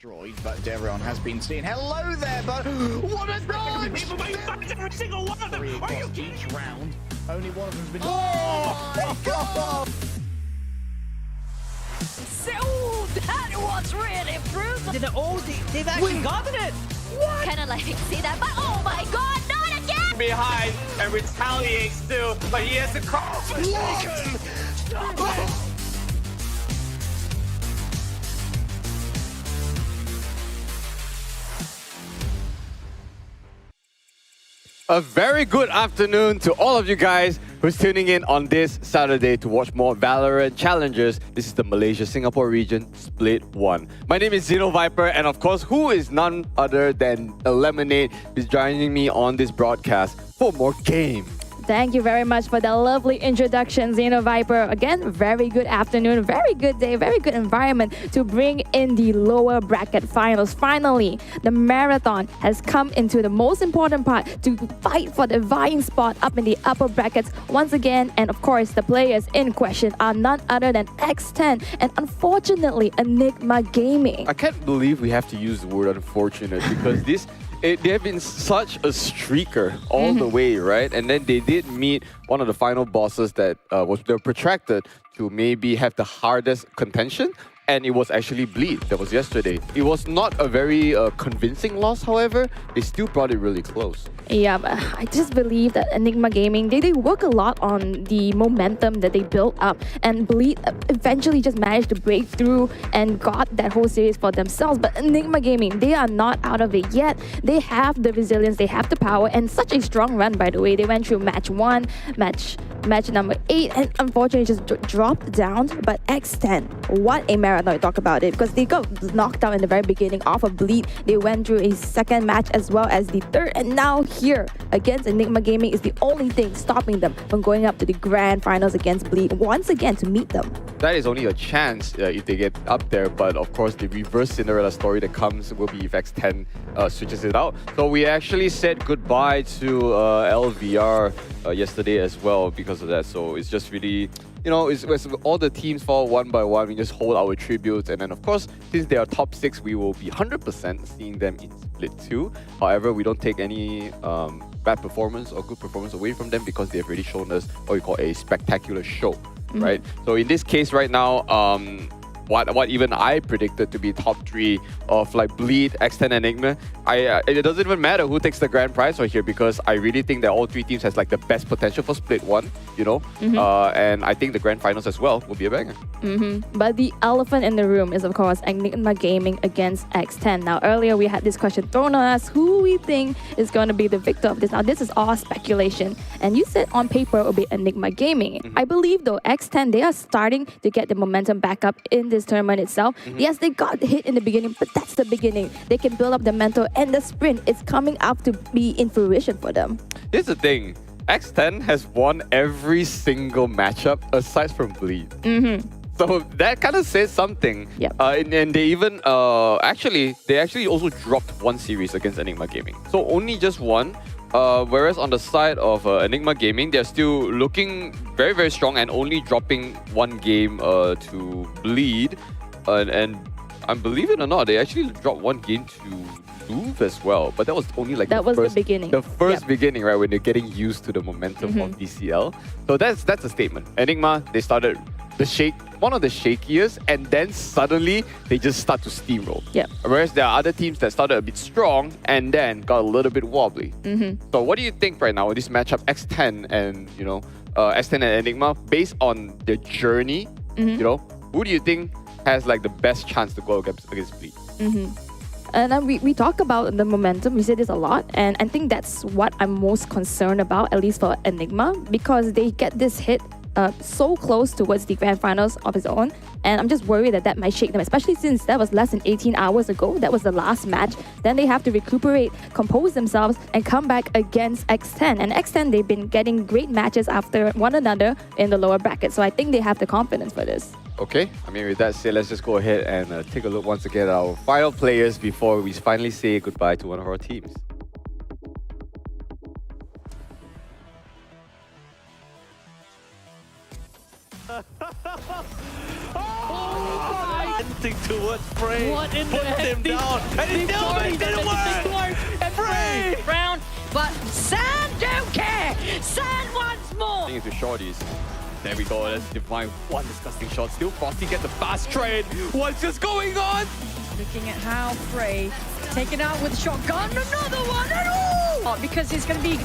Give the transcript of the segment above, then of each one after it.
destroyed, but Devron has been seen. Hello there, but what a dodge! Every single one of them! Are you kidding? Each round, only one of them's been. Oh my God! So that was really brutal. They've actually gotten it! What? Kind of like see that, but oh my God, not again! Behind and retaliates too, but he has to cross. A very good afternoon to all of you guys who's tuning in on this Saturday to watch more VALORANT challenges. This is the Malaysia-Singapore region Split 1. My name is Zeno Viper, and of course, who is none other than Lemonade, who's joining me on this broadcast for more game. Thank you very much for the lovely introduction, Zeno Viper. Again, very good afternoon, very good day, very good environment to bring in the lower bracket finals. Finally, the marathon has come into the most important part to fight for the vying spot up in the upper brackets once again. And of course, the players in question are none other than X10 and unfortunately Enigma Gaming. I can't believe we have to use the word unfortunate because they have been such a streaker all the way, right? And then they did meet one of the final bosses that they were protracted to maybe have the hardest contention. And it was actually Bleed. That was yesterday. It was not a very convincing loss, however. They still brought it really close. Yeah, but I just believe that Enigma Gaming, they work a lot on the momentum that they built up, and Bleed eventually just managed to break through and got that whole series for themselves. But Enigma Gaming, they are not out of it yet. They have the resilience, they have the power, and such a strong run, by the way. They went through match 1, match number 8, and unfortunately just dropped down. But X10, what a marathon, talk about it, because they got knocked out in the very beginning off of Bleed. They went through a second match as well as the third, and now here against Enigma Gaming is the only thing stopping them from going up to the grand finals against Bleed once again to meet them. That is only a chance if they get up there, but of course the reverse Cinderella story that comes will be if X10 switches it out. So we actually said goodbye to LVR yesterday as well because of that. So it's just really, you know, it's all the teams fall one by one. We just hold our tributes, and then of course, since they are top 6, we will be 100% seeing them in Split 2. However, we don't take any bad performance or good performance away from them because they've already shown us what we call a spectacular show, right? So in this case right now, what even I predicted to be top 3 of like Bleed, X10, Enigma, it doesn't even matter who takes the grand prize right here because I really think that all 3 teams has like the best potential for Split 1, you know, and I think the grand finals as well will be a banger. But the elephant in the room is of course Enigma Gaming against X10. Now earlier we had this question thrown on us, who we think is going to be the victor of this. Now this is all speculation, and you said on paper it will be Enigma Gaming. I believe though X10, they are starting to get the momentum back up in this tournament itself. Yes, they got hit in the beginning, but that's the beginning. They can build up the mental, and the sprint is coming up to be in fruition for them. Here's the thing, X10 has won every single matchup aside from Bleed. So that kind of says something. Yep. And they even they actually also dropped one series against Enigma Gaming. So only just one. Whereas on the side of Enigma Gaming, they're still looking very, very strong and only dropping one game to Bleed. And believe it or not, they actually dropped one game to Louvre as well. But that was only like the beginning. The first beginning, right? When they're getting used to the momentum of DCL. So that's a statement. Enigma, they started one of the shakiest, and then suddenly they just start to steamroll. Yeah. Whereas there are other teams that started a bit strong and then got a little bit wobbly. So what do you think right now with this matchup, X10 and X10 and Enigma, based on their journey? You know, who do you think has like the best chance to go against Bleed? And then we talk about the momentum. We say this a lot, and I think that's what I'm most concerned about, at least for Enigma, because they get this hit so close towards the grand finals of his own, and I'm just worried that might shake them, especially since that was less than 18 hours ago. That was the last match. Then they have to recuperate, compose themselves, and come back against X10. And X10, they've been getting great matches after one another in the lower bracket, so I think they have the confidence for this. Okay, I mean with that said, let's just go ahead and take a look once again at our final players before we finally say goodbye to one of our teams. Anything towards Frey. What in Put the heck? him down. And it still didn't work. And Frey round, but Sand don't care. Sand wants more. Into shorties. There we go. Let's divine one disgusting shot. Still Frosty get the fast trade. What's just going on? Looking at how Frey taken out with shotgun, another one, because he's gonna be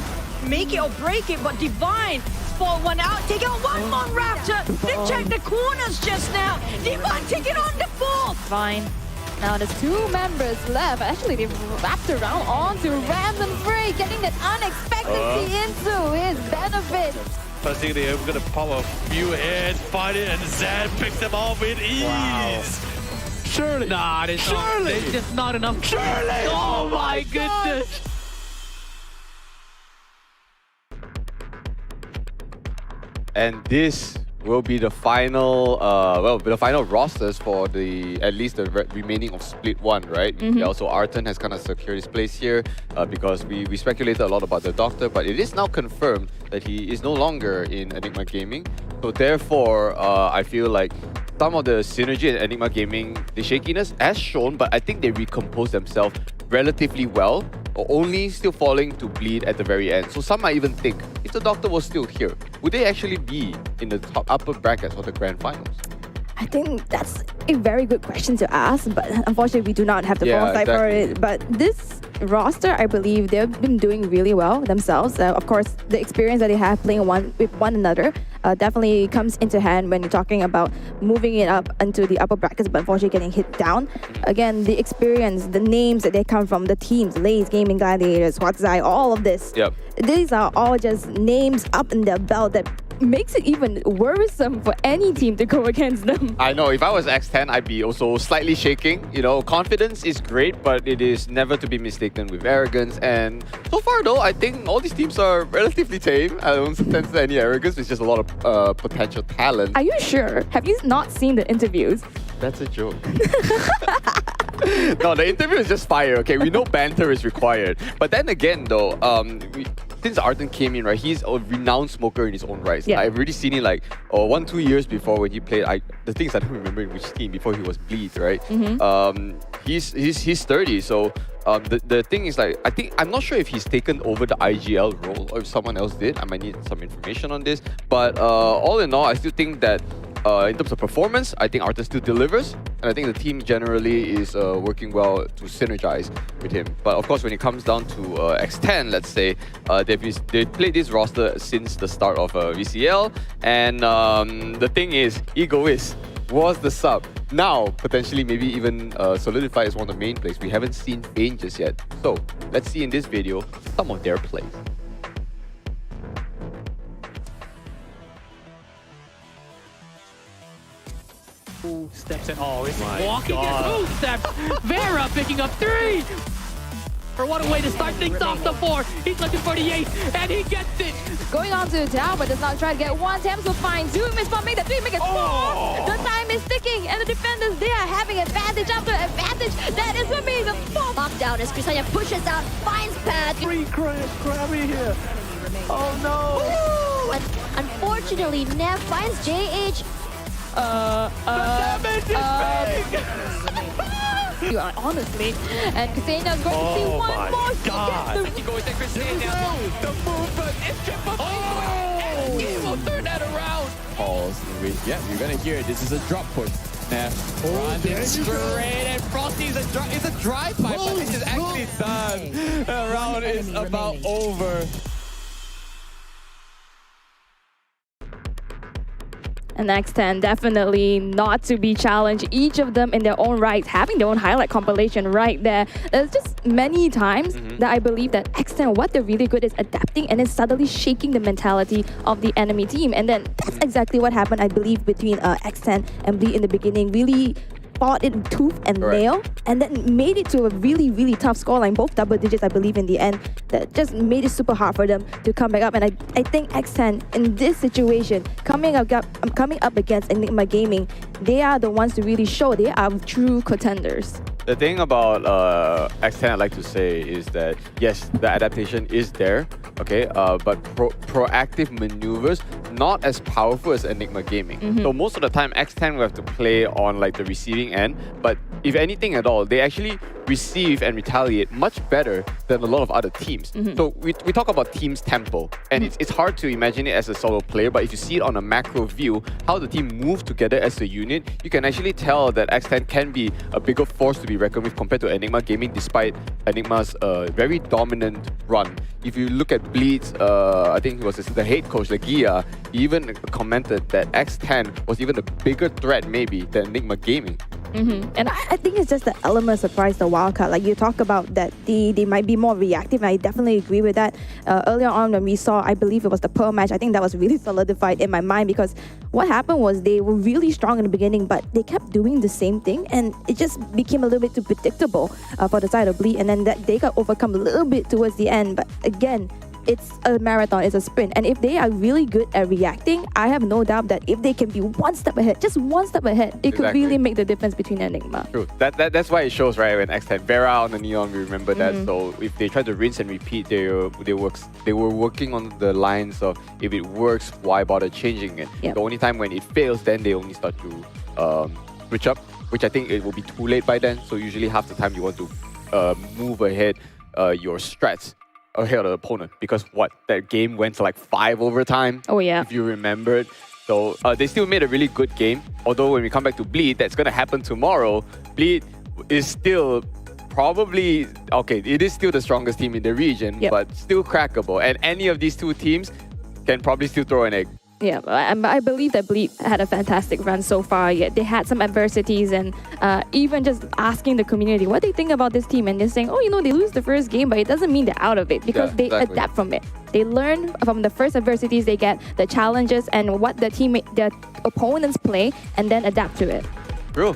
make it or break it, but Divine spot one out, take out one more Raptor. They check the corners just now. Divine take it on the fourth. Fine. Now there's 2 members left. Actually, they've wrapped around onto Random Frey, getting that unexpected into his benefit. First thing they're going to pop a few heads, fight it, and Zan picks them off with ease. Wow. Surely. Nah, there's just not enough. Surely. Oh my goodness. And this will be the final, the final rosters for at least the remaining of Split 1, right? Yeah, also Arton has kind of secured his place here because we speculated a lot about the Doctor, but it is now confirmed that he is no longer in Enigma Gaming. So therefore, I feel like some of the synergy in Enigma Gaming, the shakiness has shown, but I think they recomposed themselves relatively well, or only still falling to bleed at the very end. So some might even think, if the Doctor was still here, would they actually be in the upper brackets of the grand finals? I think that's a very good question to ask, but unfortunately we do not have the foresight for it. But this roster, I believe they've been doing really well themselves. Of course, the experience that they have playing with one another definitely comes into hand when you're talking about moving it up into the upper brackets, but unfortunately getting hit down. Again, the experience, the names that they come from, the teams, Lays, Gaming Gladiators, Huatzai, all of this. Yep. These are all just names up in their belt that makes it even worrisome for any team to go against them. I know, if I was X10, I'd be also slightly shaking. You know, confidence is great, but it is never to be mistaken with arrogance. And so far though, I think all these teams are relatively tame. I don't sense any arrogance, it's just a lot of potential talent. Are you sure? Have you not seen the interviews? That's a joke. No, the interview is just fire, okay? We know banter is required. But then again though, since Arton came in, right, he's a renowned smoker in his own right. Yeah. I've already seen it like 1-2 years before when he played. The things I don't remember in which team before he was Bleed, right? He's sturdy. So the thing is like, I'm not sure if he's taken over the IGL role or if someone else did. I might need some information on this. But all in all, I still think that in terms of performance, I think Arton still delivers, and I think the team generally is working well to synergize with him. But of course, when it comes down to X10, let's say, they've played this roster since the start of VCL, and the thing is, Egoist was the sub. Now, potentially, maybe even solidify as one of the main plays. We haven't seen Bane just yet. So, let's see in this video some of their plays. Steps in. Oh, he's My walking God. in 2 steps. Vera picking up 3. For what a way to start things off the 4. He's looking for the 8, and he gets it. Going on to the tower, but does not try to get one. Thames will find 2. Miss Bomb, make the 3, make it 4. The time is ticking, and the defenders, they are having advantage after advantage. That is for me, the 4th. Lockdown as Crisania pushes out, finds Pad. Free Krabby here. Oh no. And unfortunately, Nev finds JH. You are honestly, and Ksenia is going to see one more. God. He goes to Ksenia. The movement is triple. And he will turn that around. Pause. Yeah, you're gonna hear it. This is a drop push. Running straight, and Frosty's a drive by, but this is actually done. The round is about over. And X10 definitely not to be challenged. Each of them in their own right, having their own highlight compilation right there. There's just many times that I believe that X10, what they're really good is adapting and then suddenly shaking the mentality of the enemy team. And then that's exactly what happened, I believe, between X10 and Bleed in the beginning. Really fought it tooth and nail, and then made it to a really, really tough scoreline, both double digits, I believe, in the end. That just made it super hard for them to come back up. And I think X10, in this situation, coming up against Enigma Gaming, they are the ones to really show they are true contenders. The thing about X10 I'd like to say is that, yes, the adaptation is there, okay, but proactive maneuvers not as powerful as Enigma Gaming. So most of the time, X10 will have to play on like the receiving end. But if anything at all, they actually receive and retaliate much better than a lot of other teams. So we talk about team's tempo, and it's hard to imagine it as a solo player, but if you see it on a macro view, how the team move together as a unit, you can actually tell that X10 can be a bigger force to be reckoned with compared to Enigma Gaming, despite Enigma's very dominant run. If you look at Bleed's, I think it was the head coach, the Gia, he even commented that X10 was even a bigger threat maybe than Enigma Gaming. And I think it's just the element of surprise, the wildcard. Like you talk about that they might be more reactive, and I definitely agree with that. Earlier on when we saw, I believe it was the Pearl match, I think that was really solidified in my mind, because what happened was they were really strong in the beginning, but they kept doing the same thing, and it just became a little bit too predictable for the side of Bleed, and then they got overcome a little bit towards the end. But again, it's a marathon, it's a sprint. And if they are really good at reacting, I have no doubt that if they can be one step ahead, just one step ahead, it could really make the difference between Enigma. True. That's why it shows, right? When X10 Vera on the Neon, we remember that. So if they try to rinse and repeat, they were working on the lines of, if it works, why bother changing it? The only time when it fails, then they only start to switch up, which I think it will be too late by then. So usually half the time you want to move ahead your strats ahead of the opponent, because that game went to like 5 overtime. Oh yeah. If you remember it. So they still made a really good game. Although when we come back to Bleed, that's gonna happen tomorrow. Bleed is still probably, okay, it is still the strongest team in the region, but still crackable. And any of these two teams can probably still throw an egg. Yeah, I believe that Bleed had a fantastic run so far. Yet they had some adversities, and even just asking the community what they think about this team, and they're saying, oh, they lose the first game, but it doesn't mean they're out of it, because they adapt from it. They learn from the first adversities they get, the challenges, and what their opponents play, and then adapt to it. True.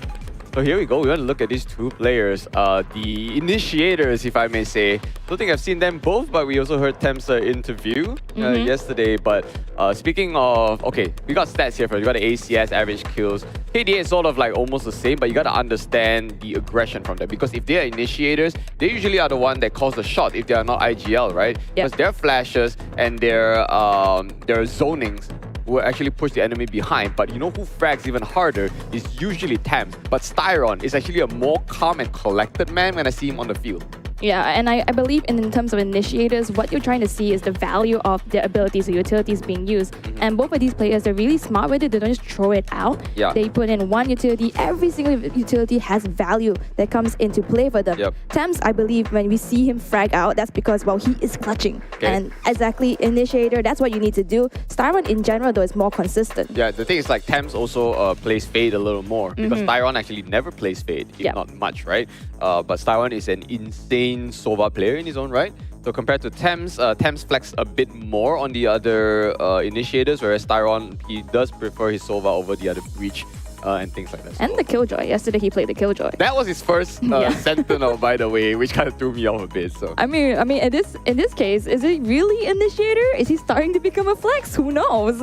So here we go. We want to look at these two players, the initiators, if I may say. Don't think I've seen them both, but we also heard Tem's interview yesterday. But speaking of, okay, we got stats here first. We got the ACS, average kills. KDA is sort of like almost the same, but you got to understand the aggression from them, because if they are initiators, they usually are the one that calls the shot if they are not IGL, right? Because their flashes and their zonings will actually push the enemy behind. But you know who frags even harder is usually Tam. But Styron is actually a more calm and collected man when I see him on the field. Yeah, and I believe in terms of initiators, what you're trying to see is the value of their abilities or utilities being used. And both of these players are really smart with it. They don't just throw it out. They put in one utility. Every single utility has value that comes into play for them. Tams, I believe, when we see him frag out, that's because, well, he is clutching. And exactly, initiator, that's what you need to do. Styron in general, though, is more consistent. Yeah, the thing is, like, Tams also plays Fade a little more, because Styron actually never plays Fade, if not much, right? But Styron is an insane Sova player in his own right. So compared to Tams, Tams flex a bit more on the other initiators, whereas Styron, he does prefer his Sova over the other breach and things like that. And the Killjoy. Yesterday he played the Killjoy. That was his first Sentinel, by the way, which kind of threw me off a bit. So I mean, in this case, is it really initiator? Is he starting to become a flex? Who knows?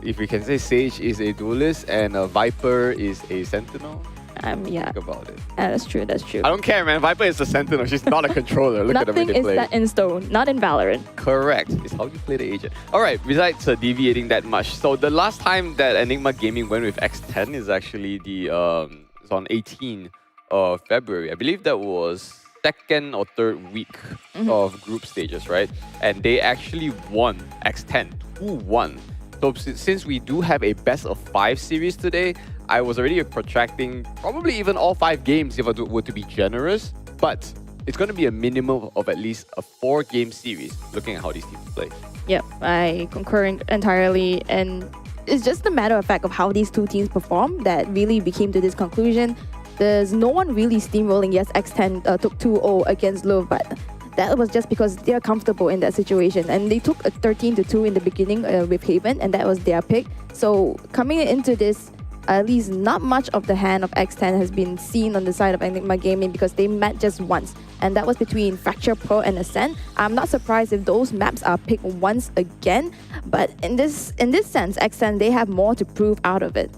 If we can say Sage is a duelist and Viper is a Sentinel. Yeah. Think about it. That's true. That's true. I don't care, man. Viper is a Sentinel. She's not a controller. Look at the way they play. Nothing is set in stone. Not in Valorant. Correct. It's how you play the agent. All right. Besides deviating that much, so the last time that Enigma Gaming went with X10 is actually it's on 18 of February. I believe that was second or third week of group stages, right? And they actually won X10. Who won? So since we do have a best of 5 series today, I was already protracting probably even all 5 games if I were to be generous. But it's going to be a minimum of at least a 4-game series, looking at how these teams play. Yep, I concur entirely. And it's just a matter of fact of how these two teams perform that really became to this conclusion. There's no one really steamrolling. Yes, X10 took 2-0 against Love, but that was just because they're comfortable in that situation. And they took a 13-2 in the beginning with Haven, and that was their pick. So coming into this, at least not much of the hand of X10 has been seen on the side of Enigma Gaming, because they met just once. And that was between Fracture Pro and Ascent. I'm not surprised if those maps are picked once again. But in this sense, X10, they have more to prove out of it.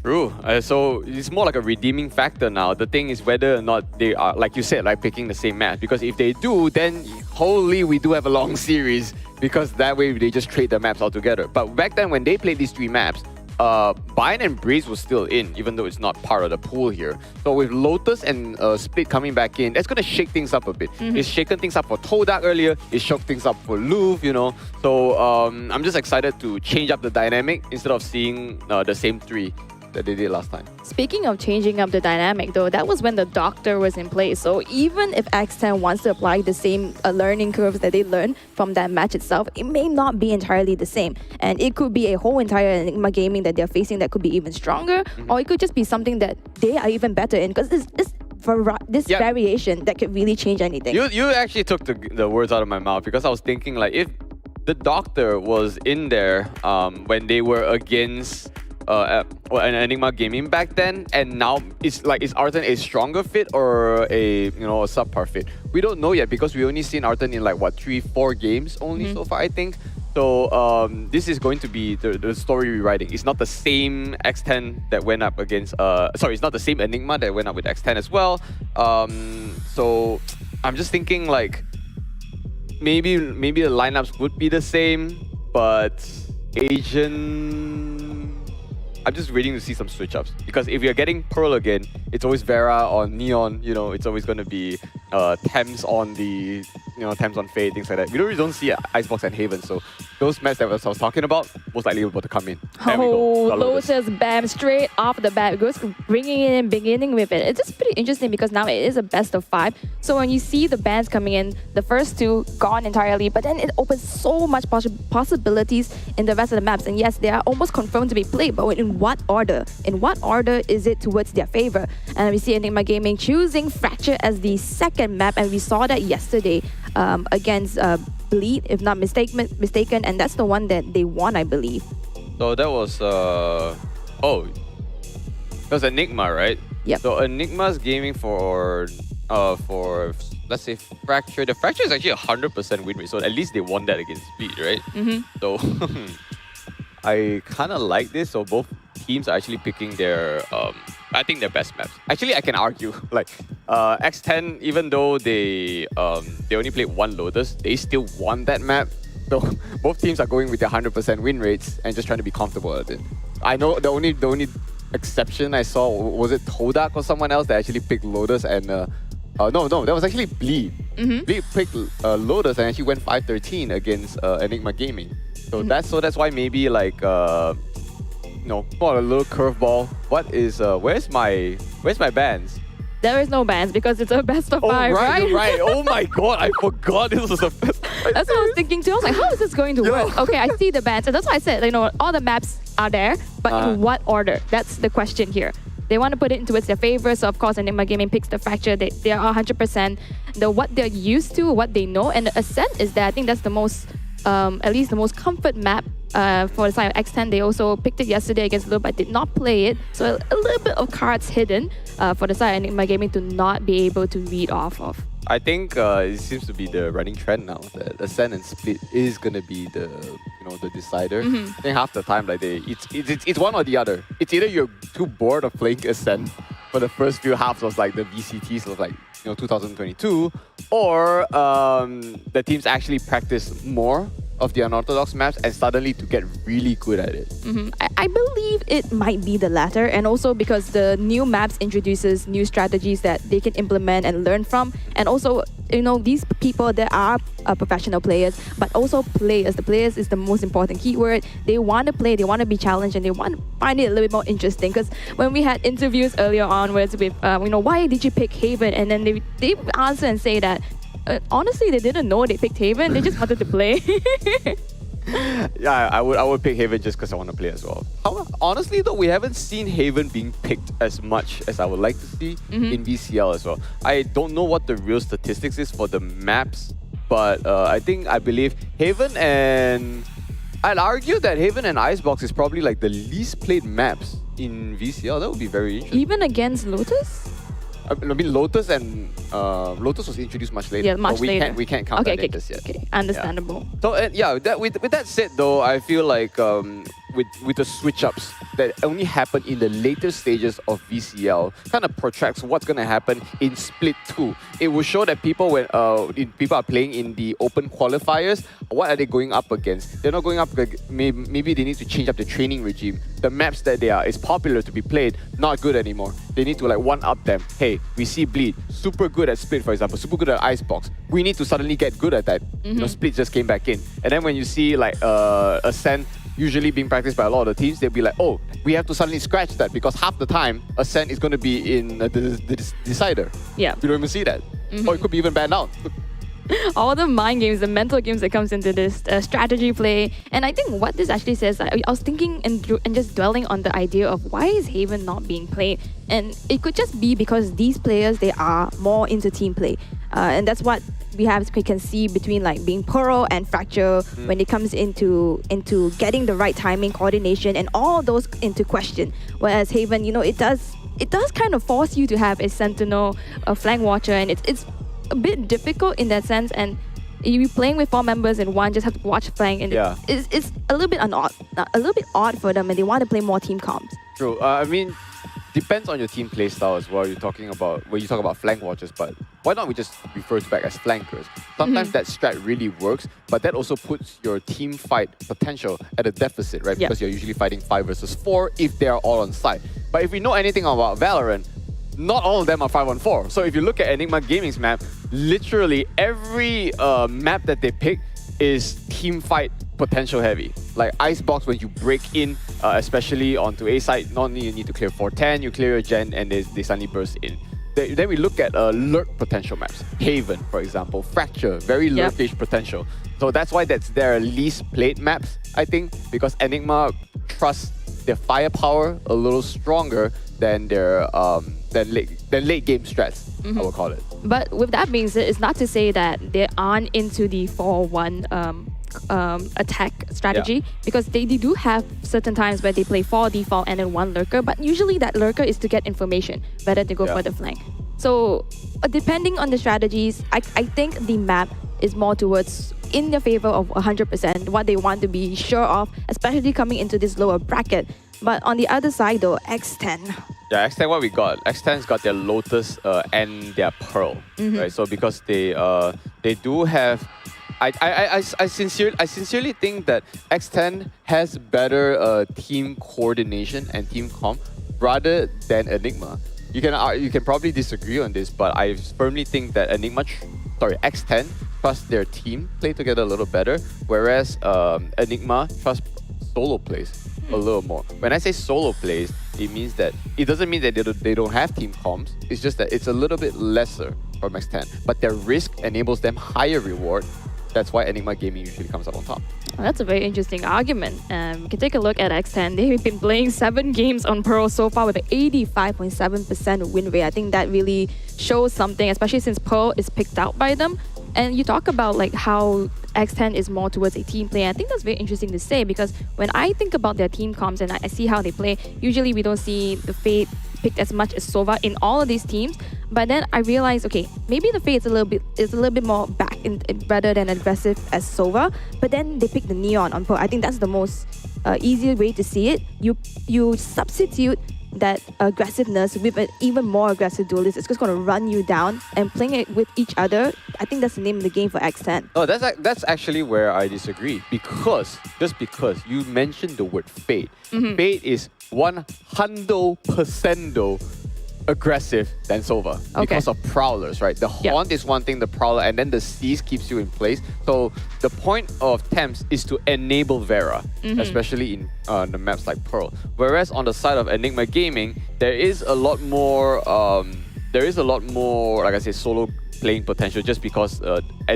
True. So it's more like a redeeming factor now. The thing is whether or not they are, like you said, like picking the same map. Because if they do, then holy, we do have a long series because that way they just trade the maps altogether. But back then when they played these 3 maps, Bind and Breeze was still in, even though it's not part of the pool here. So with Lotus and Split coming back in, that's going to shake things up a bit. It's shaken things up for Todak earlier. It shook things up for Louvre, you know. So I'm just excited to change up the dynamic instead of seeing the same 3 that they did last time. Speaking of changing up the dynamic though, that was when the Doctor was in place. So even if X10 wants to apply the same learning curves that they learned from that match itself, it may not be entirely the same. And it could be a whole entire Enigma gaming that they're facing that could be even stronger, or it could just be something that they are even better in, because this variation that could really change anything. You actually took the words out of my mouth, because I was thinking like, if the Doctor was in there when they were against an Enigma gaming back then, and now is Arten a stronger fit or a a subpar fit? We don't know yet, because we only seen Arten in like what, 3-4 games only so far, I think. So this is going to be the story rewriting. It's not the same X10 that went up against sorry, it's not the same Enigma that went up with X10 as well. So I'm just thinking like maybe the lineups would be the same, but Asian, I'm just waiting to see some switch ups, because if you're getting Pearl again, it's always Vera on Neon, it's always going to be Thames on the Thames on Fade, things like that. We really don't see Icebox and Haven, so those matches that I was talking about, most likely able to come in. There we go. Lotus, bam, straight off the bat, goes bringing it in, beginning with it. It's just pretty interesting, because now it is a best of 5. So when you see the bans coming in, the first 2 gone entirely, but then it opens so much possibilities in the rest of the maps. And yes, they are almost confirmed to be played, but in what order? In what order is it towards their favor? And we see Enigma Gaming choosing Fracture as the second map, and we saw that yesterday against Bleed, if not mistaken, and that's the one that they won, I believe. So that was that was Enigma, right? Yep. So Enigma's gaming for let's say Fracture. The Fracture is actually 100% win rate, so at least they won that against Speed, right? So I kind of like this. So both teams are actually picking their I think their best maps. Actually, I can argue like X10, even though they only played 1 Lotus, they still won that map. So both teams are going with their 100% win rates and just trying to be comfortable at it. I know the only exception I saw, was it Todak or someone else that actually picked Lotus, and no, that was actually Bleed. Bleed picked Lotus and actually went 5-13 against Enigma Gaming. So that's why maybe like for a little curveball. What is where's my bans? There is no bans, because it's a best of 5, right? Right. Oh my god, I forgot this was a best. That's what I was thinking too. I was like, how is this going to work? Okay, I see the bans, and that's why I said, all the maps are there, but in what order? That's the question here. They want to put it towards their favor, so of course Enigma Gaming picks the Fracture. They are 100% what they're used to, what they know, and the Ascent is there. I think that's the most, at least the most comfort map for the side of X10. They also picked it yesterday against Loop, but did not play it. So a little bit of cards hidden for the side of Enigma Gaming to not be able to read off of. I think it seems to be the running trend now that Ascent and Split is gonna be the the decider. I think half the time like it's one or the other. It's either you're too bored of playing Ascent for the first few halves of like the VCTs of like 2022, or the teams actually practice more of the unorthodox maps and suddenly to get really good at it. I believe it might be the latter, and also because the new maps introduces new strategies that they can implement and learn from, and also these people that are professional players, but also players. The players is the most important keyword. They want to play, they want to be challenged, and they want to find it a little bit more interesting. Because when we had interviews earlier onwards with why did you pick Haven, and then they answer and say that honestly they didn't know they picked Haven, they just wanted to play. Yeah, I would pick Haven just because I want to play as well. Honestly though, we haven't seen Haven being picked as much as I would like to see in VCL as well. I don't know what the real statistics is for the maps, but I believe Haven, and I'd argue that Haven and Icebox is probably like the least played maps in VCL. That would be very interesting. Even against Lotus? I mean, Lotus and Lotus was introduced much later. Yeah, much later. We can't count that just yet. Okay, understandable. So with that said though, I feel like with the switch ups that only happen in the later stages of VCL kind of protracts what's going to happen in Split 2. It will show that people when people are playing in the open qualifiers, what are they going up against? They're not going up maybe they need to change up the training regime. The maps that they are is popular to be played, not good anymore. They need to like one up them. Hey, we see Bleed super good at Split, for example, super good at Icebox. We need to suddenly get good at that. You know, Split just came back in. And then when you see like Ascent usually being practiced by a lot of the teams, they'll be like, oh, we have to suddenly scratch that because half the time Ascent is going to be in the decider. Yeah. You don't even see that. Or it could be even banned out. All the mind games, the mental games that comes into this strategy play. And I think what this actually says, I was thinking and just dwelling on the idea of why is Haven not being played? And it could just be because these players, they are more into team play. And that's what we can see between like being Pearl and Fracture when it comes into getting the right timing, coordination, and all those into question. Whereas Haven, you know, it does kind of force you to have a sentinel, a flank watcher, and it's a bit difficult in that sense. And you be playing with 4 members and one just have to watch flank, and it's a little bit odd for them, and they want to play more team comps. True. I mean, depends on your team play style as well. You're talking about when you talk about flank watchers, but why not we just refer to back as flankers? Sometimes that strat really works, but that also puts your team fight potential at a deficit, right? Because you're usually fighting 5 versus 4 if they are all on site. But if we know anything about VALORANT, not all of them are 5-on-4. So if you look at Enigma Gaming's map, literally every map that they pick is team fight potential heavy. Like Icebox, when you break in, especially onto A side, not only you need to clear 410, you clear your gen and they suddenly burst in. Then we look at lurk potential maps. Haven, for example, Fracture, very lurkish potential. So that's why that's their least played maps, I think, because Enigma trusts their firepower a little stronger than their late game strats, I would call it. But with that being said, it's not to say that they aren't into the 4-1 attack strategy, because they do have certain times where they play 4 default and then 1 lurker, but usually that lurker is to get information, better to go for the flank. So depending on the strategies, I think the map is more towards in their favor of 100%, what they want to be sure of, especially coming into this lower bracket. But on the other side though, X10. Yeah, X10, what we got? X10's got their Lotus and their Pearl, right? So because they do have, I sincerely think that X10 has better team coordination and team comp rather than Enigma. You can probably disagree on this, but I firmly think that X10 trusts their team play together a little better, whereas Enigma trusts solo plays a little more. When I say solo plays, it doesn't mean that they don't have team comps. It's just that it's a little bit lesser from X10, but their risk enables them higher reward. That's why Enigma Gaming usually comes up on top. Well, that's a very interesting argument. We can take a look at X10. They've been playing 7 games on Pearl so far with an 85.7% win rate. I think that really shows something, especially since Pearl is picked out by them. And you talk about like how X10 is more towards a team play. I think that's very interesting to say, because when I think about their team comps and I see how they play, usually we don't see the Fade picked as much as Sova in all of these teams. But then I realized, okay, maybe the Fade is a little bit more back rather than aggressive as Sova. But then they pick the Neon on Pearl. I think that's the most easier way to see it. You substitute that aggressiveness with an even more aggressive duelist. It's just going to run you down, and playing it with each other, I think that's the name of the game for X10. Oh, that's actually where I disagree, because you mentioned the word Fade. Fade is 100% aggressive than Sova because of prowlers, right? The Haunt is one thing, the prowler, and then the Seize keeps you in place. So the point of Temps is to enable Vera, especially in the maps like Pearl. Whereas on the side of Enigma Gaming, there is a lot more, like I say, solo playing potential just because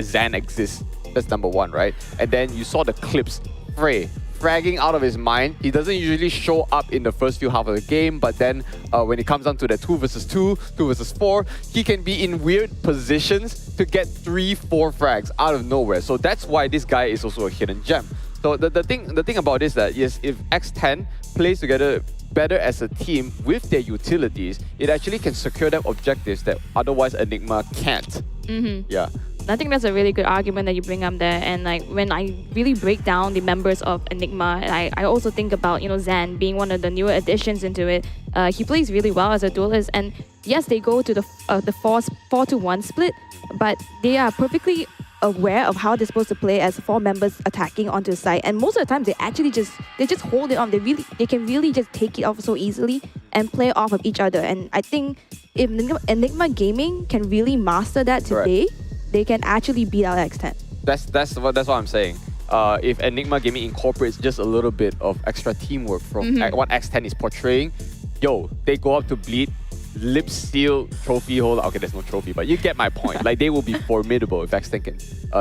Zan exists. That's number one, right? And then you saw the clips, Frey fragging out of his mind. He doesn't usually show up in the first few half of the game, but then when it comes down to the 2 versus 2, 2 versus 4, he can be in weird positions to get 3-4 frags out of nowhere. So that's why this guy is also a hidden gem. So the thing about this is that yes, if X10 plays together better as a team with their utilities, it actually can secure them objectives that otherwise Enigma can't. Yeah. I think that's a really good argument that you bring up there. And like when I really break down the members of Enigma, I also think about Zan being one of the newer additions into it. He plays really well as a duelist, and yes, they go to the 4-to-1 split, but they are perfectly aware of how they're supposed to play as 4 members attacking onto the side, and most of the time they just hold it on. They can really just take it off so easily and play off of each other. And I think if Enigma Gaming can really master that today, they can actually beat out X10. That's what I'm saying. If Enigma Gaming incorporates just a little bit of extra teamwork from what X10 is portraying, they go up to Bleed, lip seal trophy holder. Okay, there's no trophy, but you get my point. Like, they will be formidable if X10 can,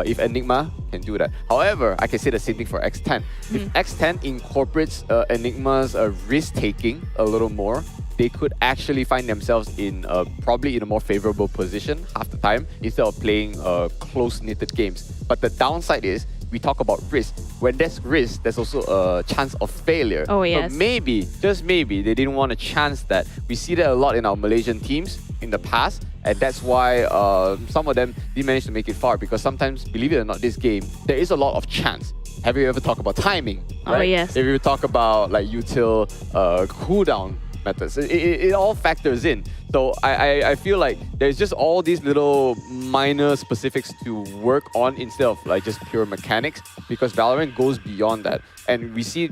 if Enigma can do that. However, I can say the same thing for X10. If X10 incorporates Enigma's risk-taking a little more, they could actually find themselves in probably in a more favorable position half the time instead of playing close-knitted games. But the downside is, we talk about risk. When there's risk, there's also a chance of failure. Oh, yes. So maybe, just maybe, they didn't want a chance that. We see that a lot in our Malaysian teams in the past, and that's why some of them didn't manage to make it far, because sometimes, believe it or not, this game, there is a lot of chance. Have you ever talked about timing? Right? Oh, yes. If you talk about like util cooldown methods, it all factors in. So I feel like there's just all these little minor specifics to work on instead of like just pure mechanics, because Valorant goes beyond that. And we see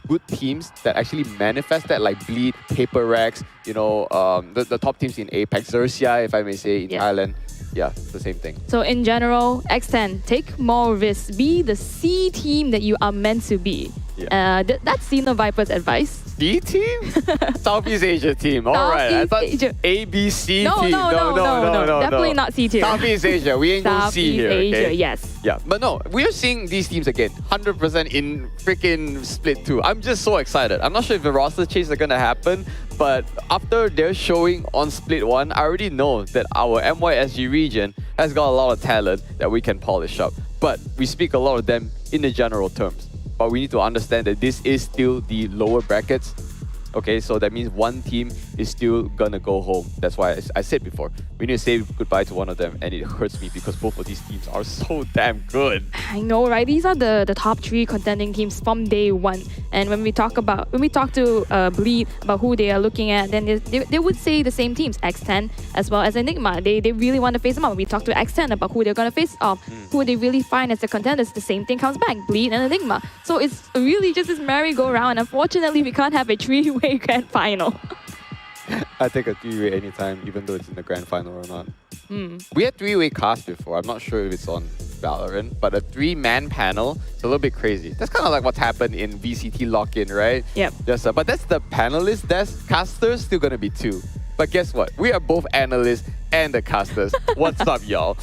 good teams that actually manifest that, like Bleed, Paper Rex, the top teams in Apex, Xerxia, if I may say, in Thailand. Yeah, the same thing. So in general, X10, take more risks. Be the C team that you are meant to be. Yeah. That's Xeno Viper's advice. C team? Southeast Asia team. All right. I thought Asia. ABC No, team. no. Definitely not C tier. Southeast Asia. We ain't going C here. Southeast Asia, Okay? yes. Yeah, but no, we are seeing these teams again, 100% in freaking Split 2. I'm just so excited. I'm not sure if the roster changes are gonna happen, but after their showing on Split 1, I already know that our MYSG region has got a lot of talent that we can polish up. But we speak a lot of them in the general terms. But we need to understand that this is still the lower brackets. Okay, so that means one team is still gonna go home. That's why I said before, we need to say goodbye to one of them, and it hurts me because both of these teams are so damn good. I know, right? These are the top 3 contending teams from day one. And when we talk to Bleed about who they are looking at, then they would say the same teams, X10 as well as Enigma. They really want to face them up. When we talk to X10 about who they're gonna face off, who they really find as the contenders, the same thing comes back, Bleed and Enigma. So it's really just this merry-go-round. Unfortunately, we can't have a 3-way grand final. I take a 3-way anytime, even though it's in the grand final or not. We had 3-way cast before. I'm not sure if it's on Valorant, but a 3-man panel is a little bit crazy. That's kind of like what's happened in VCT lock-in, right? Yep. But that's the panelists. That's casters still gonna be 2. But guess what? We are both analysts and the casters. What's up, y'all?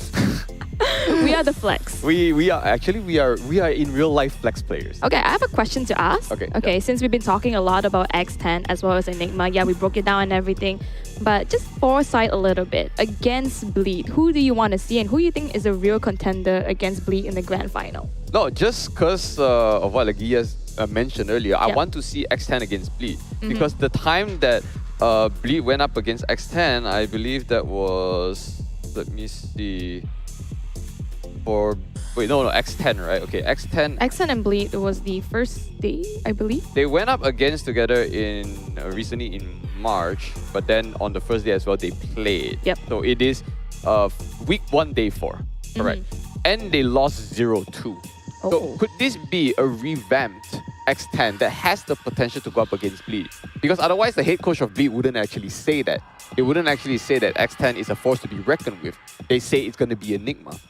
We are the flex. We are in real life flex players. Okay, I have a question to ask. Okay, since we've been talking a lot about X10 as well as Enigma, yeah, we broke it down and everything, but just foresight a little bit against Bleed. Who do you want to see, and who do you think is a real contender against Bleed in the grand final? No, just because of what Lagias mentioned earlier, I want to see X10 against Bleed, because the time that Bleed went up against X10, I believe that was, let me see. X10, right? Okay, X10 and Bleed, it was the first day, I believe. They went up against together recently in March, but then on the first day as well, they played. Yep. So it is week 1, day 4. Correct. And they lost 0-2. Oh. So could this be a revamped X10 that has the potential to go up against Bleed? Because otherwise, the head coach of Bleed wouldn't actually say that. They wouldn't actually say that X10 is a force to be reckoned with. They say it's going to be Enigma.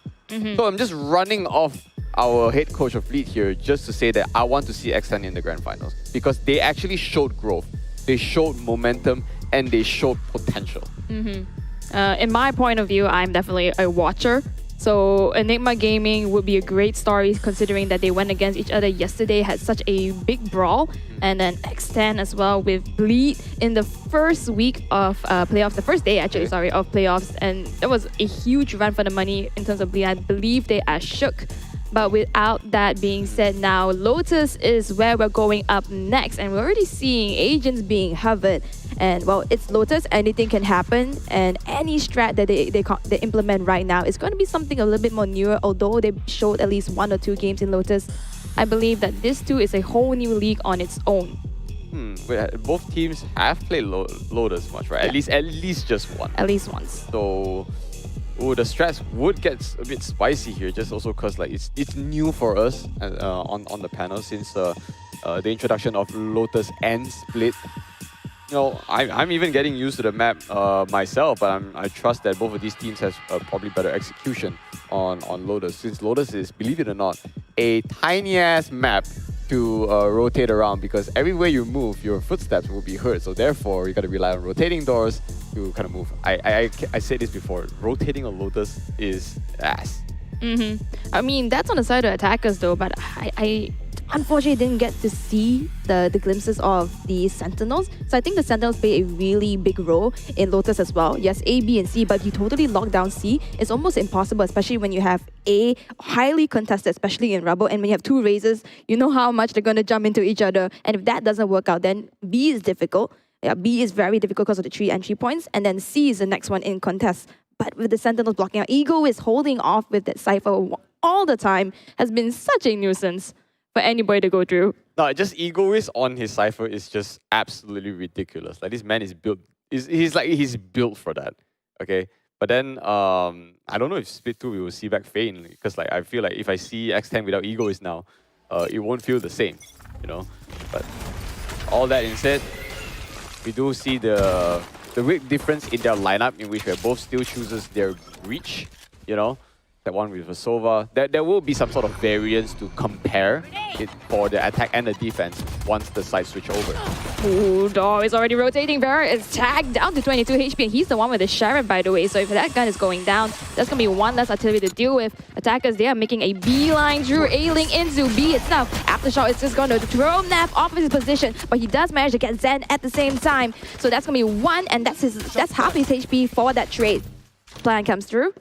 So I'm just running off our head coach of Bleed here just to say that I want to see X10 in the grand finals, because they actually showed growth, they showed momentum, and they showed potential. In my point of view, I'm definitely a watcher. So Enigma Gaming would be a great story, considering that they went against each other yesterday, had such a big brawl. And then X10 as well with Bleed in the first week of playoffs, the first day actually, of playoffs. And that was a huge run for the money in terms of Bleed. I believe they are shook. But without that being said, now Lotus is where we're going up next. And we're already seeing agents being hovered. And well, it's Lotus, anything can happen, and any strat that they implement right now is going to be something a little bit more newer, although they showed at least 1 or 2 games in Lotus. I believe that this too is a whole new league on its own. Both teams have played Lotus much, right? Yeah. At least just one. At least once. So, the strats would get a bit spicy here, just also because like it's new for us on the panel since the introduction of Lotus and Split. You know, I'm even getting used to the map myself, but I trust that both of these teams has probably better execution on Lotus, since Lotus is, believe it or not, a tiny ass map to rotate around, because everywhere you move, your footsteps will be heard. So therefore, you got to rely on rotating doors to kind of move. I said this before, rotating on Lotus is ass. I mean, that's on the side of attackers though, but I unfortunately didn't get to see the glimpses of the Sentinels. So I think the Sentinels play a really big role in Lotus as well. Yes, A, B, and C, but if you totally lock down C, it's almost impossible, especially when you have A highly contested, especially in Rubble, and when you have 2 Razors, you know how much they're going to jump into each other. And if that doesn't work out, then B is difficult. Yeah, B is very difficult because of the 3 entry points, and then C is the next one in contest. But with the Sentinels blocking out, Ego is holding off with that Cypher all the time, has been such a nuisance for anybody to go through. No, just Egoist on his Cypher is just absolutely ridiculous. Like, this man is built, he's built for that, okay? But then, I don't know if Split 2 we will see back Fane, because like I feel like if I see X10 without Egoist now, it won't feel the same, you know? But all that instead, we do see the big difference in their lineup, in which where both still chooses their reach, you know, that one with Sova. There will be some sort of variance to compare it for the attack and the defense once the sides switch over. Ooh, Dor is already rotating. Vera is tagged down to 22 HP, and he's the one with the Sheriff, by the way. So if that gun is going down, there's going to be one less artillery to deal with. Attackers, they are making a beeline through A-Link into B itself. Aftershock is just going to throw Nap off of his position, but he does manage to get Zen at the same time. So that's going to be 1, and that's half his HP for that trade. Plan comes through.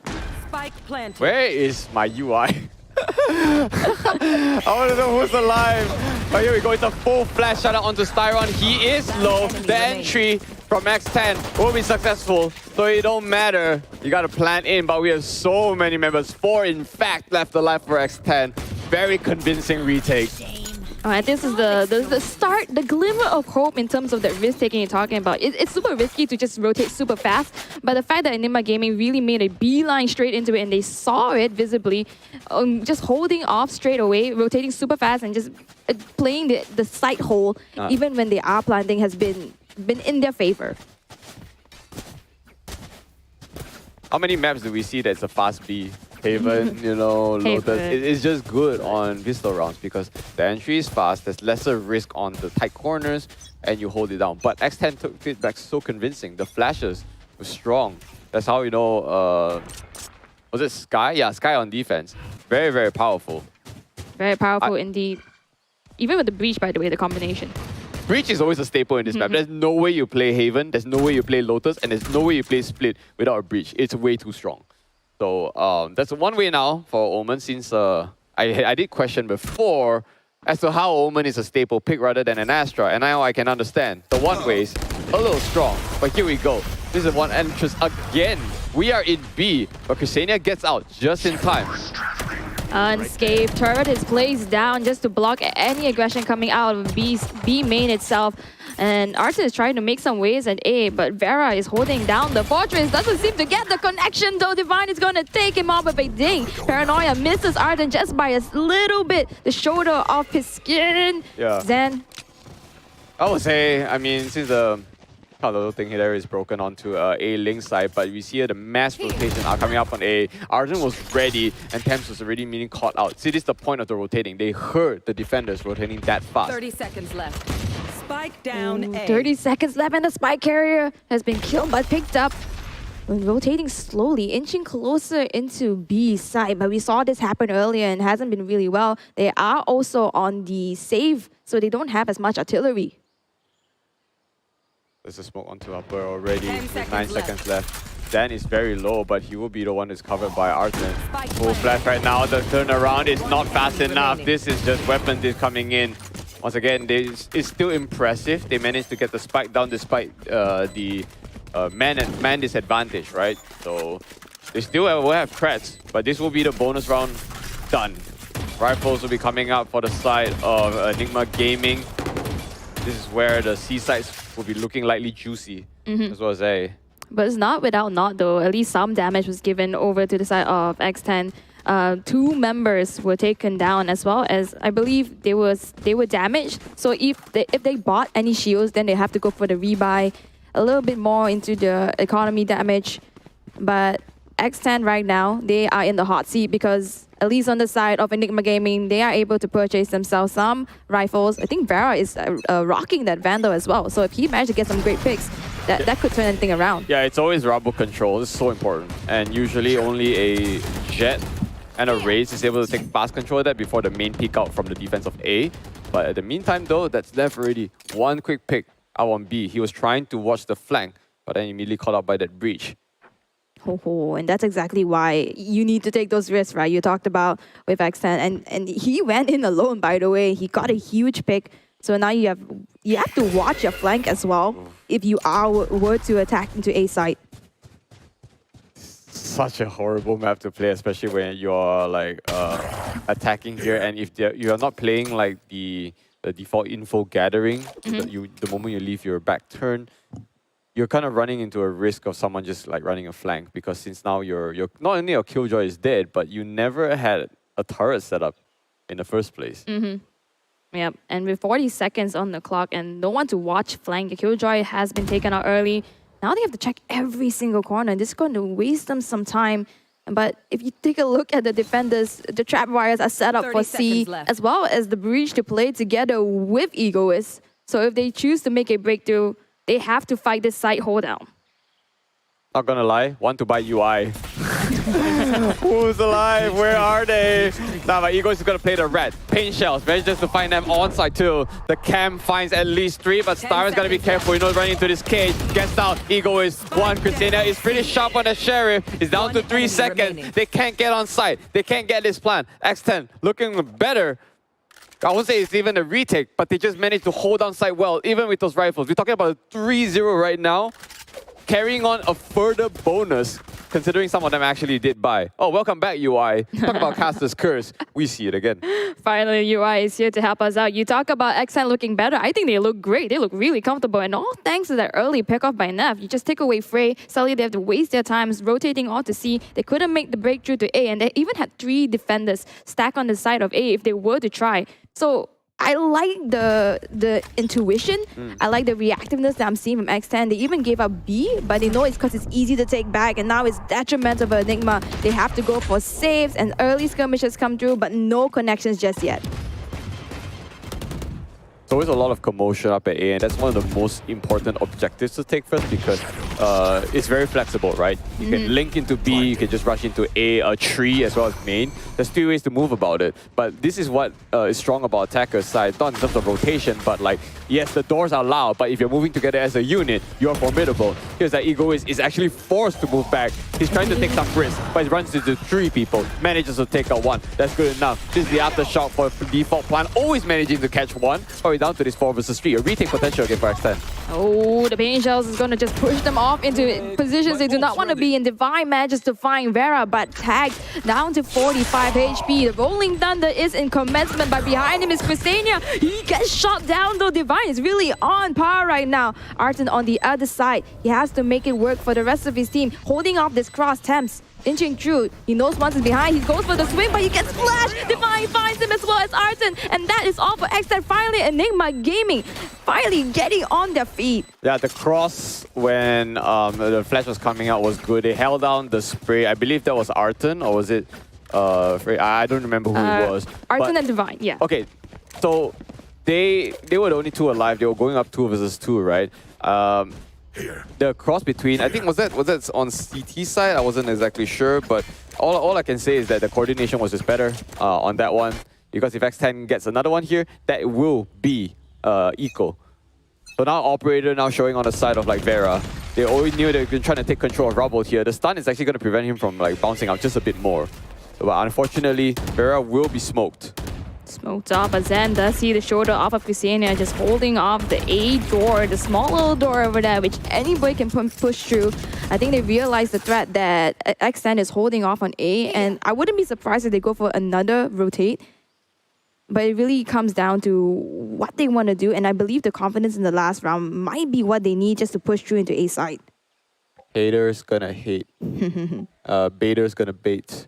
Spike planted. Where is my UI? I want to know who's alive. But here we go. It's a full flash shot onto Styron. He is low. The entry from X10 will be successful. So it don't matter. You got to plan in. But we have so many members. 4, in fact, left alive for X10. Very convincing retake. Alright, this is the start, the glimmer of hope in terms of the risk-taking you're talking about. It's super risky to just rotate super fast, but the fact that Enigma Gaming really made a beeline straight into it and they saw it visibly, just holding off straight away, rotating super fast and just playing the side hole, even when they are planting, has been in their favor. How many maps do we see that's a fast B? Haven, you know, Lotus. It's just good on pistol rounds because the entry is fast, there's lesser risk on the tight corners, and you hold it down. But X10 took it back so convincing. The flashes were strong. That's how, you know, was it Sky? Yeah, Sky on defense. Very, very powerful. Very powerful indeed. Even with the Breach, by the way, the combination. Breach is always a staple in this map. There's no way you play Haven, there's no way you play Lotus, and there's no way you play Split without a Breach. It's way too strong. So that's one way now for Omen, since I did question before as to how Omen is a staple pick rather than an Astra, and now I can understand. The one way is a little strong, but here we go. This is one entrance again. We are in B, but Chrysania gets out just in time. Unscathed turret is placed down just to block any aggression coming out of B main itself. And Arsen is trying to make some waves at A, but Vera is holding down the fortress. Doesn't seem to get the connection though. Divine is going to take him off, but ding. Paranoia misses Arsen just by a little bit. The shoulder off his skin. Yeah. Zen. I would say, I mean, since the little thing here is broken onto A link side, but we see here the mass rotation are coming up on A. Arjun was ready, and Thames was already meaning caught out. See, this is the point of the rotating. They heard the defenders rotating that fast. 30 seconds left. Spike down A. 30 seconds left, and the spike carrier has been killed but picked up. Rotating slowly, inching closer into B side, but we saw this happen earlier and hasn't been really well. They are also on the save, so they don't have as much artillery. There's a smoke onto upper already with 9 seconds seconds left. Dan is very low, but he will be the one who's covered by Arsen. Full flash right now. The turnaround is not fast enough. This is just weapons is coming in. once again, it's still impressive. They managed to get the spike down despite the man disadvantage, right? So they still will have creds, but this will be the bonus round done. Rifles will be coming out for the side of Enigma Gaming. This is where the C sides will be looking lightly juicy, as well as A. But it's not without not though. At least some damage was given over to the side of X10. 2 members were taken down, as well as I believe they were damaged. So if they bought any shields, then they have to go for the rebuy, a little bit more into the economy damage. But X10 right now, they are in the hot seat because at least on the side of Enigma Gaming, they are able to purchase themselves some rifles. I think Vera is rocking that Vandal as well. So if he managed to get some great picks, that could turn anything around. Yeah, it's always Rabo control. It's so important. And usually only a Jet and a Raze is able to take fast control of that before the main peek out from the defense of A. But at the meantime though, that's left already. One quick pick out on B. He was trying to watch the flank, but then immediately caught out by that breach. And that's exactly why you need to take those risks, right? You talked about with X10, and he went in alone, by the way. He got a huge pick. So now you have to watch your flank as well if you were to attack into A side. Such a horrible map to play, especially when you're like attacking here, and if you are not playing like the default info gathering, the moment you leave your back turn, you're kind of running into a risk of someone just like running a flank, because since now you're not only your Killjoy is dead, but you never had a turret set up in the first place. Yep, and with 40 seconds on the clock and no one to watch flank, the Killjoy has been taken out early. Now they have to check every single corner. This is going to waste them some time. But if you take a look at the defenders, the trap wires are set up for C, as well as the breach to play together with Egoist. So if they choose to make a breakthrough, they have to fight this side hold down. Not gonna lie, want to buy UI. Who's alive? Where are they? Now my Ego is gonna play the red. Paint shells, manages to find them on side too. The cam finds at least 3, but Star's gotta be careful, running into this cage. Gets down, Ego is 1. Christina is pretty sharp on the Sheriff. Is down to 3 seconds. They can't get on site. They can't get this plan. X10 looking better. I won't say it's even a retake, but they just managed to hold on site well, even with those rifles. We're talking about a 3-0 right now, carrying on a further bonus, considering some of them actually did buy. Oh, welcome back, UI. Talk about Caster's Curse. We see it again. Finally, UI is here to help us out. You talk about Accent looking better. I think they look great. They look really comfortable. And all thanks to that early pick-off by Neff. You just take away Frey. Suddenly, they have to waste their time rotating all to C. They couldn't make the breakthrough to A. And they even had 3 defenders stacked on the side of A if they were to try. So I like the intuition. I like the reactiveness that I'm seeing from X10. They even gave up B, but they know it's because it's easy to take back, and now it's detrimental for Enigma. They have to go for saves, and early skirmishes come through, but no connections just yet. There's always a lot of commotion up at A, and that's one of the most important objectives to take first, because it's very flexible, right? You can link into B, you can just rush into a tree as well as main. There's 2 ways to move about it, but this is what is strong about attacker's side, not in terms of rotation, but like, yes, the doors are loud, but if you're moving together as a unit, you're formidable. Here's that Ego is actually forced to move back. He's trying to take some risks, but he runs into 3 people, manages to take out 1. That's good enough. This is the aftershock for default plan, always managing to catch 1. Sorry, down to this 4 versus 3. A retake potential again for X10. Oh, the pain shells is going to just push them off into positions they do not want to be in. Divine manages to find Vera, but tagged down to 45 HP. The Rolling Thunder is in commencement, but behind him is Christania. He gets shot down though. Divine is really on par right now. Arton on the other side. He has to make it work for the rest of his team, holding off this cross Temps. Inching through, he knows once is behind, he goes for the swing, but he gets flashed. Divine finds him as well as Arton, and that is all for X10. Finally, Enigma Gaming finally getting on their feet. Yeah, the cross when the flash was coming out was good. They held down the spray. I believe that was Arton, or was it I don't remember who it was. Arton and Divine, yeah. Okay, so they were the only 2 alive. They were going up 2 versus 2, right? The cross between, I think, was that on CT side? I wasn't exactly sure, but all I can say is that the coordination was just better on that one, because if X10 gets another one here, that will be equal. So now Operator now showing on the side of like Vera. They always knew they've been trying to take control of Rubble here. The stun is actually going to prevent him from like bouncing out just a bit more. But unfortunately, Vera will be smoked. Smoked off, but Zen does see the shoulder off of Kusenia, just holding off the A door, the small little door over there, which anybody can push through. I think they realize the threat that Ascent is holding off on A, and I wouldn't be surprised if they go for another rotate. But it really comes down to what they want to do, and I believe the confidence in the last round might be what they need just to push through into A side. Haters gonna hate. Baiters gonna bait.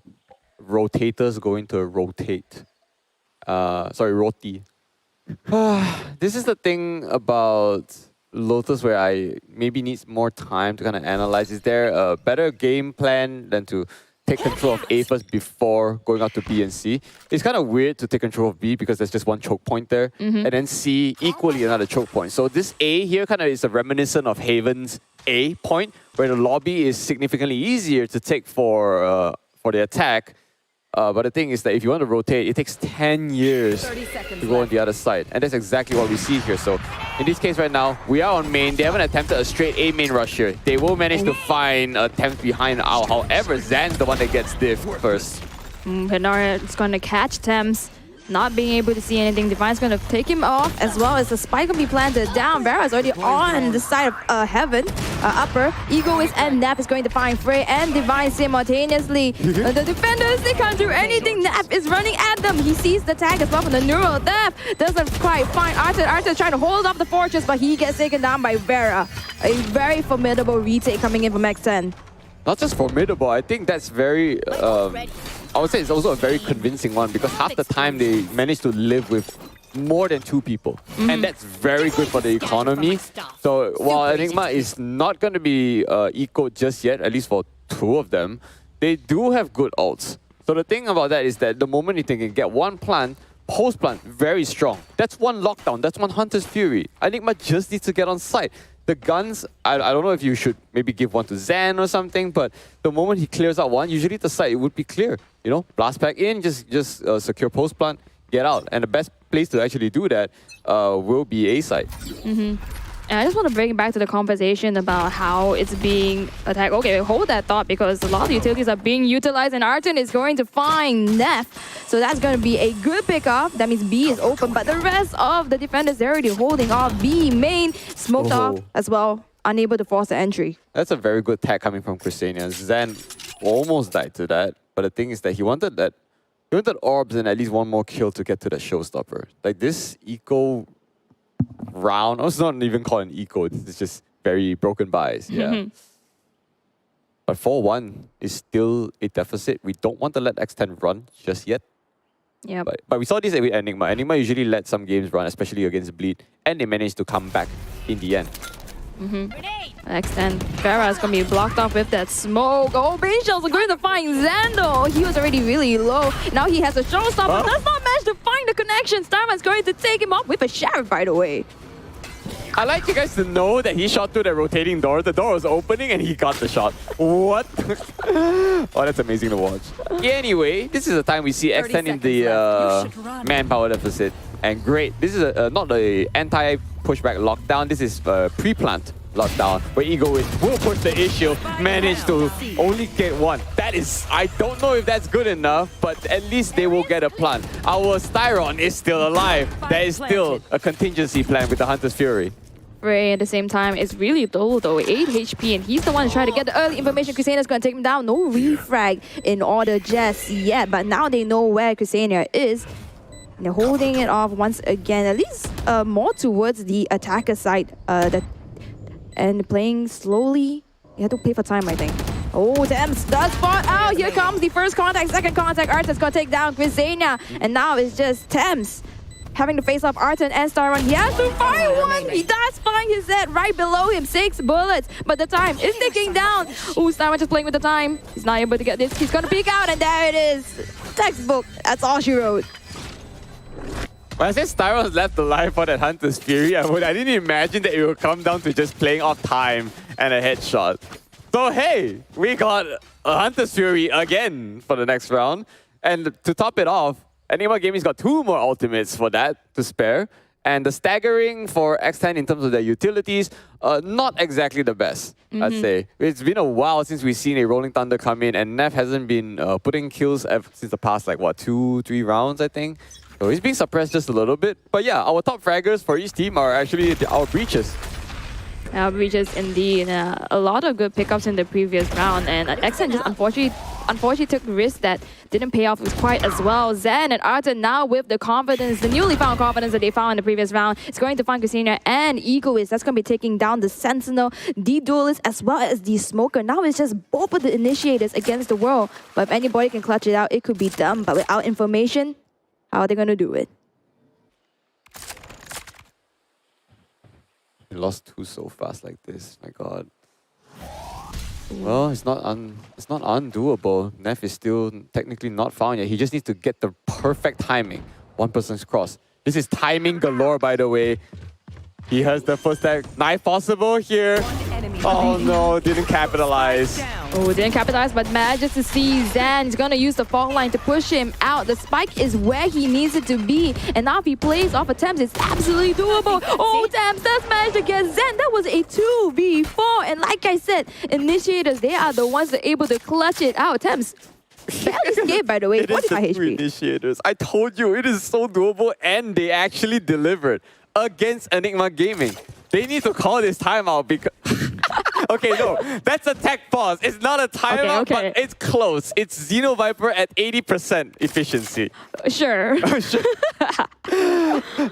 Rotators going to rotate. Sorry, roti. This is the thing about Lotus where I maybe needs more time to kind of analyze. Is there a better game plan than to take control of A first before going out to B and C? It's kind of weird to take control of B because there's just one choke point there, and then C equally another choke point. So this A here kind of is a reminiscent of Haven's A point, where the lobby is significantly easier to take for the attack. But the thing is that if you want to rotate, it takes 10 years to go on the other side. And that's exactly what we see here. So in this case right now, we are on main. They haven't attempted a straight A main rush here. They will manage to find attempts behind Ao. However, Zan's the one that gets diff first. Penara is going to catch Thames, not being able to see anything. Divine's going to take him off, as well as the spike will be planted down. Vera is already on the side of Heaven, upper. Egoist and Nap is going to find Frey and Divine simultaneously. The defenders, they can't do anything. Nap is running at them. He sees the tag as well from the neural. Nap doesn't quite find Arthur. Arthur trying to hold up the fortress, but he gets taken down by Vera. A very formidable retake coming in from X10. Not just formidable, I think that's very... I would say it's also a very convincing one because half the time they manage to live with more than 2 people. And that's very good for the economy. So while Enigma is not going to be ecoed just yet, at least for 2 of them, they do have good ults. So the thing about that is that the moment you can get one plant, post-plant, very strong. That's one lockdown, that's one Hunter's Fury. Enigma just needs to get on site. The guns, I don't know if you should maybe give one to Zan or something, but the moment he clears out one, usually the site it would be clear. You know, blast back in, just secure post plant, get out. And the best place to actually do that will be A site. And I just want to bring it back to the conversation about how it's being attacked. Okay, hold that thought because a lot of the utilities are being utilized and Arton is going to find Neff. So that's going to be a good pickup. That means B is open, but the rest of the defenders, they're already holding off. B main smoked off as well, unable to force the entry. That's a very good tag coming from Kusenia. Zan almost died to that, but the thing is that he wanted orbs and at least one more kill to get to the showstopper. Like this eco round, I was not even called an eco, it's just very broken buys, yeah. But 4-1 is still a deficit. We don't want to let X10 run just yet. Yeah. But we saw this with Enigma. Enigma usually let some games run, especially against Bleed, and they managed to come back in the end. X10. Vera is going to be blocked off with that smoke. Oh, Bane Shells are going to find Zando. He was already really low. Now he has a showstopper. Does not manage to find the connection. Starman's going to take him off with a sheriff, by the way. I like you guys to know that he shot through the rotating door. The door was opening and he got the shot. What? Oh, that's amazing to watch. Anyway, this is the time we see X10 in the manpower deficit. And great. This is not the anti-pushback lockdown. This is pre-plant lockdown, where Egoist will push the issue, manage to only get one. That is, I don't know if that's good enough, but at least they will get a plant. Our Styron is still alive. There is still a contingency plan with the Hunter's Fury. Frey at the same time is really low though, 8 HP, and he's the one to try to get the early information. Kusenia's going to take him down. No refrag in order just yet, but now they know where Kusenia is. They're holding it off once again, at least more towards the attacker side. And playing slowly. You have to play for time, I think. Oh, Thames does spot out. Here comes the first contact, second contact. Arton's going to take down Kusenia. And now it's just Thames having to face off Arton and Starman. He has to find one. He does find his head right below him. 6 bullets. But the time is ticking down. Oh, Starman just playing with the time. He's not able to get this. He's going to peek out. And there it is. Textbook. That's all she wrote. When I said Styron's left alive for that Hunter's Fury, I didn't imagine that it would come down to just playing off time and a headshot. So hey, we got a Hunter's Fury again for the next round. And to top it off, Enigma Gaming's got 2 more ultimates for that to spare. And the staggering for X10 in terms of their utilities, not exactly the best, I'd say. It's been a while since we've seen a Rolling Thunder come in, and Neff hasn't been putting kills since the past, like, what, 2-3 rounds, I think? So he's being suppressed just a little bit. But yeah, our top fraggers for each team are actually our breaches. Breaches indeed. A lot of good pickups in the previous round, and Ascent just unfortunately took risks that didn't pay off quite as well. Zen and Arthur now with the confidence, the newly found confidence that they found in the previous round, is going to find Christina and Egoist. That's going to be taking down the Sentinel, the Duelist, as well as the Smoker. Now it's just both of the initiators against the world. But if anybody can clutch it out, it could be them. But without information, how are they going to do it? We lost two so fast like this. My God. Well, it's not undoable. Neff is still technically not found yet. He just needs to get the perfect timing. One person's cross. This is timing galore, by the way. He has the first knife possible here. Oh no, didn't capitalize. Oh, didn't capitalize, but manages to see Zan. He's gonna use the fault line to push him out. The spike is where he needs it to be. And now if he plays off attempts, it's absolutely doable. Oh, Tams does manage to get Zan. That was a 2v4. And like I said, initiators, they are the ones that are able to clutch it out. Tams barely scared, by the way. 45 HP. Initiators. I told you, it is so doable, and they actually delivered against Enigma Gaming. They need to call this timeout because... Okay, no, that's a tech pause. It's not a timeout, okay. but it's close. It's Xeno Viper at 80% efficiency. Sure.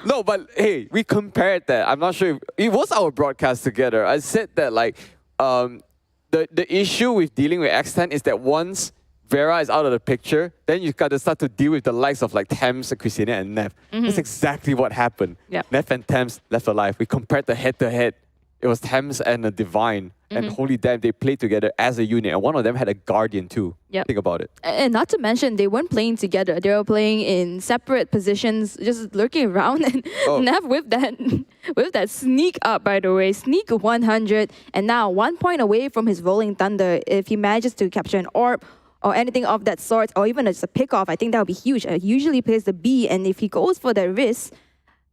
No, but hey, we compared that. I'm not sure if it was our broadcast together. I said that like the issue with dealing with X10 is that once Vera is out of the picture, then you got to start to deal with the likes of like Thames, Christina, and Neff. That's exactly what happened. Yep. Neff and Thames left alive. We compared the head-to-head. It was Thames and a Divine. And holy damn, they played together as a unit. And one of them had a Guardian too. Yep. Think about it. And not to mention, they weren't playing together. They were playing in separate positions, just lurking around. And Neff with that sneak up, by the way. Sneak 100. And now 1 point away from his Rolling Thunder. If he manages to capture an orb, or anything of that sort, or even just a pick-off, I think that would be huge. Usually plays the B, and if he goes for that risk,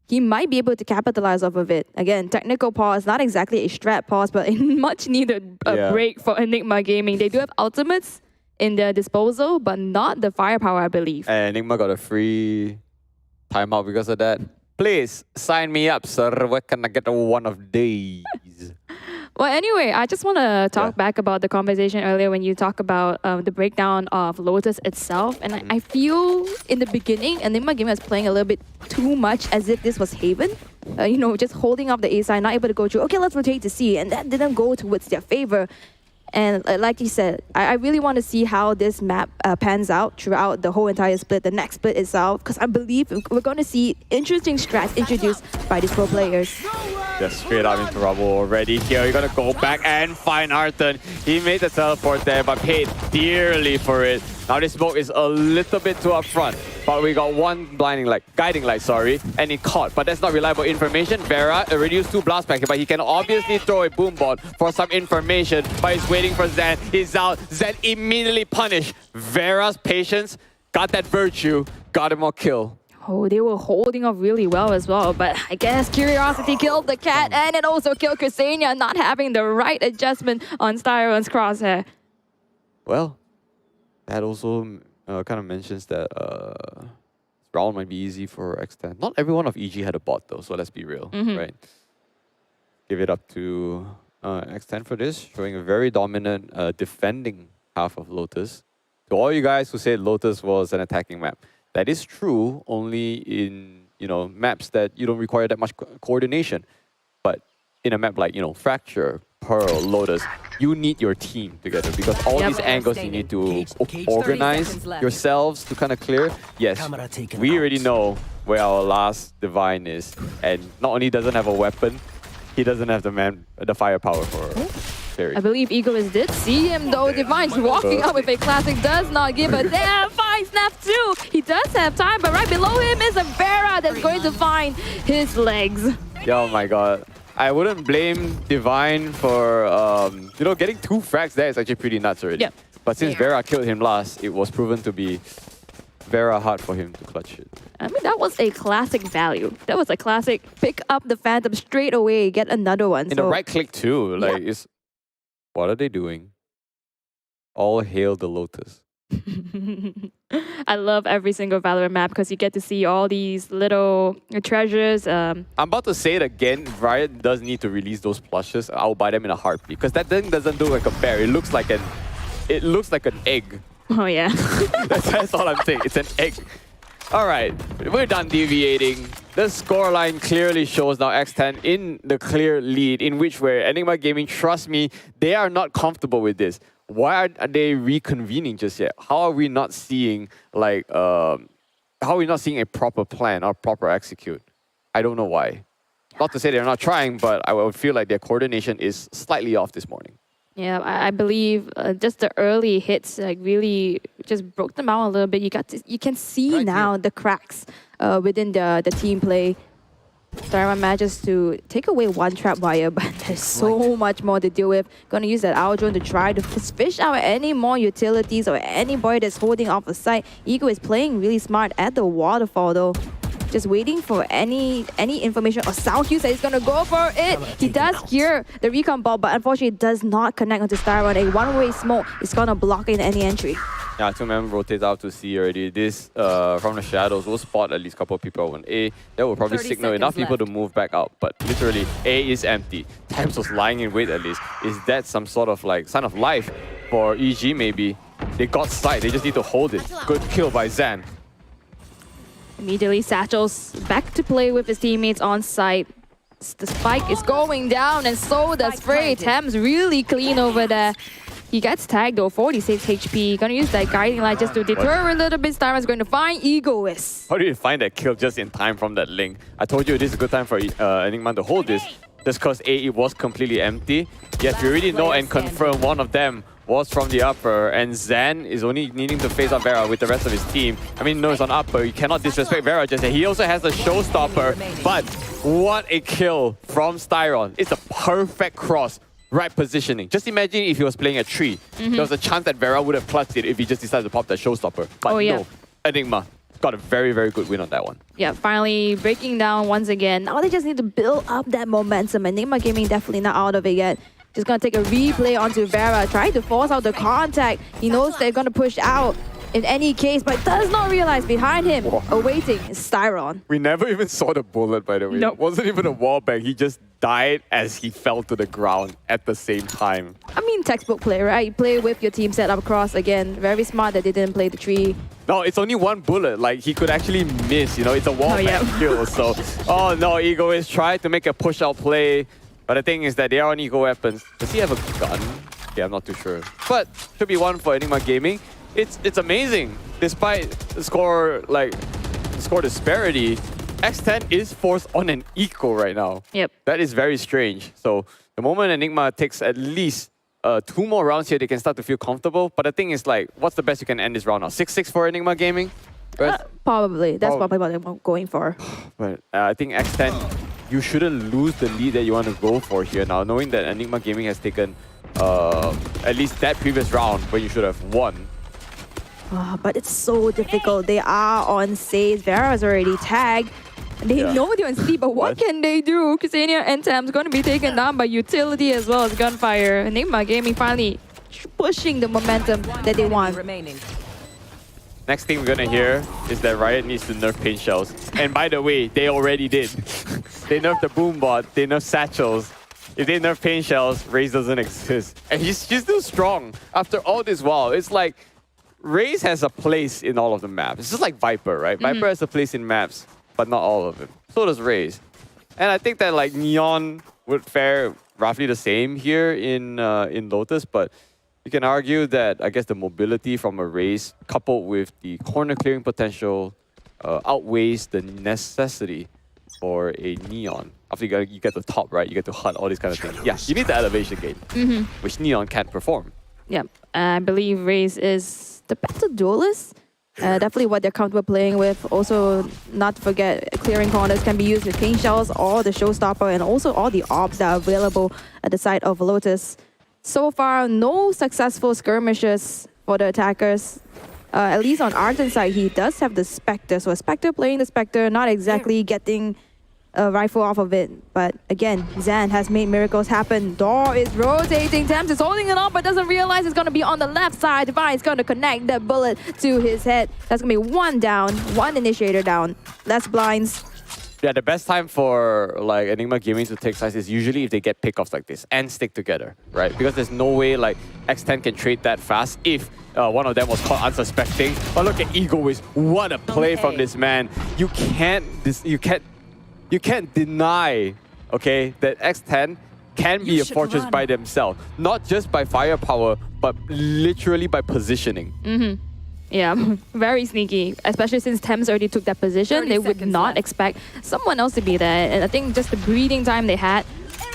he might be able to capitalize off of it. Again, technical pause, not exactly a strat pause, but a much needed break for Enigma Gaming. They do have ultimates in their disposal, but not the firepower, I believe. And Enigma got a free timeout because of that. Please sign me up, sir. Where can I get one of these? Well, anyway, I just want to talk back about the conversation earlier when you talk about the breakdown of Lotus itself. And I feel in the beginning, Enigma Gaming was playing a little bit too much as if this was Haven. You know, just holding up the A side, not able to go through, okay, let's rotate to C. And that didn't go towards their favor. And like you said, I really want to see how this map pans out throughout the whole entire split, the next split itself, because I believe we're going to see interesting strats introduced by these pro players. Just straight up into rubble already here. You're going to go back and find Arthur. He made the teleport there, but paid dearly for it. Now this smoke is a little bit too upfront, but we got one guiding light, and it caught. But that's not reliable information. Vera already used 2 blast packs, but he can obviously throw a boom bot for some information. But he's waiting for Zen. He's out. Zen immediately punished. Vera's patience got that virtue, got him a kill. Oh, they were holding up really well as well, but I guess Curiosity killed the cat, and it also killed Ksenia, not having the right adjustment on Styron's crosshair. Well, that also kind of mentions that round might be easy for X10. Not everyone of EG had a bot though, so let's be real, right? Give it up to X10 for this, showing a very dominant defending half of Lotus. To all you guys who said Lotus was an attacking map, that is true only in maps that you don't require that much coordination. But in a map like Fracture, Pearl, Lotus, you need your team together because all these angles you need to organize yourselves to kind of clear. Yes, we already know where our last Divine is, and not only doesn't have a weapon, he doesn't have the firepower for Fairy. I believe Egoist did see him though. Divine's walking up with a classic, does not give a damn. Finds Snap too. He does have time, but right below him is a Vera that's going to find his legs. Oh my god. I wouldn't blame Divine for getting 2 frags there is actually pretty nuts already. Yep. But since Vera killed him last, it was proven to be very hard for him to clutch it. I mean, that was a classic value. That was a classic pick up the Phantom straight away, get another one. In the right click too. Like, what are they doing? All hail the Lotus. I love every single Valorant map because you get to see all these little treasures. I'm about to say it again. Riot does need to release those plushes. I'll buy them in a heartbeat because that thing doesn't look like a bear. It looks like an egg. Oh yeah. That's all I'm saying. It's an egg. All right, we're done deviating. The scoreline clearly shows now X10 in the clear lead, in which way Enigma Gaming, trust me, they are not comfortable with this. Why are they reconvening just yet? How are we not seeing how are we not seeing a proper plan or proper execute? I don't know why. Not to say they're not trying, but I would feel like their coordination is slightly off this morning. Yeah, I believe just the early hits really just broke them out a little bit. You can see now the cracks within the team play. Starman manages to take away one trap wire, but there's so much more to deal with. Gonna use that owl drone to try to fish out any more utilities or anybody that's holding off the site. Ego is playing really smart at the waterfall though. Just waiting for any information or sound cues that he's gonna go for it. He does hear the recon ball, but unfortunately it does not connect onto Styron. A one-way smoke is gonna block in any entry. Yeah, 2-man rotates out to C already. This, from the shadows, will spot at least a couple of people on A. That will probably signal enough people to move back out. But literally, A is empty. Thames was lying in wait at least. Is that some sort of sign of life for EG maybe? They got sight, they just need to hold it. Good kill by Zan. Immediately, Satchel's back to play with his teammates on site. The spike is going down, and so does Frey. Thames really clean over there. He gets tagged though, 46 HP. Gonna use that guiding light just to deter a little bit. Styron's going to find Egoist. How do you find that kill just in time from that link? I told you this is a good time for Enigma to hold this, just because A, it was completely empty. Yet we already know and confirm one of them was from the upper, and Zan is only needing to face up Vera with the rest of his team. I mean, no, it's on upper. You cannot disrespect Vera just yet. He also has a showstopper, but what a kill from Styron. It's a perfect cross. Right positioning. Just imagine if he was playing a tree. There was a chance that Vera would have clutched it if he just decided to pop that showstopper. But no, Enigma got a very, very good win on that one. Yeah, finally breaking down once again. Now they just need to build up that momentum. Enigma Gaming definitely not out of it yet. Just gonna take a replay onto Vera, trying to force out the contact. He knows they're gonna push out in any case, but does not realize behind him, awaiting is Styron. We never even saw the bullet, by the way. Nope. It wasn't even a wall bang. He just died as he fell to the ground at the same time. I mean, textbook play, right? You play with your team set up across again. Very smart that they didn't play the tree. No, it's only one bullet. He could actually miss, it's a wall bang kill. So, oh no, Ego is trying to make a push-out play. But the thing is that they are on Ego weapons. Does he have a gun? Yeah, I'm not too sure. But should be one for Enigma Gaming. It's amazing. Despite the score disparity, X10 is forced on an eco right now. Yep. That is very strange. So the moment Enigma takes at least 2 more rounds here, they can start to feel comfortable. But the thing is, what's the best you can end this round now? 6-6 for Enigma Gaming? Probably. That's probably what they're going for. But I think X10, you shouldn't lose the lead that you want to go for here now, knowing that Enigma Gaming has taken at least that previous round when you should have won. But it's so difficult. They are on Sage. Vera's already tagged. They know they're on C, but what can they do? Ksenia and Tam's going to be taken down by utility as well as gunfire. Enigma Gaming finally pushing the momentum that they want. Next thing we're gonna hear is that Riot needs to nerf paint shells. And by the way, they already did. They nerfed the boom bot, they nerfed satchels. If they nerf paint shells, Raze doesn't exist. And she's still strong after all this while. It's like Raze has a place in all of the maps. It's just like Viper, right? Viper has a place in maps, but not all of them. So does Raze. And I think that Neon would fare roughly the same here in Lotus, but you can argue that, I guess, the mobility from a Raze coupled with the corner clearing potential outweighs the necessity for a Neon. After you get the top, right? You get to hunt all these kind of things. Yeah, you need the elevation game, which Neon can't perform. Yeah, I believe Raze is the better duelist. Definitely what they're comfortable playing with. Also, not to forget, clearing corners can be used with paint shells or the showstopper, and also all the orbs that are available at the side of Lotus. So far, no successful skirmishes for the attackers. At least on Arden's side, he does have the Spectre. So a Spectre playing the Spectre, not exactly getting rifle off of it. But again, Zan has made miracles happen. Door is rotating. Thames is holding it up, but doesn't realize it's going to be on the left side. Divine is going to connect that bullet to his head. That's going to be one down, one initiator down. Less blinds. Yeah, the best time for like Enigma Gaming to take sides is usually if they get pickoffs like this and stick together, right? Because there's no way like X10 can trade that fast if one of them was caught unsuspecting. But look at Egoist, what a play from this man! You can't deny, okay, that X10 can be a fortress by themselves, not just by firepower, but literally by positioning. Yeah, very sneaky, especially since Thames already took that position. They would not expect someone else to be there. And I think just the breathing time they had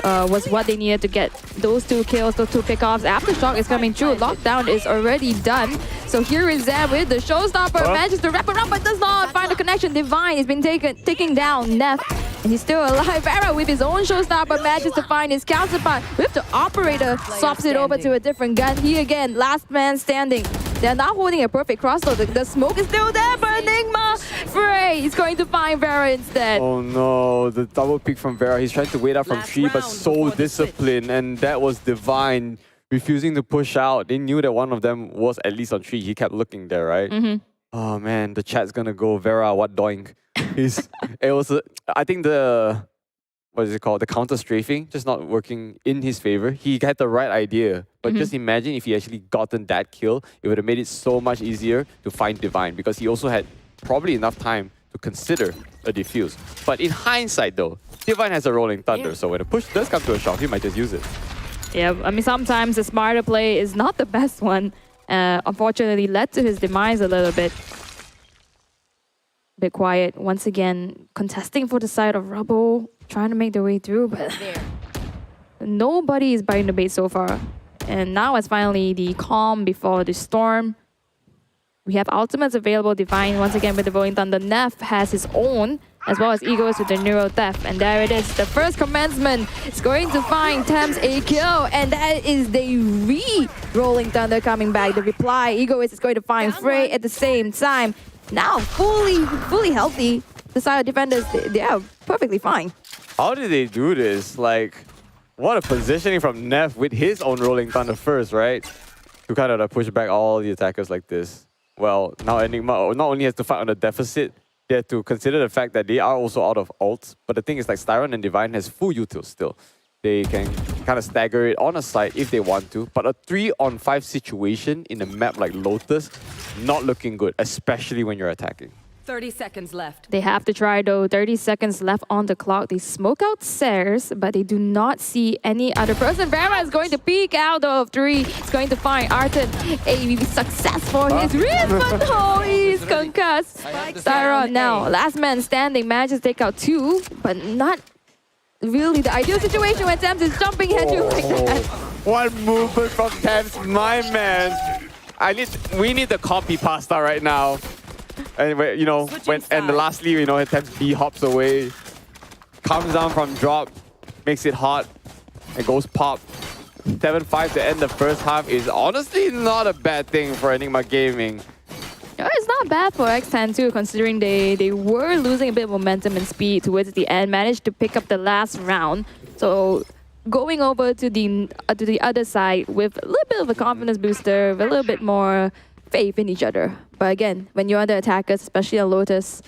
was what they needed to get those 2 kills, those 2 pickoffs. Aftershock is coming through. Lockdown is already done. So here is Zed with the showstopper. Manages to wrap around, but does not find the connection. Divine has been taking down Neff. And he's still alive. Vera with his own showstopper manages to find his counterpart. With the operator, swaps it over to a different gun. He again, last man standing. They're not holding a perfect cross though. The smoke is still there, but Enigma Frey is going to find Vera instead. Oh no, the double pick from Vera. He's trying to wait out from tree, but so disciplined. And that was Divine refusing to push out. They knew that one of them was at least on tree. He kept looking there, right? Oh man, the chat's gonna go, Vera, what doink. I think what is it called? The counter strafing just not working in his favor. He had the right idea, but just imagine if he actually gotten that kill, it would have made it so much easier to find Divine because he also had probably enough time to consider a defuse. But in hindsight though, Divine has a rolling thunder, so when a push does come to a shot, he might just use it. Yeah, I mean, sometimes the smarter play is not the best one. Unfortunately, led to his demise a little bit. Bit quiet. Once again, contesting for the side of Rubble, trying to make their way through, but nobody is biting the bait so far. And now it's finally the calm before the storm. We have ultimates available. Divine once again with the Rolling Thunder. Neff has his own, as well as Egoist with the Neuro Theft. And there it is. The first commencement is going to find Thames a kill. And that is the Rolling Thunder coming back. The reply, Egoist is going to find Frey at the same time. Now fully healthy. The side defenders, they are perfectly fine. How did they do this? Like, what a positioning from Neff with his own Rolling Thunder first, right? To kind of push back all the attackers like this. Well, now Enigma not only has to fight on the deficit, they have to consider the fact that they are also out of ults. But the thing is, like, Styron and Divine has full util still. They can kind of stagger it on a side if they want to. But a 3-on-5 situation in a map like Lotus, not looking good, especially when you're attacking. 30 seconds left. They have to try though. 30 seconds left on the clock. They smoke out Sears, but they do not see any other person. Vera is going to peek out of 3. He's going to find Arton. A success for his wrist, but no, he's concussed. Styron now, last man standing, manages to take out 2, but not really the ideal situation when Thames is jumping headroom like that. One movement from Thames, my man. We need the copy pasta right now. And you know, lastly, you know, Thames B hops away, comes down from drop, makes it hot, and goes pop. 7-5 to end the first half is honestly not a bad thing for Enigma Gaming. It's not bad for X10 too, considering they were losing a bit of momentum and speed towards the end, managed to pick up the last round. So going over to the other side with a little bit of a confidence booster, with a little bit more faith in each other. But again, when you're under attackers, especially on Lotus,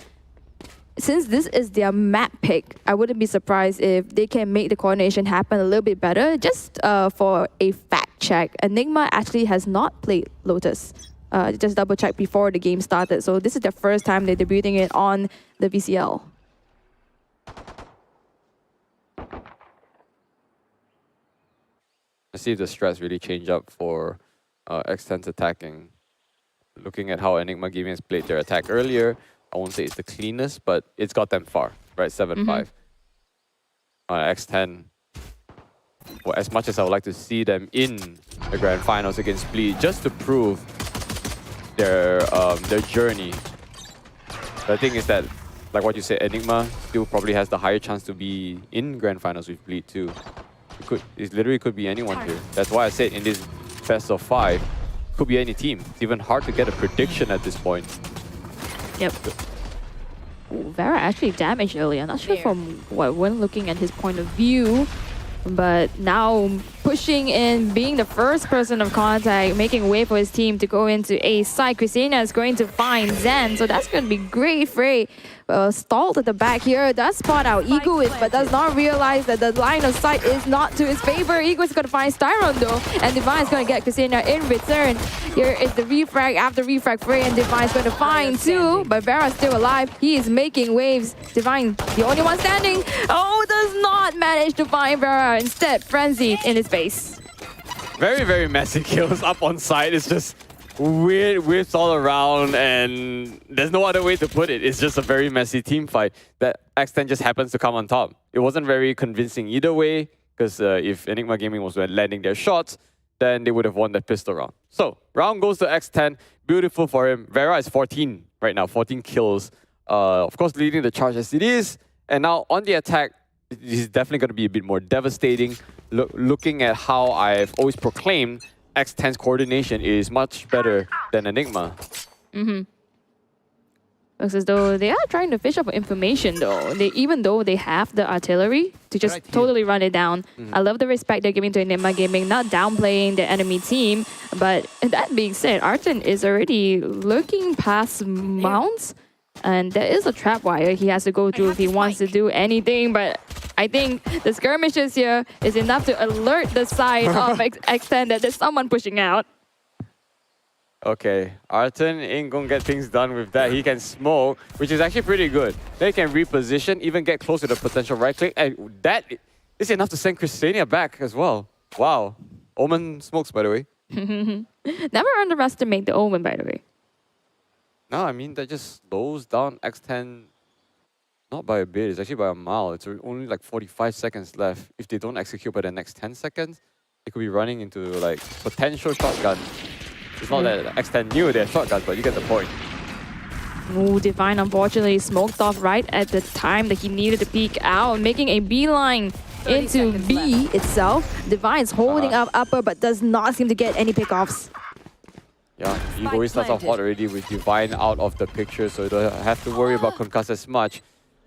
since this is their map pick, I wouldn't be surprised if they can make the coordination happen a little bit better. Just for a fact check, Enigma actually has not played Lotus. Just double check before the game started. So this is their first time they're debuting it on the VCL. Let's see if the stress really changed up for X10's attacking. Looking at how Enigma Gaming has played their attack earlier, I won't say it's the cleanest, but it's got them far, right? 7-5. X10, well, as much as I would like to see them in the grand finals against Bleed, just to prove their journey. The thing is that, like what you said, Enigma still probably has the higher chance to be in grand finals with Bleed too. It literally could be anyone here. That's why I said in this best of 5, could be any team. It's even hard to get a prediction at this point. Yep. Vera actually damaged earlier. Not sure from when looking at his point of view. But now pushing in, being the first person of contact, making way for his team to go into A side. Christina is going to find Zen, so that's going to be great. Frey stalled at the back here, does spot out Egoist, but does not realize that the line of sight is not to his favor. Egoist is going to find Styron though, and Divine is going to get Christina in return. Here is the refrag after refrag. Frey and Divine is going to find two, but Vera's still alive. He is making waves. Divine, the only one standing. Oh, does not manage to find Vera. Instead, Frenzy in his face. Very, very messy kills up on site. It's just weird whips all around, and there's no other way to put it. It's just a very messy team fight that Ascent just happens to come on top. It wasn't very convincing either way, because if Enigma Gaming was landing their shots, then they would have won that pistol round. So, round goes to X10. Beautiful for him. Vera is 14 right now, 14 kills. Of course, leading the charge as it is. And now on the attack, this is definitely going to be a bit more devastating. Looking at how I've always proclaimed, X10's coordination is much better than Enigma. Looks as though they are trying to fish up information though. Even though they have the artillery to just totally run it down. I love the respect they're giving to Enigma Gaming, not downplaying the enemy team. But that being said, Arten is already looking past mounts. And there is a trap wire he has to go through if he wants to do anything. But I think the skirmishes here is enough to alert the side of X10 that there's someone pushing out. Okay, Arten ain't gonna get things done with that. He can smoke, which is actually pretty good. They can reposition, even get close to the potential right click. And that is enough to send Christina back as well. Wow. Omen smokes, by the way. Never underestimate the Omen, by the way. No, I mean, that just slows down X10, not by a bit, it's actually by a mile. It's only like 45 seconds left. If they don't execute by the next 10 seconds, they could be running into like potential shotgun. It's not that X10 knew they had shotguns, but you get the point. Ooh, Divine unfortunately smoked off right at the time that he needed to peek out, making a beeline into B itself. Divine's holding up upper, but does not seem to get any pickoffs. Yeah, Ego starts off hot already with Divine out of the picture, so you don't have to worry about concuss as much.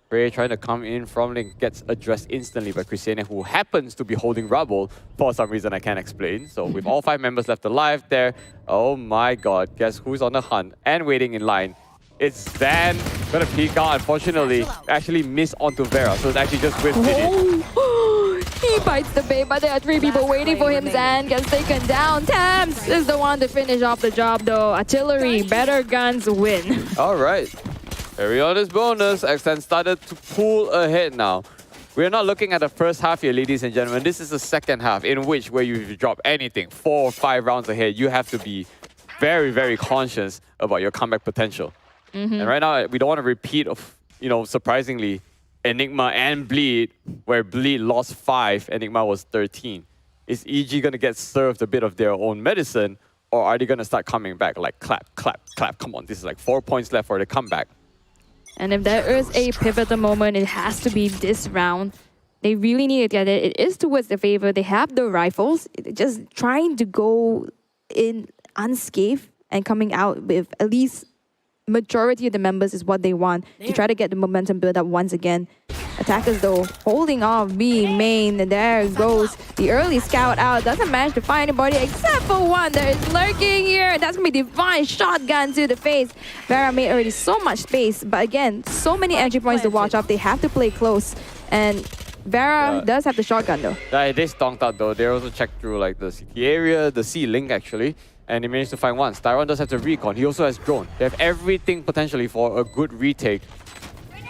Frey trying to come in from link gets addressed instantly by Christina, who happens to be holding Rubble for some reason I can't explain. So with all 5 members left alive there, oh my god, guess who's on the hunt and waiting in line? It's Zan, gonna peek out, unfortunately, actually missed onto Vera, so it's actually just whiffed it. He bites the bait, but there are 3 people waiting for him. Zan gets taken down. Tams is the one to finish off the job though. Artillery, better guns win. Alright, very honest bonus. Ascent started to pull ahead now. We're not looking at the first half here, ladies and gentlemen. This is the second half in which where you drop anything 4 or 5 rounds ahead, you have to be very, very conscious about your comeback potential. And right now, we don't want to repeat of, surprisingly, Enigma and Bleed, where Bleed lost 5, Enigma was 13. Is EG going to get served a bit of their own medicine, or are they going to start coming back? Like, clap, clap, clap. Come on, this is like 4 points left for the comeback. And if there is a pivotal moment, it has to be this round. They really need to get it. It is towards their favor. They have the rifles. Just trying to go in unscathed and coming out with at least majority of the members is what they want to try to get the momentum build up once again. Attackers though holding off B main, and there goes the early scout out. Doesn't manage to find anybody except for one that is lurking here. That's gonna be Divine shotgun to the face. Vera made already so much space, but again, so many entry points to watch out. They have to play close, and Vera does have the shotgun though. Yeah, they stonked out though. They also checked through like the CT area, the C link actually. And they managed to find one. Styron does have the recon. He also has drone. They have everything potentially for a good retake.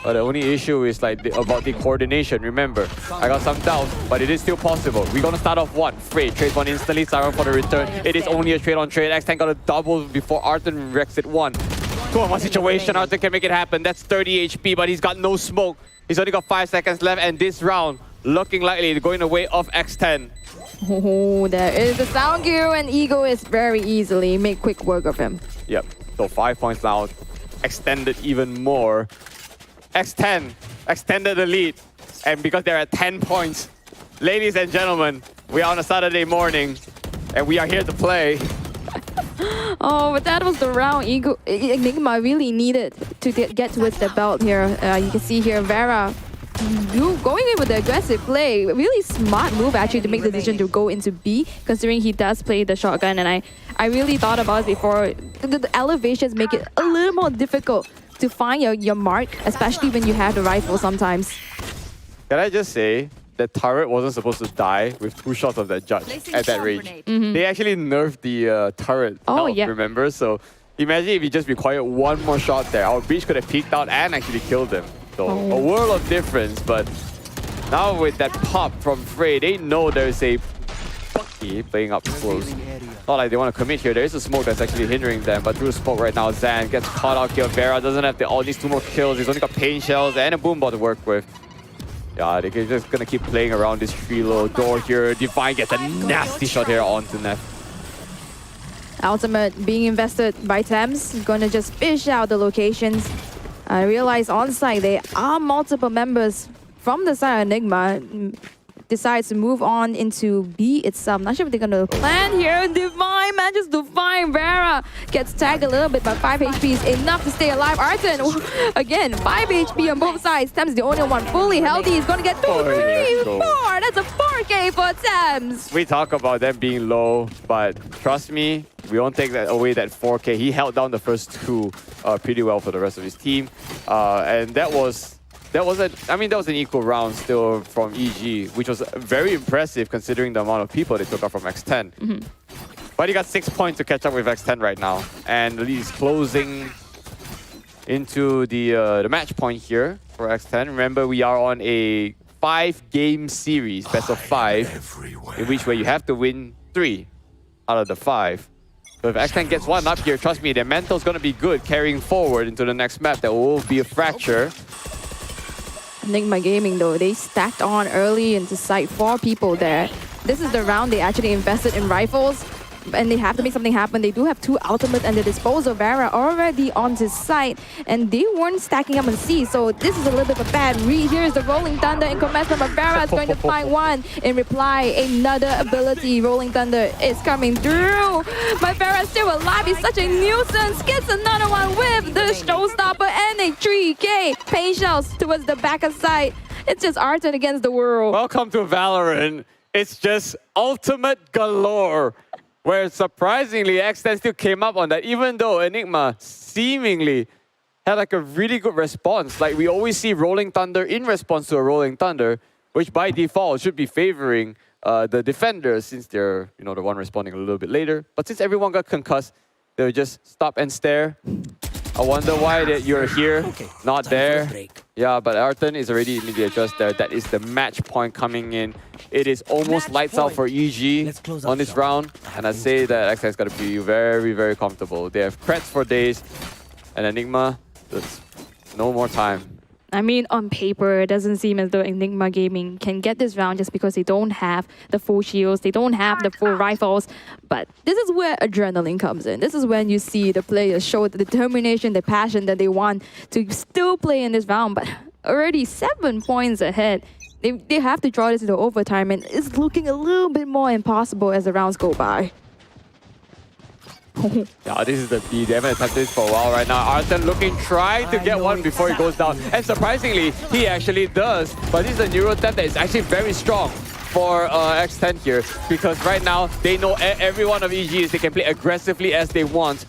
But the only issue is like about the coordination. Remember, I got some doubts, but it is still possible. We're gonna start off one. Frey trades one instantly. Styron for the return. It is only a trade on trade. X10 got a double before Arten wrecks it 1. 2-on-1 situation. Arten can make it happen. That's 30 HP, but he's got no smoke. He's only got 5 seconds left, and this round looking likely going the way of X10. Oh, there is the sound cue, and Ego is very easily make quick work of him. Yep, so 5 points now, extended even more. X10 extended the lead, and because they're at 10 points, ladies and gentlemen, we are on a Saturday morning, and we are here to play. Oh, but that was the round Enigma really needed to get towards the belt here. You can see here Vera going in with the aggressive play. Really smart move actually to make the decision to go into B, considering he does play the shotgun. And I really thought about it before. The elevations make it a little more difficult to find your mark, especially when you have the rifle sometimes. Can I just say, the turret wasn't supposed to die with 2 shots of that judge at that range. They actually nerfed the turret, remember? So imagine if you just required 1 more shot there. Our breach could have peeked out and actually killed them. So a world of difference, but now with that pop from Frey, they know there's a Bucky playing up close. Not like they want to commit here. There is a smoke that's actually hindering them, but through smoke right now, Zan gets caught out here. Vera doesn't have all these 2 more kills. He's only got pain shells and a boom bot to work with. Yeah, they're just gonna keep playing around this tree little door here. Divine gets a nasty shot here onto Neff. Ultimate being invested by Thames. Gonna just fish out the locations. I realize on site there are multiple members from the side of Enigma. Decides to move on into B itself. Not sure if they're gonna plan here. Divine manages to find Vera. Gets tagged a little bit, but 5 HP is enough to stay alive. Arton, again, 5 HP on both sides. Thames the only one fully healthy. He's gonna get 2, 3, 4. That's a 4K for Thames. We talk about them being low, but trust me, we won't take that away, that 4K. He held down the first 2 pretty well for the rest of his team. And that was an equal round still from EG, which was very impressive considering the amount of people they took out from X10. But he got 6 points to catch up with X10 right now, and he's closing into the match point here for X10. Remember, we are on a 5-game series, best of 5, in which way you have to win 3 out of the 5. So if X10 gets 1 up here, trust me, their mental's gonna be good carrying forward into the next map. There will be a fracture. Enigma Gaming though, they stacked on early into site 4 people there. This is the round they actually invested in rifles, and they have to make something happen. They do have 2 ultimates at their disposal. Vera already on his site, and they weren't stacking up on C, so this is a little bit of a bad read. Here is the Rolling Thunder in commencement, but Vera is going to find 1 in reply. Another ability, Rolling Thunder, is coming through. But Vera is still alive. He's such a nuisance. Gets another one with the showstopper and a 3K. Pain shells towards the back of site. It's just Arton against the world. Welcome to VALORANT. It's just ultimate galore. Where surprisingly, X10 still came up on that, even though Enigma seemingly had like a really good response. Like we always see Rolling Thunder in response to a Rolling Thunder, which by default should be favoring the defenders since they're the one responding a little bit later. But since everyone got concussed, they'll just stop and stare. I wonder why that you're here, not there. Yeah, but Arton is already immediately adjusted there. That is the match point coming in. It is almost lights out for EG on this round. And I say that X10's got to be very, very comfortable. They have creds for days. And Enigma, there's no more time. I mean, on paper, it doesn't seem as though Enigma Gaming can get this round just because they don't have the full shields, they don't have the full rifles. But this is where adrenaline comes in. This is when you see the players show the determination, the passion that they want to still play in this round. But already 7 points ahead. They have to draw this into overtime, and it's looking a little bit more impossible as the rounds go by. Yeah, this is the B. They haven't attempted this for a while right now. Arton trying to get one before he goes down. And surprisingly, he actually does. But this is a neuro tap that is actually very strong for X10 here. Because right now, they know every one of EGs, they can play aggressively as they want.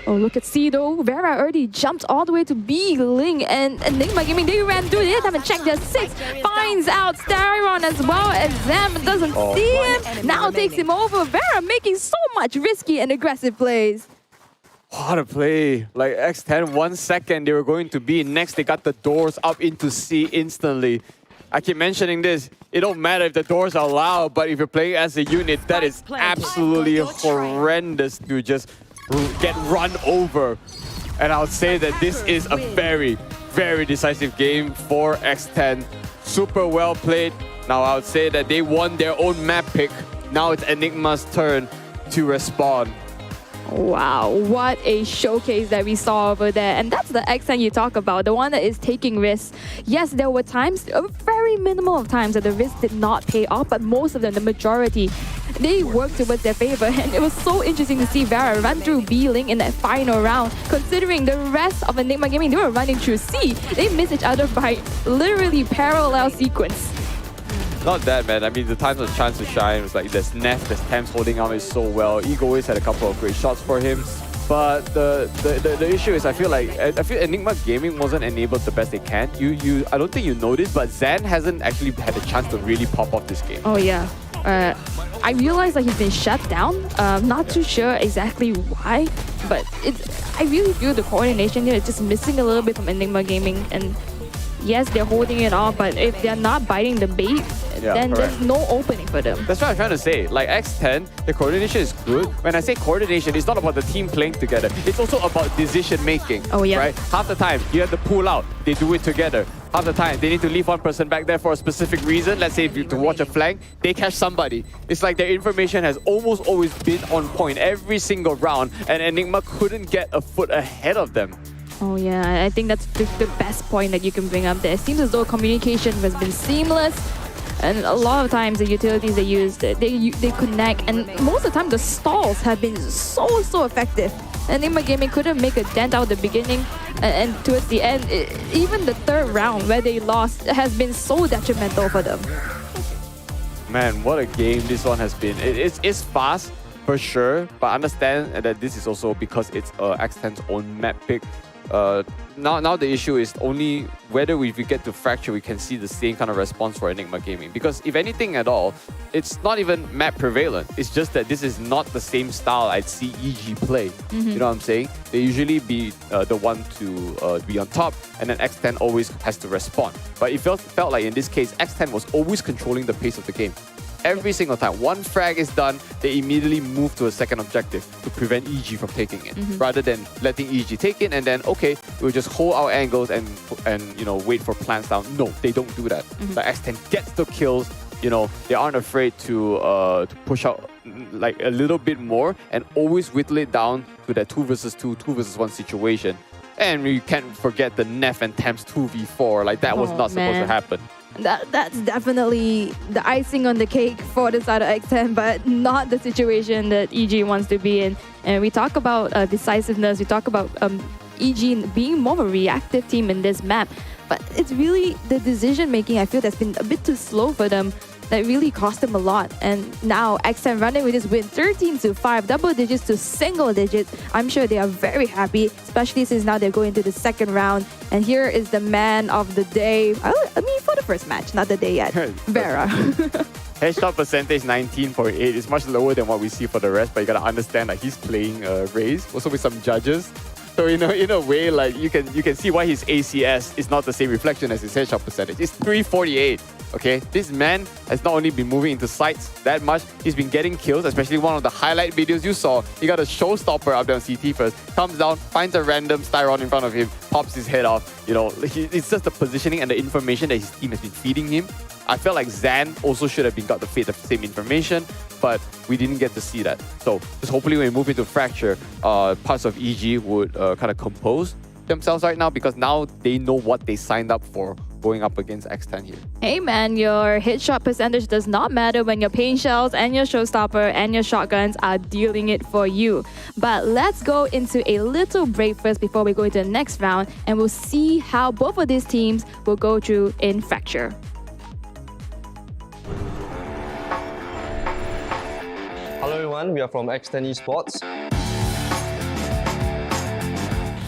Oh, look at C though. Vera already jumped all the way to B. Ling and Enigma Gaming, they ran through. They haven't checked their 6. Finds out Starion as well as Zam doesn't see him. Now takes him over. Vera making so much risky and aggressive plays. What a play. Like X10, 1 second they were going to B. Next, they got the doors up into C instantly. I keep mentioning this. It don't matter if the doors are loud, but if you're playing as a unit, that is absolutely horrendous to just get run over. And I would say that this is a very, very decisive game for X10. Super well played. Now I would say that they won their own map pick. Now it's Enigma's turn to respond. Wow, what a showcase that we saw over there. And that's the accent you talk about, the one that is taking risks. Yes, there were times, a very minimal of times, that the risk did not pay off, but most of them, the majority, they worked towards their favor. And it was so interesting to see Vera run through B-Link in that final round, considering the rest of Enigma Gaming, they were running through C. They missed each other by literally parallel sequence. Not that, man. I mean, the times of chance to shine was like there's Neff, there's Thames holding on it so well. Ego always had a couple of great shots for him. But the issue is I feel Enigma Gaming wasn't enabled the best they can. I don't think you noticed, but Zan hasn't actually had a chance to really pop off this game. Oh yeah. I realized that he's been shut down. Not too sure exactly why, but I really feel the coordination here is just missing a little bit from Enigma Gaming. And yes, they're holding it off, but if they're not biting the bait, then there's no opening for them. That's what I'm trying to say. Like X10, the coordination is good. When I say coordination, it's not about the team playing together. It's also about decision making. Oh yeah. Right? Half the time, you have to pull out. They do it together. Half the time, they need to leave one person back there for a specific reason. Let's say if you to watch a flank, they catch somebody. It's like their information has almost always been on point every single round, and Enigma couldn't get a foot ahead of them. Oh yeah, I think that's the best point that you can bring up there. It seems as though communication has been seamless, and a lot of times the utilities they use, they connect, and most of the time the stalls have been so effective. Enigma Gaming couldn't make a dent out at the beginning, and towards the end, even the third round where they lost has been so detrimental for them. Man, what a game this one has been. It's fast for sure, but understand that this is also because it's X10's own map pick. Now the issue is only whether if we get to Fracture, we can see the same kind of response for Enigma Gaming. Because if anything at all, it's not even map prevalent. It's just that this is not the same style I'd see EG play. You know what I'm saying? They usually be the one to be on top, and then X10 always has to respond. But it felt like in this case, X10 was always controlling the pace of the game. Every single time one frag is done, they immediately move to a second objective to prevent EG from taking it, rather than letting EG take it and then okay, we'll just hold our angles and you know wait for plants down. No, they don't do that. But X10 gets the kills. You know, they aren't afraid to push out like a little bit more and always whittle it down to that 2 versus 2, 2 versus 1 situation. And we can't forget the Neff and Thames 2v4. Like that was not supposed to happen. That's definitely the icing on the cake for the side of X10, but not the situation that EG wants to be in. And we talk about decisiveness, we talk about EG being more of a reactive team in this map, but it's really the decision making I feel that's been a bit too slow for them that really cost them a lot. And now X10 running with this win 13-5, double digits to single digits. I'm sure they are very happy, especially since now they're going to the second round. And here is the man of the day. I mean, for the first match, not the day yet. Vera. Headshot percentage 19.8 is much lower than what we see for the rest, but you gotta understand that he's playing Raze, also with some judges. So in a way, like you can see why his ACS is not the same reflection as his headshot percentage. It's 348. Okay, this man has not only been moving into sights that much, he's been getting kills, especially one of the highlight videos you saw. He got a showstopper up there on CT first, comes down, finds a random Styron in front of him, pops his head off. You know, it's just the positioning and the information that his team has been feeding him. I felt like Zan also should have got the same information, but we didn't get to see that. So just hopefully when we move into Fracture, parts of EG would kind of compose themselves right now, because now they know what they signed up for going up against X10 here. Hey man, your headshot percentage does not matter when your paint shells and your showstopper and your shotguns are dealing it for you. But let's go into a little break first before we go into the next round, and we'll see how both of these teams will go through in Fracture. Hello everyone, we are from X10 Esports.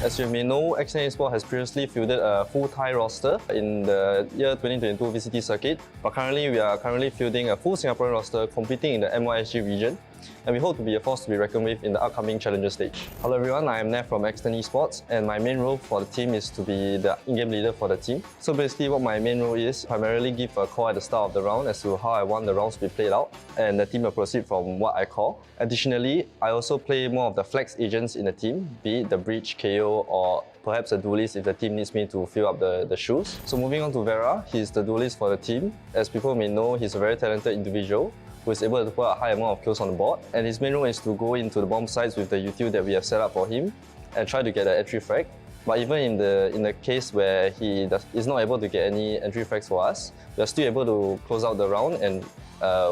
As you may know, Ascent Esports has previously fielded a full Thai roster in the year 2022 VCT circuit, but currently we are fielding a full Singaporean roster competing in the MYSG region, and we hope to be a force to be reckoned with in the upcoming Challenger stage. Hello everyone, I am Neff from X10 Esports, and my main role for the team is to be the in-game leader for the team. So basically what my main role is, primarily give a call at the start of the round as to how I want the rounds to be played out, and the team will proceed from what I call. Additionally, I also play more of the flex agents in the team, be it the breach, KO, or perhaps a duelist if the team needs me to fill up the shoes. So moving on to Vera, he's the duelist for the team. As people may know, he's a very talented individual who is able to put a high amount of kills on the board. And his main role is to go into the bomb sites with the util that we have set up for him and try to get an entry frag. But even in the case where he is not able to get any entry frags for us, we are still able to close out the round and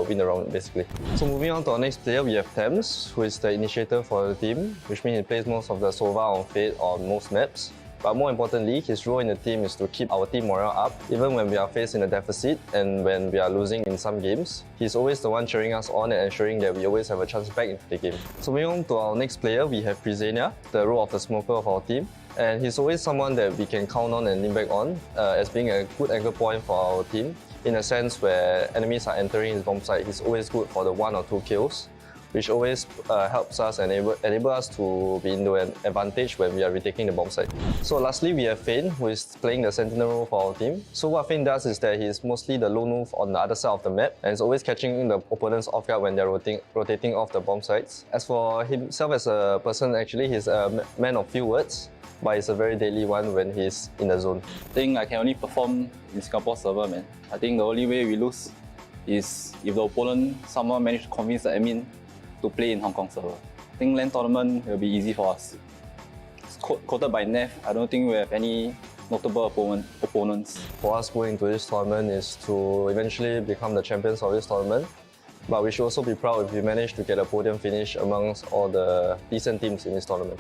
win the round basically. So moving on to our next player, we have Thames, who is the initiator for the team, which means he plays most of the Sova on Fate on most maps. But more importantly, his role in the team is to keep our team morale up, even when we are facing a deficit and when we are losing in some games. He's always the one cheering us on and ensuring that we always have a chance back into the game. So moving on to our next player, we have Prisenia, the role of the smoker of our team. And he's always someone that we can count on and lean back on as being a good anchor point for our team. In a sense where enemies are entering his bomb site, he's always good for the 1 or 2 kills, which always helps us and enable us to be into an advantage when we are retaking the bomb site. So lastly, we have Fane, who is playing the sentinel role for our team. So what Fane does is that he's mostly the lone wolf on the other side of the map and is always catching the opponents off guard when they're rotating off the bomb sites. As for himself as a person, actually he's a man of few words, but it's a very deadly one when he's in the zone. I think I can only perform in Singapore server, man. I think the only way we lose is if the opponent somehow manage to convince the admin to play in Hong Kong server. I think LAN tournament will be easy for us. It's quoted by Nev, I don't think we have any notable opponents. For us going into this tournament is to eventually become the champions of this tournament. But we should also be proud if we manage to get a podium finish amongst all the decent teams in this tournament.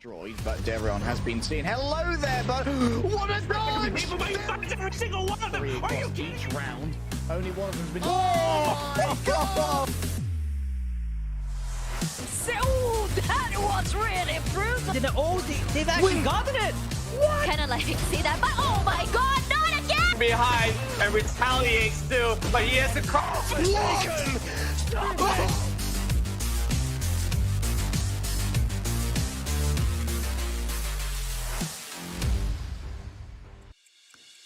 destroyed, but everyone has been seen. Hello there, but what a dodge! Every single one of them. Are you kidding? Each round, only one of them's been. Oh my god! So that was really brutal. They've actually gotten it. Kinda like see that, but oh my god, not again! Behind and retaliates too, but he has to cross.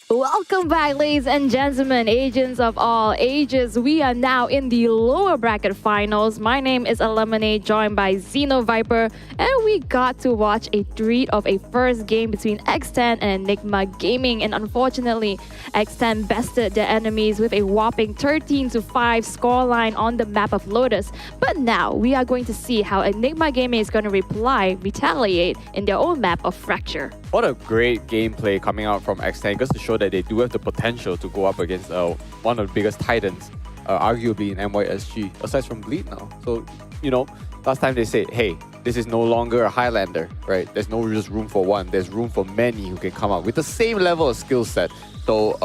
Welcome back, ladies and gentlemen, agents of all ages. We are now in the lower bracket finals. My name is Eliminate, joined by Xeno Viper, and we got to watch a treat of a first game between X10 and Enigma Gaming. And unfortunately, X10 bested their enemies with a whopping 13-5 scoreline on the map of Lotus. But now we are going to see how Enigma Gaming is going to retaliate in their own map of Fracture. What a great gameplay coming out from X10, just to show that they do have the potential to go up against one of the biggest titans, arguably in MYSG, aside from Bleed now. So, you know, last time they say, hey, this is no longer a Highlander, right? There's no just room for one. There's room for many who can come up with the same level of skill set. So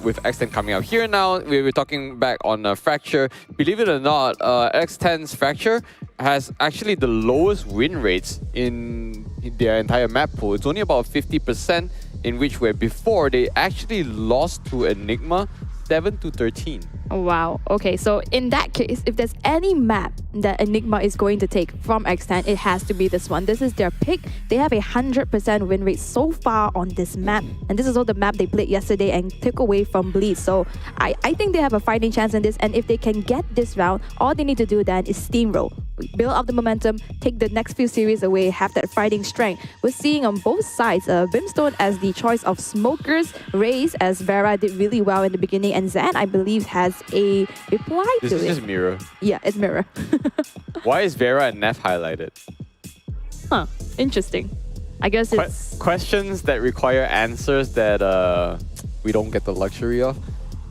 with X10 coming out here now, we're talking back on Fracture. Believe it or not, X10's Fracture has actually the lowest win rates in their entire map pool. It's only about 50%, in which where before they actually lost to Enigma 7-13. Wow. Okay, so in that case, if there's any map that Enigma is going to take from Extent, it has to be this one. This is their pick. They have a 100% win rate so far on this map. And this is all the map they played yesterday and took away from Bleed. So I think they have a fighting chance in this. And if they can get this round, all they need to do then is steamroll. Build up the momentum, take the next few series away, have that fighting strength. We're seeing on both sides, Brimstone as the choice of smokers, Raze as Vera did really well in the beginning, and Zan, I believe, has a reply to it. This is Mirror. Yeah, it's Mirror. Why is Vera and Neff highlighted? Huh, interesting. I guess it's... Questions that require answers that we don't get the luxury of.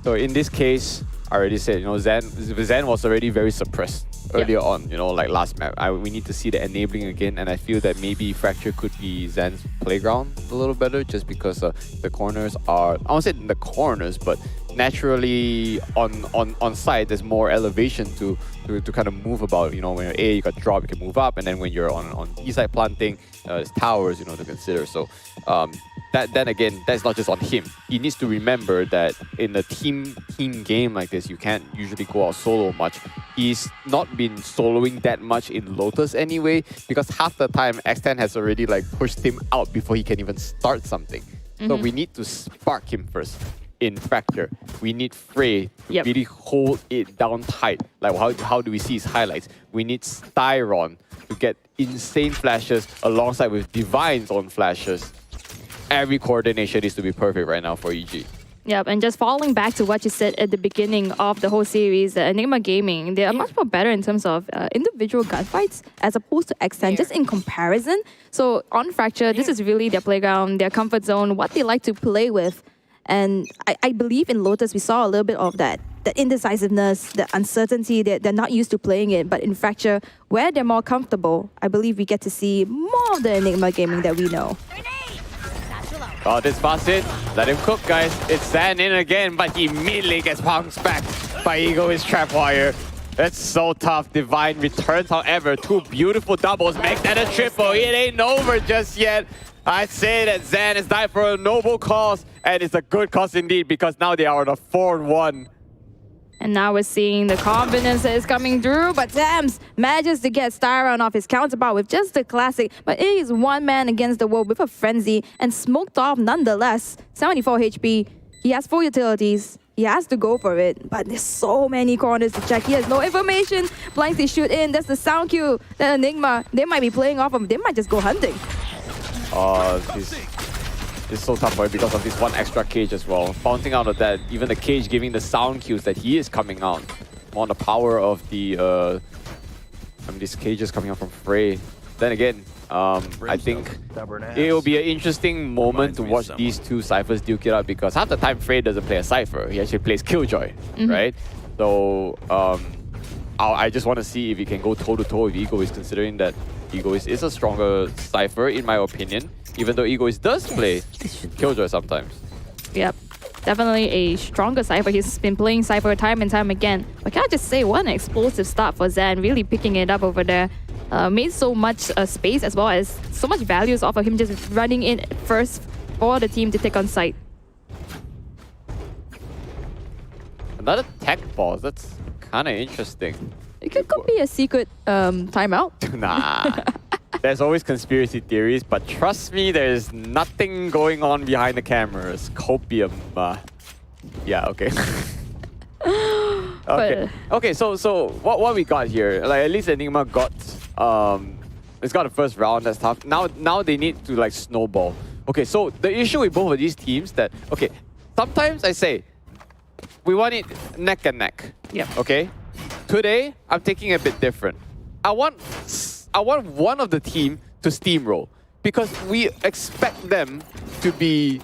So in this case, I already said, you know, Zan was already very suppressed earlier on, you know, like last map. We need to see the enabling again, and I feel that maybe Fracture could be Zan's playground a little better, just because the corners are, I won't say in the corners, but naturally on site there's more elevation to kind of move about. You know, when you're A, you got drop, you can move up, and then when you're on E side planting, there's towers, you know, to consider. So then again, that's not just on him. He needs to remember that in a team game like this, you can't usually go out solo much. He's not been soloing that much in Lotus anyway, because half the time X10 has already like pushed him out before he can even start something. So we need to spark him first. In Fracture, we need Frey to really hold it down tight. Like how do we see his highlights? We need Styron to get insane flashes alongside with Divine's own flashes. Every coordination needs to be perfect right now for EG. Yep, and just falling back to what you said at the beginning of the whole series, Enigma Gaming, they are much more better in terms of individual gunfights as opposed to Extend, just in comparison. So on Fracture, this is really their playground, their comfort zone, what they like to play with. And I believe in Lotus, we saw a little bit of that indecisiveness, the uncertainty, they're not used to playing it. But in Fracture, where they're more comfortable, I believe we get to see more of the Enigma Gaming that we know. Oh, this fast in. Let him cook, guys. It's Zan in again, but he immediately gets pounced back by Ego, his trap wire. That's so tough. Divine returns, however. Two beautiful doubles. Make that a triple. It ain't over just yet. I'd say that Zan has died for a noble cause, and it's a good cause indeed, because now they are on a 4-1. And now we're seeing the confidence that is coming through, but Zams manages to get Styron off his counterpart with just the classic, but it is one man against the world with a frenzy, and smoked off nonetheless. 74 HP, he has full utilities, he has to go for it, but there's so many corners to check. He has no information, blinds they shoot in, that's the sound cue that Enigma, they might be playing off of, they might just go hunting. It's so tough for him because of this one extra cage as well. Bouncing out of that, even the cage giving the sound cues that he is coming out. On the power of the these cages coming out from Frey. Then again, I think it will be an interesting moment to watch these two Cyphers duke it out, because half the time Frey doesn't play a Cypher, he actually plays Killjoy, right? So I just want to see if he can go toe-to-toe with Egoist, considering that Egoist is a stronger Cypher, in my opinion, even though Egoist does play Killjoy sometimes. Yep. Definitely a stronger Cypher. He's been playing Cypher time and time again. But can I just say, what an explosive start for Zan, really picking it up over there. Made so much space as well as so much values off of him just running in first for the team to take on site. Another tech pause, that's kind of interesting. It could be a secret timeout. Nah. There's always conspiracy theories, but trust me, there's nothing going on behind the cameras. Copium. Yeah, okay. Okay, so what we got here? Like, at least Enigma got it's got the first round, that's tough. Now they need to like snowball. Okay, so the issue with both of these teams that sometimes I say we want it neck and neck. Yep. Okay? Today, I'm taking a bit different. I want one of the team to steamroll because we expect them to be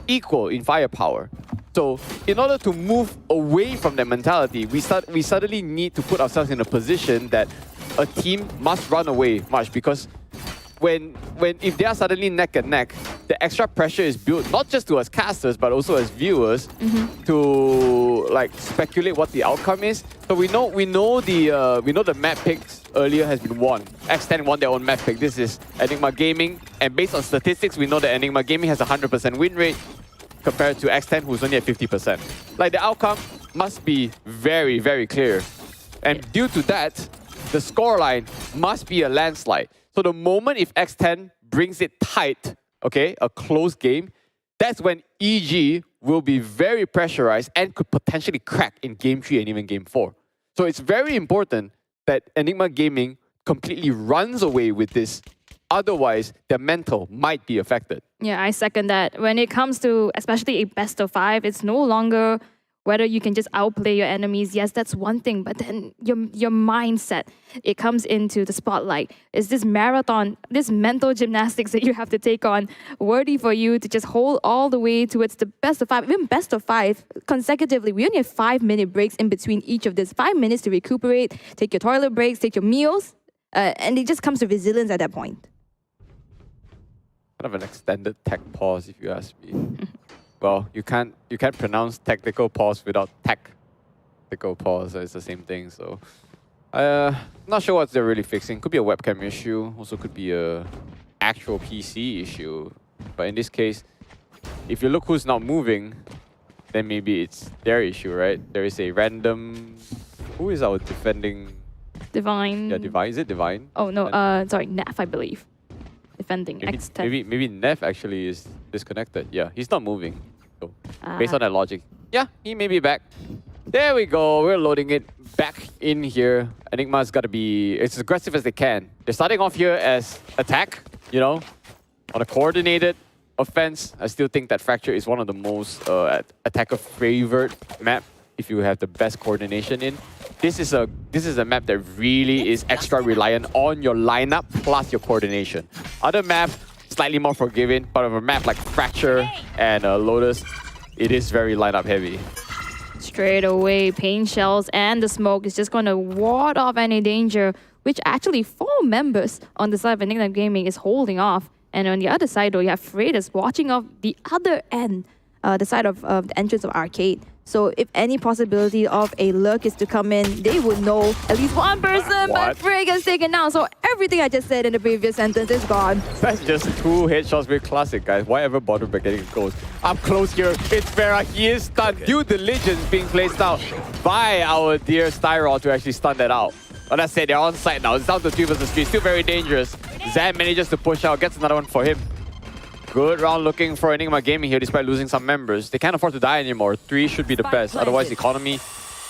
equal in firepower. So in order to move away from that mentality, we suddenly need to put ourselves in a position that a team must run away much, because if they are suddenly neck and neck, the extra pressure is built not just to us casters but also as viewers to like speculate what the outcome is. So we know the map picks earlier has been won. X10 won their own map pick. This is Enigma Gaming, and based on statistics, we know that Enigma Gaming has a 100% win rate compared to X10, who's only at 50%. Like, the outcome must be very, very clear, and due to that, the scoreline must be a landslide. So the moment if X10 brings it tight, okay, a close game, that's when EG will be very pressurized and could potentially crack in Game 3 and even Game 4. So it's very important that Enigma Gaming completely runs away with this. Otherwise, their mental might be affected. Yeah, I second that. When it comes to especially a best of 5, it's no longer whether you can just outplay your enemies. Yes, that's one thing, but then your mindset, it comes into the spotlight. Is this marathon, this mental gymnastics that you have to take on worthy for you to just hold all the way towards the best of 5, even best of 5 consecutively? We only have 5-minute breaks in between each of this. 5 minutes to recuperate, take your toilet breaks, take your meals, and it just comes to resilience at that point. Kind of an extended tech pause, if you ask me. Well, you can't pronounce tactical pause without tactical pause. It's the same thing. So, not sure what they're really fixing. Could be a webcam issue. Also, could be a actual PC issue. But in this case, if you look who's not moving, then maybe it's their issue, right? There is a random. Who is our defending? Divine. Yeah, Divine. Is it Divine? Oh no. Sorry, Naf, I believe. Defending X10. Maybe Neff actually is disconnected. Yeah, he's not moving. So based on that logic, yeah, he may be back. There we go. We're loading it back in here. Enigma's got to be as aggressive as they can. They're starting off here as attack, you know, on a coordinated offense. I still think that Fracture is one of the most attacker-favored map if you have the best coordination in. This is a map that really is extra reliant on your lineup plus your coordination. Other maps, slightly more forgiving, but of a map like Fracture and Lotus, it is very lineup heavy. Straight away, pain shells and the smoke is just going to ward off any danger, which actually 4 members on the side of Enigma Gaming is holding off. And on the other side, though, you have Freitas watching off the other end, the side of the entrance of Arcade. So if any possibility of a lurk is to come in, they would know at least one person, but Frey gets taken down. So everything I just said in the previous sentence is gone. That's just 2 headshots with Classic, guys. Why ever bother by getting goals? Up close here, it's Vera. He is stunned. Due diligence being placed out by our dear Styrol to actually stun that out. But that said, they're on site now. It's down to 3 versus 3. Still very dangerous. Zan manages to push out, gets another one for him. Good round looking for Enigma Gaming here despite losing some members. They can't afford to die anymore. 3 should be the best. Otherwise, economy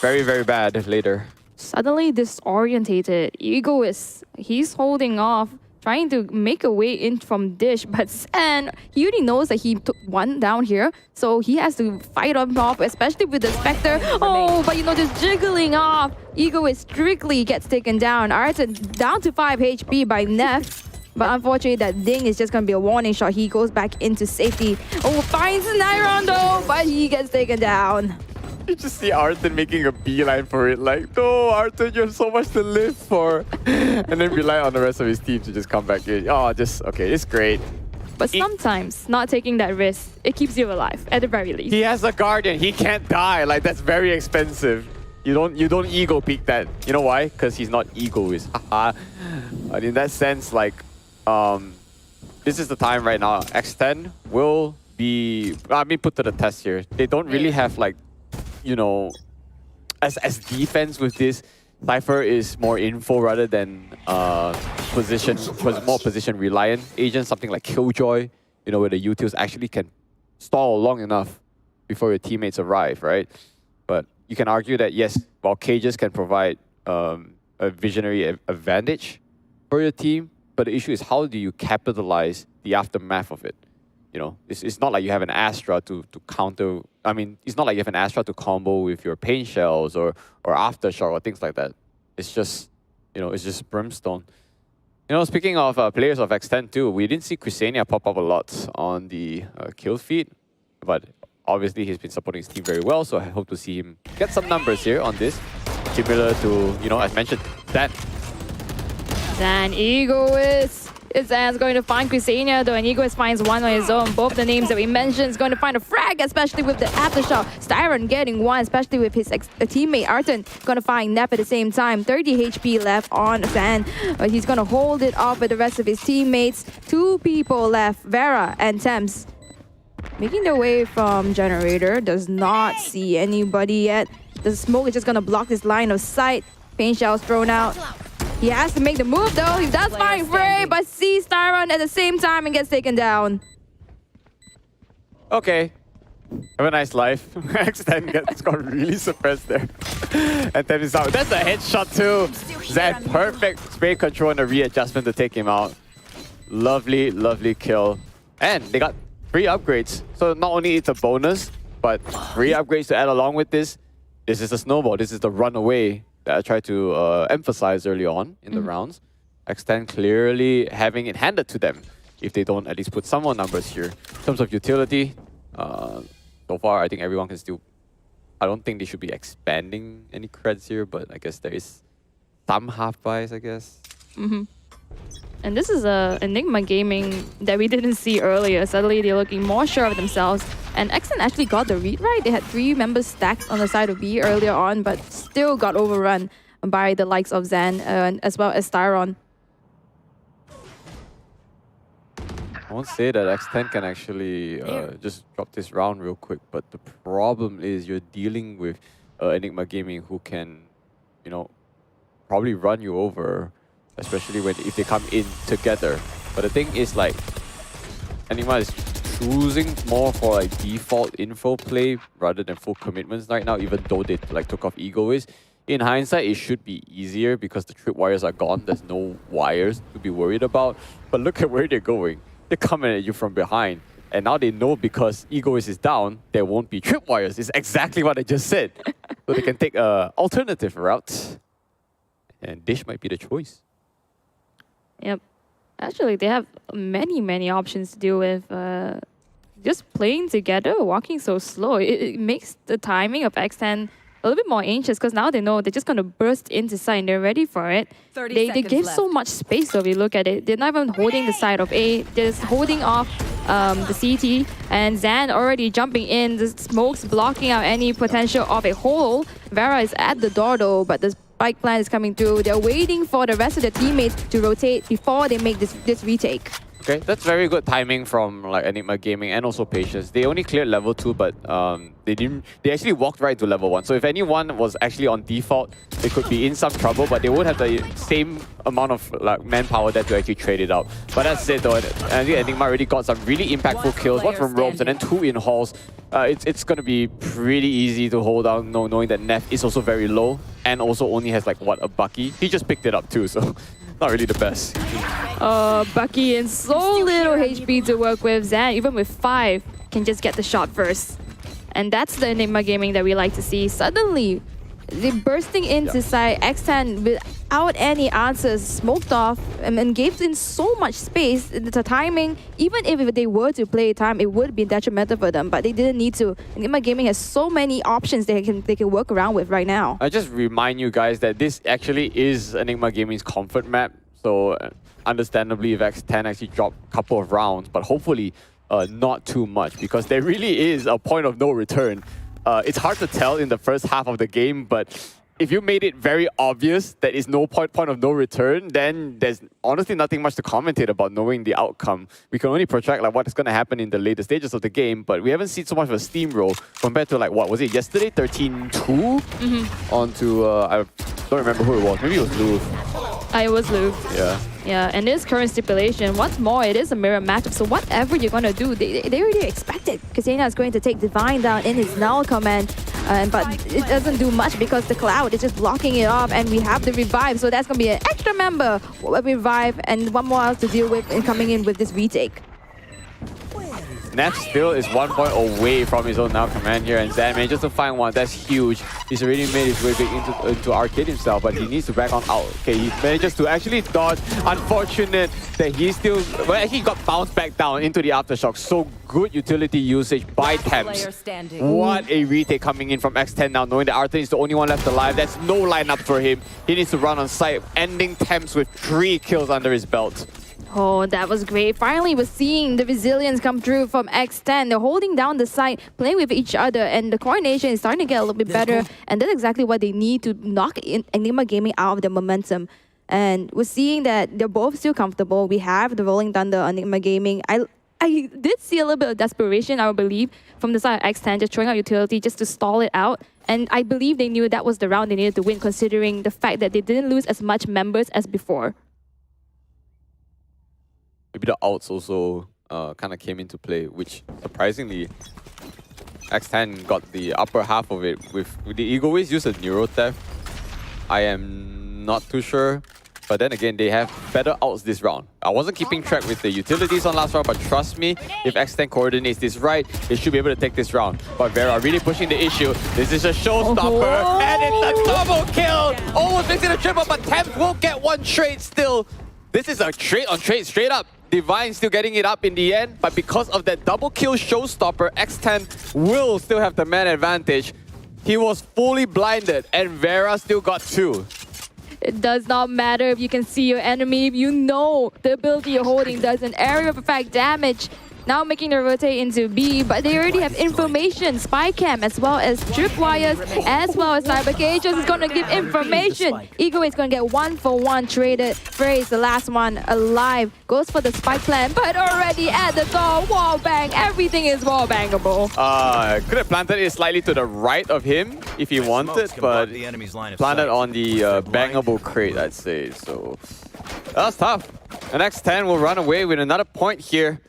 very, very bad later. Suddenly disorientated. Egoist, he's holding off, trying to make a way in from Dish, but San, he already knows that he took 1 down here, so he has to fight him off, especially with the Spectre. Oh, but you know, just jiggling off. Egoist strictly gets taken down. Arta down to 5 HP by Neff. But unfortunately, that ding is just going to be a warning shot. He goes back into safety. Oh, finds Nyron though, but he gets taken down. You just see Arthur making a beeline for it, like, no, Arthur, you have so much to live for. And then rely on the rest of his team to just come back in. Oh, okay, it's great. But sometimes not taking that risk, it keeps you alive at the very least. He has a Guardian, he can't die. Like, that's very expensive. You don't ego peak that. You know why? Because he's not egoist. But in that sense, like, this is the time right now. X10 will be, put to the test here. They don't really have, like, you know, as defense with this. Cypher is more info rather than more position reliant agent, something like Killjoy, you know, where the utils actually can stall long enough before your teammates arrive, right? But you can argue that yes, while cages can provide a visionary advantage for your team, but the issue is how do you capitalize the aftermath of it? You know, it's not like you have an Astra to counter. I mean, it's not like you have an Astra to combo with your pain shells or aftershock or things like that. It's just, you know, it's just brimstone. You know, speaking of players of X10 too, we didn't see Kusenia pop up a lot on the kill feed, but obviously he's been supporting his team very well, so I hope to see him get some numbers here on this. Similar to, you know, as mentioned, that. Then Egoist. Zan's going to find Kusenia, though, and Egoist finds one on his own. Both the names that we mentioned is going to find a frag, especially with the aftershock. Styron getting one, especially with his teammate Arton going to find Nep at the same time. 30 HP left on Zan, but he's going to hold it off with the rest of his teammates. 2 people left, Vera and Thames. Making their way from Generator, does not see anybody yet. The smoke is just going to block this line of sight. Pain shells thrown out. He has to make the move though. He does find Frey, but sees Styron at the same time and gets taken down. Okay. Have a nice life. X10 got really suppressed there. And Thames is out. That's a headshot too. Zan, perfect spray control and a readjustment to take him out. Lovely, lovely kill. And they got free upgrades. So not only it's a bonus, but free upgrades to add along with this. This is the snowball. This is the runaway that I tried to emphasize early on in the rounds. X10 clearly having it handed to them if they don't at least put some more numbers here. In terms of utility, so far I think everyone can still... I don't think they should be expanding any creds here, but I guess there is some half buys, I guess. And this is a Enigma Gaming that we didn't see earlier. Suddenly they're looking more sure of themselves. And Accent actually got the read right. They had 3 members stacked on the side of B earlier on, but still got overrun by the likes of Zan as well as Styron. I won't say that X10 can actually just drop this round real quick, but the problem is you're dealing with Enigma Gaming who can, you know, probably run you over, especially if they come in together. But the thing is, like, Enigma is choosing more for like default info play rather than full commitments right now, even though they like took off Egoist. In hindsight, it should be easier because the tripwires are gone. There's no wires to be worried about. But look at where they're going. They're coming at you from behind. And now they know because Egoist is down, there won't be tripwires. It's exactly what I just said. So they can take an alternative route. And Dish might be the choice. Yep. Actually, they have many options to deal with. Just playing together, walking so slow, it makes the timing of X10 a little bit more anxious because now they know they're just going to burst into sight and they're ready for it. They give so much space though, if you look at it. They're not even holding the side of A, they're just holding off the CT, and Zan already jumping in, the smoke's blocking out any potential of a hole. Vera is at the door though, but the spike plan is coming through. They're waiting for the rest of the teammates to rotate before they make this retake. Okay, that's very good timing from like Enigma Gaming and also Patience. They only cleared level 2, but they actually walked right to level 1. So if anyone was actually on default, they could be in some trouble, but they would have the same amount of like manpower there to actually trade it out. But that's it though. I think Enigma already got some really impactful kills, one from ropes and then 2 in halls. It's gonna be pretty easy to hold down, knowing that Neff is also very low and also only has like what, a Bucky. He just picked it up too, so not really the best. Bucky and so little HP to work with. Zan, even with 5, can just get the shot first. And that's the Enigma Gaming that we like to see. Suddenly, They bursting into side X10 without any answers, smoked off, and gave in so much space. The timing, even if they were to play time, it would be detrimental for them, but they didn't need to. Enigma Gaming has so many options they can work around with right now. I just remind you guys that this actually is Enigma Gaming's comfort map. So understandably, if X10 actually dropped a couple of rounds, but hopefully not too much, because there really is a point of no return. It's hard to tell in the first half of the game, but if you made it very obvious that it's no point of no return, then there's honestly nothing much to commentate about knowing the outcome. We can only project like what's going to happen in the later stages of the game, but we haven't seen so much of a steamroll compared to like, what was it, yesterday? 13-2? Onto, I don't remember who it was. Maybe it was Lou. It was Lou. Yeah. Yeah, and this current stipulation, what's more, it is a mirror matchup, so whatever you're going to do, they already expect it. Kasena is going to take Divine down in his null command, but it doesn't do much because the Cloud is just blocking it off, and we have the revive, so that's going to be an extra member revive, and one more else to deal with in coming in with this retake. Neff still is 1 point away from his own now command here, and Zan manages to find one. That's huge. He's already made his way back into Arcade himself, but he needs to back on out. Okay, he manages to actually dodge. Unfortunate that he still... Well, he got bounced back down into the Aftershock. So good utility usage by Thames. What a retake coming in from X10 now, knowing that Arthur is the only one left alive. That's no lineup for him. He needs to run on site, ending Thames with 3 kills under his belt. Oh, that was great. Finally, we're seeing the resilience come through from X10. They're holding down the site, playing with each other, and the coordination is starting to get a little bit better. And that's exactly what they need to knock Enigma Gaming out of the momentum. And we're seeing that they're both still comfortable. We have the Rolling Thunder on Enigma Gaming. I did see a little bit of desperation, I believe, from the side of X10, just throwing out utility just to stall it out. And I believe they knew that was the round they needed to win, considering the fact that they didn't lose as much members as before. Maybe the outs also kind of came into play, which surprisingly, X10 got the upper half of it. With the Egoist use a Neuro Theft, I am not too sure. But then again, they have better outs this round. I wasn't keeping track with the utilities on last round, but trust me, if X10 coordinates this right, they should be able to take this round. But Vera really pushing the issue. This is a showstopper, and it's a double kill! Almost makes it a triple, but Thames won't get one trade still. This is a trade on trade, straight up. Divine still getting it up in the end, but because of that double kill showstopper, X10 will still have the man advantage. He was fully blinded, and Vera still got 2. It does not matter if you can see your enemy, if you know the ability you're holding does an area of effect damage. Now making the rotate into B, but they already have information. Spy cam as well as tripwires, as well as cyber cages is going to give information. Ego is going to get 1-for-1 traded. Frey is the last one alive. Goes for the spike plan, but already at the door. Wall bang. Everything is wall bangable. Could have planted it slightly to the right of him if he wanted, but planted on the bangable crate, I'd say. So that's tough. The next 10 will run away with another point here.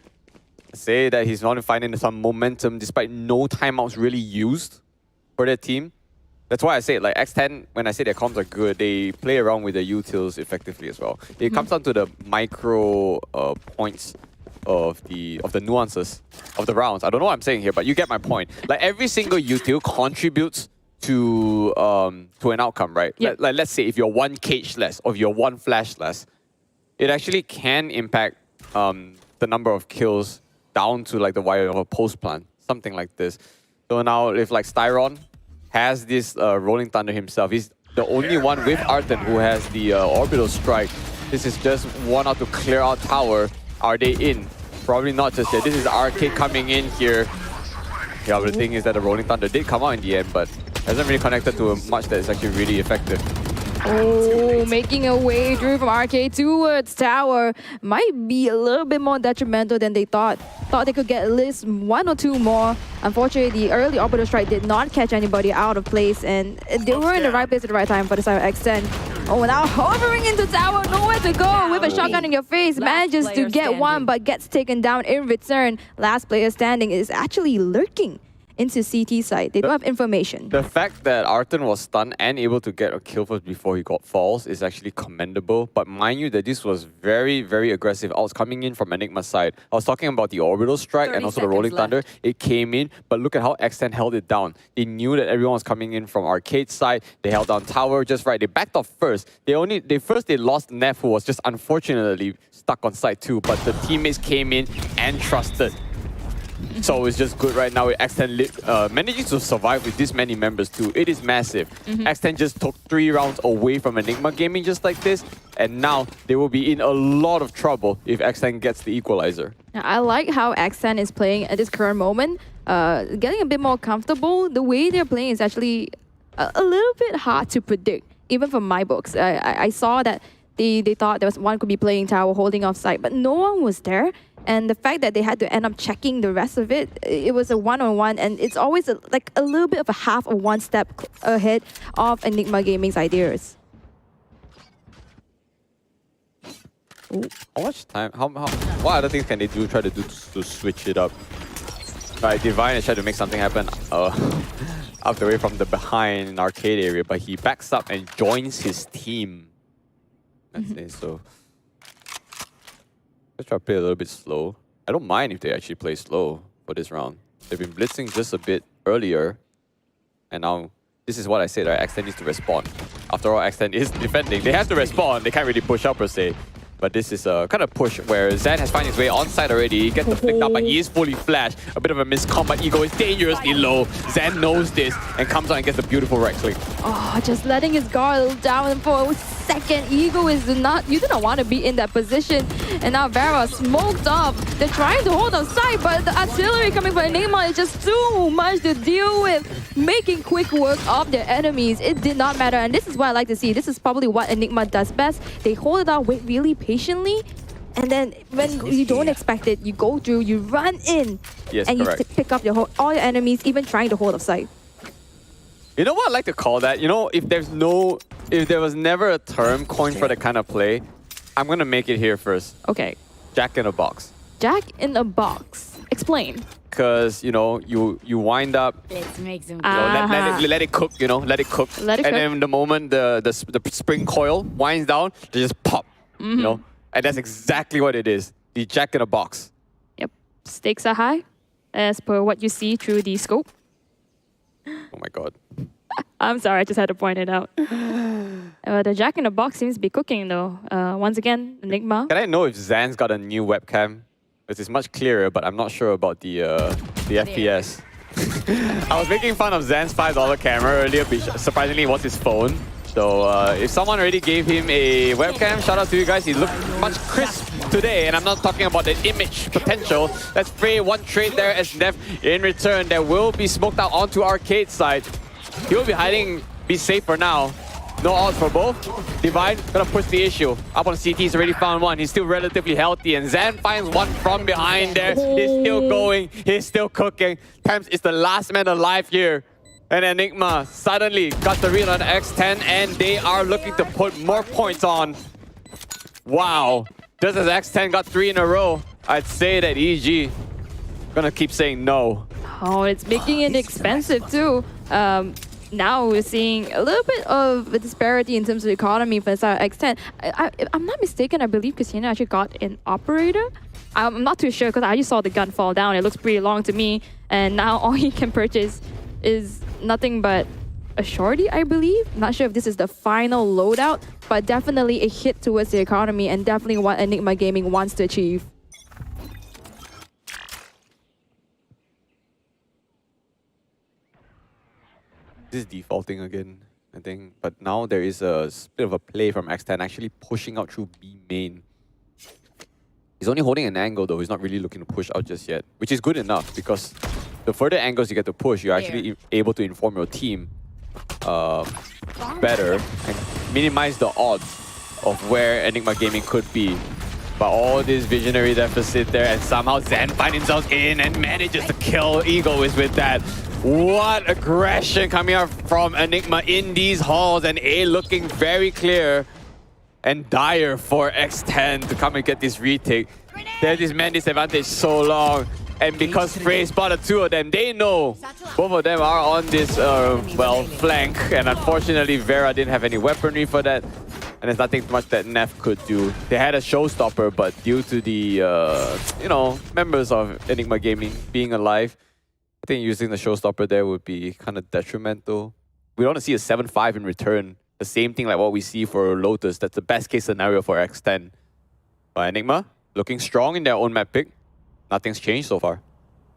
Say that he's not finding some momentum despite no timeouts really used for their team. That's why I say like X10, when I say their comms are good, they play around with the utils effectively as well. It comes down to the micro points of the nuances of the rounds. I don't know what I'm saying here, but you get my point. Like every single util contributes to an outcome, right? Yep. Like let's say if you're 1 cage less or if you're 1 flash less, it actually can impact the number of kills down to like the wire of a post plant, something like this. So now if like Styron has this Rolling Thunder himself, he's the only one with Arten who has the Orbital Strike. This is just one out to clear out tower. Are they in? Probably not just yet. This is Arcade coming in here. Yeah, but the thing is that the Rolling Thunder did come out in the end, but hasn't really connected to much that is actually really effective. Oh, making a way through from Arcade towards tower might be a little bit more detrimental than they thought. Thought they could get at least 1 or 2 more. Unfortunately, the early orbital strike did not catch anybody out of place, and they were in the right place at the right time for the side of Extend. Oh, now hovering into tower, nowhere to go with a shotgun in your face. Manages to get one, but gets taken down in return. Last player standing is actually lurking into CT side. They don't have information. The fact that Arton was stunned and able to get a kill first before he got falls is actually commendable. But mind you that this was very, very aggressive. I was coming in from Enigma's side. I was talking about the orbital strike and also the rolling thunder. It came in, but look at how Extend held it down. They knew that everyone was coming in from Arcade side. They held down tower just right. They backed off first. They lost Neff, who was just unfortunately stuck on side 2, but the teammates came in and trusted. So it's just good right now with X10 managing to survive with this many members too. It is massive. X10 just took 3 rounds away from Enigma Gaming just like this, and now they will be in a lot of trouble if X10 gets the equalizer. Now, I like how X10 is playing at this current moment, getting a bit more comfortable. The way they're playing is actually a little bit hard to predict, even from my books. I saw that they thought there was one could be playing tower, holding off site, but no one was there. And the fact that they had to end up checking the rest of it, it was a one-on-one, and it's always like a little bit of a half of one step ahead of Enigma Gaming's ideas. Ooh. How much time? What other things can they try to do to switch it up? Right, Divine is trying to make something happen up the way from the behind arcade area, but he backs up and joins his team. Let's say so. Let's try to play a little bit slow. I don't mind if they actually play slow for this round. They've been blitzing just a bit earlier. And now, this is what I said, right? Extend needs to respond. After all, Extend is defending. They have to respond. They can't really push up per se. But this is a kind of push where Zan has found his way on side already. He gets the flick up, but he is fully flashed. A bit of a miscom, but Ego is dangerously low. Zan knows this and comes out and gets a beautiful right click. Oh, just letting his guard down for a second. Ego is not, you do not want to be in that position. And now Vera smoked up. They're trying to hold on side, but the artillery coming from Enigma is just too much to deal with. Making quick work of their enemies. It did not matter, and this is what I like to see. This is probably what Enigma does best. They hold it out, wait really patiently, and then when you don't expect it, you go through, you run in, and you pick up all your enemies, even trying to hold offside. You know what I like to call that? You know, if there was never a term coined for that kind of play, I'm gonna make it here first. Okay. Jack in a box. Jack in a box. Explain. Because, you know, you wind up, Let's make some let it cook, you know, let it cook. And then the moment the spring coil winds down, they just pop, you know. And that's exactly what it is. The Jack in a box. Yep. Stakes are high, as per what you see through the scope. Oh my god. I'm sorry, I just had to point it out. The Jack in the box seems to be cooking though. Once again, Enigma. Can I know if Zan's got a new webcam? It's much clearer, but I'm not sure about the FPS. I was making fun of Zan's $5 camera earlier, which surprisingly was his phone. So if someone already gave him a webcam, shout out to you guys. He looked much crisp today, and I'm not talking about the image potential. Let's spray one trade there as Neff. In return, there will be smoked out onto arcade side. He will be hiding, be safe for now. No odds for both. Divine gonna push the issue. Up on CT, he's already found one. He's still relatively healthy, and Zan finds one from behind there. He's still going. He's still cooking. Times is the last man alive here. And Enigma suddenly got the read on X10, and they are looking to put more points on. Wow. Just as X10 got 3 in a row, I'd say that EG gonna keep saying no. Oh, it's making it expensive too. Now we're seeing a little bit of a disparity in terms of economy for X10. I'm not mistaken, I believe Christina actually got an operator. I'm not too sure because I just saw the gun fall down. It looks pretty long to me. And now all he can purchase is nothing but a shorty, I believe. Not sure if this is the final loadout, but definitely a hit towards the economy and definitely what Enigma Gaming wants to achieve. This is defaulting again, I think. But now there is a bit of a play from X10 actually pushing out through B main. He's only holding an angle though. He's not really looking to push out just yet, which is good enough because the further angles you get to push, you're actually able to inform your team better and minimize the odds of where Enigma Gaming could be. But all this visionary deficit there, and somehow Zan finds himself in and manages to kill Ego is with that. What aggression coming out from Enigma in these halls, and A looking very clear and dire for X10 to come and get this retake. There's this man disadvantage so long. And because Frey spotted two of them, they know both of them are on this, flank. And unfortunately, Vera didn't have any weaponry for that. And there's nothing much that Neff could do. They had a showstopper, but due to the, members of Enigma Gaming being alive, I think using the showstopper there would be kind of detrimental. We want to see a 7-5 in return. The same thing like what we see for Lotus. That's the best case scenario for X10. But Enigma, looking strong in their own map pick. Nothing's changed so far.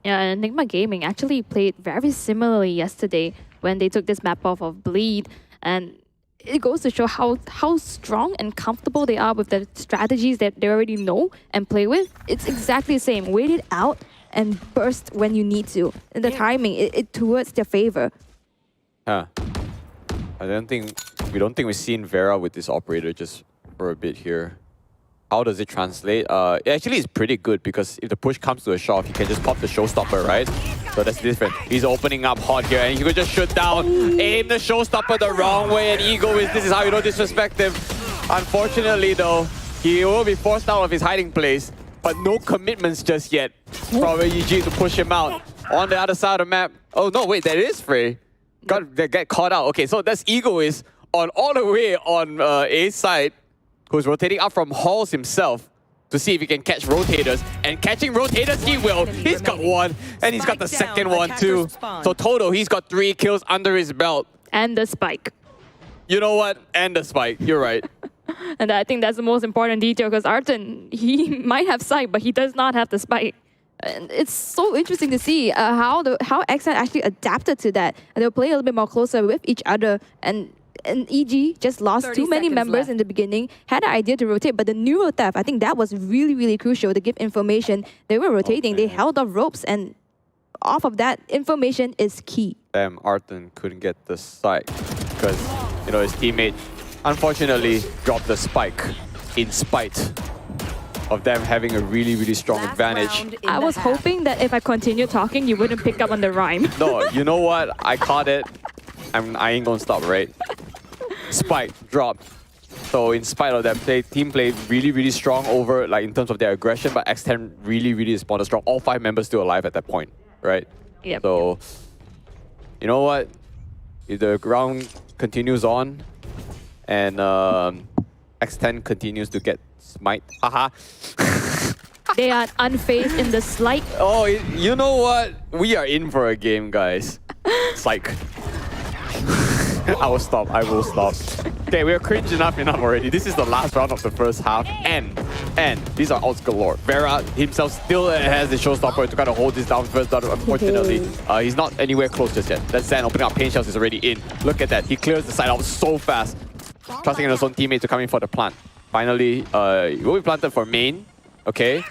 Yeah, and Enigma Gaming actually played very similarly yesterday when they took this map off of Bleed. And it goes to show how strong and comfortable they are with the strategies that they already know and play with. It's exactly the same. Wait it out and burst when you need to. And the timing, it towards their favor. Huh. We don't think we've seen Vera with this operator just for a bit here. How does it translate? It actually is pretty good because if the push comes to a shove, he can just pop the showstopper, right? So that's different. He's opening up hot here and he could just shoot down, aim the showstopper the wrong way, and Ego this is how you don't disrespect him. Unfortunately though, he will be forced out of his hiding place, but no commitments just yet from EG to push him out. On the other side of the map, oh no, wait, that is Frey. Get caught out. Okay, so that's Ego is on all the way on A's side, who's rotating up from halls himself to see if he can catch rotators. And catching rotators, he will. He's got one, and he's got the second one too. So total, he's got 3 kills under his belt. And the spike. You know what? And the spike. You're right. And I think that's the most important detail because Arton, he might have sight, but he does not have the spike. And it's so interesting to see how Ascent actually adapted to that. And they'll play a little bit more closer with each other. And EG just lost too many members in the beginning, had an idea to rotate, but the neuro theft, I think that was really, really crucial to give information. They were rotating, they held off ropes, and off of that, information is key. Damn, Arton couldn't get the sight because, his teammate unfortunately dropped the spike in spite of them having a really, really strong advantage. I was hoping that if I continue talking, you wouldn't pick up on the rhyme. No, you know what? I caught it. I ain't gonna stop, right? Spike dropped. So in spite of that, team played really, really strong over, like in terms of their aggression, but X10 really, really responded strong. All 5 members still alive at that point, right? Yep. So, you know what? If the round continues on and X10 continues to get smite, haha. They are unfazed in the slight. Oh, you know what? We are in for a game, guys. Psych. I will stop. Okay, we're cringe enough already. This is the last round of the first half, and these are outs galore. Vera himself still has the showstopper to kind of hold this down first, but unfortunately, he's not anywhere close just yet. That Zen opening up pain shells is already in. Look at that. He clears the side out so fast, trusting in his own teammate to come in for the plant. Finally, he will be planted for main. Okay,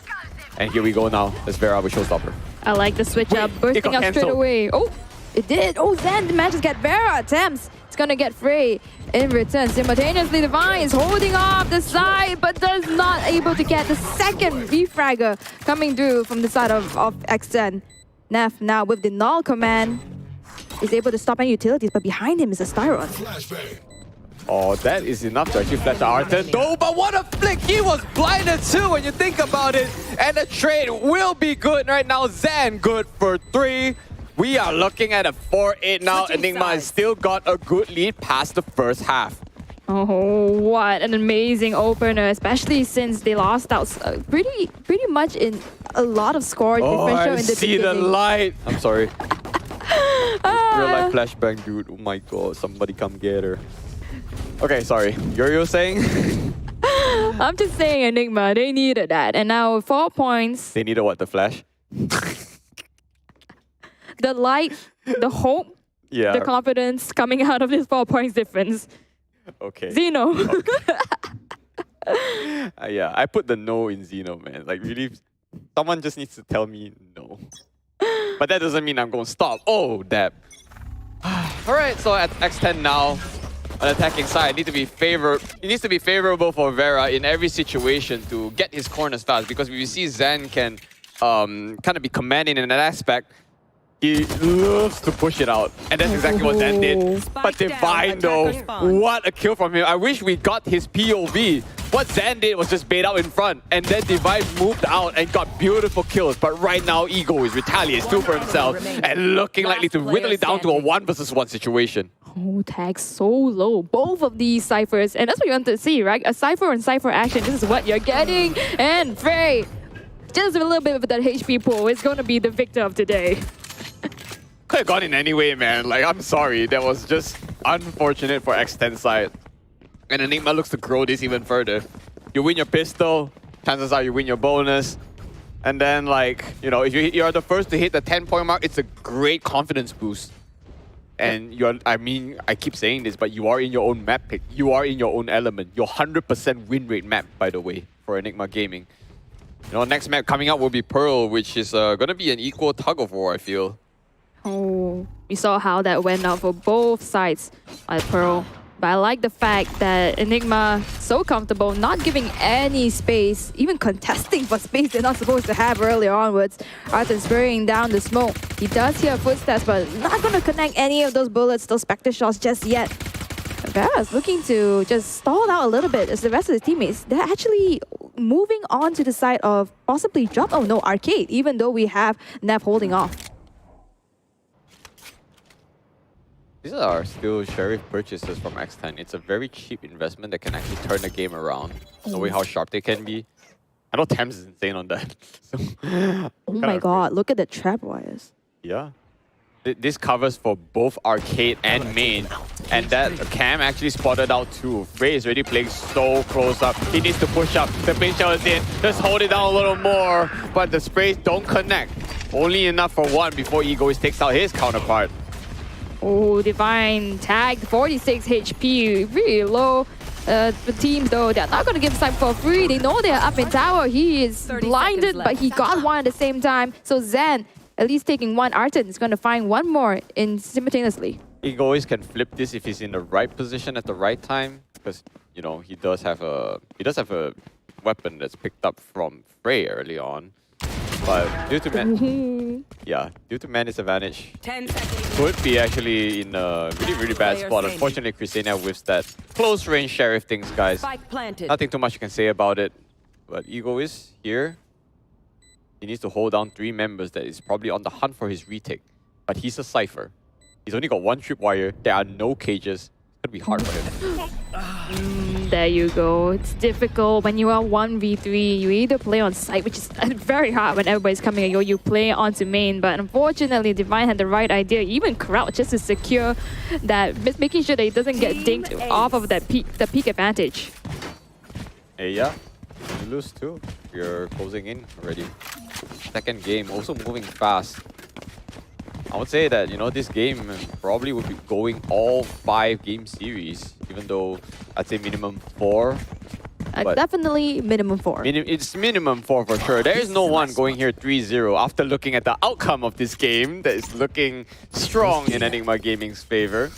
and here we go now. That's Vera with showstopper. I like the switch up, bursting up straight away. Oh, it did. Oh, Zen manages to get Vera. Attempts. It's gonna get Frey in return. Simultaneously, Divine is holding off the side, but does not able to get the second refragger coming through from the side of X10. Neff now with the null command is able to stop any utilities, but behind him is a Styron. Oh, that is enough to actually flash the Arton. No, but what a flick! He was blinded too when you think about it. And the trade will be good right now. Zen good for 3. We are looking at a 4-8 now. Enigma has still got a good lead past the first half. Oh, what an amazing opener, especially since they lost out pretty much in a lot of score differential in the see beginning. The light. I'm sorry. Real life flashbang, dude. Oh my god, somebody come get her. Okay, sorry. You're saying? I'm just saying, Enigma, they needed that. And now 4 points. They needed what? The flash? The light, the hope, the confidence coming out of this 4 points difference. Okay. Zeno. Okay. Yeah, I put the no in Zeno, man. Like, really, someone just needs to tell me no. But that doesn't mean I'm going to stop. Oh, dab. Alright, so at X10 now, on attacking side, it needs to be favorable for Vera in every situation to get his corners fast. Because if you see Zen can kind of be commanding in that aspect, he loves to push it out. And that's exactly what Zen did. But Divine though, what a kill from him. I wish we got his POV What Zan did was just bait out in front, and then Divine moved out and got beautiful kills. But right now, Ego is retaliating for himself and looking likely to whittle it down to a 1-versus-1 situation. Oh, tag so low. Both of these ciphers, and that's what you want to see, right? A cipher and cipher action. This is what you're getting. And Frey, just a little bit of that HP pool, is going to be the victor of today. Could have gone in anyway, man. Like, I'm sorry. That was just unfortunate for X10 side. And Enigma looks to grow this even further. You win your pistol, chances are you win your bonus. And then, like, you know, if you're the first to hit the 10-point mark, it's a great confidence boost. And you're, I mean, I keep saying this, but you are in your own map pick. You are in your own element. Your 100% win rate map, by the way, for Enigma Gaming. You know, next map coming up will be Pearl, which is going to be an equal tug of war, I feel. Oh, we saw how that went out for both sides at Pearl. But I like the fact that Enigma so comfortable, not giving any space, even contesting for space they're not supposed to have earlier onwards. Arthur spraying down the smoke. He does hear footsteps, but not going to connect any of those bullets, those Spectre shots just yet. Vera's looking to just stall out a little bit as the rest of his teammates, they're actually moving on to the side of possibly drop. Oh no, Arcade, even though we have Nev holding off. These are still Sheriff purchases from X10. It's a very cheap investment that can actually turn the game around. Knowing how sharp they can be. I know Thames is insane on that. Oh my god, look at the trap wires. Yeah. This covers for both Arcade and Main. And that Cam actually spotted out too. Frey is already playing so close up. He needs to push up. The base shell is in. Just hold it down a little more. But the sprays don't connect. Only enough for one before Ego takes out his counterpart. Oh, Divine tagged 46 HP, really low. The teams though, they're not going to give Cypher for free. They know they're up in tower. He is blinded, but he got one at the same time. So Zan, at least taking one. Arten is going to find one more in simultaneously. Egoist can flip this if he's in the right position at the right time, because you know he does have a weapon that's picked up from Frey early on. But due to man disadvantage, 10 seconds. could be actually in a really bad spot. Unfortunately, Christina whiffs that close range Sheriff things, guys. Spike planted. Nothing too much you can say about it. But Ego is here. He needs to hold down 3 members that is probably on the hunt for his retake. But he's a Cypher. He's only got 1 tripwire. There are no cages. It's gonna be hard for him. There you go. It's difficult when you are 1v3. You either play on site, which is very hard when everybody's coming at you, or you play onto main. But unfortunately, Divine had the right idea. Even crouch just to secure that, making sure that he doesn't get dinked off of that the peak advantage. Hey, yeah. You lose too. You're closing in already. Second game, also moving fast. I would say that, you know, this game probably would be going all 5 game series, even though I'd say minimum 4. Definitely minimum 4. It's minimum 4 for sure. There is no one going here 3-0 after looking at the outcome of this game that is looking strong in Enigma Gaming's favor.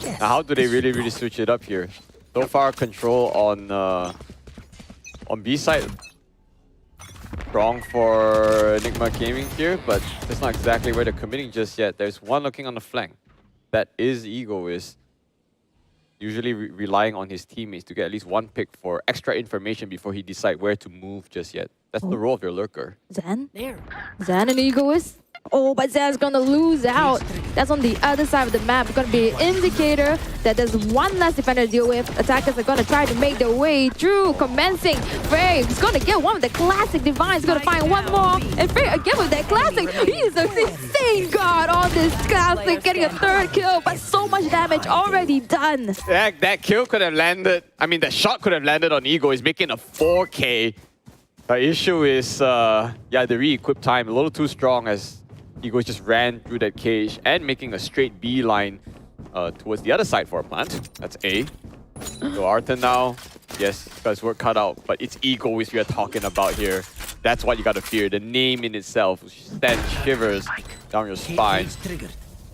Now, how do they really switch it up here? So far, control on B side. Strong for Enigma Gaming here, but that's not exactly where they're committing just yet. There's one looking on the flank. That is Egoist. Usually relying on his teammates to get at least 1 pick for extra information before he decides where to move just yet. That's the role of your lurker. Zan? Zan and Egoist? Oh, but Zan's gonna lose out. That's on the other side of the map. It's gonna be an indicator that there's one less defender to deal with. Attackers are gonna try to make their way through. Commencing, Frey is gonna get one with the classic. Divine's gonna find one more. And Frey again with that classic. He is an insane guard on this classic, getting a 3rd kill, but so much damage already done. That kill could have landed, I mean, that shot could have landed on Ego. He's making a 4K. The issue is, the re-equip time a little too strong as Ego just ran through that cage and making a straight B line towards the other side for a plant. That's A. So Arten now, yes, got his work cut out, but it's Ego which we are talking about here. That's what you gotta fear. The name in itself sends shivers down your spine.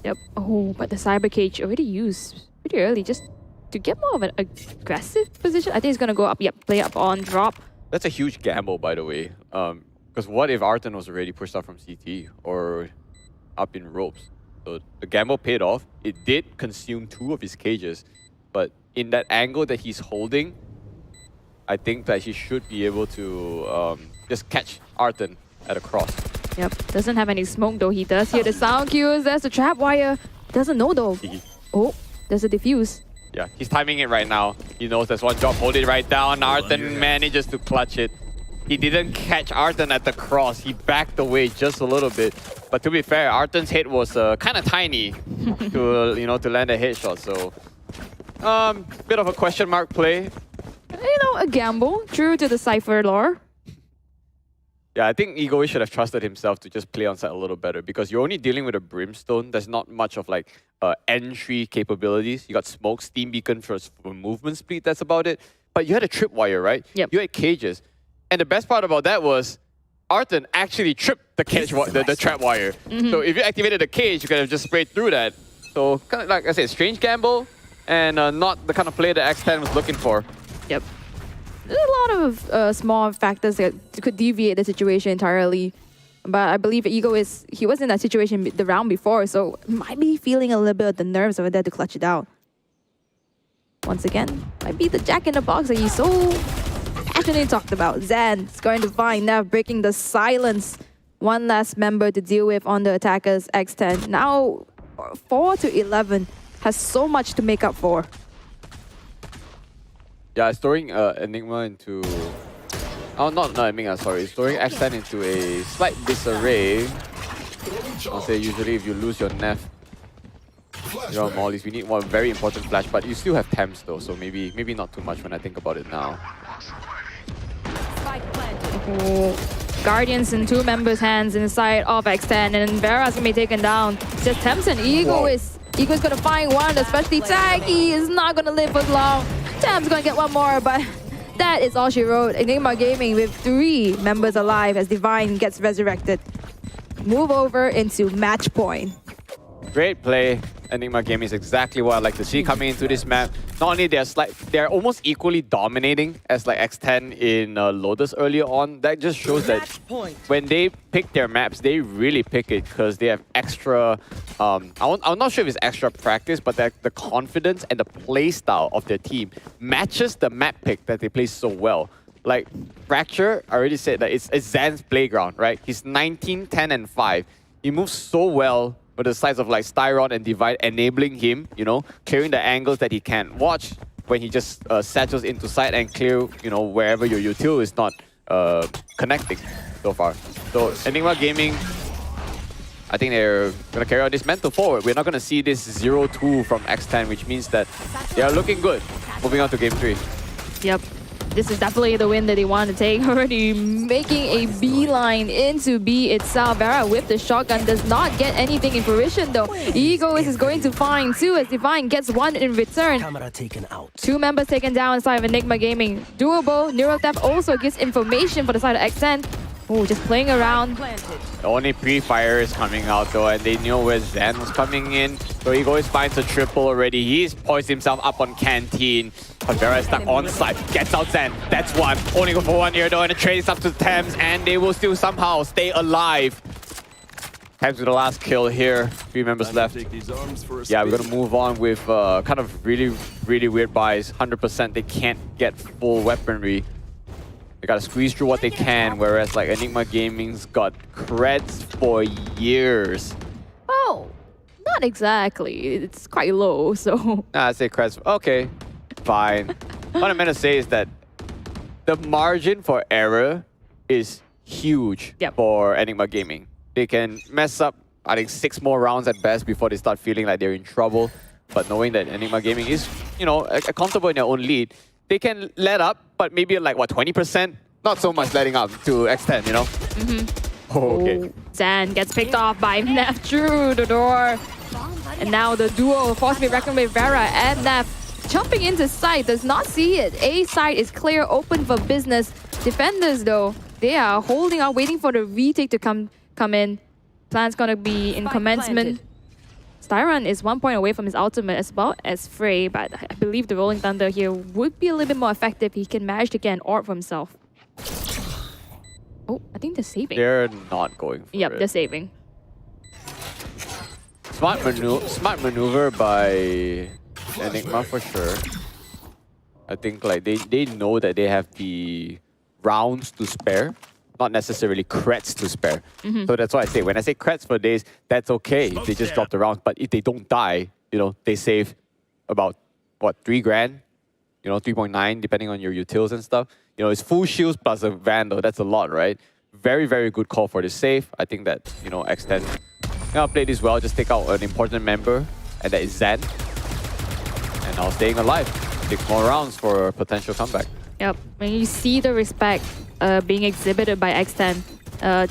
Yep. Oh, but the cyber cage already used pretty early just to get more of an aggressive position. I think he's gonna go up, play up on drop. That's a huge gamble, by the way. Because what if Arten was already pushed out from CT or up in ropes? So the gamble paid off. It did consume 2 of his cages, but in that angle that he's holding, I think that he should be able to just catch Arton at a cross. Yep, doesn't have any smoke though. He does hear the sound cues. There's a trap wire. Doesn't know though. Oh, there's a diffuse. Yeah, he's timing it right now. He knows there's one drop. Hold it right down. Arton manages to clutch it. He didn't catch Arton at the cross. He backed away just a little bit. But to be fair, Arton's head was kind of tiny to to land a headshot. So, bit of a question mark play. A gamble. True to the Cypher lore. Yeah, I think Egoist should have trusted himself to just play on site a little better because you're only dealing with a Brimstone. There's not much of like entry capabilities. You got Smoke, Steam Beacon for movement speed. That's about it. But you had a tripwire, right? Yep. You had cages. And the best part about that was Arton actually tripped the cage, the trap wire. So if you activated the cage, you could have just sprayed through that. So kind of like I said, strange gamble and not the kind of play that X10 was looking for. Yep. There's a lot of small factors that could deviate the situation entirely. But I believe he was in that situation the round before, so might be feeling a little bit of the nerves over there to clutch it out. Once again, might be the jack in the box that he's so passionately talked about. Zan is going to find Nev breaking the silence. One last member to deal with on the attackers, X10. Now 4-11 has so much to make up for. Yeah, it's throwing Enigma into... Oh, not Enigma, sorry. It's throwing X10 into a slight disarray. I'll say usually if you lose your Neff, you're on mollies. We need one very important flash, but you still have Thames though, so maybe not too much when I think about it now. Guardians in 2 members' hands inside of X10, and Vera's gonna be taken down. Just Thames and Ego's gonna find one, especially Taggy is not gonna live for long. Thames gonna get one more, but that is all she wrote. Enigma Gaming with 3 members alive as Divine gets resurrected. Move over into match point. Great play. Enigma Gaming is exactly what I like to see coming into this map. Not only they're almost equally dominating as like X10 in Lotus earlier on. That just shows that when they pick their maps, they really pick it because they have extra. I'm not sure if it's extra practice, but the confidence and the play style of their team matches the map pick that they play so well. Like Fracture, I already said that it's Zan's playground, right? He's 19, 10, and 5. He moves so well with the sides of like Styron and Divide, enabling him, clearing the angles that he can. Watch when he just satchels into side and clear, wherever your util is not connecting so far. So Enigma Gaming, I think they're going to carry on this mental forward. We're not going to see this 0-2 from X10, which means that they are looking good. Moving on to game 3. Yep. This is definitely the win that they want to take. Already making a beeline into B itself. Vera with the shotgun does not get anything in fruition though. Egoist is going to find 2 as Divine gets 1 in return. 2 members taken down inside of Enigma Gaming. Doable. Neural Theft also gives information for the side of X10. Oh, just playing around. The only pre-fire is coming out though, and they knew where Zan was coming in. So Egoist finds a triple already. He's poised himself up on Canteen. But Vera is stuck on side. Gets out Zan. That's 1. Only go for 1 here though, and it trades up to Thames, and they will still somehow stay alive. Thames with the last kill here. 3 members left. Yeah, we're gonna move on with kind of really, really weird buys. 100% they can't get full weaponry. They gotta squeeze through what they can, whereas like Enigma Gaming's got creds for years. Oh, not exactly. It's quite low, so... Nah, I'd say creds. Okay, fine. What I meant to say is that the margin for error is huge for Enigma Gaming. They can mess up, I think, 6 more rounds at best before they start feeling like they're in trouble. But knowing that Enigma Gaming is, comfortable in their own lead, they can let up, but maybe like, what, 20%? Not so much letting up to X10, Oh, okay. Zan gets picked off by Neff through the door. And now the duo forced to be reckoned with Vera and Neff. Jumping into side, does not see it. A side is clear, open for business. Defenders, though, they are holding out, waiting for the retake to come in. Plan's gonna be in commencement. Styron is 1 point away from his ultimate as well as Frey, but I believe the Rolling Thunder here would be a little bit more effective if he can manage to get an orb for himself. Oh, I think they're saving. They're not going for it. Yep, they're saving. Smart maneuver by Enigma for sure. I think like they know that they have the rounds to spare, not necessarily creds to spare. So that's why I say, when I say creds for days, that's okay if they just drop the rounds. But if they don't die, you know, they save about, what, 3 grand? You know, 3.9, depending on your utils and stuff. You know, it's full shields plus a Vandal. That's a lot, right? Very, very good call for the save. I think that, you know, X10 gonna play this well. Just take out an important member, and that is Zan. And now staying alive. 6 more rounds for a potential comeback. Yep, when you see the respect being exhibited by X10,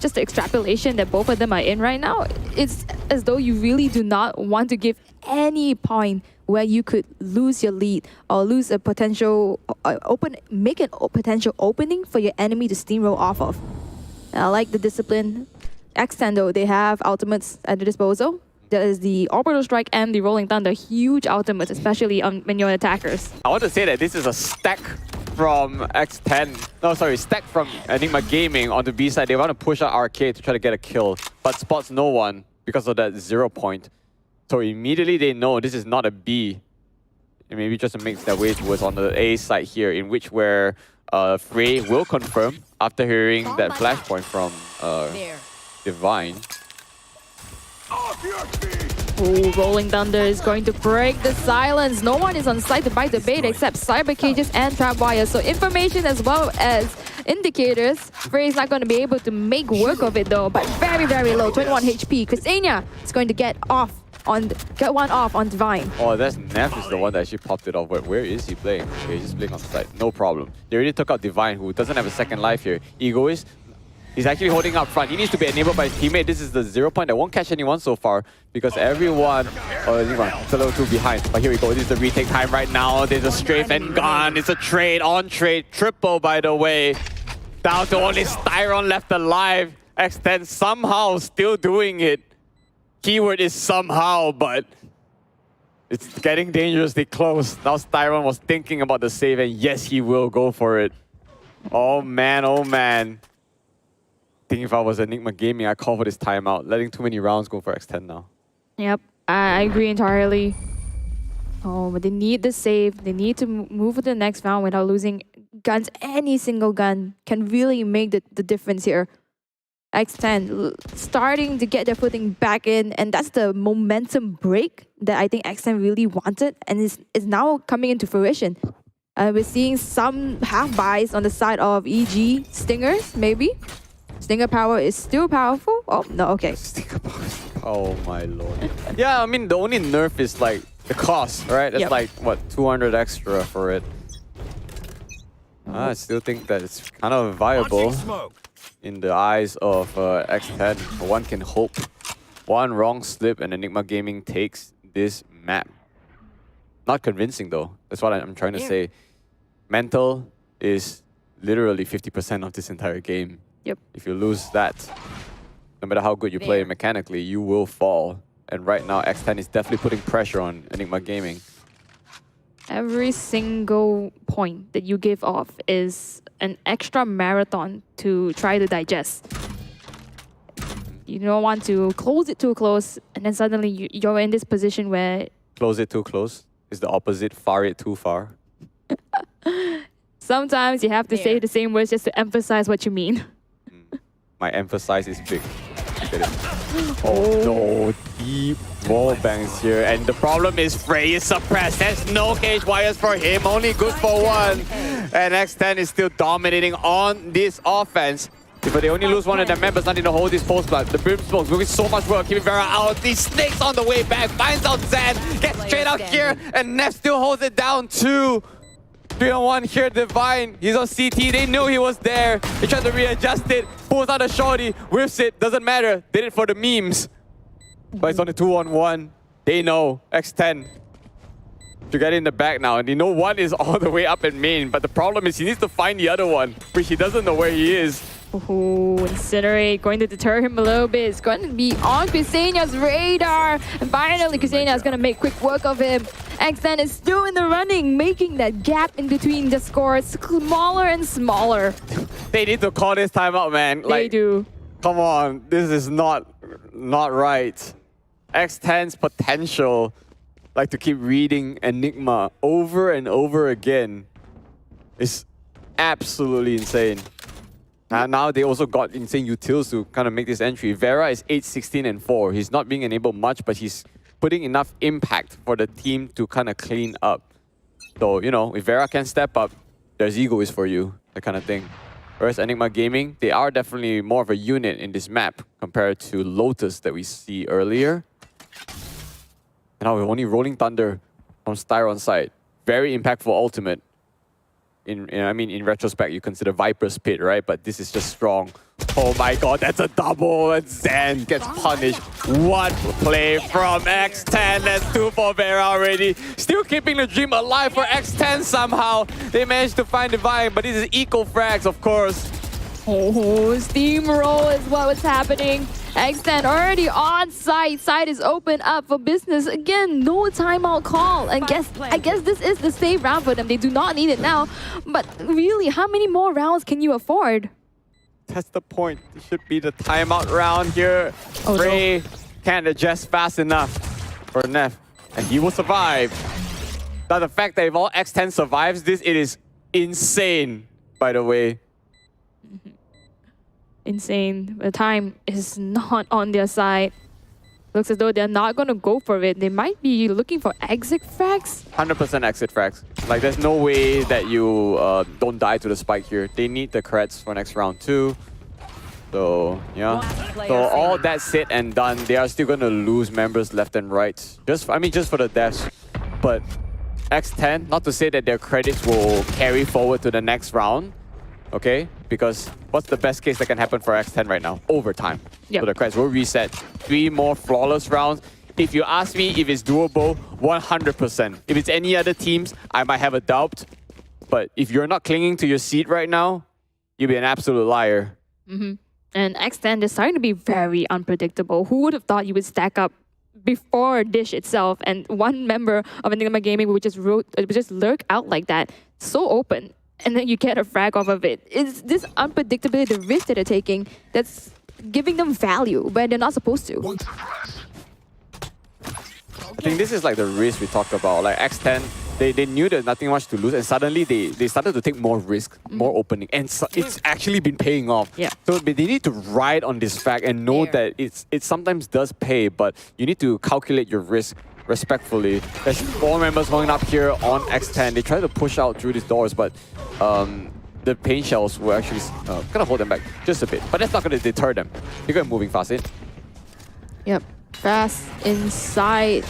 just the extrapolation that both of them are in right now, it's as though you really do not want to give any point where you could lose your lead or lose a potential make a potential opening for your enemy to steamroll off of. I like the discipline. X10 though, they have ultimates at their disposal. There is the Orbital Strike and the Rolling Thunder, huge ultimates, especially when you're attackers. I want to say that this is a stack from X10. No, sorry, stack from Enigma Gaming on the B side. They want to push out Arcade to try to get a kill, but spots no one because of that 0 point. So immediately they know this is not a B. And maybe just makes their way towards on the A side here, in which where Frey will confirm after hearing that flashpoint from Divine. Ooh, Rolling Thunder is going to break the silence. No one is on site to bite the bait except Cyber Cages and Trap Wires. So information as well as indicators. Frey is not going to be able to make work of it though, but very, very low, 21 HP. Ksenia is going to get one off on Divine. Oh, that's Neff is the one that actually popped it off. Where is he playing? Okay, he's just playing on the side. No problem. They already took out Divine, who doesn't have a second life here. Egoist, he's actually holding up front. He needs to be enabled by his teammate. This is the 0 point that won't catch anyone so far because everyone... Oh, it's a little too behind. But here we go. This is the retake time right now. There's a strafe and gone. It's a trade on trade. Triple, by the way. Down to only Styron left alive. X10 somehow still doing it. Keyword is somehow, but it's getting dangerously close. Now Styron was thinking about the save, and yes, he will go for it. Oh man, oh man. I think if I was Enigma Gaming, I'd call for this timeout. Letting too many rounds go for X10 now. Yep, I agree entirely. Oh, but they need the save. They need to move to the next round without losing guns. Any single gun can really make the difference here. X10 starting to get their footing back in, and that's the momentum break that I think X10 really wanted, and is now coming into fruition. We're seeing some half buys on the side of EG Stingers, maybe. Stinger power is still powerful. Oh, no, okay. Stinger power. Oh my lord. Yeah, I mean, the only nerf is like the cost, right? It's like, what, 200 extra for it. I still think that it's kind of viable in the eyes of X10. One can hope. One wrong slip and Enigma Gaming takes this map. Not convincing though. That's what I'm trying to say. Mental is literally 50% of this entire game. Yep. If you lose that, no matter how good you play mechanically, you will fall. And right now, X10 is definitely putting pressure on Enigma Gaming. Every single point that you give off is an extra marathon to try to digest. You don't want to close it too close, and then suddenly you're in this position where... Close it too close is the opposite, far it too far. Sometimes you have to say the same words just to emphasize what you mean. My emphasis is big. Oh no, deep wall bangs here. And the problem is Frey is suppressed. There's no cage wires for him, only good for one. And X10 is still dominating on this offense. If they only lose one of their members, not to hold this post blood. The Brim Smoke's moving so much work, keeping Vera out. These snakes on the way back, finds out Zan, gets straight out here, and Neff still holds it down too. 3-on-1 here, Divine. He's on CT. They knew he was there. He tried to readjust it. Pulls out a shorty. Whiffs it. Doesn't matter. Did it for the memes. But it's on the 2-on-1. They know. X10. To get in the back now. And they know one is all the way up in main. But the problem is he needs to find the other one, which he doesn't know where he is. Ooh, Incinerate going to deter him a little bit. It's going to be on Ksenia's radar. And finally, Ksenia is going to make quick work of him. X10 is still in the running, making that gap in between the scores smaller and smaller. They need to call this timeout, man. They do. Come on, this is not right. X10's potential, like to keep reading Enigma over and over again, is absolutely insane. And now they also got insane utils to kind of make this entry. Vera is 8, 16, and 4. He's not being enabled much, but he's putting enough impact for the team to kind of clean up. So, you know, if Vera can step up, there's egoist for you, that kind of thing. Whereas Enigma Gaming, they are definitely more of a unit in this map compared to Lotus that we see earlier. And now we're only Rolling Thunder from Styron's side. Very impactful ultimate. I mean, in retrospect, you consider Viper's Pit, right? But this is just strong. Oh my god, that's a double! And Zen gets punished. One play from X10. That's 2 for Vera already. Still keeping the dream alive for X10 somehow. They managed to find Divine, but this is eco frags, of course. Oh, steamroll is what was happening. X10 already on site. Site is open up for business. Again, no timeout call. And I guess this is the save round for them. They do not need it now. But really, how many more rounds can you afford? That's the point. It should be the timeout round here. Oh, Frey can't adjust fast enough for Neff. And he will survive. Now the fact that if all X10 survives this, it is insane, by the way. Insane. The time is not on their side. Looks as though they're not going to go for it. They might be looking for exit frags. 100% exit frags. Like, there's no way that you don't die to the spike here. They need the creds for next round too. So, yeah. So all that said and done, they are still going to lose members left and right. Just for the deaths. But X10, not to say that their credits will carry forward to the next round. Okay? Because what's the best case that can happen for X10 right now? Overtime. Yep. So the credits will reset. 3 more flawless rounds. If you ask me if it's doable, 100%. If it's any other teams, I might have a doubt. But if you're not clinging to your seat right now, you'll be an absolute liar. And X10 is starting to be very unpredictable. Who would have thought you would stack up before Dish itself and one member of Enigma Gaming would just lurk out like that, so open, and then you get a frag off of it. It's this unpredictability, the risk that they're taking, that's giving them value where they're not supposed to. I think this is like the risk we talked about. Like X10, they knew there's nothing much to lose, and suddenly they started to take more risk, more opening, and so it's actually been paying off. Yeah. So they need to ride on this fact and know that it sometimes does pay, but you need to calculate your risk respectfully. There's 4 members going up here on X10. They try to push out through these doors, but the pain shells will actually gonna hold them back just a bit. But that's not gonna deter them. They're gonna moving fast in. Yep, fast inside.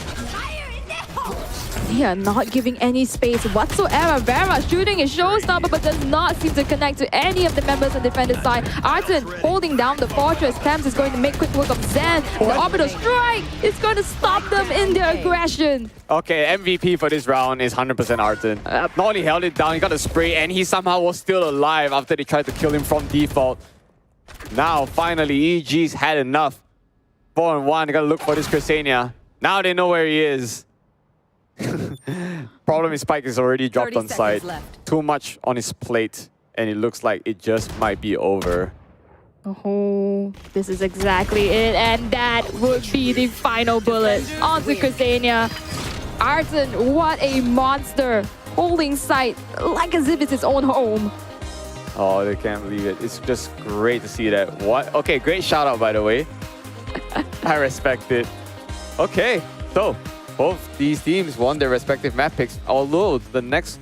They are not giving any space whatsoever. Vera shooting his showstopper, but does not seem to connect to any of the members on the defender's side. Arton holding down the fortress. Thames is going to make quick work of Zen. The orbital strike is going to stop them in their aggression. Okay, MVP for this round is 100% Arton. Not only held it down, he got a spray, and he somehow was still alive after they tried to kill him from default. Now, finally, EG's had enough. 4-1, they gotta look for this Cresania. Now they know where he is. Problem is Spike is already dropped on site. Too much on his plate, and it looks like it just might be over. Oh, this is exactly it, and that would be the final bullet onto Cresania. Arton, what a monster, holding site like as if it's his own home. Oh, they can't believe it. It's just great to see that. What? Okay, great shout out, by the way. I respect it. Okay, so both these teams won their respective map picks. Although this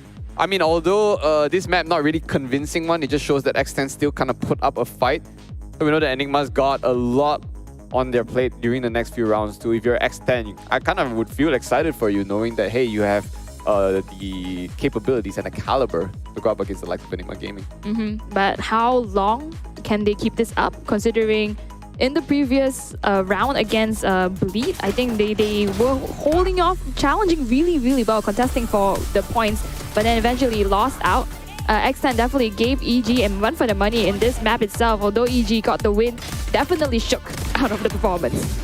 map not really convincing one, it just shows that X10 still kind of put up a fight. So we know that Enigma's got a lot on their plate during the next few rounds too. If you're X10, I kind of would feel excited for you, knowing that, hey, you have the capabilities and the caliber to go up against the likes of Enigma Gaming. But how long can they keep this up, considering in the previous round against Bleed, I think they were holding off, challenging really well, contesting for the points, but then eventually lost out. X10 definitely gave EG and run for the money in this map itself, although EG got the win, definitely shook out of the performance.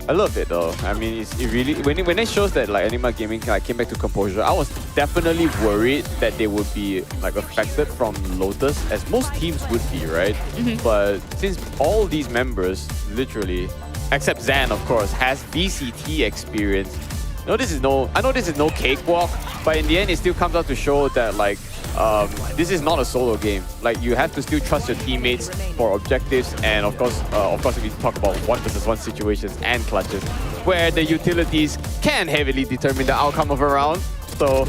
I love it though. I mean, it really when it shows that like Enigma Gaming came back to composure, I was definitely worried that they would be like affected from Lotus, as most teams would be, right? But since all these members, literally, except Zan of course, has VCT experience, I know this is no cakewalk, but in the end, it still comes out to show that like this is not a solo game. Like you have to still trust your teammates for objectives, and of course, if we talk about 1v1 situations and clutches, where the utilities can heavily determine the outcome of a round. So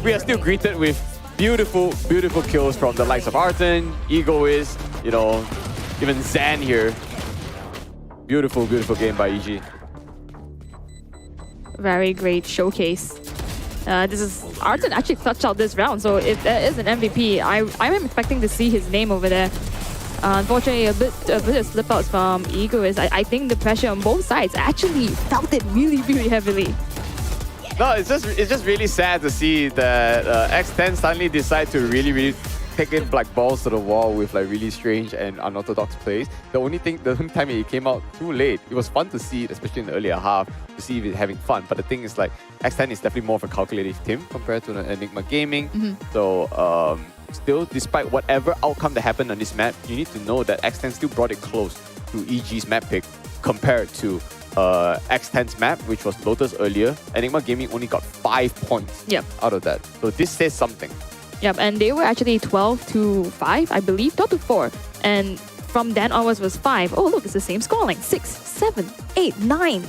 we are still greeted with beautiful, beautiful kills from the likes of Arten, Egoist, you know, even Zan here. Beautiful, beautiful game by EG. Very great showcase. This is Arten actually clutched out this round, so if there is an MVP, I am expecting to see his name over there. Unfortunately, a bit of slip outs from Egoist. I think the pressure on both sides actually felt it really, really heavily. No, it's just really sad to see that X10 suddenly decide to really take it like balls to the wall with like really strange and unorthodox plays. The only time it came out too late, it was fun to see it, especially in the earlier half, to see it having fun. But the thing is like X10 is definitely more of a calculative team compared to the Enigma Gaming. So still, despite whatever outcome that happened on this map, you need to know that X10 still brought it close to EG's map pick compared to X10's map, which was Lotus earlier. Enigma Gaming only got 5 points out of that. So this says something. Yep, and they were actually 12-5, I believe, 12-4. And from then onwards was 5. Oh, look, it's the same scoreline. 6, 7, 8, 9.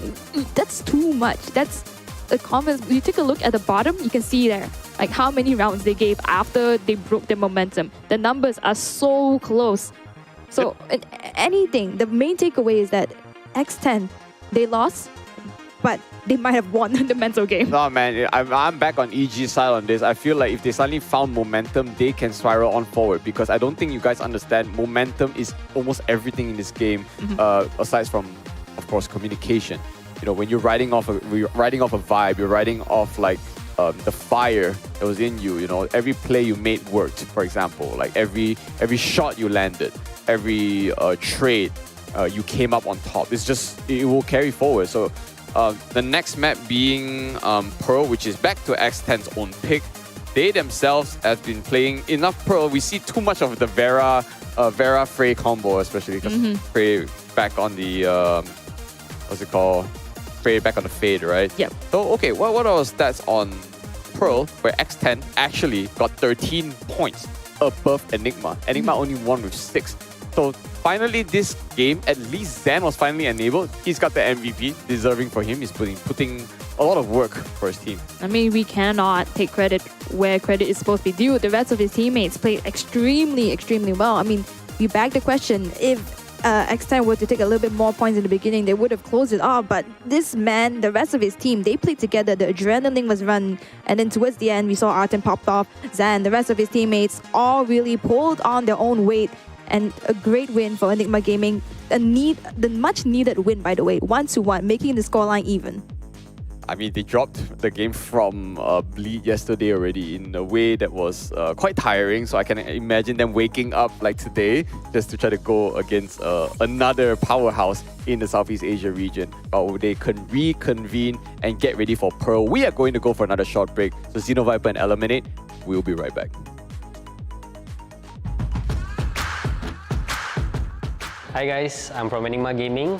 That's too much. That's the confidence. You take a look at the bottom, you can see there, like how many rounds they gave after they broke their momentum. The numbers are so close. So anything, the main takeaway is that X10, they lost, but they might have won the mental game. No, man, I'm back on EG's side on this. I feel like if they suddenly found momentum, they can spiral on forward, because I don't think you guys understand momentum is almost everything in this game, aside from, of course, communication. You know, when you're riding off a vibe, you're riding off like the fire that was in you. You know, every play you made worked. For example, like every shot you landed, every trade you came up on top. It will carry forward. So the next map being Pearl, which is back to X10's own pick. They themselves have been playing enough Pearl. We see too much of the Vera Frey combo, especially because Frey back on the what's it called? Frey back on the fade, right? Yep. So okay, what are our stats on Pearl, where X10 actually got 13 points above Enigma. Enigma only won with 6. So finally this game, at least Zan was finally enabled. He's got the MVP, deserving for him. He's putting a lot of work for his team. I mean, we cannot take credit where credit is supposed to be due. The rest of his teammates played extremely, extremely well. I mean, we bag the question, if X10 were to take a little bit more points in the beginning, they would have closed it off. But this man, the rest of his team, they played together. The adrenaline was run. And then towards the end, we saw Arten popped off. Zan, the rest of his teammates, all really pulled on their own weight. And a great win for Enigma Gaming. The much needed win, by the way, 1-1, making the scoreline even. I mean, they dropped the game from Bleed yesterday already in a way that was quite tiring. So I can imagine them waking up like today just to try to go against another powerhouse in the Southeast Asia region. But they can reconvene and get ready for Pearl. We are going to go for another short break. So Xenoviper and Eliminate, we'll be right back. Hi guys, I'm from Enigma Gaming.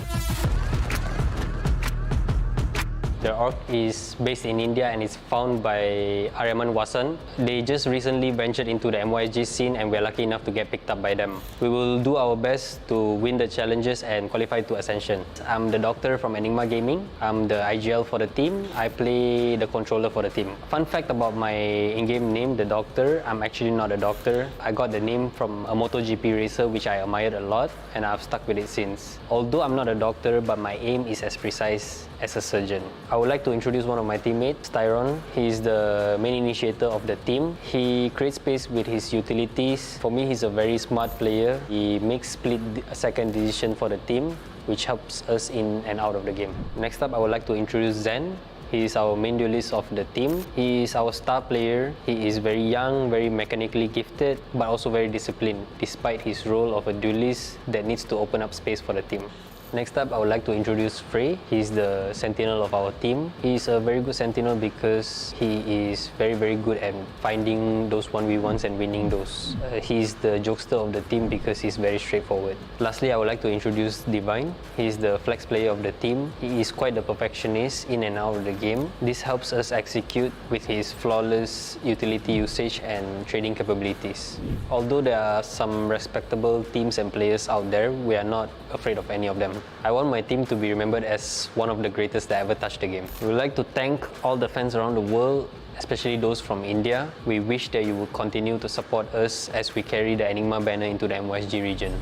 The org is based in India and it's founded by Aryaman Wasan. They just recently ventured into the MYG scene and we're lucky enough to get picked up by them. We will do our best to win the challenges and qualify to Ascension. I'm the doctor from Enigma Gaming. I'm the IGL for the team. I play the controller for the team. Fun fact about my in-game name, the doctor, I'm actually not a doctor. I got the name from a MotoGP racer which I admired a lot and I've stuck with it since. Although I'm not a doctor, but my aim is as precise as a surgeon. I would like to introduce one of my teammates, Tyron. He's the main initiator of the team. He creates space with his utilities. For me, he's a very smart player. He makes split second decision for the team, which helps us in and out of the game. Next up, I would like to introduce Zen. He is our main duelist of the team. He is our star player. He is very young, very mechanically gifted, but also very disciplined, despite his role of a duelist that needs to open up space for the team. Next up, I would like to introduce Frey. He's the sentinel of our team. He's a very good sentinel because he is very good at finding those 1v1s and winning those. He's the jokester of the team because he's very straightforward. Lastly, I would like to introduce Divine. He's the flex player of the team. He is quite the perfectionist in and out of the game. This helps us execute with his flawless utility usage and trading capabilities. Although there are some respectable teams and players out there, we are not afraid of any of them. I want my team to be remembered as one of the greatest that ever touched the game. We would like to thank all the fans around the world, especially those from India. We wish that you would continue to support us as we carry the Enigma banner into the MYSG region.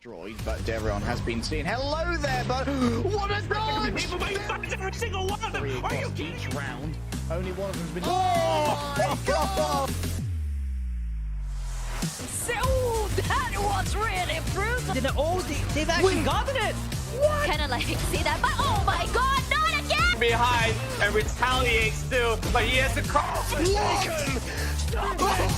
destroyed, but everyone has been seen. Hello there, but what a dodge! Every single one of them. Are you kidding? Each round, only one of them's been. Oh my god! So that was really brutal. They've actually gotten it. What? Kinda like see that, but oh my god, not again! Behind and retaliates too, but he has to call for second. Stop it.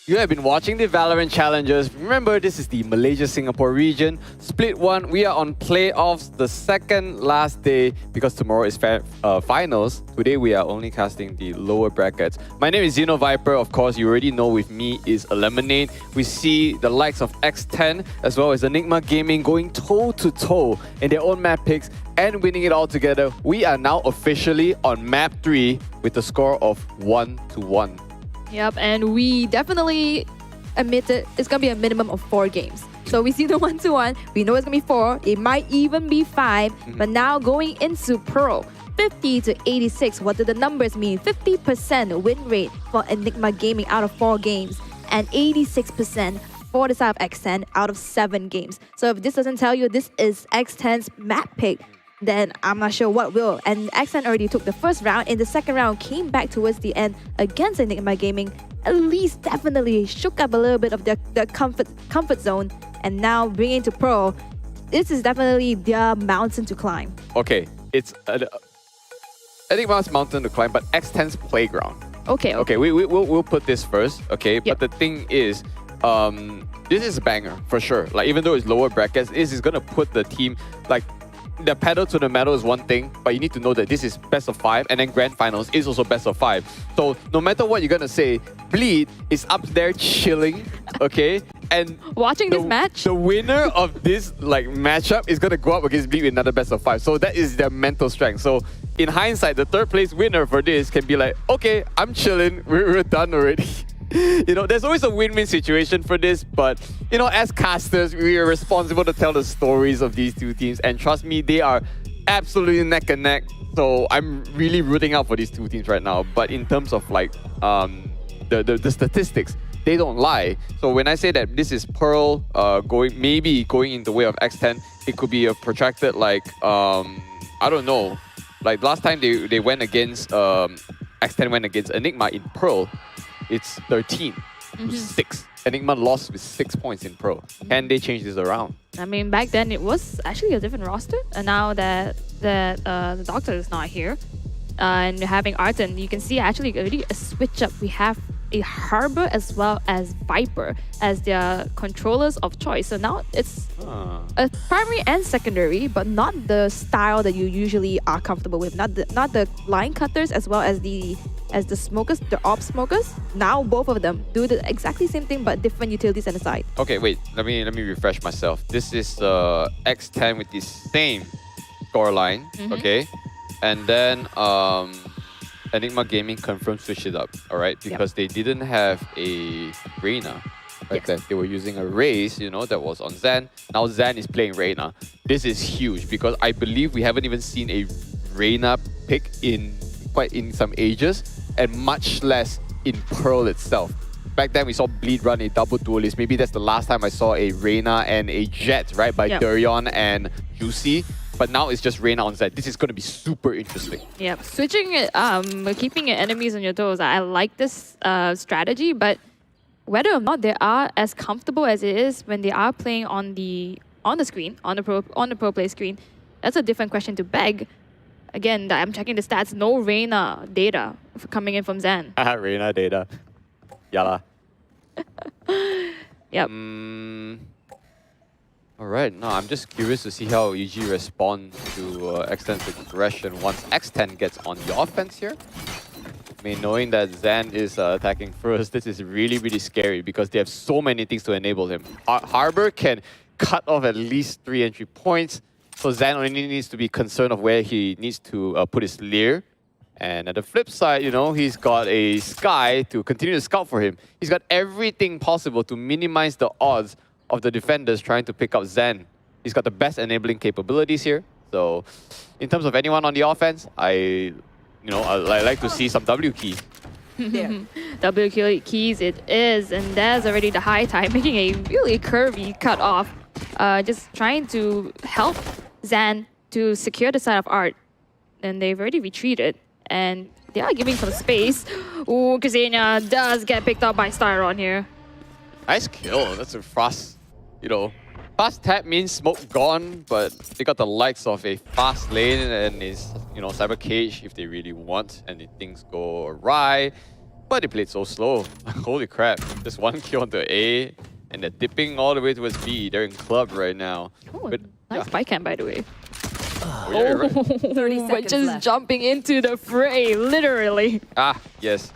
You have been watching the VALORANT Challengers. Remember, this is the Malaysia-Singapore region. Split 1, we are on playoffs, the second last day, because tomorrow is finals. Today, we are only casting the lower brackets. My name is Zeno Viper. Of course, you already know with me is Eliminate. We see the likes of X10 as well as Enigma Gaming going toe-to-toe in their own map picks and winning it all together. We are now officially on map 3 with a score of 1-1. Yep, and we definitely admitted it's going to be a minimum of 4 games. So we see the 1-1, we know it's going to be 4, it might even be 5, but now going into Pearl, 50 to 86, what do the numbers mean? 50% win rate for Enigma Gaming out of 4 games, and 86% for the side of X10 out of 7 games. So if this doesn't tell you this is X10's map pick, then I'm not sure what will. And Ascent already took the first round. In the second round, came back towards the end against Enigma Gaming. At least definitely shook up a little bit of their comfort zone. And now bringing to Pro, this is definitely their mountain to climb. Okay, it's Enigma's mountain to climb, but X10's playground. Okay. We'll put this first, okay? Yep. But the thing is, this is a banger for sure. Like, even though it's lower brackets, this is gonna put the team, like, the pedal to the metal is one thing, but you need to know that this is best of 5, and then grand finals is also best of 5. So no matter what you're gonna say, Bleed is up there chilling, okay? And watching this match, the winner of this like matchup is gonna go up against Bleed with another best of 5. So that is their mental strength. So in hindsight, the third place winner for this can be like, okay, I'm chilling, we're done already. You know, there's always a win-win situation for this, but you know, as casters, we are responsible to tell the stories of these two teams, and trust me, they are absolutely neck and neck. So I'm really rooting out for these two teams right now. But in terms of like the statistics, they don't lie. So when I say that this is Pearl maybe going in the way of X10, it could be a protracted like I don't know. Like last time they went against X10 went against Enigma in Pearl. It's 13 to 6. Enigma lost with 6 points in Pro. Can they change this around? I mean, back then it was actually a different roster, and now that the Doctor is not here, and having Arten, you can see actually already a switch up. We have a Harbor as well as Viper as their controllers of choice. So now it's a primary and secondary, but not the style that you usually are comfortable with. Not the line cutters as well as the smokers, the op smokers. Now both of them do the exactly same thing but different utilities on the side. Okay, wait. Let me refresh myself. This is X10 with the same scoreline. Okay, and then Enigma Gaming confirmed switch it up. All right, because they didn't have a Reyna. Like that, they were using a Raze, you know, that was on Zen. Now Zen is playing Reyna. This is huge because I believe we haven't even seen a Reyna pick in some ages, and much less in Pearl itself. Back then we saw Bleed run a double duelist. Maybe that's the last time I saw a Reyna and a Jet, right, by Durion and Juicy. But now it's just Reyna on Zed. This is going to be super interesting. Yep, switching it, keeping your enemies on your toes. I like this strategy, but whether or not they are as comfortable as it is when they are playing on the screen, on the pro play screen, that's a different question to beg. Again, I'm checking the stats. No Reyna data coming in from Zen. Reyna data. Yala. Yep. Alright, no, I'm just curious to see how EG responds to X10's aggression once X10 gets on the offense here. I mean, knowing that Zen is attacking first, this is really, really scary because they have so many things to enable him. Harbor can cut off at least 3 entry points. So Zen only needs to be concerned of where he needs to put his Leer. And at the flip side, you know, he's got a Sky to continue to scout for him. He's got everything possible to minimize the odds of the defenders trying to pick up Zen. He's got the best enabling capabilities here. So in terms of anyone on the offense, I you know, I like to see some W keys. W keys it is, and that's already the high tide, making a really curvy cut off. Just trying to help Zan to secure the side of Art. And they've already retreated, and they are giving some space. Ooh, Ksenia does get picked up by Styron here. Nice kill. That's a fast, you know. Fast tap means smoke gone, but they got the likes of a fast lane and is, you know, cyber cage if they really want, and if things go awry. But they played so slow. Holy crap. Just one kill onto A, and they're dipping all the way towards B. They're in club right now. Oh, but, nice spike cam, by the way. Oh, yeah, you're right. 30 But seconds just left. jumping into the fray, literally. Ah, yes.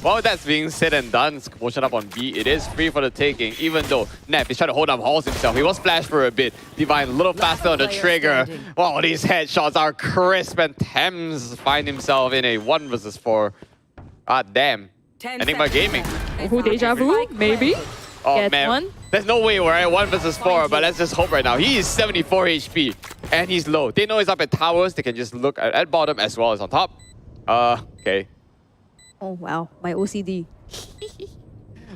Well, that's being said and done. It's motion up on B. It is free for the taking, even though Nef is trying to hold up Halls himself. He was splashed for a bit. Divine a little faster on the trigger. Wow, these headshots are crisp, and Thames find himself in a 1 versus 4. Ah, damn. Enigma Gaming. Who deja vu? Maybe. Oh, Gets man. one. There's no way we're at 1 versus 4, but let's just hope right now. He is 74 HP, and he's low. They know he's up at towers. They can just look at bottom as well as on top. Okay. Oh wow, my OCD.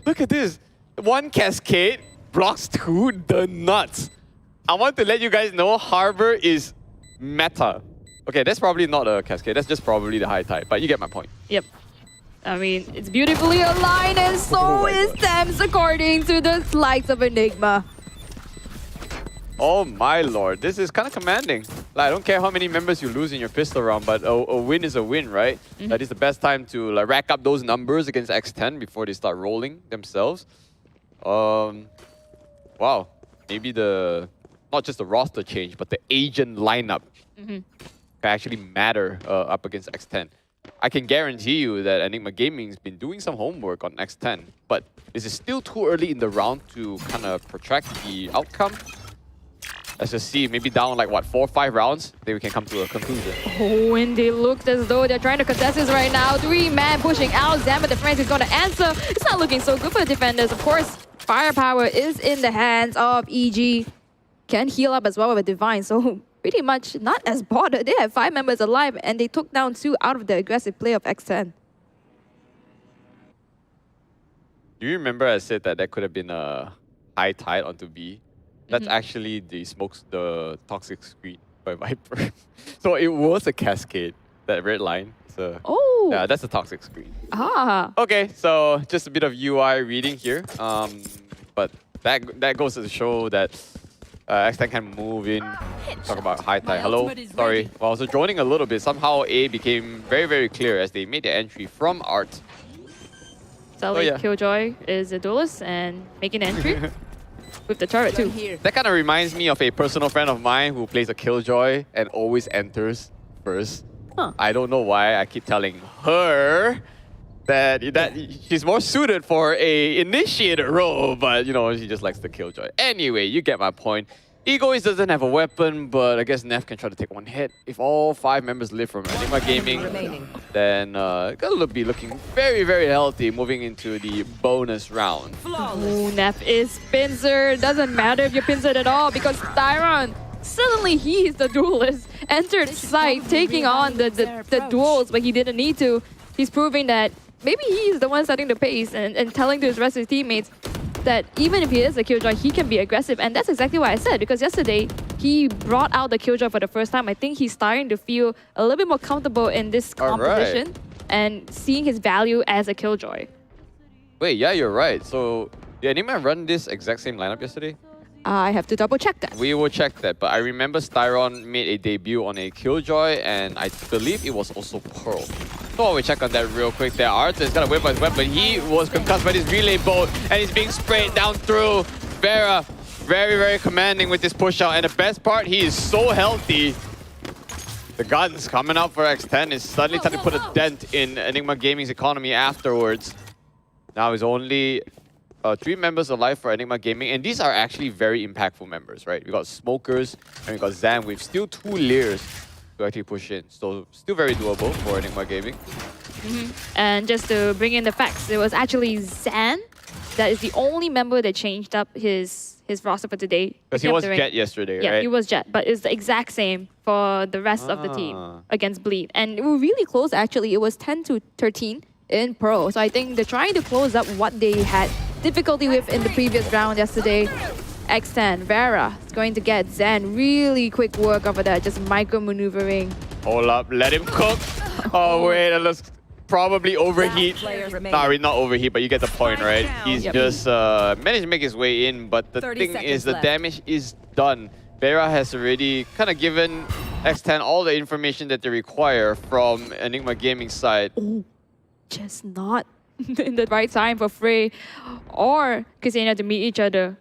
Look at this. 1 cascade blocks 2 the nuts. I want to let you guys know Harbor is meta. Okay, that's probably not a cascade. That's just probably the high tide, but you get my point. Yep. I mean, it's beautifully aligned, and so is Thames, according to the likes of Enigma. Oh my lord, this is kind of commanding. Like, I don't care how many members you lose in your pistol round, but a win is a win, right? That is the best time to like rack up those numbers against X10 before they start rolling themselves. Wow, maybe not just the roster change, but the agent lineup can actually matter up against X10. I can guarantee you that Enigma Gaming's been doing some homework on X10, but this is still too early in the round to kind of protract the outcome. Let's just see, maybe down like, what, 4 or 5 rounds, then we can come to a conclusion. Oh, and they looked as though they're trying to contest this right now. 3-man pushing out. Zamba Defense is going to answer. It's not looking so good for the defenders. Of course, firepower is in the hands of EG. Can heal up as well with Divine, so pretty much not as bothered. They have 5 members alive, and they took down 2 out of the aggressive play of X10. Do you remember I said that could have been a high tide onto B? That's actually the toxic screen by Viper. So it was a cascade, that red line. So yeah, that's a toxic screen. Okay, so just a bit of UI reading here. But that goes to show that X10 can move in. Talk about high tide. Hello, sorry. Well, I was joining a little bit. Somehow A became very, very clear as they made their entry from Art. Sally Killjoy is a duelist and making an entry. With the turret too. That kind of reminds me of a personal friend of mine who plays a Killjoy and always enters first. I don't know why I keep telling her that she's more suited for a initiator role, but you know, she just likes the Killjoy. Anyway, you get my point. Egoist doesn't have a weapon, but I guess Nef can try to take 1 hit. If all 5 members live from Enigma Gaming, then gonna be looking very, very healthy moving into the bonus round. Ooh, Nef is pincered. Doesn't matter if you're pincered at all because Tyron, suddenly he is the duelist. Entered site, taking on the duels, but he didn't need to. He's proving that maybe he's the one setting the pace and telling to his rest of his teammates that even if he is a Killjoy, he can be aggressive. And that's exactly what I said, because yesterday, he brought out the Killjoy for the first time. I think he's starting to feel a little bit more comfortable in this competition and seeing his value as a Killjoy. Wait, yeah, you're right. So, did Enigma run this exact same lineup yesterday? I have to double check that. We will check that, but I remember Styron made a debut on a Killjoy, and I believe it was also Pearl. So we'll check on that real quick. There, Arthur's got a whip on his weapon. He was concussed by this relay bolt, and he's being sprayed down through. Vera, very, very commanding with this push out, and the best part, he is so healthy. The guns coming out for X10 is suddenly starting to put a dent in Enigma Gaming's economy afterwards. Now he's only 3 members alive for Enigma Gaming, and these are actually very impactful members, right? We got Smokers, and we got Zan with still 2 layers to actually push in. So still very doable for Enigma Gaming. And just to bring in the facts, it was actually Zan that is the only member that changed up his roster for today. Because he was Jet yesterday, yeah, right? he was Jet, but it's the exact same for the rest of the team against Bleed. And it was really close, actually. It was 10-13 in Pro. So I think they're trying to close up what they had difficulty with in the previous round yesterday. X10, Vera is going to get Zen. Really quick work over there, just micro-maneuvering. Hold up, let him cook. Oh, wait, that looks probably overheat. Sorry, not overheat, but you get the point, right? He's just managed to make his way in, but the thing is, the damage is done. Vera has already kind of given X10 all the information that they require from Enigma Gaming side. Oh, just not in the right time for Frey or Ksenia to meet each other.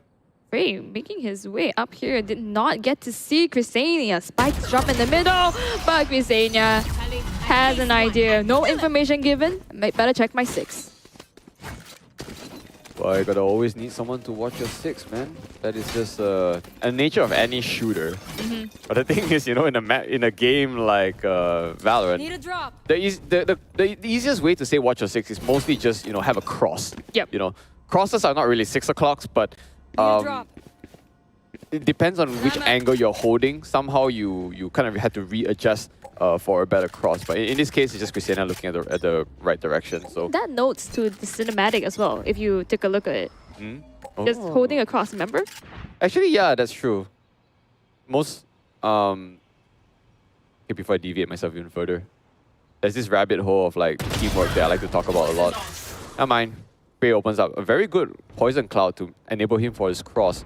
Frey making his way up here, did not get to see Ksenia. Spikes drop in the middle, but Ksenia has an idea. No information given. Better check my 6. Well, you gotta always need someone to watch your 6, man. That is just a nature of any shooter. But the thing is, you know, in a game like Valorant, Need a drop. the easiest way to say watch your 6 is mostly just, you know, have a cross. Yep. You know, crosses are not really 6 o'clocks, but it depends on which angle you're holding. Somehow you kind of had to readjust for a better cross. But in this case, it's just Ksenia looking at the right direction. So that notes to the cinematic as well, if you take a look at it. Just holding a cross, remember? Actually, yeah, that's true. Most okay, before I deviate myself even further, there's this rabbit hole of like teamwork that I like to talk about a lot. Never mind. Frey opens up a very good poison cloud to enable him for his cross.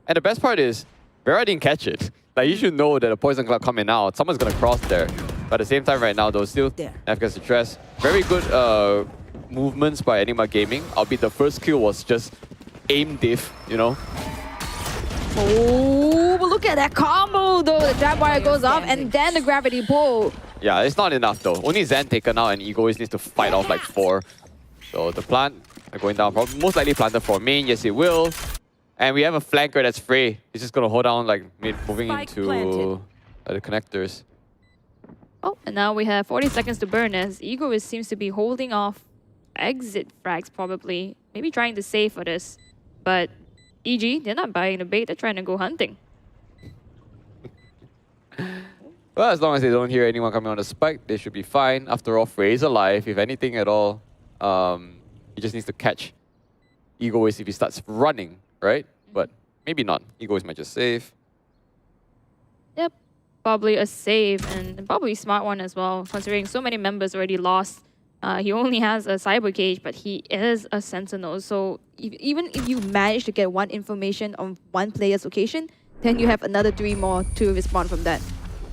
And the best part is, Vera didn't catch it. Like, you should know that a poison cloud coming out, someone's gonna cross there. But at the same time right now, though, still FK's address. Very good movements by Enigma Gaming, albeit the first kill was just aim diff, you know? Oh, but look at that combo though. The jab wire goes off and then the gravity pull. Yeah, it's not enough though. Only Zen taken out and Egoist needs to fight off like 4. So the plant going down, most likely planted for main, yes it will. And we have a flanker that's Frey. He's just gonna hold down like moving into the connectors. Oh, and now we have 40 seconds to burn as Egoist seems to be holding off exit frags probably. Maybe trying to save for this. But EG, they're not buying the bait, they're trying to go hunting. Well, as long as they don't hear anyone coming on the spike, they should be fine. After all, Frey is alive. If anything at all, he just needs to catch Egoist if he starts running, right? But maybe not. Egoist might just save. Yep, probably a save and probably a smart one as well, considering so many members already lost. He only has a cyber cage, but he is a sentinel. So even if you manage to get one information on one player's location, then you have another 3 more to respond from that.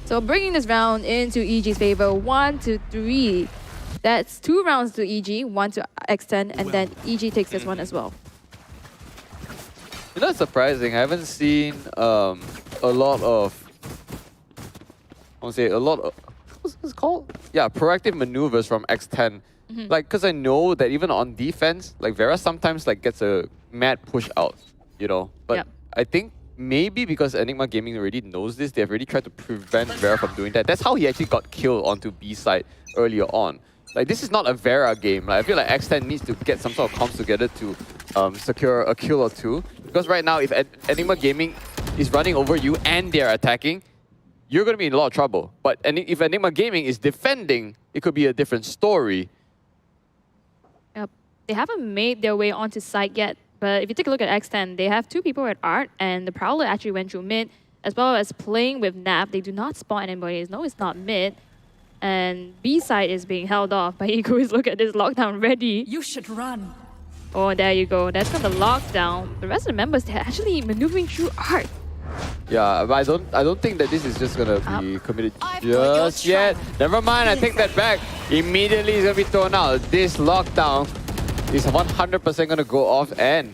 So bringing this round into EG's favor, 1-3. That's 2 rounds to EG, 1 to X10, and then EG takes this one as well. You know, it's surprising. I haven't seen a lot of, what's it called? Yeah, proactive maneuvers from X10. Like, because I know that even on defense, like Vera sometimes like gets a mad push out, you know. But I think maybe because Enigma Gaming already knows this, they've already tried to prevent Vera from doing that. That's how he actually got killed onto B side earlier on. Like, this is not a Vera game. Like, I feel like X10 needs to get some sort of comms together to secure a kill or 2. Because right now, if Enigma Gaming is running over you and they're attacking, you're going to be in a lot of trouble. But if Enigma Gaming is defending, it could be a different story. Yep. They haven't made their way onto site yet. But if you take a look at X10, they have 2 people at Art, and the Prowler actually went through mid, as well as playing with Nav. They do not spawn anybody. No, it's not mid. And B side is being held off by Egoist. Look at this lockdown ready. You should run. Oh, there you go. That's got the lockdown. The rest of the members, they're actually maneuvering through Art. Yeah, but I don't think that this is just gonna be committed just yet. Never mind, I take that back. Immediately it's gonna be thrown out. This lockdown is 100% gonna go off and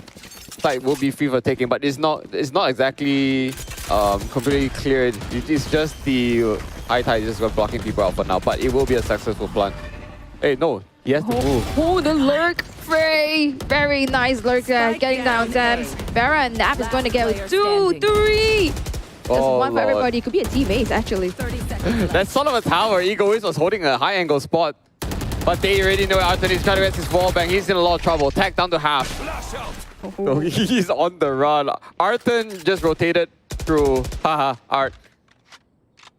site will be free for taking, but it's not exactly completely cleared. It's just the high tide is just blocking people out for now, but it will be a successful plan. Hey, no, he has to move. Oh, the lurk, Frey. Very nice lurk there, getting down Thames. Vera and Nap is going to get with 2, 3. Just one for everybody. Could be a teammate, actually. That's sort of a tower. Egoist was holding a high angle spot, but they already know Anthony's trying to get his wall bang. He's in a lot of trouble. Tag down to half. So he's on the run. Arthur just rotated through Art.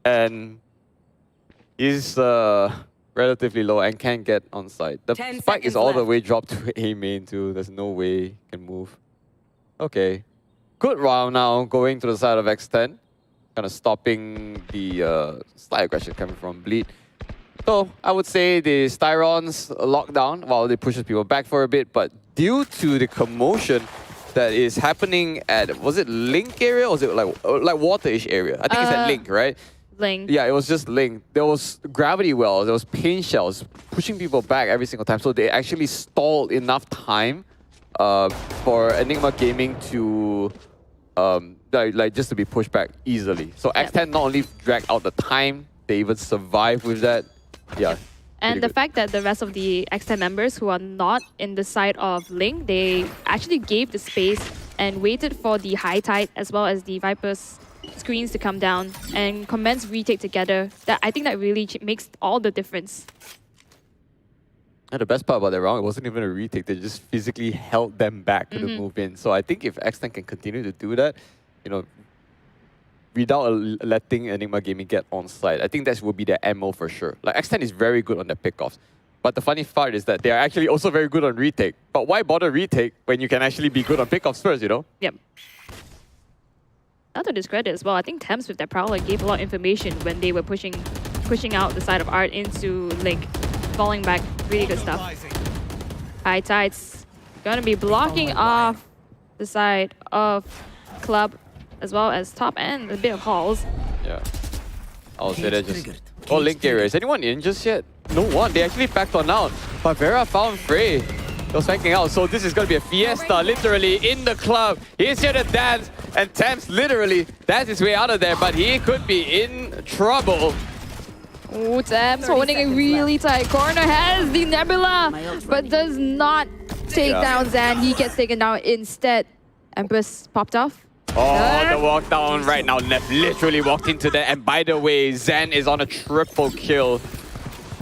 And he's relatively low and can't get on site. The spike is all the way dropped to A main too. There's no way he can move. Okay. Good round now going to the side of X10. Kind of stopping the slight aggression coming from Bleed. So I would say the Styron's lockdown while they pushes people back for a bit, but due to the commotion that is happening at, was it Link area or was it like water-ish area? I think it's at Link, right? Link. Yeah, it was just Link. There was gravity wells, there was pain shells pushing people back every single time. So they actually stalled enough time for Enigma Gaming to just to be pushed back easily. So X10 not only dragged out the time, they even survived with that. Yeah. And the fact that the rest of the X10 members who are not in the side of Link, they actually gave the space and waited for the high tide as well as the Viper's screens to come down and commence retake together. I think that really makes all the difference. And the best part about that round, it wasn't even a retake. They just physically held them back to the move in. So I think if X10 can continue to do that, you know, without letting Enigma Gaming get on site, I think that will be their MO for sure. Like X10 is very good on their pickoffs. But the funny part is that they are actually also very good on retake. But why bother retake when you can actually be good on pickoffs first, you know? Yep. Not to discredit as well, I think Thames with their Prowler gave a lot of information when they were pushing out the side of Art into Link. Falling back, really good stuff. High Tide's gonna be blocking off the side of Club as well as top and a bit of Halls. Yeah. I'll say that just... Oh, Link area. Is anyone in just yet? No one. They actually backed on out. But Vera found Frey. He was flanking out. So this is going to be a fiesta, literally, in the club. He's here to dance. And Thames literally danced his way out of there. But he could be in trouble. Ooh, Thames holding a really tight corner. Has the Nebula, but does not take down Zan. He gets taken down instead. Empress popped off. Oh, the walk down right now. Nef literally walked into that. And by the way, Zen is on a triple kill.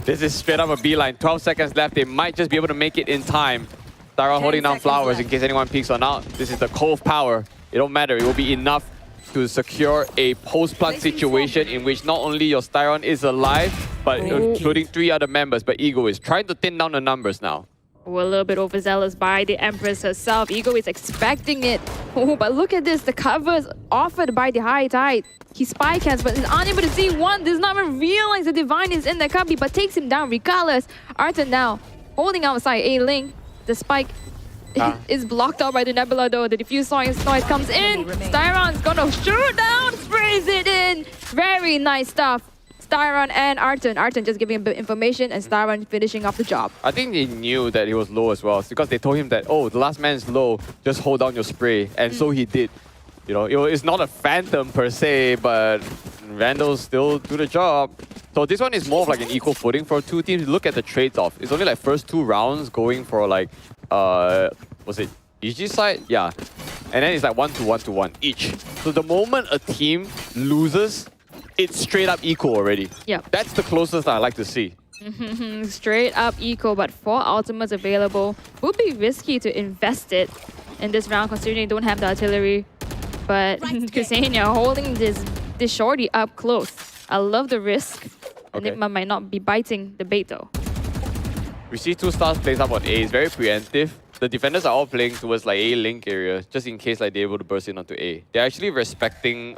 This is straight up a beeline. 12 seconds left. They might just be able to make it in time. Tara holding down flowers in case anyone peeks or not. This is the Cove power. It don't matter. It will be enough to secure a post-plant situation in which not only your Styron is alive, but including 3 other members. But Ego is trying to thin down the numbers now. Oh, a little bit overzealous by the Empress herself. Ego is expecting it. Oh, but look at this. The covers offered by the High Tide. He spy cans, but is unable to see one. Does not even realize the Divine is in the copy, but takes him down regardless. Arthur now holding outside A Link. The spike is blocked out by the Nebula though. The diffuse noise comes in. Styron's gonna shoot down, sprays it in. Very nice stuff. Styron and Arton. Arton just giving a bit of information and Styron finishing off the job. I think they knew that he was low as well because they told him that, oh, the last man is low, just hold down your spray. And so he did. You know, it's not a phantom per se, but Vandals still do the job. So this one is more of like an equal footing for 2 teams. Look at the trades-off. It's only like first 2 rounds going for like, was it EG side? Yeah. And then it's like 1-1-1 each. So the moment a team loses, it's straight up equal already. Yeah. That's the closest I like to see. Straight up equal, but 4 ultimates available. Would be risky to invest it in this round considering they don't have the artillery. But Ksenia holding this shorty up close. I love the risk. Okay. Enigma might not be biting the bait though. We see 2 stars plays up on A. It's very preemptive. The defenders are all playing towards like A link area just in case like they're able to burst in onto A. They're actually respecting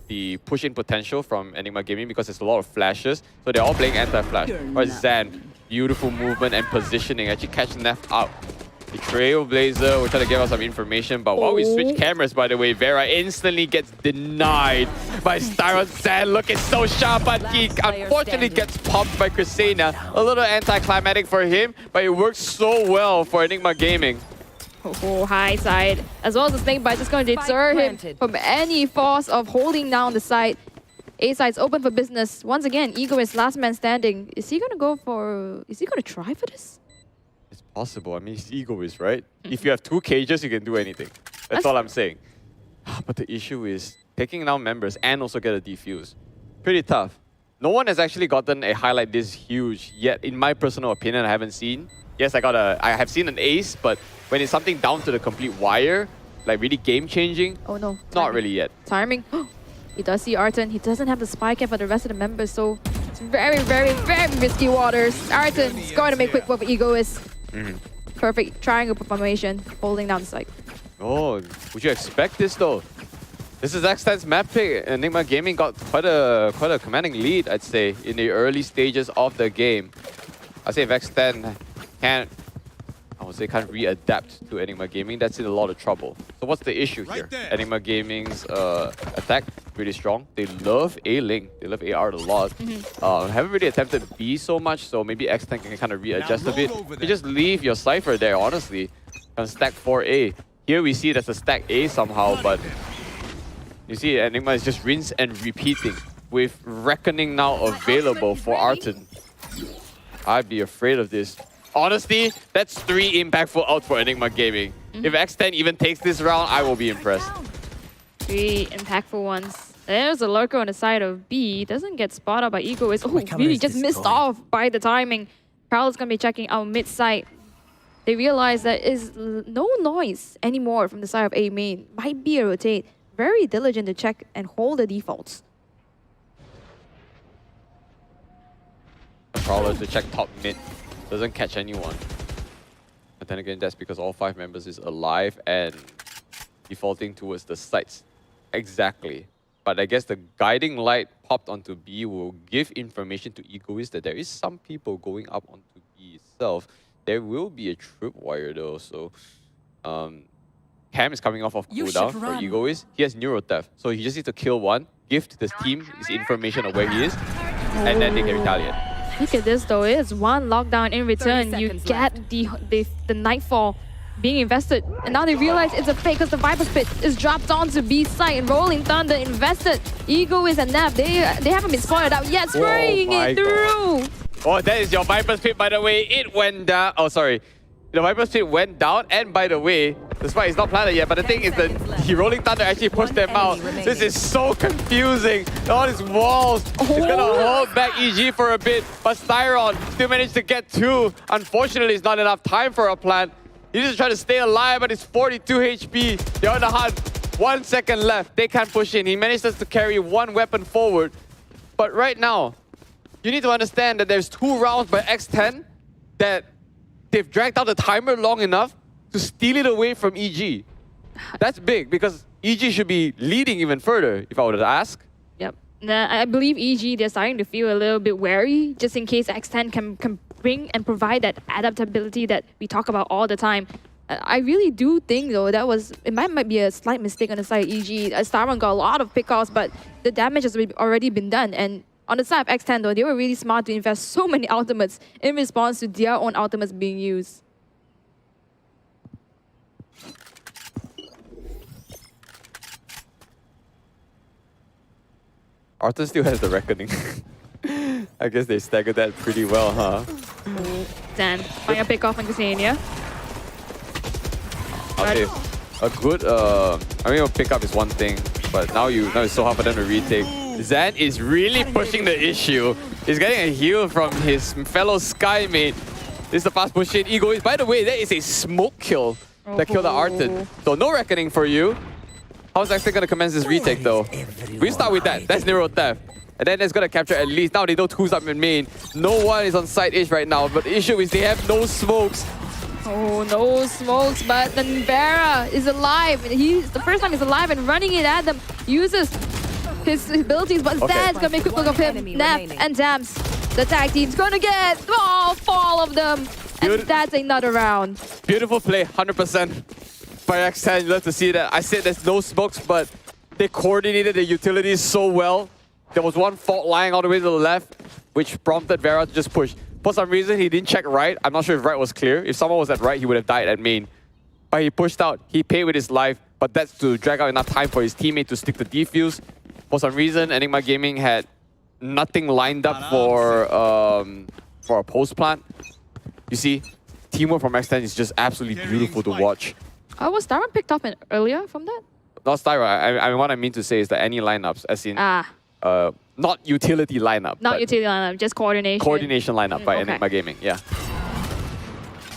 the push-in potential from Enigma Gaming because there's a lot of flashes. So they're all playing anti-flash. Or Zan, beautiful movement and positioning. Actually catch Neft out. The Trailblazer will try to give us some information, but while we switch cameras, by the way, Vera instantly gets denied by Styron. Zan looking so sharp, but he unfortunately gets popped by Ksenia. A little anticlimactic for him, but it works so well for Enigma Gaming. Oh, high side. As well as the snake bite, just going to deter him from any force of holding down the side. A side's open for business. Once again, Ego is last man standing. Is he going to go for... Is he going to try for this? It's possible. I mean, it's egoist, right? If you have 2 cages, you can do anything. That's all I'm saying. But the issue is taking down members and also get a defuse. Pretty tough. No one has actually gotten a highlight this huge yet. In my personal opinion, I haven't seen. Yes, I have seen an ace, but when it's something down to the complete wire, like really game-changing, Oh no. not really yet. Timing. He does see Arton. He doesn't have the spy cap for the rest of the members, so it's very, very, very risky waters. Arton's going to make quick work for Egoist. Perfect triangle formation, holding down the site. Oh, would you expect this though? This is X10's map pick. Enigma Gaming got quite a commanding lead, I'd say, in the early stages of the game. I'd say if X10 can't readapt to Enigma Gaming, that's in a lot of trouble. So what's the issue here? Enigma Gaming's attack really strong. They love A-Link. They love AR a lot. Haven't really attempted B so much, so maybe X10 can kind of readjust a bit. You just leave your Cypher there, honestly. And stack 4A. Here we see there's a stack A somehow, but you see Enigma is just rinse and repeating with Reckoning now available for Arton. I'd be afraid of this. Honestly, that's 3 impactful outs for Enigma Gaming. If X10 even takes this round, I will be impressed. 3 impactful ones. There's a lurker on the side of B. Doesn't get spotted by Egoist. Oh, really just missed off by the timing. Prowler's gonna be checking out mid side. They realize there is no noise anymore from the side of A main. Might be a rotate. Very diligent to check and hold the defaults. Prowler to check top mid. Doesn't catch anyone. But then again, that's because all 5 members is alive and defaulting towards the sites. Exactly. But I guess the guiding light popped onto B will give information to Egoist that there is some people going up onto B itself. There will be a tripwire though, so Cam is coming off of cooldown for Egoist. He has Neuro Theft, so he just needs to kill one, give to the team his information of where he is, and then they can retaliate. Look at this though, it's 1 lockdown in return. You get the Nightfall being invested. And now they realize it's a fake because the Viper Spit is dropped onto B site and Rolling Thunder invested. Egoist and Nap, they haven't been spotted out yet, spraying it through. Oh, that is your Viper Spit, by the way. It went down. Oh, sorry. The Viper Spit went down, and by the way, the spike is not planted yet, but the thing is that the Rolling Thunder actually pushed them out. This is so confusing. All these walls. It's gonna hold back EG for a bit, but Styron still managed to get 2. Unfortunately, it's not enough time for a plant. He just trying to stay alive, but it's 42 HP. They're on the hunt. 1 second left. They can't push in. He manages to carry 1 weapon forward. But right now, you need to understand that there's 2 rounds by X10 that they've dragged out the timer long enough to steal it away from EG. That's big because EG should be leading even further, if I were to ask. Yep. I believe EG, they're starting to feel a little bit wary just in case X10 can bring and provide that adaptability that we talk about all the time. I really do think though it might be a slight mistake on the side of EG. Styron got a lot of pickoffs, but the damage has already been done. And on the side of X10 though, they were really smart to invest so many ultimates in response to their own ultimates being used. Arthur still has the Reckoning. I guess they staggered that pretty well, huh? Damn, find a pick off on Ksenia. Okay, a good, I mean, a pickup is one thing, but now it's so hard for them to retake. Zan is really pushing the issue. He's getting a heal from his fellow Sky mate. This is the fast push in. Egoist, by the way, that is a smoke kill that killed the Arton. So no Reckoning for you. How's actually going to commence this retake though? We start with that. That's Neuro Theft. And then it's going to capture at least. Now they know who's up in main. No one is on side-ish right now. But the issue is they have no smokes. Oh, no smokes, but Vera is alive. He's the first time he's alive and running it at them. Uses his abilities, but Zan's gonna make a quick look of him. Nap and Dams. The tag team's gonna get all of them. And that's another round. Beautiful play, 100% by X10. You love to see that. I said there's no smokes, but they coordinated the utilities so well. There was one fault lying all the way to the left, which prompted Vera to just push. For some reason, he didn't check right. I'm not sure if right was clear. If someone was at right, he would have died at main. But he pushed out. He paid with his life, but that's to drag out enough time for his teammate to stick the defuse. For some reason, Enigma Gaming had nothing lined up for a post plant. You see, teamwork from X10 is just absolutely beautiful to watch. Was Styron picked up earlier from that? Not Styron. I mean, what I mean to say is that any lineups, as in not utility lineup. Not utility lineup, just coordination. Coordination lineup by Enigma Gaming, yeah.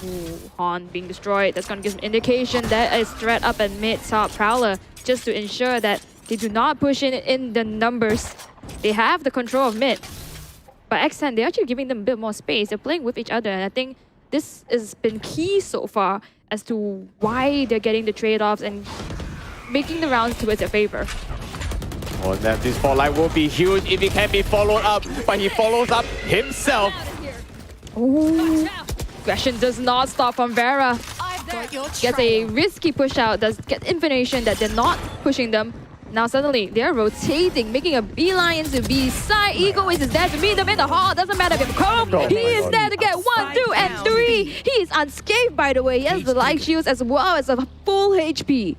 Ooh, Han being destroyed. That's going to give an indication that is threat up at mid top Prowler, just to ensure that they do not push in the numbers. They have the control of mid. But Ascent, they're actually giving them a bit more space. They're playing with each other, and I think this has been key so far as to why they're getting the trade-offs and making the rounds towards their favor. Oh, that this spotlight will be huge if he can be followed up, but he follows up himself. Ooh. Aggression does not stop from Vera. Gets a risky push out, does get information that they're not pushing them. Now suddenly they're rotating, making a beeline into B side. Egoist is there to meet them in the hall. Doesn't matter if Cove, he is there to get 1, 2, and 3. He is unscathed, by the way. He has the light shields as well as a full HP.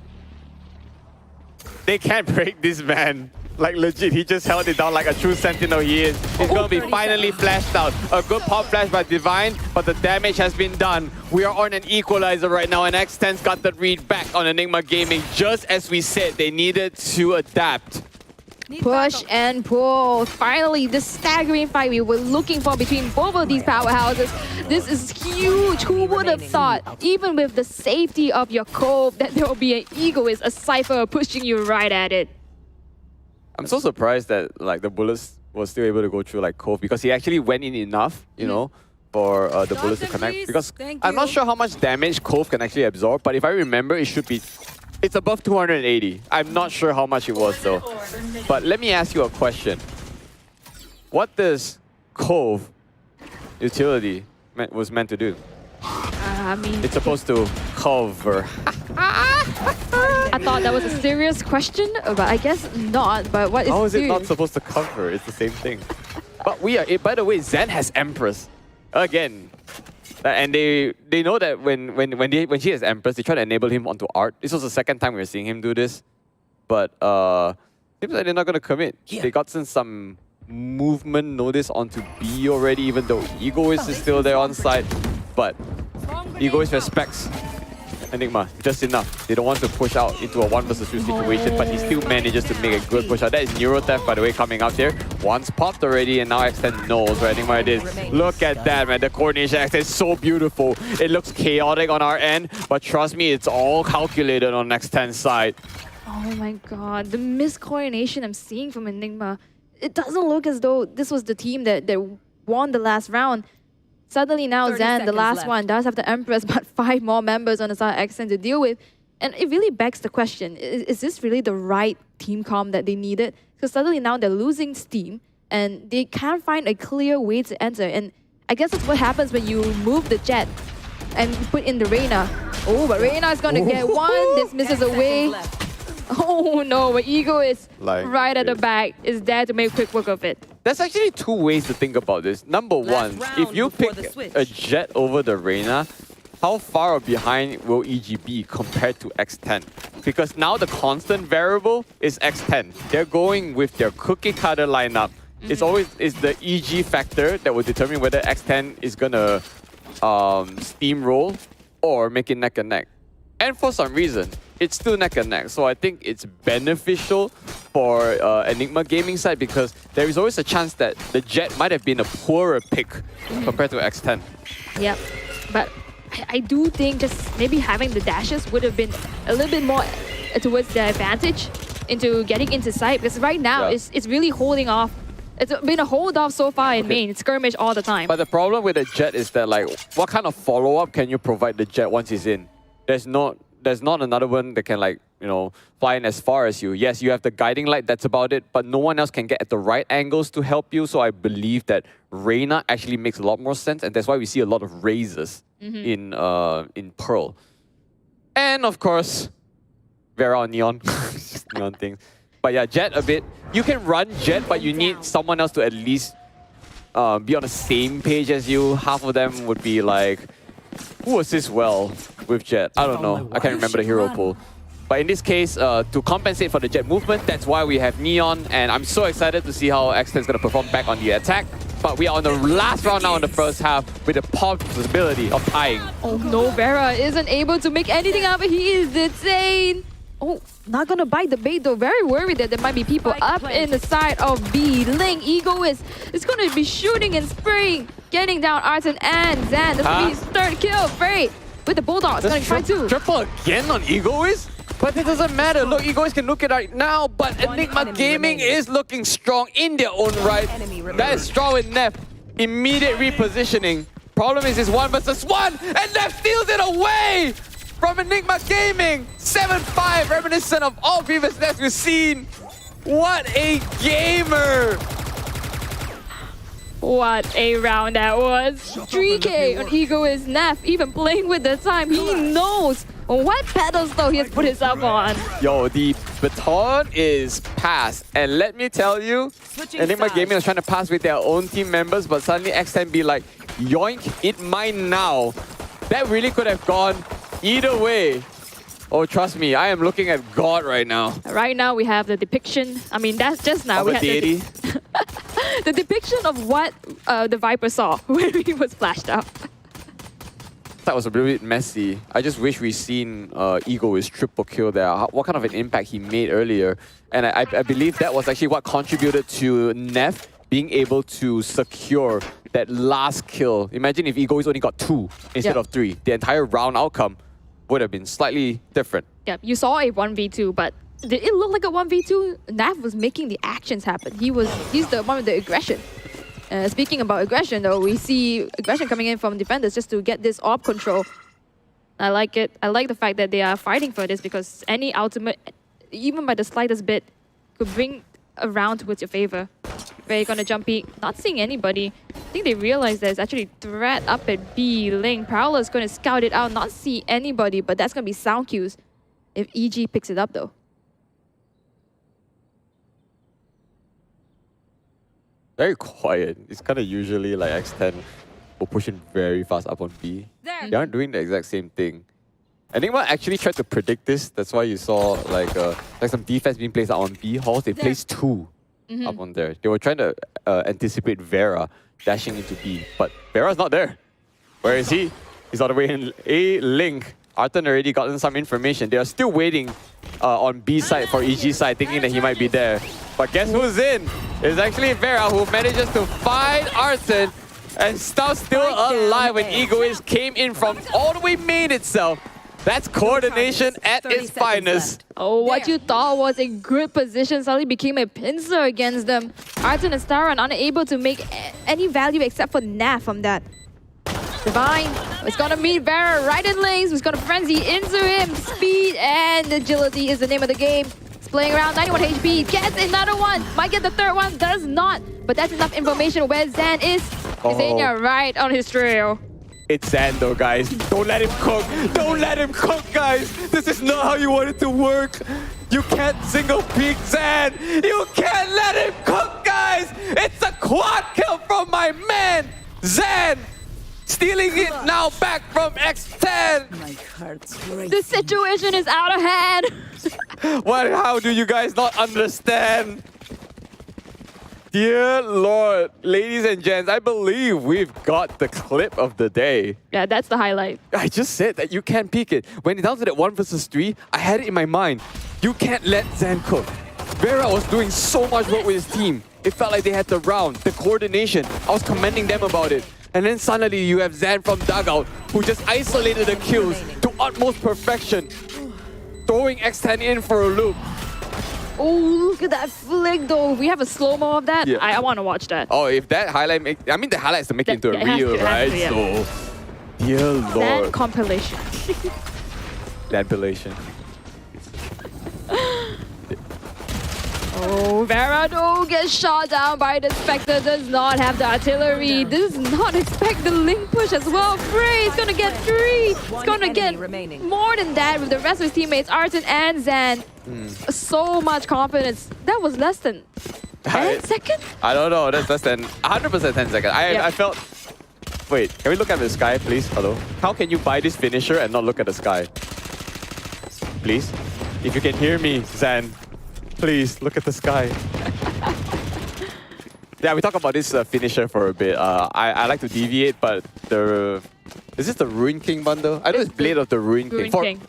They can't break this man. Like legit, he just held it down like a true sentinel he is. He's gonna be finally flashed out. A good pop flash by Divine, but the damage has been done. We are on an equalizer right now, and X10's got the read back on Enigma Gaming. Just as we said, they needed to adapt. Push and pull. Finally, the staggering fight we were looking for between both of these powerhouses. This is huge. Who would have thought, even with the safety of your Cove, that there will be an Egoist, a Cypher pushing you right at it? I'm so surprised that like the bullets were still able to go through like Cove, because he actually went in enough, you know, for the bullets to connect. Because I'm not sure how much damage Cove can actually absorb, but if I remember, it should be... It's above 280. I'm not sure how much it was though. But let me ask you a question. What does Cove utility was meant to do? I mean... It's supposed to cover. I thought that was a serious question, but I guess not. But what is How is it serious? not supposed to cover? It's the same thing. But we are... By the way, Zen has Empress. Again. And they know that when she has Empress, they try to enable him onto art. This was the second time we were seeing him do this. But seems like they're not going to commit. They got some movement notice onto B already, even though Egoist is still there on side. But Egoist respects Enigma just enough. They don't want to push out into a 1 versus 2 situation, but he still manages to make a good push out. That is Neuro Theft, by the way, coming out there. Once popped already, and now X10 knows where Enigma it is. Look at that, man. The coordination X10 is so beautiful. It looks chaotic on our end, but trust me, it's all calculated on X10's side. Oh my god, the miscoordination I'm seeing from Enigma. It doesn't look as though this was the team that won the last round. Suddenly now Zan, the last one, does have the Empress, but 5 more members on the side of Ascent to deal with. And it really begs the question, is this really the right team comp that they needed? Because suddenly now they're losing steam and they can't find a clear way to enter. And I guess that's what happens when you move the Jet and put in the Reyna. Oh, but Reyna is going to get one. This misses away. Oh no, but Ego is right at the back, is there to make quick work of it. There's actually 2 ways to think about this. Number one, if you pick a Jet over the Reyna, how far behind will EG be compared to X10? Because now the constant variable is X10. They're going with their cookie cutter lineup. It's always the EG factor that will determine whether X10 is gonna steamroll or make it neck and neck. And for some reason, it's still neck and neck. So I think it's beneficial for Enigma Gaming side, because there is always a chance that the Jet might have been a poorer pick compared to X10. Yep, but I do think just maybe having the dashes would have been a little bit more towards their advantage into getting into sight, because right now it's really holding off. It's been a hold off so far in main. It's skirmish all the time. But the problem with the Jet is that, like, what kind of follow-up can you provide the Jet once he's in? There's not another one that can, like, you know, fly in as far as you. Yes, you have the guiding light, that's about it, but no one else can get at the right angles to help you. So I believe that Reyna actually makes a lot more sense, and that's why we see a lot of raises in Pearl. And of course, Vera on Neon. Just Neon things. But yeah, Jet a bit. You can run Jet, but you need someone else to at least be on the same page as you. Half of them would be like, who assists well with Jet? I don't know. I can't remember the hero pool. But in this case, to compensate for the Jet movement, that's why we have Neon. And I'm so excited to see how X10 is going to perform back on the attack. But we are on the last round now in the first half with a possibility of tying. Oh no, Vera isn't able to make anything out of it. He is insane. Oh, not gonna bite the bait though. Very worried that there might be people up in the side of B. Ling, Egoist is gonna be shooting and spraying. getting down Arson and Zan. This will be his third kill. Frey with the Bulldogs going to try to. Triple again on Egoist? But it doesn't matter. Look, Egoist can look at it right now, but Enigma Gaming is looking strong in their own right. That is strong with Neff. Immediate repositioning. Problem is, it's 1 versus 1, and Neff steals it away from Enigma Gaming. 7-5, reminiscent of all previous Neffs we've seen. What a gamer! What a round that was. 3K on Egoist. Neff even playing with the time. He knows what pedestal he has put himself on. Yo, the baton is passed. And let me tell you, Enigma Gaming was trying to pass with their own team members, but suddenly X10 be like, yoink, it mine now. That really could have gone either way. Oh, trust me, I am looking at God right now. Right now, we have the depiction. I mean, that's just now. Of We a had deity. the depiction of what the Viper saw when he was flashed out. That was a little bit messy. I just wish we'd seen Egoist triple kill there. What kind of an impact he made earlier. And I believe that was actually what contributed to Neff being able to secure that last kill. Imagine if Egoist only got 2 instead of 3. The entire round outcome would have been slightly different. Yeah, you saw a 1v2, but did it look like a 1v2? Neff was making the actions happen. He's the one with the aggression. Speaking about aggression, though, we see aggression coming in from defenders just to get this AWP control. I like it. I like the fact that they are fighting for this because any ultimate, even by the slightest bit, could bring a round towards your favor. Where you're gonna jump peek, not seeing anybody. I think they realize there's actually threat up at B lane. Prowler's gonna scout it out, not see anybody, but that's gonna be sound cues if EG picks it up, though. Very quiet. It's kind of usually like X10 will push in very fast up on B. They aren't doing the exact same thing. Enigma actually tried to predict this. That's why you saw like some defense being placed out on B halls. They placed 2 up on there. They were trying to anticipate Vera dashing into B, but Vera's not there. Where is he? He's all the way in A link. Arton already gotten some information. They are still waiting on B side for EG side, thinking that he might be there. But guess who's in? It's actually Vera who manages to find Arton and still alive when Egoist came in from all the way main itself. That's coordination at its finest. Oh, what you thought was a good position suddenly became a pincer against them. Arton and Star are unable to make any value except for Naf from that. Divine is gonna meet Vera right in lanes. He's gonna frenzy into him. Speed and agility is the name of the game. He's playing around 91 HP. Gets another one. Might get the third one. Does not. But that's enough information where Zan is. Zania right on his trail. It's Zan though, guys. Don't let him cook. Don't let him cook, guys. This is not how you want it to work. You can't single peek Zan. You can't let him cook, guys. It's a quad kill from my man, Zan. Stealing it now back from X10. My heart's breaking. The situation is out of hand. How do you guys not understand? Dear Lord, ladies and gents, I believe we've got the clip of the day. Yeah, that's the highlight. I just said that you can't peek it. When it's down to that 1 versus 3, I had it in my mind. You can't let Zan cook. Vera was doing so much work with his team. It felt like they had the round, the coordination. I was commending them about it. And then suddenly you have Zan from Dugout, who just isolated the kills to utmost perfection, throwing X10 in for a loop. Oh, look at that flick though. We have a slow-mo of that. Yeah. I want to watch that. Oh, if that highlight the highlights to make it into a reel, right? So, dear Lord. That compilation. That compilation. Oh, Vera though gets shot down by the Spectre, does not have the artillery, does not expect the link push as well. Frey is gonna get 3. It's gonna get more than that with the rest of his teammates, Arton and Zan. So much confidence. That was less than 10 seconds? I don't know, that's less than 100% 10 seconds. I felt... Wait, can we look at the sky, please? Hello? How can you buy this finisher and not look at the sky? Please? If you can hear me, Zan, please look at the sky. Yeah, we talk about this finisher for a bit. I like to deviate, but is this the Ruin King bundle? I know it's Blade of the Ruin King.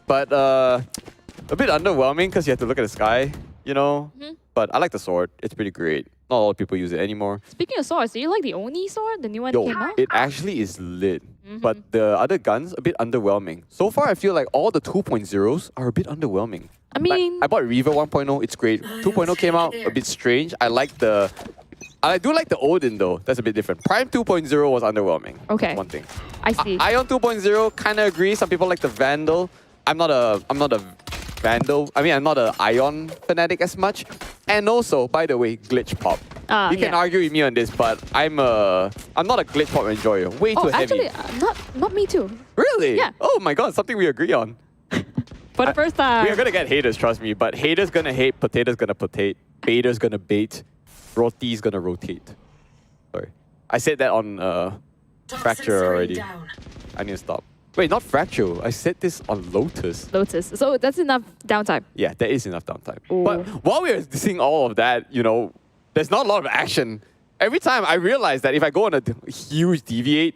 But a bit underwhelming because you have to look at the sky, you know? But I like the sword. It's pretty great. Not a lot of people use it anymore. Speaking of swords, do you like the Oni sword? The new one that came out? It actually is lit. But the other guns, a bit underwhelming. So far, I feel like all the 2.0s are a bit underwhelming. I mean... I bought Reaver 1.0, it's great. 2.0 came out, a bit strange. I do like the Odin though, that's a bit different. Prime 2.0 was underwhelming. Okay. That's one thing. I see. Ion 2.0, kind of agree. Some people like the Vandal. I'm not a Vandal. I mean, I'm not an Ion fanatic as much. And also, by the way, glitch pop. You can argue with me on this, but I'm not a glitch pop enjoyer. Way too heavy. Actually, not me too. Really? Yeah. Oh my god, something we agree on. For the first time. We are gonna get haters, trust me. But haters gonna hate, potatoes gonna potate, baiters gonna bait, roti's gonna rotate. Sorry, I said that on Fracture already. I need to stop. Wait, not Fracture. I said this on Lotus. Lotus. So that's enough downtime. Yeah, there is enough downtime. Ooh. But while we are seeing all of that, you know, there's not a lot of action. Every time I realize that if I go on a huge deviate,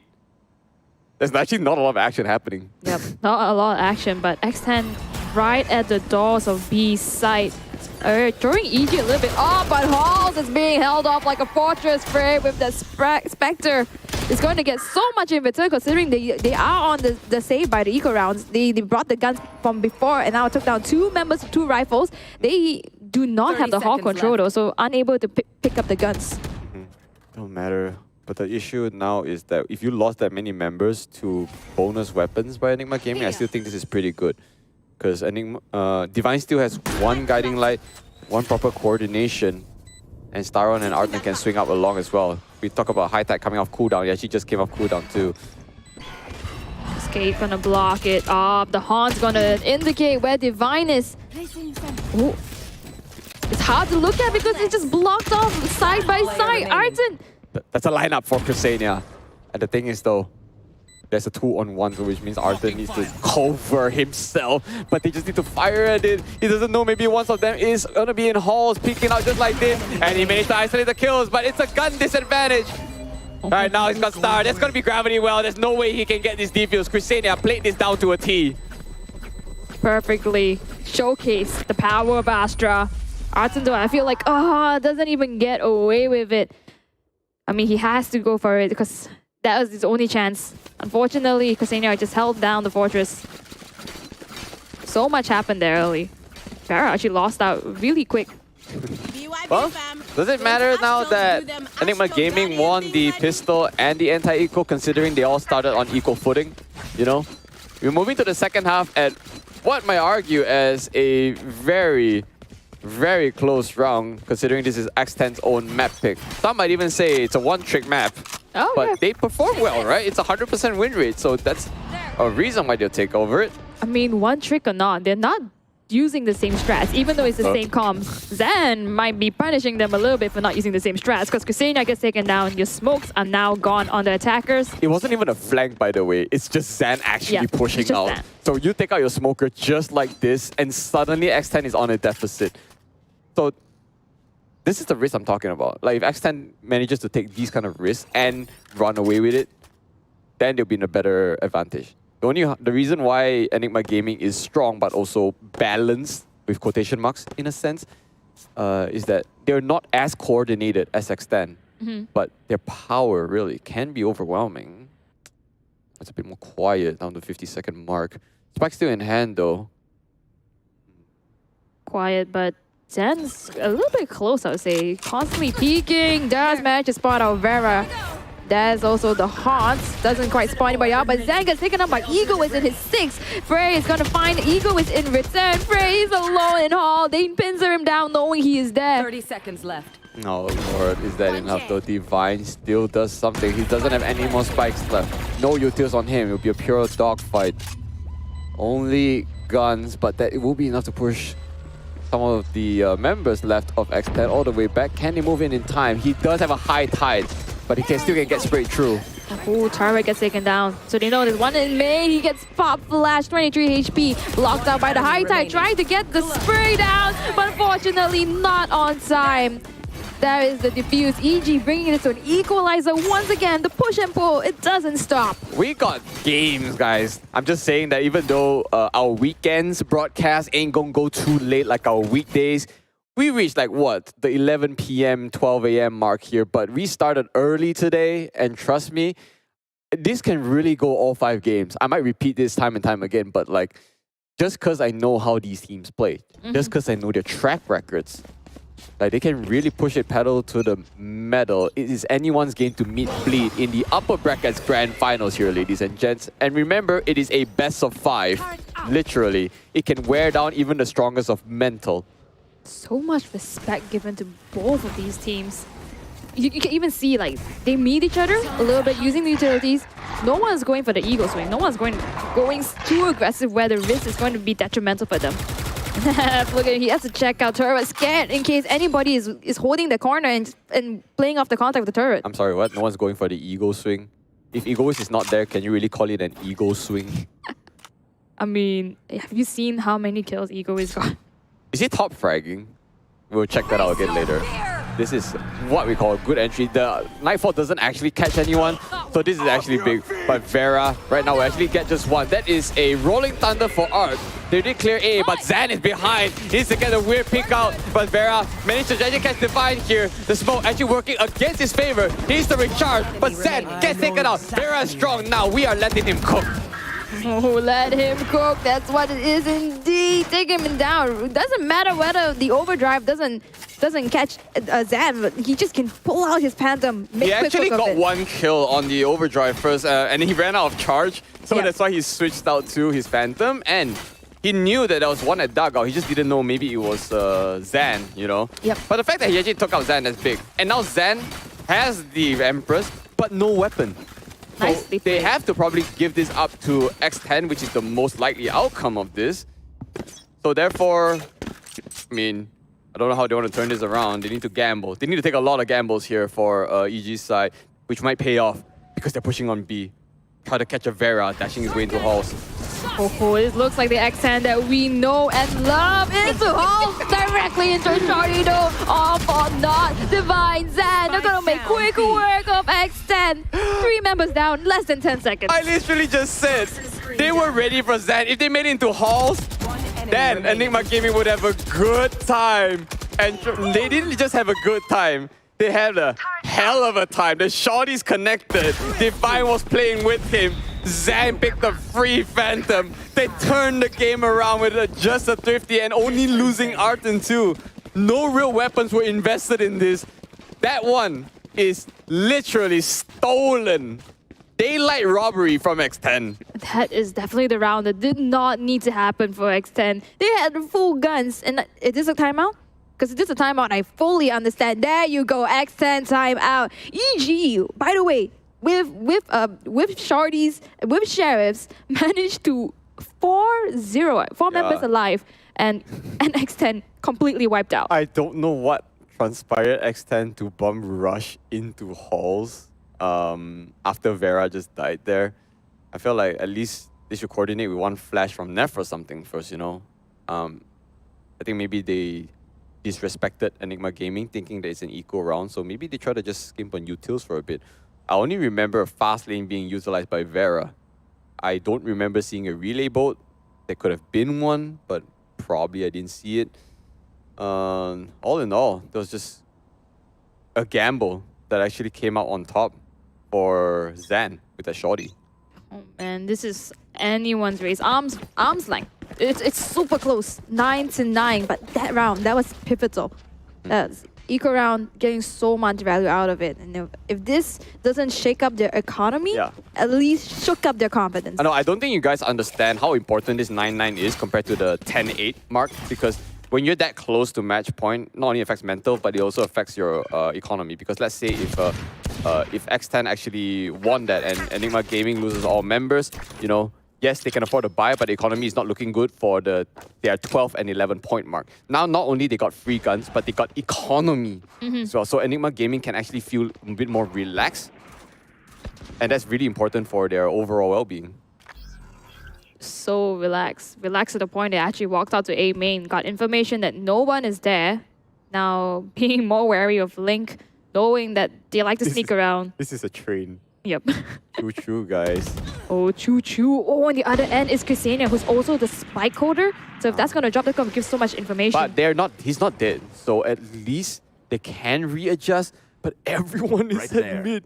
there's actually not a lot of action happening. Yep, not a lot of action, but X10 right at the doors of B's site. Throwing EG a little bit off, but Halls is being held off like a fortress Frey with the Spectre. Is going to get so much in return considering they are on the save by the eco rounds. They brought the guns from before and now took down 2 members of 2 rifles. They do not have the Hawk control though, so unable to pick up the guns. Don't matter. But the issue now is that if you lost that many members to bonus weapons by Enigma Gaming, I still think this is pretty good. Because Divine still has 1 Guiding Light, 1 proper coordination, and Staron and Arden can swing up along as well. We talk about High Tide coming off cooldown. He actually just came off cooldown too. Escape gonna block it up. The Haun's gonna indicate where Divine is. Ooh. It's hard to look at because it's just blocked off side by side. Arden! That's a lineup for Chrysania. And the thing is though, there's a 2-on-1, which means Arden needs to cover himself. But they just need to fire at it. He doesn't know, maybe one of them is gonna be in halls, peeking out just like this. And he managed to isolate the kills, but it's a gun disadvantage. Alright, now he's got Star. That's gonna be Gravity Well. There's no way he can get this defuse. Chrysania played this down to a T. Perfectly showcase the power of Astra. Arden though, I feel like, doesn't even get away with it. I mean, he has to go for it because that was his only chance. Unfortunately, Chrysania just held down the fortress. So much happened there early. Farah actually lost out really quick. Well, does it matter now that Enigma Gaming won the pistol and the anti-eco, considering they all started on equal footing? You know? We're moving to the second half at what might argue as a very, very close round, considering this is X10's own map pick. Some might even say it's a one-trick map. Oh, but they perform well, right? It's a 100% win rate, so that's a reason why they'll take over it. I mean, one trick or not, they're not using the same strats, even though it's the same comms. Zen might be punishing them a little bit for not using the same strats, because Chrysania gets taken down, your smokes are now gone on the attackers. It wasn't even a flank, by the way. It's just Zen actually pushing out. Zen. So you take out your smoker just like this, and suddenly X10 is on a deficit. So this is the risk I'm talking about. Like, if X10 manages to take these kind of risks and run away with it, then they'll be in a better advantage. The reason why Enigma Gaming is strong but also balanced, with quotation marks in a sense, is that they're not as coordinated as X10, but their power really can be overwhelming. It's a bit more quiet down the 50-second mark. Spike's still in hand though. Quiet, but Zen's a little bit close, I would say. Constantly peeking, does manage to spot out Vera. There's also the Haunts, doesn't quite spot anybody out, but Zen gets taken up by Ego is in his 6th. Frey is gonna find Ego is in return. Frey is alone in Hall. They pincer him down knowing he is there. 30 seconds left. Oh Lord, is that enough though? Divine still does something. He doesn't have any more spikes left. No utils on him, it'll be a pure dogfight. Only guns, but that it will be enough to push some of the members left of X10 all the way back. Can he move in time? He does have a high tide, but he can still get sprayed through. Ooh, turret gets taken down. So they know there's one in main. He gets pop flash, 23 HP. Blocked out by the high tide. Trying to get the spray down, but unfortunately not on time. There is the diffuse. EG bringing it to an equalizer once again. The push and pull, it doesn't stop. We got games, guys. I'm just saying that even though our weekends broadcast ain't gonna go too late like our weekdays, we reached like what, the 11 p.m., 12 a.m. mark here, but we started early today, and trust me, this can really go all 5 games. I might repeat this time and time again, but like, just because I know how these teams play, just because I know their track records, like they can really push it pedal to the metal. It is anyone's game to meet Bleed in the upper brackets grand finals here, ladies and gents. And remember, it is a best of 5. Literally, it can wear down even the strongest of mental. So much respect given to both of these teams. You can even see like they meet each other a little bit using the utilities. No one's going for the ego swing. No one's going too aggressive where the risk is going to be detrimental for them. Look at, he has to check out turret, scared in case anybody is holding the corner and playing off the contact with the turret. I'm sorry, what? No one's going for the ego swing? If Egoist is not there, can you really call it an ego swing? I mean, have you seen how many kills Ego is got? Is he top fragging? We'll check that out again later. This is what we call a good entry. The Nightfall doesn't actually catch anyone, so this is actually big. But Vera, right now, we actually get just one. That is a Rolling Thunder for Arc. They did clear A, but Zan is behind. He needs to get a weird pick out, but Vera managed to actually catch Divine here. The smoke actually working against his favor. He needs to recharge, but Zan gets taken out. Vera is strong now. We are letting him cook. Oh, let him cook. That's what it is indeed. Take him down. It doesn't matter whether the overdrive doesn't catch Zan, but he just can pull out his Phantom. He actually got 1 kill on the overdrive first, and he ran out of charge. So that's why he switched out to his Phantom, and he knew that there was one at dugout. He just didn't know maybe it was Zan, you know? Yep. But the fact that he actually took out Zan, that's big. And now Zan has the Empress, but no weapon. So they have to probably give this up to X10, which is the most likely outcome of this. So therefore, I mean, I don't know how they want to turn this around. They need to gamble. They need to take a lot of gambles here for EG's side, which might pay off because they're pushing on B. Try to catch a Vera, dashing his way into halls. Oh, it looks like the X10 that we know and love into halls, directly into Shorty though. All for not. Divine Zan, they're gonna make quick work of X10. 3 members down, less than 10 seconds. I literally just said they were ready for Zan. If they made it into halls, then Enigma Gaming would have a good time. And they didn't just have a good time. They had a hell of a time. The shorties connected. Divine was playing with him. Zan picked the free Phantom. They turned the game around with just a Thrifty and only losing Arton too. No real weapons were invested in this. That one is literally stolen. Daylight robbery from X10. That is definitely the round that did not need to happen for X10. They had full guns. And is this a timeout? Because if this is a timeout, I fully understand. There you go, X10 timeout. EG, by the way, with Shorties, with Sheriffs, managed to 4 members alive, and X10 completely wiped out. I don't know what transpired X10 to bum rush into halls after Vera just died there. I feel like at least they should coordinate with one flash from Neff or something first, you know? I think maybe they disrespected Enigma Gaming, thinking that it's an eco round, so maybe they try to just skimp on utils for a bit. I only remember a fast lane being utilized by Vera. I don't remember seeing a relay boat. There could have been one, but probably I didn't see it. All in all, there was just a gamble that actually came out on top for Zan with that shorty. Oh man, this is anyone's race. Arms length. It's super close, 9-9. But that round, that was pivotal. That's eco round, getting so much value out of it. And if this doesn't shake up their economy, at least shook up their confidence. I don't think you guys understand how important this 9-9 is compared to the 10-8 mark, because when you're that close to match point, not only affects mental, but it also affects your economy. Because let's say if X10 actually won that and Enigma Gaming loses all members, you know, yes, they can afford to buy, but the economy is not looking good for their 12 and 11 point mark. Now, not only they got free guns, but they got economy as well. So Enigma Gaming can actually feel a bit more relaxed. And that's really important for their overall well-being. So relaxed to the point they actually walked out to A main, got information that no one is there. Now being more wary of Link, knowing that they like to sneak around. This is a train. Yep. True, guys. Oh, Choo. Oh, on the other end is Ksenia, who's also the spike holder. So if that's going to drop, that's going to give so much information. But he's not dead. So at least they can readjust. But everyone is at mid.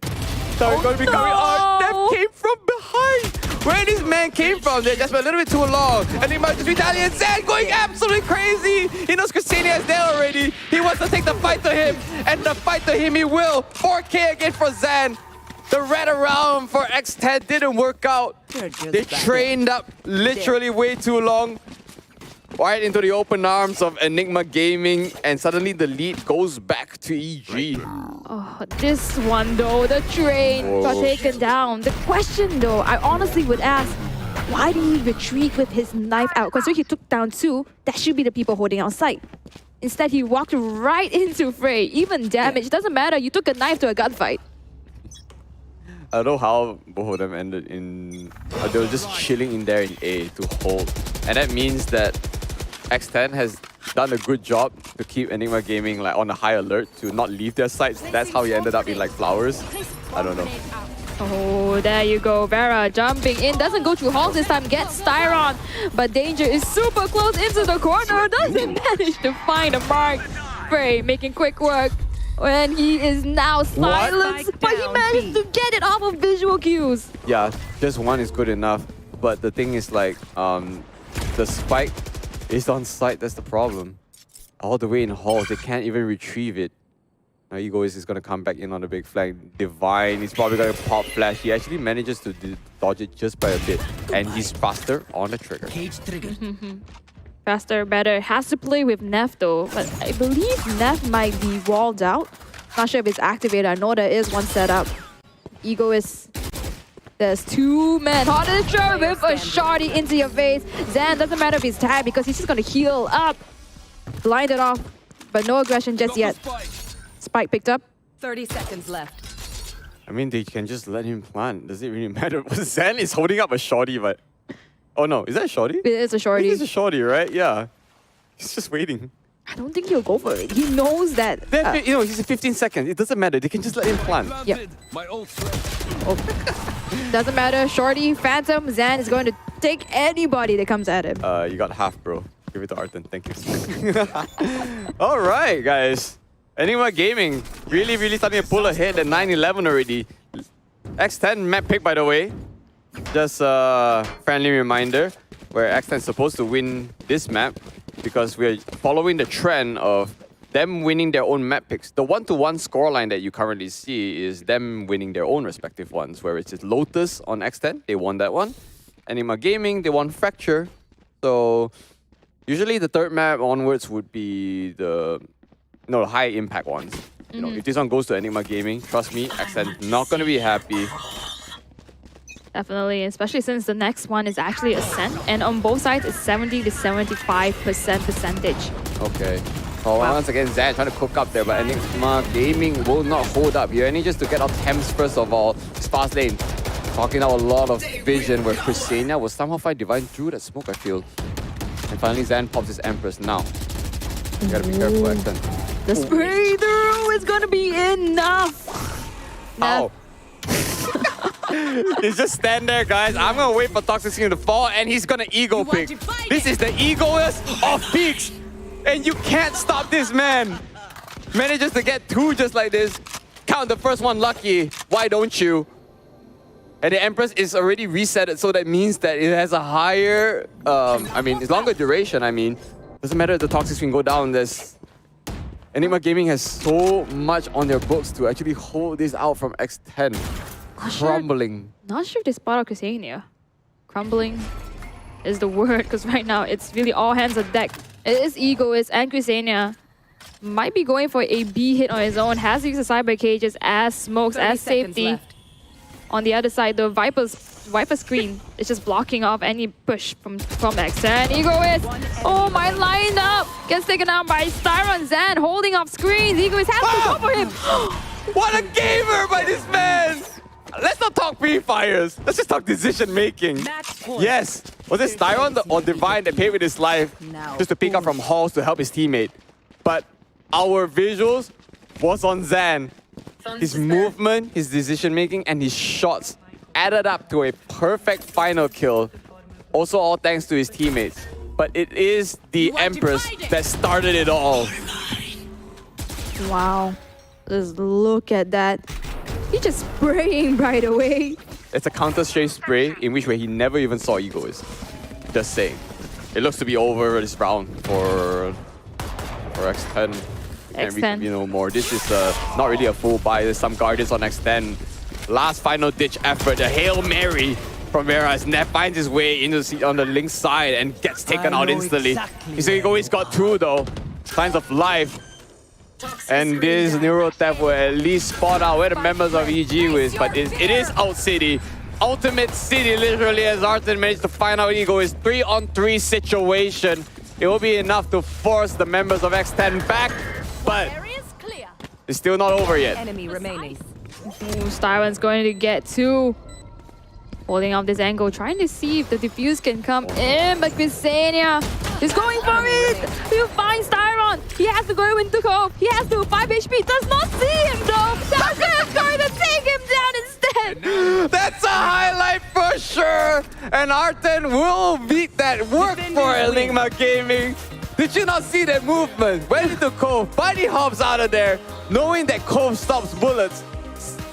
Sorry, gonna be coming. Oh, Neff came from behind. Where this man came from, they just went a little bit too long. And he might just retaliate. Zan going absolutely crazy. He knows Ksenia is there already. He wants to take the fight to him. And the fight to him he will. 4K again for Zan. The red around for X10 didn't work out. They trained up literally way too long. Right into the open arms of Enigma Gaming, and suddenly the lead goes back to EG. Oh, this one though, the train got taken down. The question though, I honestly would ask, why did he retreat with his knife out? Because he took down 2, that should be the people holding on site. Instead, he walked right into Frey. Even damage, doesn't matter, you took a knife to a gunfight. I don't know how both of them ended in... they were just chilling in there in A to hold. And that means that X10 has done a good job to keep Enigma Gaming like on a high alert to not leave their sites. That's how he ended up in like flowers. I don't know. Oh, there you go. Vera jumping in. Doesn't go through halls this time. Gets Styron. But Danger is super close into the corner. Doesn't manage to find a mark. Frey making quick work. When he is now silenced. But he managed to get it off of visual cues. Yeah, just one is good enough. But the thing is like, the spike is on site. That's the problem. All the way in halls. They can't even retrieve it. Now Egoist is going to come back in on the big flank. Divine, he's probably going to pop flash. He actually manages to dodge it just by a bit. And he's faster on the trigger. Faster, better. Has to play with Neff though. But I believe Neff might be walled out. Not sure if it's activated. I know there is one set up. Egoist. There's 2 men. Hottester with a shorty into your face. Zan doesn't matter if he's tagged because he's just going to heal up. Blinded off. But no aggression just yet. Spike picked up. 30 seconds left. I mean, they can just let him plant. Does it really matter? Zan is holding up a shorty, but... Oh no, is that a shorty? It is a shorty. It is a shorty, right? Yeah. He's just waiting. I don't think he'll go for it. He knows that... you know, he's 15 seconds. It doesn't matter. They can just let him plant. Yep. Doesn't matter. Shorty, Phantom, Zan is going to take anybody that comes at him. You got half, bro. Give it to Arten. Thank you. All right, guys. Enigma Gaming really starting to pull ahead at 9-11 already. X10 map pick, by the way. Just a friendly reminder where X10 is supposed to win this map because we're following the trend of them winning their own map picks. The 1-to-1 scoreline that you currently see is them winning their own respective ones, where it's Lotus on X10, they won that one. Enigma Gaming, they won Fracture. So usually the third map onwards would be the high impact ones. You know, if this one goes to Enigma Gaming, trust me, X10 not gonna be happy. Definitely, especially since the next one is actually Ascent, and on both sides it's 70 to 75% percentage. Okay. Oh, once again, Zan trying to cook up there, but Enigma Gaming will not hold up here. And just to get out Thames first of all, it's fast lane. Talking out a lot of vision where Ksenia will somehow find Divine through that smoke, I feel. And finally, Zan pops his Empress now. You gotta be careful, X10. The spray through is gonna be enough. Ow. He's just stand there, guys. I'm gonna wait for Toxic to fall, and he's gonna ego pick. This is the egoist of peaks, and you can't stop this man. Manages to get 2 just like this. Count the first one lucky. Why don't you? And the Empress is already resetted, so that means that it has a higher, it's longer duration. Doesn't matter if the Toxic Screen go down. There's Enigma Gaming has so much on their books to actually hold this out from X10. Crumbling. Not sure if they spot out Ksenia. Crumbling is the word, because right now it's really all hands on deck. It is Egoist and Ksenia. Might be going for a B hit on his own. Has to use the cyber cages as smokes, as safety. On the other side, the Viper screen is just blocking off any push from X10. Egoist, oh my lineup! Gets taken out by Styron. Zan holding off screens. Egoist has to go for him. What a gamer by this man! Let's not talk pre-fires. Let's just talk decision making. Yes. Was it Styron or Divine that paid with his life just to pick up from halls to help his teammate? But our visuals was on Zan. his movement, his decision making, and his shots added up to a perfect final kill. Also all thanks to his teammates. But it is the Empress that started it all. Wow. Just look at that. He's just spraying right away. It's a counter-strafe spray in which way he never even saw Egoist. Just saying. It looks to be over this round for X10. Can't X10. no more. This is not really a full buy. There's some Guardians on X10. Last final ditch effort. A Hail Mary from Vera as Nef finds his way into on the Link side and gets taken out instantly. His Egoist got through though. Signs of life. And this Neuro Theft will at least spot out where the members of EG is, but it is Out City. Ultimate City, literally, as Arten managed to find out Egoist 3-on-3 situation. It will be enough to force the members of X10 back, but it's still not over yet. Enemy remaining. Styron's going to get two. Holding off this angle, trying to see if the defuse can come in, but Ksenia is going for it! He'll find Styron! He has to go into Cove! He has to 5 HP! Does not see him though! That's going to take him down instead! That's a highlight for sure! And Arten will beat that work for Enigma Gaming! Did you not see that movement? Went into Cove, Buddy hops out of there, knowing that Cove stops bullets.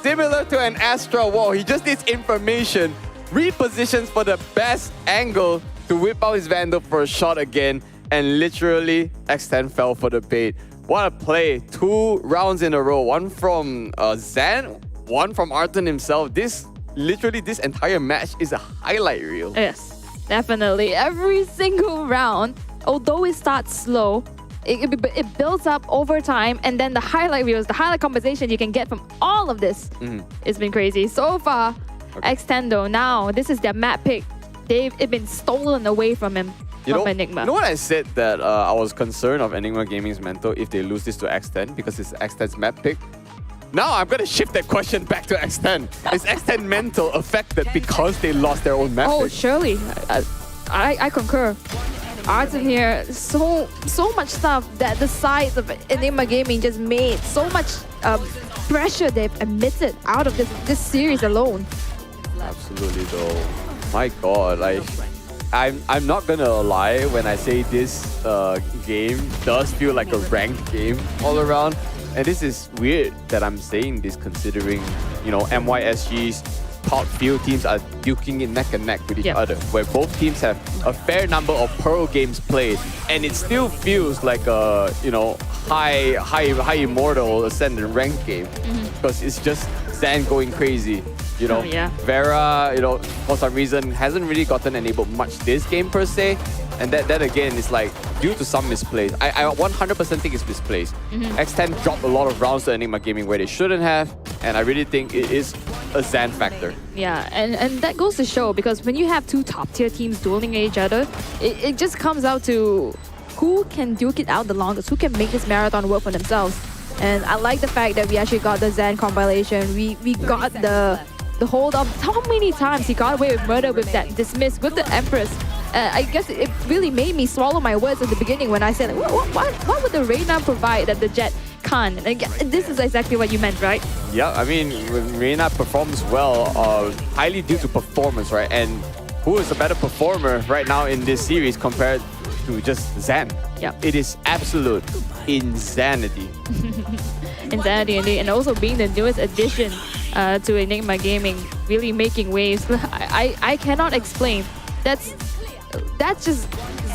Similar to an Astra wall, he just needs information. Repositions for the best angle to whip out his Vandal for a shot again. And literally, X10 fell for the bait. What a play. 2 rounds in a row. One from Zan, one from Arten himself. This entire match is a highlight reel. Yes, definitely. Every single round, although it starts slow, it builds up over time, and then the highlight reels, the highlight compensation you can get from all of this, it's been crazy. So far, X10 though, now this is their map pick. It's been stolen away from him, Enigma. You know what I said that I was concerned of Enigma Gaming's mental if they lose this to X10 because it's X10's map pick? Now I'm going to shift that question back to X10. Is X10 mental affected because they lost their own map pick? Surely. I concur. Arten here, so much stuff that the sides of Enigma Gaming just made, so much pressure they've emitted out of this series alone. Absolutely though. My god, like I'm not gonna lie when I say this game does feel like a ranked game all around. And this is weird that I'm saying this considering, you know, MYSG's top few teams are duking it neck and neck with each other, where both teams have a fair number of Pearl games played, and it still feels like a, you know, high immortal Ascent and ranked game, because it's just Zan going crazy. You know, Vera, you know, for some reason hasn't really gotten enabled much this game per se, and that again is like due to some misplays. I 100% think it's misplays. X10 dropped a lot of rounds to Enigma Gaming where they shouldn't have, and I really think it is a Zan factor. Yeah, and that goes to show, because when you have two top-tier teams dueling each other, it just comes out to who can duke it out the longest, who can make this marathon work for themselves. And I like the fact that we actually got the Zan compilation. We got the hold up. How many times he got away with murder with that dismiss with the Empress? I guess it really made me swallow my words at the beginning when I said, what would the Reyna provide that the Jet can't? Like, this is exactly what you meant, right? Yeah, I mean, when Reyna performs well, highly due to performance, right? And who is a better performer right now in this series compared to just Zan? Yeah. It is absolute insanity. Insanity indeed, and also being the newest addition to Enigma Gaming, really making waves. I cannot explain. That's just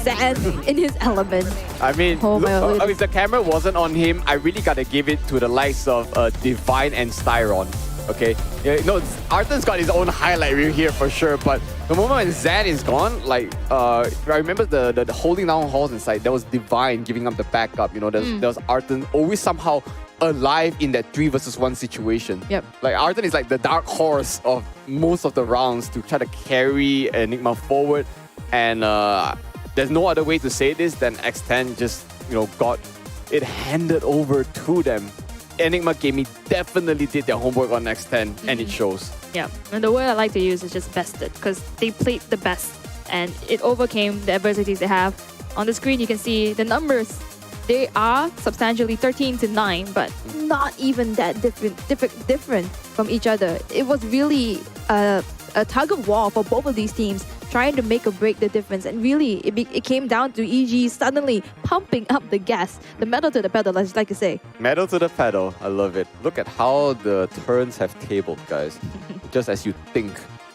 Zan in his element. I mean, if the camera wasn't on him, I really gotta give it to the likes of Divine and Styron. Okay, no, Arten's got his own highlight reel here for sure, but the moment when Zan is gone, like, I remember the holding down halls inside, there was Divine giving up the backup, you know, there was Arten always somehow alive in that 3 versus 1 situation. Yep. Like, Arten is like the dark horse of most of the rounds to try to carry Enigma forward, and there's no other way to say this than X10 just, you know, got it handed over to them. Enigma Gaming definitely did their homework on X10, and it shows. Yeah, and the word I like to use is just bested, because they played the best and it overcame the adversities they have. On the screen, you can see the numbers They are substantially 13-9, but not even that different from each other. It was really a tug of war for both of these teams, trying to make or break the difference. And really, it came down to EG suddenly pumping up the gas, the metal to the pedal, as like you say. Metal to the pedal. I love it. Look at how the turns have tabled, guys. Just as you think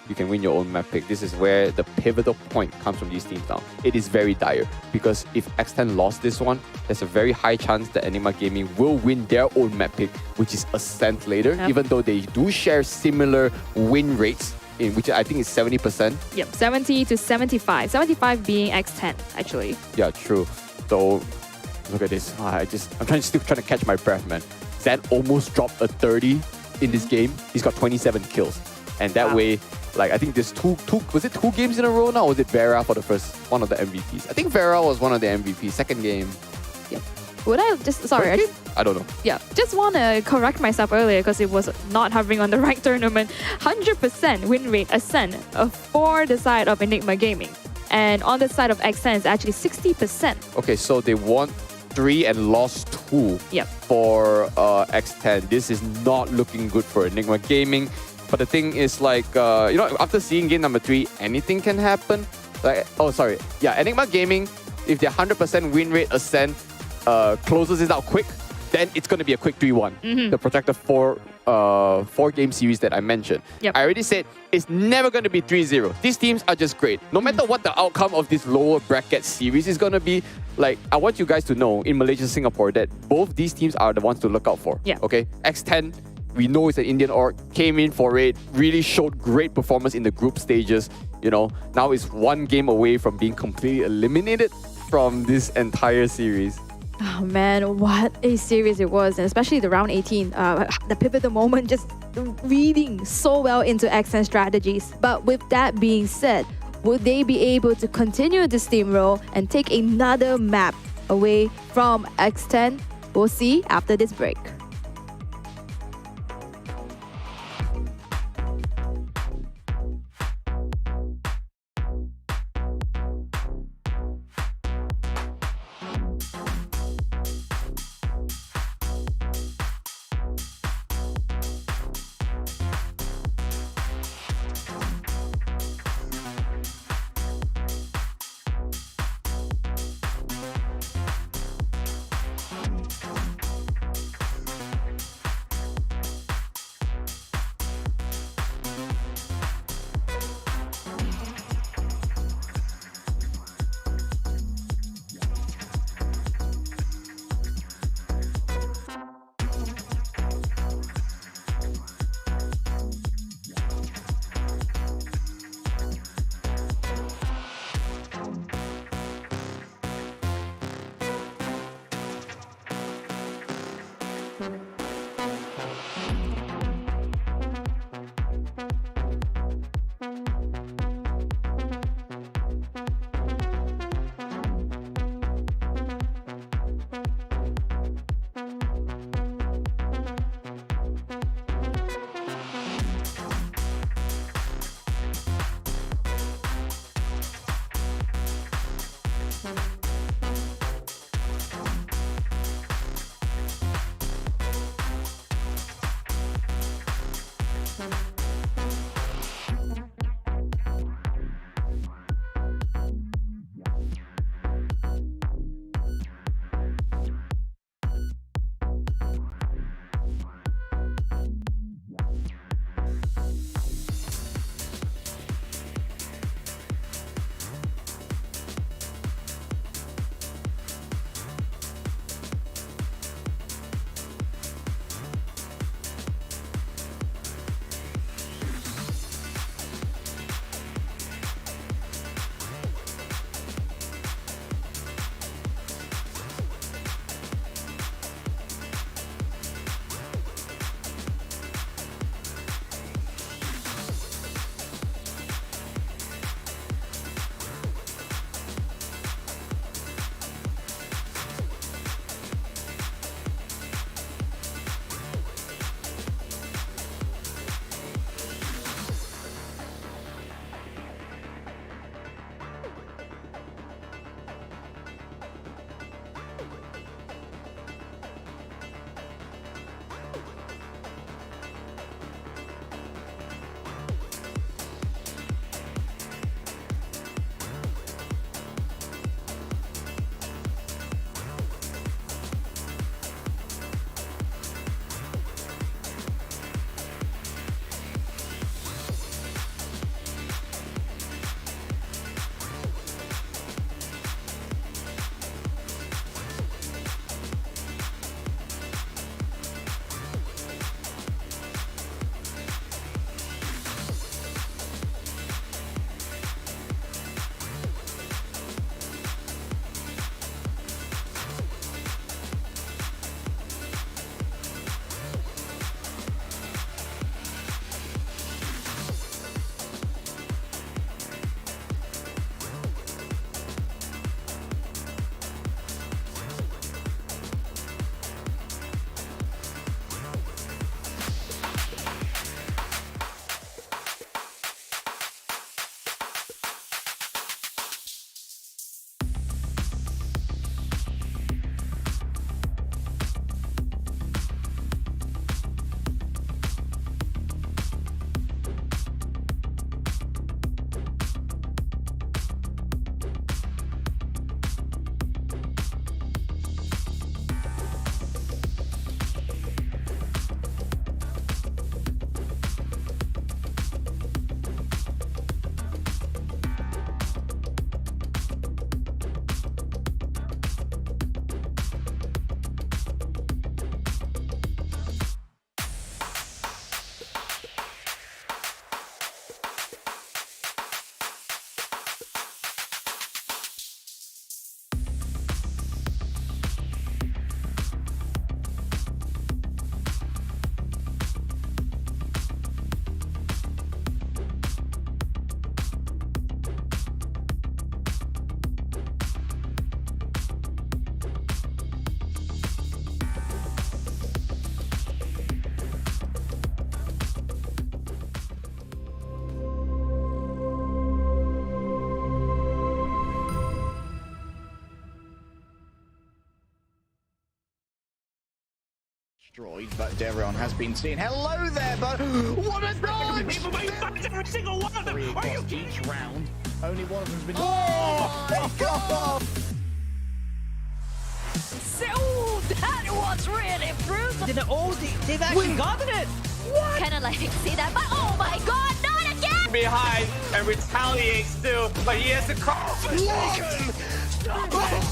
you can win your own map pick. This is where the pivotal point comes from these teams now. It is very dire because if X10 lost this one, there's a very high chance that Enigma Gaming will win their own map pick, which is Ascent later, even though they do share similar win rates, in which I think is 70%. Yep, 70 to 75. 75 being X10, actually. Yeah, true. So look at this. I'm still trying to catch my breath, man. Zed almost dropped a 30 in this game. He's got 27 kills. And that way, like, I think there's was it two games in a row now? Or was it Vera for the first one of the MVPs? I think Vera was one of the MVPs. Second game. Yep. Would I just, sorry. I don't know. Yeah, just want to correct myself earlier because it was not hovering on the right tournament. 100% win rate Ascent for the side of Enigma Gaming. And on the side of X10, it's actually 60%. Okay, so they won 3 and lost 2 for X10. This is not looking good for Enigma Gaming. But the thing is, like, after seeing game number 3, anything can happen. Like, Enigma Gaming, if their 100% win rate Ascent closes it out quick, then it's going to be a quick 3-1. The projected 4-game series that I mentioned. I already said it's never going to be 3-0. These teams are just great. No matter what the outcome of this lower bracket series is going to be, like, I want you guys to know in Malaysia, Singapore, that both these teams are the ones to look out for. Okay, X10, we know it's an Indian org, came in for it, really showed great performance in the group stages. Now it's one game away from being completely eliminated from this entire series. Oh man, what a series it was, and especially the round 18, the pivotal moment, just reading so well into X10 strategies. But with that being said, would they be able to continue the steamroll and take another map away from X10? We'll see after this break. Destroyed, but Devron has been seen. Hello there, but what a dodge! Every single one of them. Three Are you across each round. Only one of them's been. Oh my God! Oh, that was really brutal. They've actually gotten it. What? Kinda like see that, but oh my god, not again! behind and retaliates too, but he has to call for Taken. Stop it.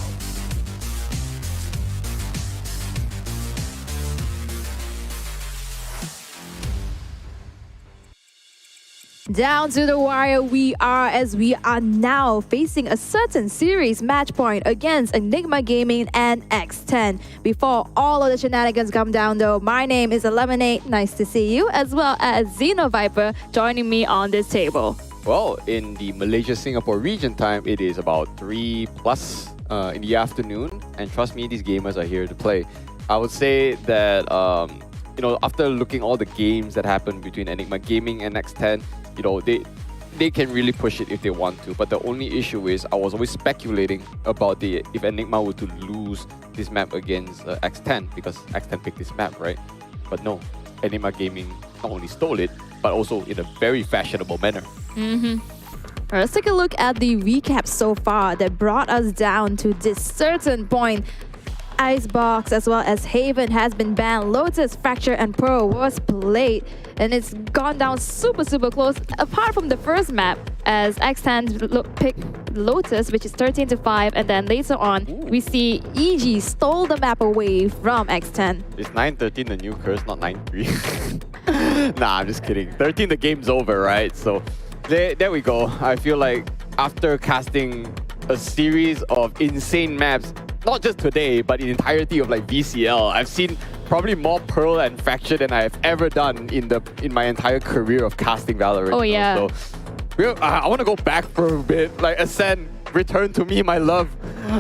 Down to the wire we are, as we are now facing a certain series match point against Enigma Gaming and X10. Before all of the shenanigans come down though, my name is Lemonade, nice to see you, as well as Xeno Viper joining me on this table. Well, in the Malaysia-Singapore region time, it is about 3+ in the afternoon, and trust me, these gamers are here to play. I would say that, you know, after looking all the games that happened between Enigma Gaming and X10, you know, they can really push it if they want to. But the only issue is I was always speculating about if Enigma were to lose this map against X10, because X10 picked this map, right? But no, Enigma Gaming not only stole it, but also in a very fashionable manner. Right, let's take a look at the recap so far that brought us down to this certain point. Icebox as well as Haven has been banned. Lotus, Fracture and Pearl was played, and it's gone down super close apart from the first map as X10 picked Lotus, which is 13-5, and then later on we see EG stole the map away from X10. Is 9-13 the new curse, not 9-3? Nah, I'm just kidding. 13, the game's over, right? So there we go. I feel like after casting a series of insane maps, not just today, but in the entirety of like VCL, I've seen probably more Pearl and Fracture than I have ever done in my entire career of casting Valorant. Oh yeah. So I want to go back for a bit. Like Ascent, return to me, my love.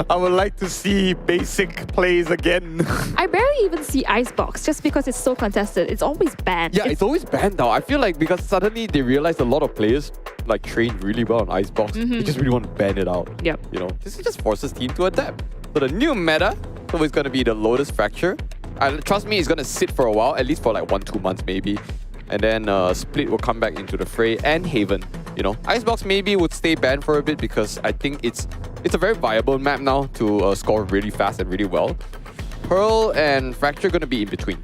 I would like to see basic plays again. I barely even see Icebox just because it's so contested. It's always banned. Yeah, it's always banned now. I feel like because suddenly they realized a lot of players like train really well on Icebox. They just really want to ban it out. Yep. You know, this just forces team to adapt. So the new meta so it's going to be the Lotus Fracture. Trust me, it's going to sit for a while, at least for like 1-2 months maybe. And then Split will come back into the fray, and Haven. You know, Icebox maybe would stay banned for a bit because I think it's a very viable map now to score really fast and really well. Pearl and Fracture are going to be in between.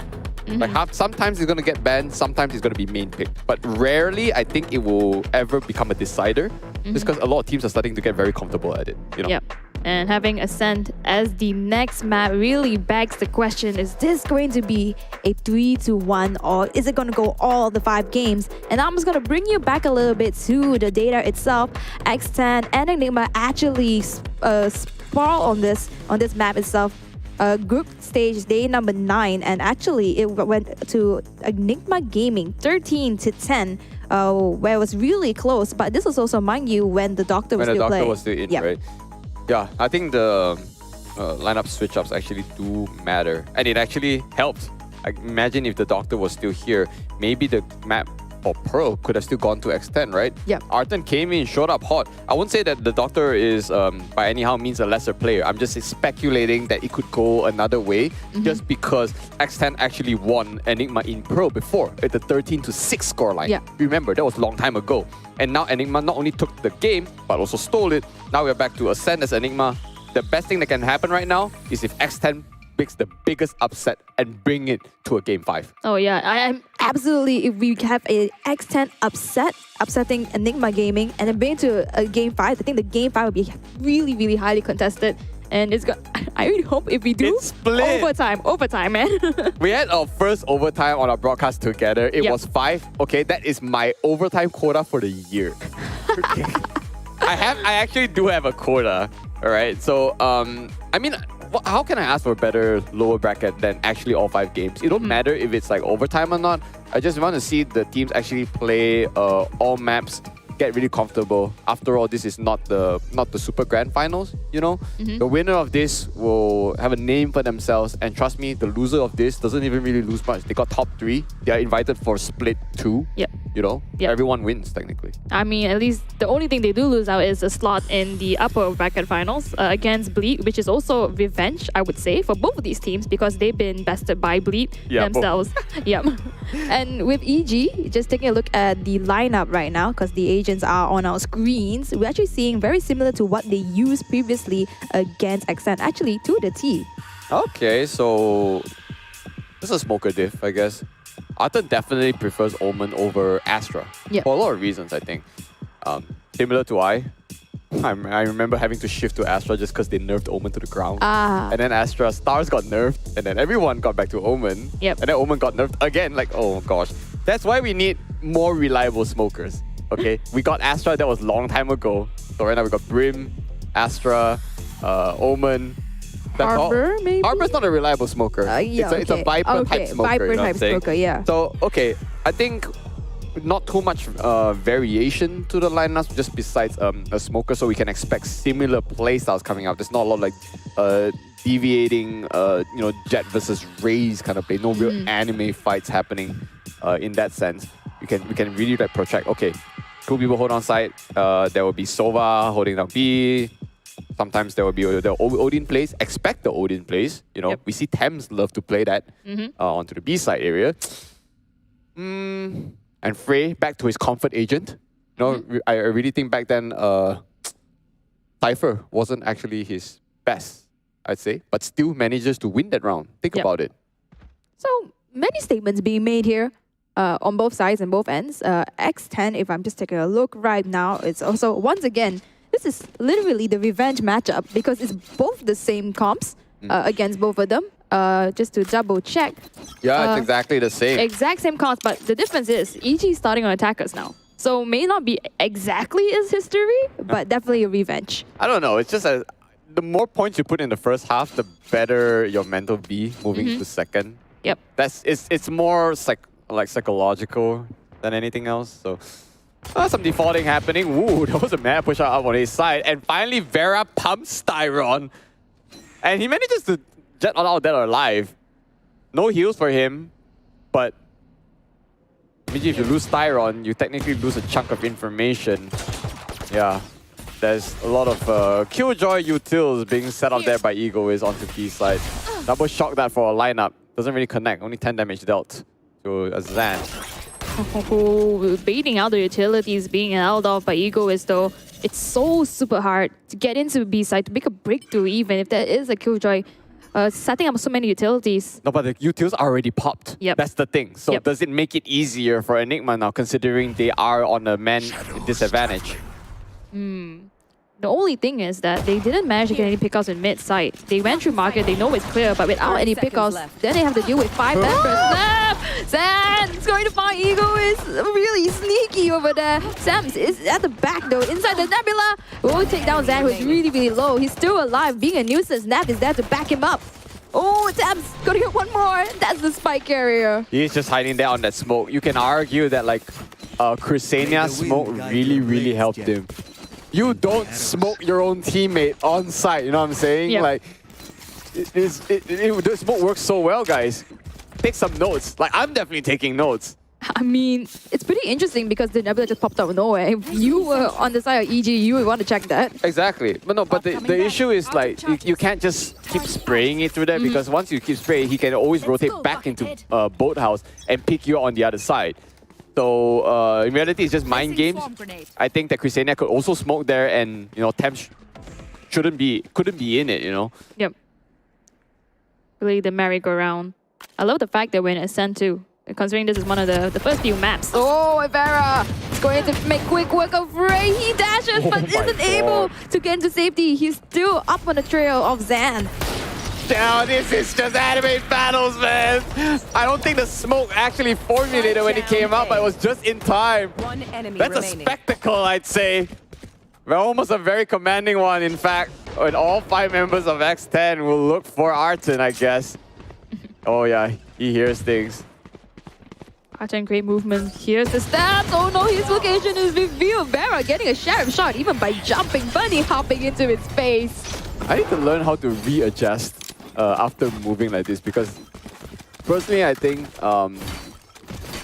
Like sometimes it's going to get banned, sometimes it's going to be main picked. But rarely, I think it will ever become a decider. Just because a lot of teams are starting to get very comfortable at it. You know? Yep. And having Ascent as the next map really begs the question, is this going to be a 3-1 or is it going to go all the 5 games? And I'm just going to bring you back a little bit to the data itself. X10 and Enigma actually sprawl on this map itself. Group stage day number 9, and actually it went to Enigma Gaming 13-10, where it was really close. But this was also, mind you, when the Doctor was still playing. Was still in, right? Yeah, I think the lineup switch-ups actually do matter, and it actually helped. Like, imagine if the Doctor was still here, maybe the map or Pearl could have still gone to X10, right? Yeah. Arton came in, showed up hot. I won't say that the Doctor is by anyhow means a lesser player. I'm just speculating that it could go another way just because X10 actually won Enigma in Pearl before at the 13-6 scoreline. Yeah. Remember, that was a long time ago. And now Enigma not only took the game, but also stole it. Now we're back to Ascent as Enigma. The best thing that can happen right now is if X10 picks the biggest upset and bring it to a game 5. Oh yeah, I'm absolutely, if we have a X10 upsetting Enigma Gaming and then bring it to a game 5, I think the game 5 will be really highly contested. And it's got, I really hope if we do, it's split. Overtime, man. We had our first overtime on our broadcast together. It was 5. Okay, that is my overtime quota for the year. Okay. I actually do have a quota. All right, so I mean, how can I ask for a better lower bracket than actually all 5 games? It don't matter if it's like overtime or not. I just want to see the teams actually play all maps get really comfortable. After all, this is not the super grand finals, you know? The winner of this will have a name for themselves, and trust me, the loser of this doesn't even really lose much. They got top 3. They are invited for split 2. Yep. You know? Yep. Everyone wins, technically. I mean, at least the only thing they do lose out is a slot in the upper bracket finals against Bleed, which is also revenge, I would say, for both of these teams because they've been bested by Bleed themselves. Yep. And with EG, just taking a look at the lineup right now, because the agents are on our screens, we're actually seeing very similar to what they used previously against Ascent, actually to the T. Okay, so this is a smoker diff, I guess. Arthur definitely prefers Omen over Astra. Yep. For a lot of reasons, I think. Similar to I remember having to shift to Astra just because they nerfed Omen to the ground. And then Astra Stars got nerfed, and then everyone got back to Omen. Yep. And then Omen got nerfed again. Like, oh gosh. That's why we need more reliable smokers. Okay? We got Astra, that was a long time ago. So right now we got Brim, Astra, Omen. That's Arbor, all. maybe? Arbor's not a reliable smoker. It's a Viper type smoker. Viper you know type what I'm saying? smoker, yeah. So, okay, I think not too much variation to the lineups just besides a smoker, so we can expect similar playstyles coming out. There's not a lot of like deviating, Jet versus Raze kind of play. No real anime fights happening in that sense. We can really like protract. Okay, 2 people hold on site. There will be Sova holding down B. Sometimes there will be the Odin plays. Expect the Odin plays. You know, we see Thames love to play that onto the B side area. And Frey back to his comfort agent. You know, I really think back then Cypher wasn't actually his best, I'd say, but still manages to win that round. Think about it. So many statements being made here on both sides and both ends. X10, if I'm just taking a look right now, it's also, once again, this is literally the revenge matchup because it's both the same comps against both of them. Just to double check. Yeah, it's exactly the same. Exact same comps, but the difference is EG is starting on attackers now. So may not be exactly his history, but definitely a revenge. I don't know. It's just the more points you put in the first half, the better your mental be moving to second. Yep. It's more psychological than anything else. So some defaulting happening. Ooh, there was a mad push out up on his side, and finally Vera pumps Styron, and he manages to jet out of that alive. No heals for him, but maybe if you lose Styron, you technically lose a chunk of information. Yeah, there's a lot of Killjoy utils being set up there by Egoist onto B side. Double shock that for a lineup. Doesn't really connect, only 10 damage dealt to a Zan. Baiting out the utilities being held off by Egoist though. It's so super hard to get into B side, to make a breakthrough even if there is a Killjoy. Setting up so many utilities. No, but the utils are already popped. Yep. That's the thing. So does it make it easier for Enigma now, considering they are on a man disadvantage? The only thing is that they didn't manage to get any pickups in mid side. They went through market, they know it's clear, but without any pickups, then they have to deal with 5 members left. Sam's going to find Ego is really sneaky over there. Sam's is at the back though, inside the Nebula. Will take down Zan, who's really, really low. He's still alive, being a nuisance. Nap is there to back him up. Oh, Sam's gonna get one more. That's the spike carrier. He's just hiding there on that smoke. You can argue that like Chrysania smoke really helped him. You don't smoke your own teammate on site, you know what I'm saying? Yep. Like, the smoke works so well, guys. Take some notes. Like, I'm definitely taking notes. I mean, it's pretty interesting because the Nebula just popped out of nowhere. If you were on the side of EG, you would want to check that. Exactly. But no, but the issue is like, you can't just keep spraying it through there because once you keep spraying, he can always rotate back into Boathouse and pick you on the other side. So in reality, it's just mind games. I think that Chrysania could also smoke there, and Thames couldn't be in it. Yep. Really, the merry-go-round. I love the fact that we're in Ascent too, considering this is one of the first few maps. Oh, Vera is going to make quick work of Ray. He dashes, but isn't able to get into safety. He's still up on the trail of Zan. Now this is just anime battles, man. I don't think the smoke actually formulated when it came out, but it was just in time. That's a spectacle, I'd say. Well, almost a very commanding one, in fact. And all 5 members of X10 will look for Arton, I guess. Oh yeah, he hears things. Arten, great movement. Here's the stats. Oh no, his location is revealed. Vera getting a sheriff shot even by jumping. Bunny hopping into its face. I need to learn how to readjust after moving like this because personally I think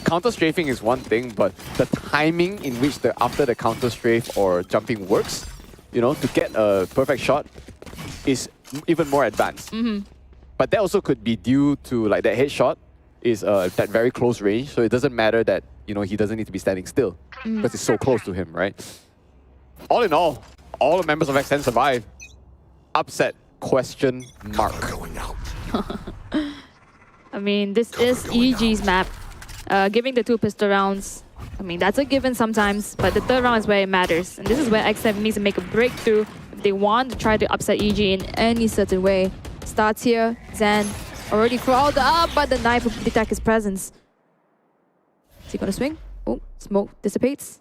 counter strafing is one thing, but the timing in which after the counter strafe or jumping works, you know, to get a perfect shot is even more advanced. But that also could be due to like that headshot is that very close range, so it doesn't matter that, you know, he doesn't need to be standing still because it's so close to him, right? All in all the members of Ascent survive. Upset, question mark. I mean, this is EG's map. Giving the 2 pistol rounds, I mean, that's a given sometimes, but the 3rd round is where it matters. And this is where X7 needs to make a breakthrough if they want to try to upset EG in any certain way. Starts here, Zan already crawled up, but the knife will detect his presence. Is he gonna swing? Oh, smoke dissipates.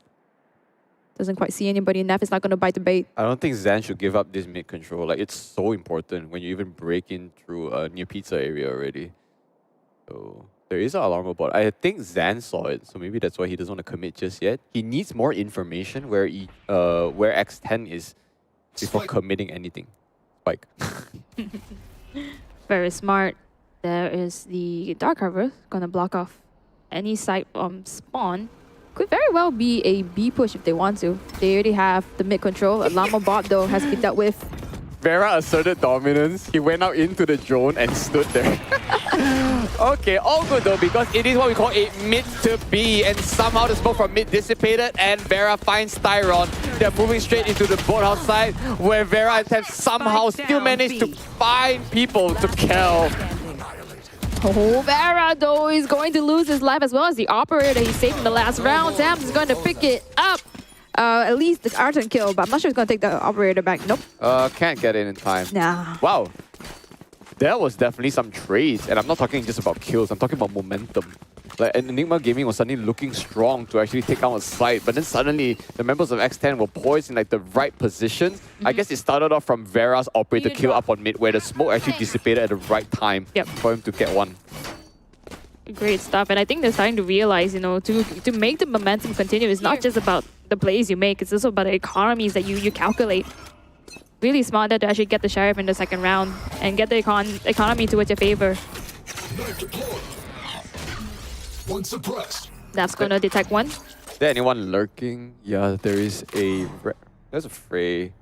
Doesn't quite see anybody. Neff is not gonna bite the bait. I don't think Zan should give up this mid control. Like, it's so important when you even break in through near pizza area already. So there is an alarm bot. I think Zan saw it, so maybe that's why he doesn't want to commit just yet. He needs more information where X10 is before committing anything. Spike. Very smart. There is the Dark Harvest gonna block off any side spawn. Could very well be a B push if they want to. They already have the mid control. Alarm bot though has been dealt with. Vera asserted dominance. He went out into the drone and stood there. Okay, all good though, because it is what we call a mid to B, and somehow the smoke from mid dissipated, and Vera finds Tyron. They're moving straight into the boathouse side, where Vera and Tem somehow still managed to find people to kill. Oh, Vera though is going to lose his life as well as the operator he saved in the last round. Tams is going to pick it up. At least the Arten kill, but I'm not sure he's going to take the operator back. Nope. Can't get in time. Nah. Wow. There was definitely some trades, and I'm not talking just about kills, I'm talking about momentum. Like, Enigma Gaming was suddenly looking strong to actually take out a site, but then suddenly the members of X10 were poised in like the right position. I guess it started off from Vera's operator kill up on mid, where the smoke actually dissipated at the right time for him to get one. Great stuff, and I think they're starting to realize, you know, to make the momentum continue, it's not just about the plays you make, it's also about the economies that you calculate. Really smart there to actually get the Sheriff in the 2nd round and get the economy towards your favor. That's gonna detect one. Is there anyone lurking? Yeah, there is a... There's a Frey.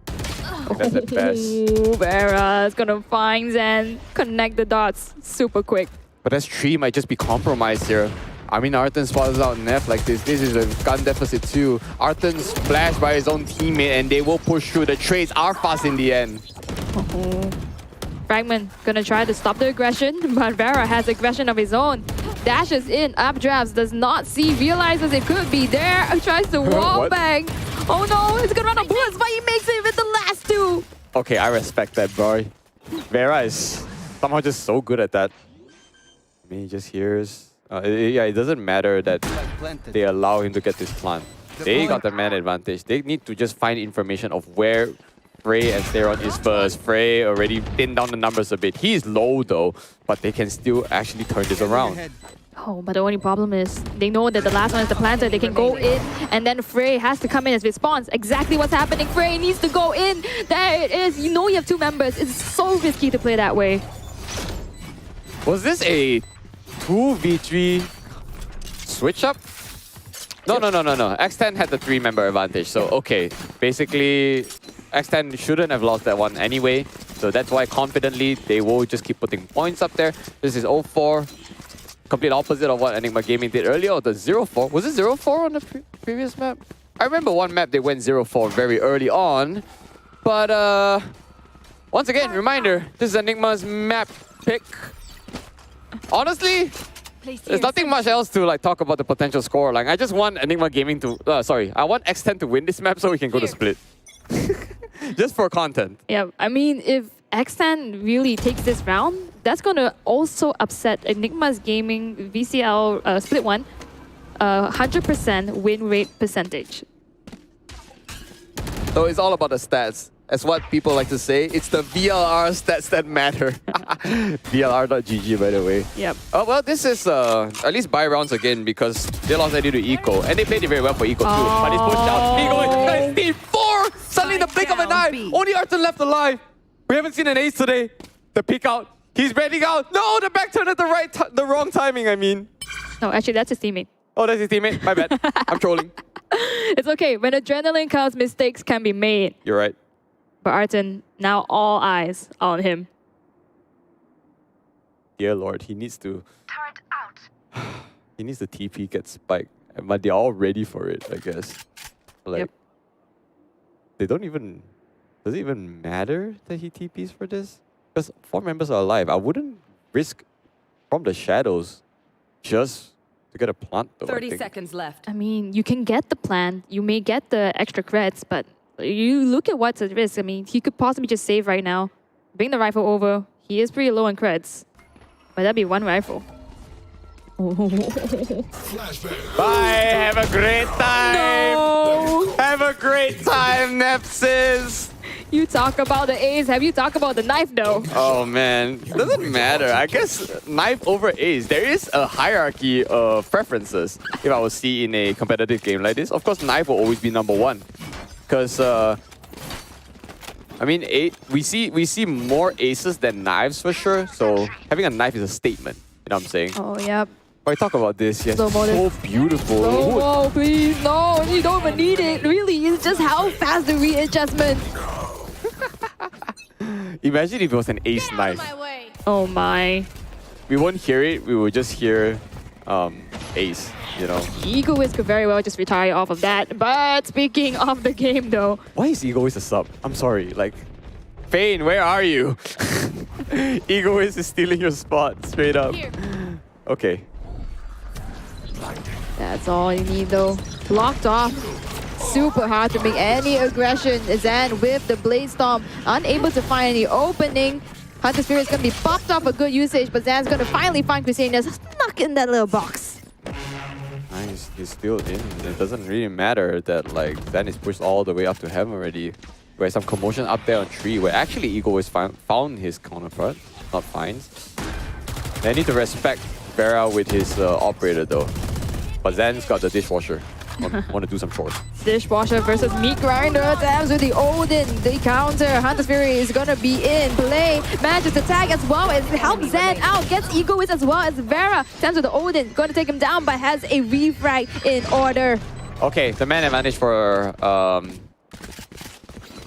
That's the best. Vera is gonna find and connect the dots super quick. But S3 might just be compromised here. I mean, Arten spots out Neff like this. This is a gun deficit too. Arten's flashed by his own teammate, and they will push through. The trades are fast in the end. Fragment gonna try to stop the aggression, but Vera has aggression of his own. Dashes in, updrafts, does not see, realizes it could be there, tries to wall bang. Oh no, it's gonna run out of bullets, but he makes it with the last 2. Okay, I respect that, bro. Vera is somehow just so good at that. I mean, he just hears... yeah, it doesn't matter that they allow him to get this plant. They got the man advantage. They need to just find information of where Frey and Theron is first. Frey already thinned down the numbers a bit. He is low though, but they can still actually turn this around. Oh, but the only problem is they know that the last one is the planter. They can go in, and then Frey has to come in as response. Exactly what's happening. Frey needs to go in. There it is. You know you have 2 members. It's so risky to play that way. Was this a 2v3 switch up? No. X10 had the 3-member advantage, so okay. Basically, X10 shouldn't have lost that one anyway. So that's why confidently they will just keep putting points up there. This is 0-4. Complete opposite of what Enigma Gaming did earlier, or the 0-4. Was it 0-4 on the previous map? I remember one map they went 0-4 very early on. But once again, reminder, this is Enigma's map pick. Honestly, there's nothing much else to like talk about the potential score. Like, I just want Enigma Gaming to... I want X10 to win this map so we can go to split. Just for content. Yeah, I mean, if X10 really takes this round, that's going to also upset Enigma's Gaming VCL split 1 100% win rate percentage. So it's all about the stats. as what people like to say, it's the VLR stats that matter. VLR.gg, by the way. Yep. Oh, well, this is at least buy rounds again because they lost ID to Eco. And they played it very well for Eco too. But he's pushed out. Eco is Team 4! Suddenly in the blink of an eye. Only Arthur left alive. We haven't seen an ace today. The pick out. He's ready out. No, the back turn at the wrong timing, I mean. No, actually, that's his teammate. Oh, that's his teammate? My bad. I'm trolling. It's okay. When adrenaline comes, mistakes can be made. You're right. But Arton, now all eyes on him. Dear Lord, he needs to... he needs the TP get spiked. But they're all ready for it, I guess. Like, Yep. They don't even... Does it even matter that he TPs for this? Because 4 members are alive. I wouldn't risk from the shadows just to get a plant though. 30 seconds left. I mean, you can get the plan. You may get the extra creds, but you look at what's at risk. I mean, he could possibly just save right now. Bring the rifle over. He is pretty low on creds. But that'd be 1 rifle. Bye! Have a great time! No! Have a great time, Nepsis! You talk about the ace. Have you talked about the knife though? Oh man, it doesn't matter. I guess knife over ace. There is a hierarchy of preferences. If I would see in a competitive game like this, of course knife will always be #1. Because I mean, we see more aces than knives for sure. So having a knife is a statement. You know what I'm saying? Oh, yep. When I talk about this, yes, Slow motive. so beautiful. Oh, please, no, you don't even need it. Really, it's just how fast the readjustment. Imagine if it was an ace knife. Oh my. We won't hear it. We will just hear ace. You know. Egoist could very well just retire off of that. But speaking of the game though, why is Egoist a sub? I'm sorry. Like, Fane, where are you? Egoist is stealing your spot straight up. Okay. That's all you need though. Locked off. Super hard to make any aggression. Zan with the Blade Storm, unable to find any opening. Hunter Spirit's gonna be popped off a good usage, but Zan's gonna finally find Crusaders stuck in that little box. Nice, he's still in. It doesn't really matter that like Zan is pushed all the way up to heaven already. Where's some commotion up there on 3, where actually Ego is found his counterpart, not finds. They need to respect Vera with his operator though. But Zan's got the dishwasher. Want to do some chores. Dishwasher versus Meat Grinder attempts with the Odin. The counter. Hunter's Fury is gonna be in play. Manages to tag as well as helps Zan out. Gets Egoist as well as Vera. Attempts with the Odin. Gonna take him down, but has a refrag in order. Okay, the man advantage for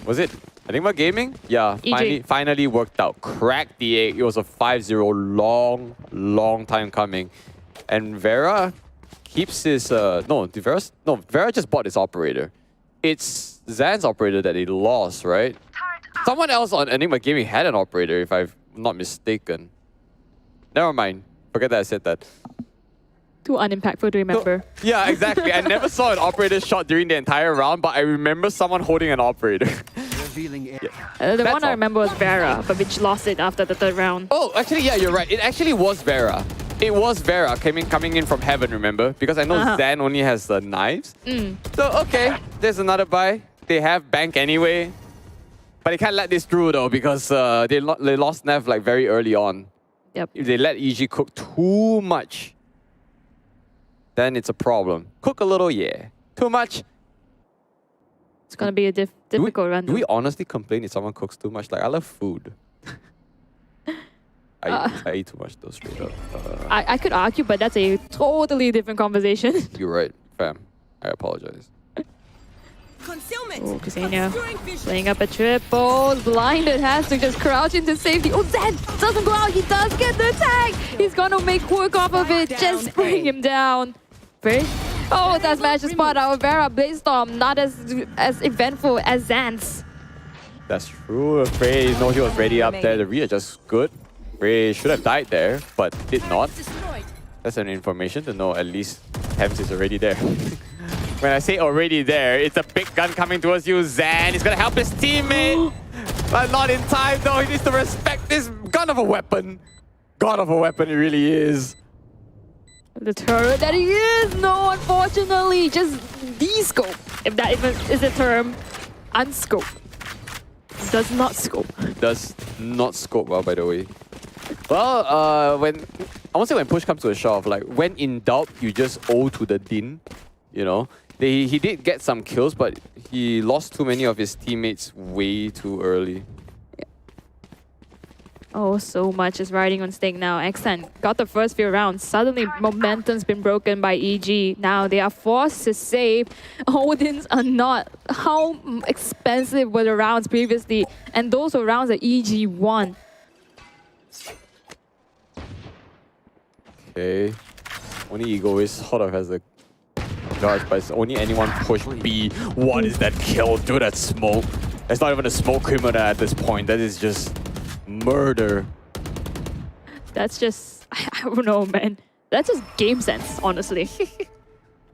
was it Enigma Gaming? Yeah, finally worked out. Cracked the 8. It was a 5-0 long time coming. And Vera keeps his Vera just bought his operator. It's Zan's operator that he lost, right? Someone else on Enigma Gaming had an operator, if I'm not mistaken. Never mind. Forget that I said that. too unimpactful to remember. No, yeah, exactly. I never saw an operator shot during the entire round, but I remember someone holding an operator. The one I all. remember was Vera, but which lost it after the 3rd round. Oh, actually, yeah, you're right. It actually was Vera. It was Vera coming in from heaven, remember? Because I know Zan only has the knives. So, okay, there's another buy. They have bank anyway. But they can't let this through, though, because they lost Nev like very early on. Yep. If they let EG cook too much, then it's a problem. Cook a little, yeah. Too much. It's going to be a difficult run. Do we honestly complain if someone cooks too much? Like, I love food. I eat too much though, straight up. I could argue, but that's a totally different conversation. You're right, fam. I apologize. Oh, Ksenia playing up a triple. Blinded has to just crouch into safety. Oh, Zan doesn't go out. He does get the tag. He's going to make work off of it. Just bring him down. Brave. Oh, that's managed to spot our Vera Blade Storm. Not as eventful as Zan's. That's true. Frey, he was ready up there. The rear just good. Frey should have died there, but did not. That's an information to know at least Hems is already there. When I say already there, it's a big gun coming towards you, Zan. He's gonna help his teammate. But not in time though. He needs to respect this gun of a weapon. God of a weapon, it really is. The turret that he is! No, unfortunately, just de-scope, if that even is a term. Unscope. Does not scope. Does not scope well, by the way. Well, when I won't say when push comes to a shove, like when in doubt, you just owe to the Din. You know, he did get some kills, but he lost too many of his teammates way too early. Oh, so much is riding on stake now. Ascent got the first few rounds. Suddenly, momentum's been broken by EG. Now they are forced to save. Odins are not. How expensive were the rounds previously? And those were rounds that EG won. Okay. Only Egoist sort of has a charge, but it's only anyone push B. What is that kill? Do that smoke. That's not even a smoke criminal at this point. That is just murder. That's just, I don't know, man. That's just game sense, honestly.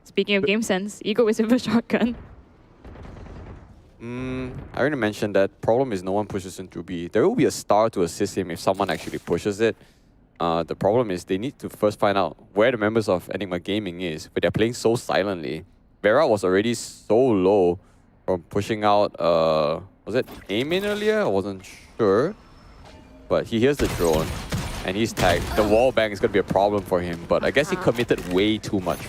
Speaking of game sense, Egoist with a shotgun. I already mentioned that. Problem is no one pushes into B. There will be a star to assist him if someone actually pushes it. The problem is they need to first find out where the members of Enigma Gaming is, but they're playing so silently. Vera was already so low from pushing out, was it aim-in earlier? I wasn't sure. But he hears the drone and he's tagged. The wall bang is going to be a problem for him, but I guess he committed way too much.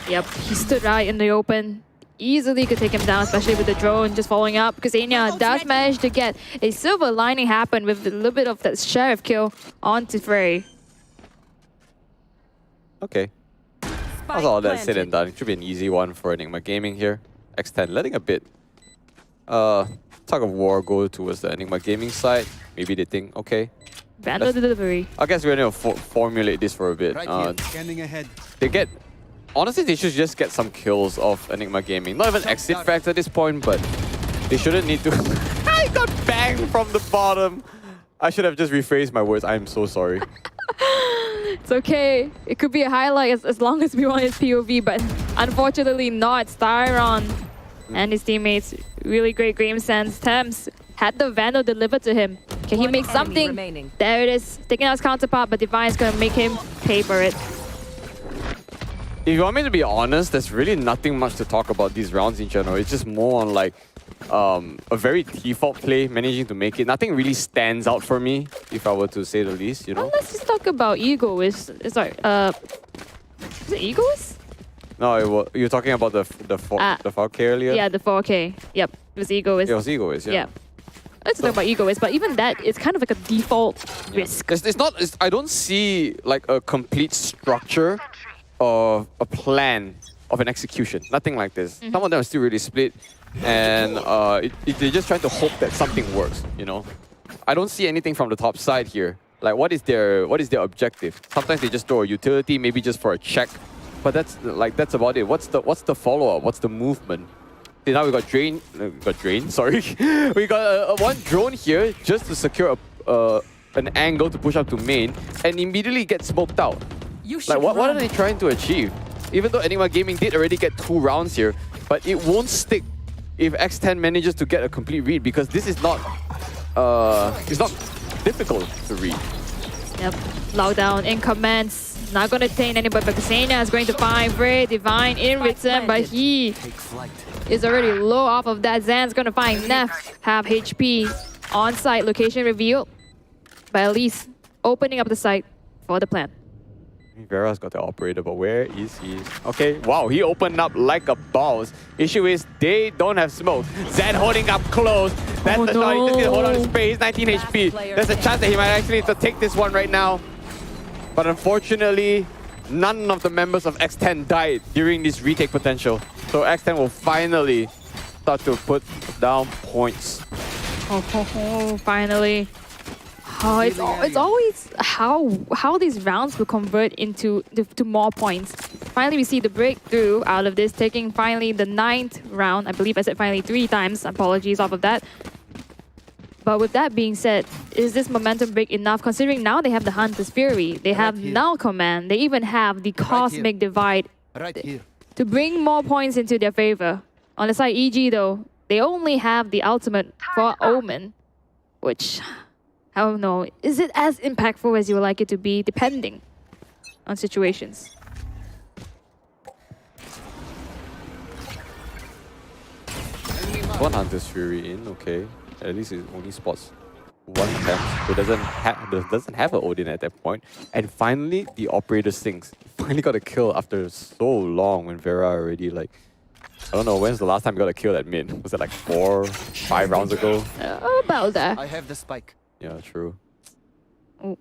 Yep, he stood right in the open. Easily could take him down, especially with the drone just following up. Ksenia does manage to get a silver lining happen with a little bit of that sheriff kill onto Frey. Okay. That's all that said and done. It should be an easy one for Enigma Gaming here. X10 letting a bit tug of war go towards the Enigma Gaming side. Maybe they think, okay. Vandal delivery. I guess we're going to formulate this for a bit. Scanning ahead. They get... Honestly, they should just get some kills off Enigma Gaming. Not even exit frags at this point, but they shouldn't need to... I got banged from the bottom. I should have just rephrased my words. I'm so sorry. It's okay. It could be a highlight as long as we want his POV, but unfortunately not. Styron and his teammates. Really great game sense. Thames had the Vandal delivered to him. Can he make something? There it is. Taking out his counterpart, but Divine is going to make him pay for it. If you want me to be honest, there's really nothing much to talk about these rounds in general. It's just more on like a very default play, managing to make it. Nothing really stands out for me, if I were to say the least, you know? Well, let's just talk about Egoist. Sorry, is it Egoist? No, you're talking about the 4K earlier? Yeah, the 4K. Yep, it was Egoist. It was Egoist, yeah. Let's talk about Egoist, but even that is kind of like a default risk. I don't see like a complete structure of a plan of an execution. Nothing like this. Some of them are still really split, and they're just trying to hope that something works, you know? I don't see anything from the top side here. Like, what is their objective? Sometimes they just throw a utility, maybe just for a check, but that's about it. What's the follow-up? What's the movement? See, now we got drain. Sorry, we got one drone here just to secure an angle to push up to main, and immediately get smoked out. Like, what are they trying to achieve? Even though Enigma Gaming did already get 2 rounds here, but it won't stick if X10 manages to get a complete read, because this is not it's not difficult to read. Yep, lockdown in commence. Not going to attain anybody, but Ksenia is going to find Frey Divine in return, but he is already low off of that. Zan's going to find Neff, half HP, on-site location revealed, but at least opening up the site for the plan. Vera's got the operator, but where is he? Okay, wow, he opened up like a boss. Issue is they don't have smoke. Zan holding up close. That's the shot. He just needs to hold on to space. 19 HP. There's a chance that he might actually need to take this one right now. But unfortunately, none of the members of X10 died during this retake potential. So X10 will finally start to put down points. Finally. Oh, it's always how these rounds will convert into to more points. Finally, we see the breakthrough out of this, taking finally the 9th round. I believe I said finally 3 times. Apologies off of that. But with that being said, is this momentum break enough? Considering now they have the Hunter's Fury, they have Null Command, they even have the Cosmic Divide to bring more points into their favor. On the side EG though, they only have the ultimate for Omen, which I don't know. Is it as impactful as you would like it to be, depending on situations? One Hunter's Fury in, okay. At least it only spots one camp who doesn't have an Odin at that point. And finally, the operator sinks. Finally got a kill after so long when Vera already like, I don't know, when's the last time you got a kill at mid? Was it like 4, 5 rounds ago? About that. I have the spike. Yeah, true. Oh.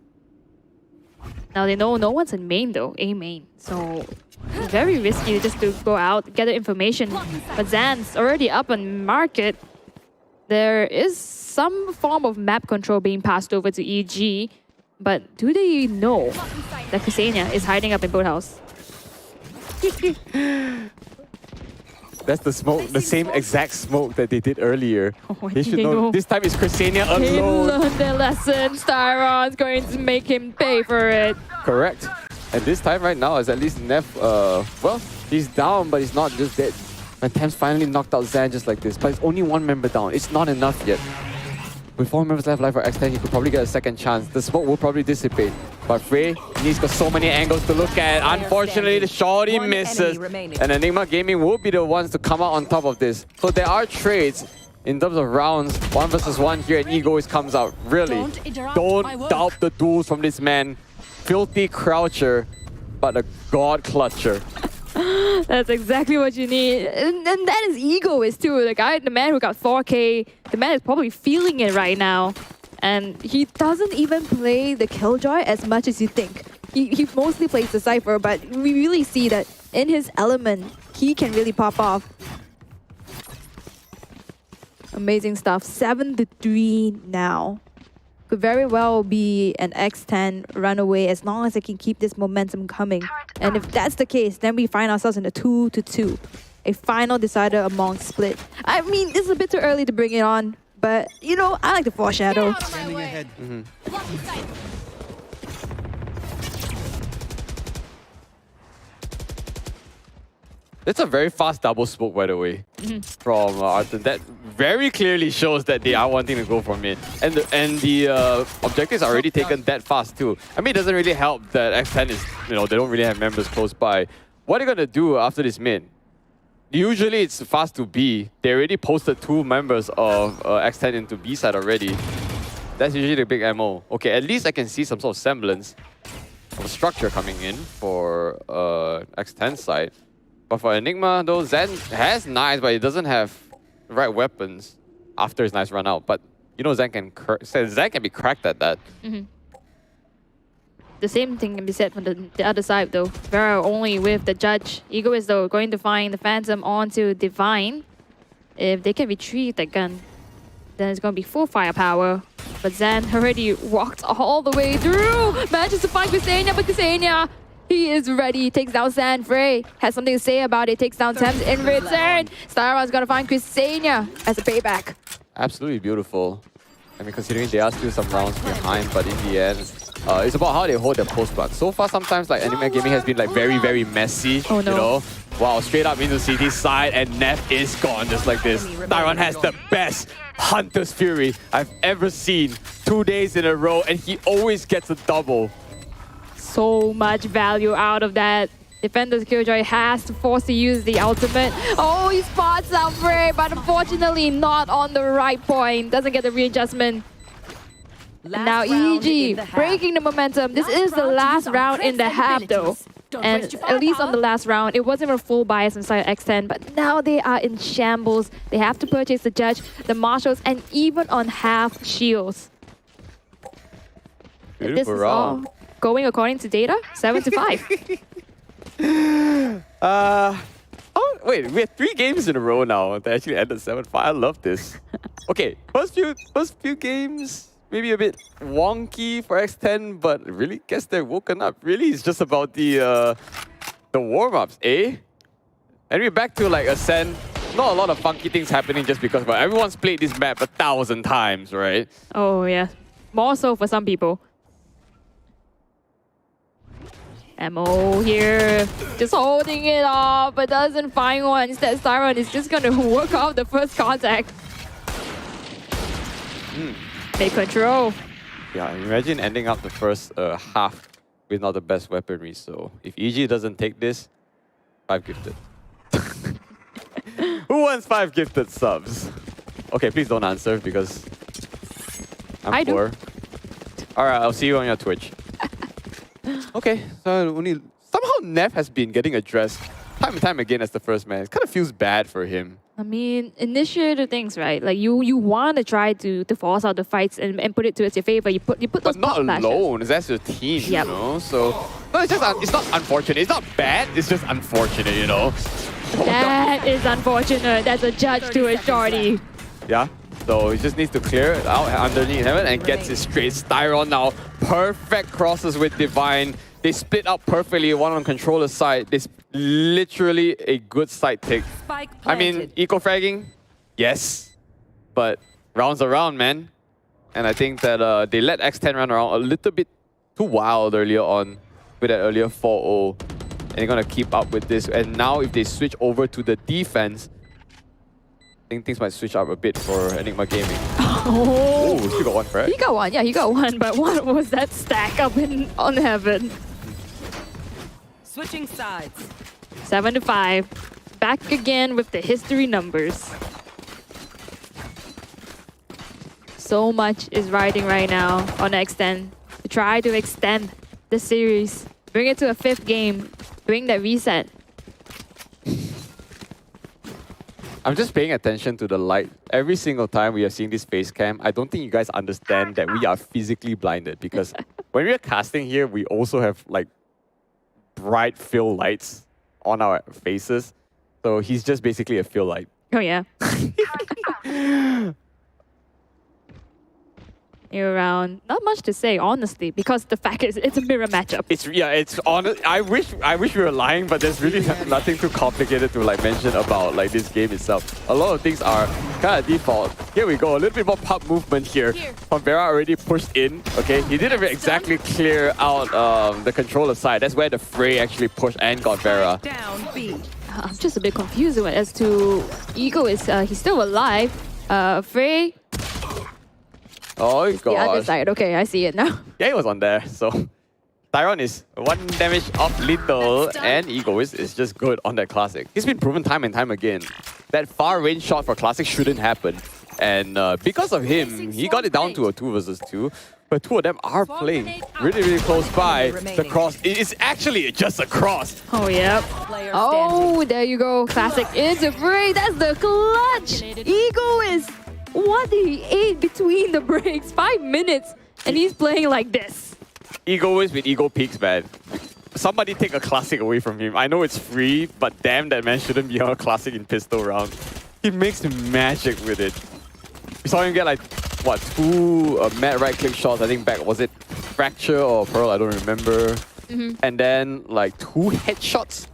Now they know no one's in main though, A main. So very risky just to go out, get the information. But Zan's already up on market. There is some form of map control being passed over to EG. But do they know that Ksenia is hiding up in boathouse? That's the smoke, the same exact smoke that they did earlier. Oh, they should know. This time it's Ksenia They alone. learned their lesson. Styron's going to make him pay for it. Correct. And this time right now is at least Neff, well, he's down, but he's not just dead. And Thames finally knocked out Zan just like this. But it's only one member down. It's not enough yet. With 4 members left for X10, he could probably get a second chance. The smoke will probably dissipate. But Frey, he's got so many angles to look at. Unfortunately, the shorty misses. And Enigma Gaming will be the ones to come out on top of this. So there are trades in terms of rounds. 1 versus 1 here, and Ego comes out. Really, don't doubt the duels from this man. Filthy croucher, but a god clutcher. That's exactly what you need. And that is Egoist too. The man who got 4K, the man is probably feeling it right now. And he doesn't even play the Killjoy as much as you think. He mostly plays the Cypher, but we really see that in his element, he can really pop off. Amazing stuff. 7-3 now. Could very well be an X10 runaway as long as they can keep this momentum coming. And if that's the case, then we find ourselves in a 2-2. A final decider among split. I mean, it's a bit too early to bring it on, but you know, I like to foreshadow. Standing ahead. It's a very fast double smoke, by the way, from Arthur. That very clearly shows that they are wanting to go for mid. And the objectives are already taken that fast too. I mean, it doesn't really help that X10 is, you know, they don't really have members close by. What are they gonna do after this mid? Usually it's fast to B. They already posted 2 members of X10 into B side already. That's usually the big MO. Okay, at least I can see some sort of semblance of structure coming in for X10 side. But for Enigma, though, Zen has Knives, but he doesn't have the right weapons after his Knives run out. But you know, Zen can be cracked at that. The same thing can be said from the other side, though. Vera only with the Judge. Ego is, though, going to find the Phantom onto Divine. If they can retrieve that gun, then it's going to be full firepower. But Zen already walked all the way through. Manages to find Ksenia, but Ksenia, he is ready. Takes down Zan. Frey has something to say about it. Takes down Thames in return. Styron's going to find Ksenia as a payback. Absolutely beautiful. I mean, considering they are still some rounds behind, but in the end, it's about how they hold their post-block. So far, sometimes like Enigma Gaming has been like very, very messy. Oh, no. You know, wow, straight up into CT side, and Neff is gone just like this. Tyron has the best Hunter's Fury I've ever seen. 2 days in a row, and he always gets a double. So much value out of that. Defender's Killjoy has to force to use the ultimate. Oh, he spots out Frey, but unfortunately not on the right point. Doesn't get the readjustment. And now EG breaking the momentum. This is the last round in the half though. And at least on the last round, it wasn't a full bias inside X10, but now they are in shambles. They have to purchase the Judge, the Marshals, and even on half shields. This is all going according to data, 7-5. Oh, wait, we had 3 games in a row now that actually ended 7-5. I love this. Okay, first few games, maybe a bit wonky for X10, but really guess they're woken up. Really, it's just about the warm-ups, eh? And we're back to like Ascent. Not a lot of funky things happening just because, but everyone's played this map 1,000 times, right? Oh yeah, more so for some people. Ammo here, just holding it off, but doesn't find one. Instead, Styron is just gonna work off the first contact. Take control. Yeah, imagine ending up the first half with not the best weaponry. So if EG doesn't take this, 5 gifted. Who wants 5 gifted subs? Okay, please don't answer because I I'm do. poor. Alright, I'll see you on your Twitch. Okay, so only somehow Neff has been getting addressed time and time again as the first man. It kind of feels bad for him. I mean, initiate things, right? Like you want to try to force out the fights and put it towards your favor. You put those But not pop flashes. alone. That's your team, Yep. you know. So no, it's just it's not unfortunate. It's not bad. It's just unfortunate, you know. That is unfortunate. That's a judge to a shorty. Yeah. So he just needs to clear it out underneath heaven and gets it straight. Styron now. Perfect crosses with Divine. They split up perfectly, one on controller's side. This literally a good side pick. I mean, eco-fragging, yes. But rounds around, man. And I think that they let X10 run around a little bit too wild earlier on with that earlier 4-0. And they're going to keep up with this. And now if they switch over to the defense, I think things might switch up a bit for Enigma Gaming. Oh, still got one, right? He got one, yeah, he got one. But what was that stack up on heaven? Switching sides. 7-5. Back again with the history numbers. So much is riding right now on X10 to try to extend the series. Bring it to a 5th game. Bring that reset. I'm just paying attention to the light. Every single time we are seeing this face cam, I don't think you guys understand that we are physically blinded because when we are casting here, we also have like bright fill lights on our faces. So he's just basically a fill light. Oh yeah. You're around. Not much to say, honestly, because the fact is it's a mirror matchup. It's honest. I wish we were lying, but there's really nothing too complicated to like mention about like this game itself. A lot of things are kind of default. Here we go, a little bit more pop movement here. Vera already pushed in. Okay, he didn't exactly clear out the controller side. That's where the Frey actually pushed and got Vera. Down B. I'm just a bit confused as to Ego is he's still alive. Frey. Oh The other god. side. Okay, I see it now. Yeah, he was on there. So Tyron is 1 damage off little, and Egoist is just good on that Classic. He's been proven time and time again. That far range shot for Classic shouldn't happen. And because of him, he got it down to a 2 versus 2. But two of them are playing really, really close by. The cross is actually just a cross. Oh, yep. Oh, there you go. Classic into Frey. That's the clutch. Egoist. What did he ate between the breaks? 5 minutes. And he's playing like this. Egoist with ego peaks, man. Somebody take a Classic away from him. I know it's free, but damn, that man shouldn't be on a Classic in pistol round. He makes magic with it. We saw him get like, what, 2 mad right-click shots, I think back. Was it Fracture or Pearl? I don't remember. And then like 2 headshots.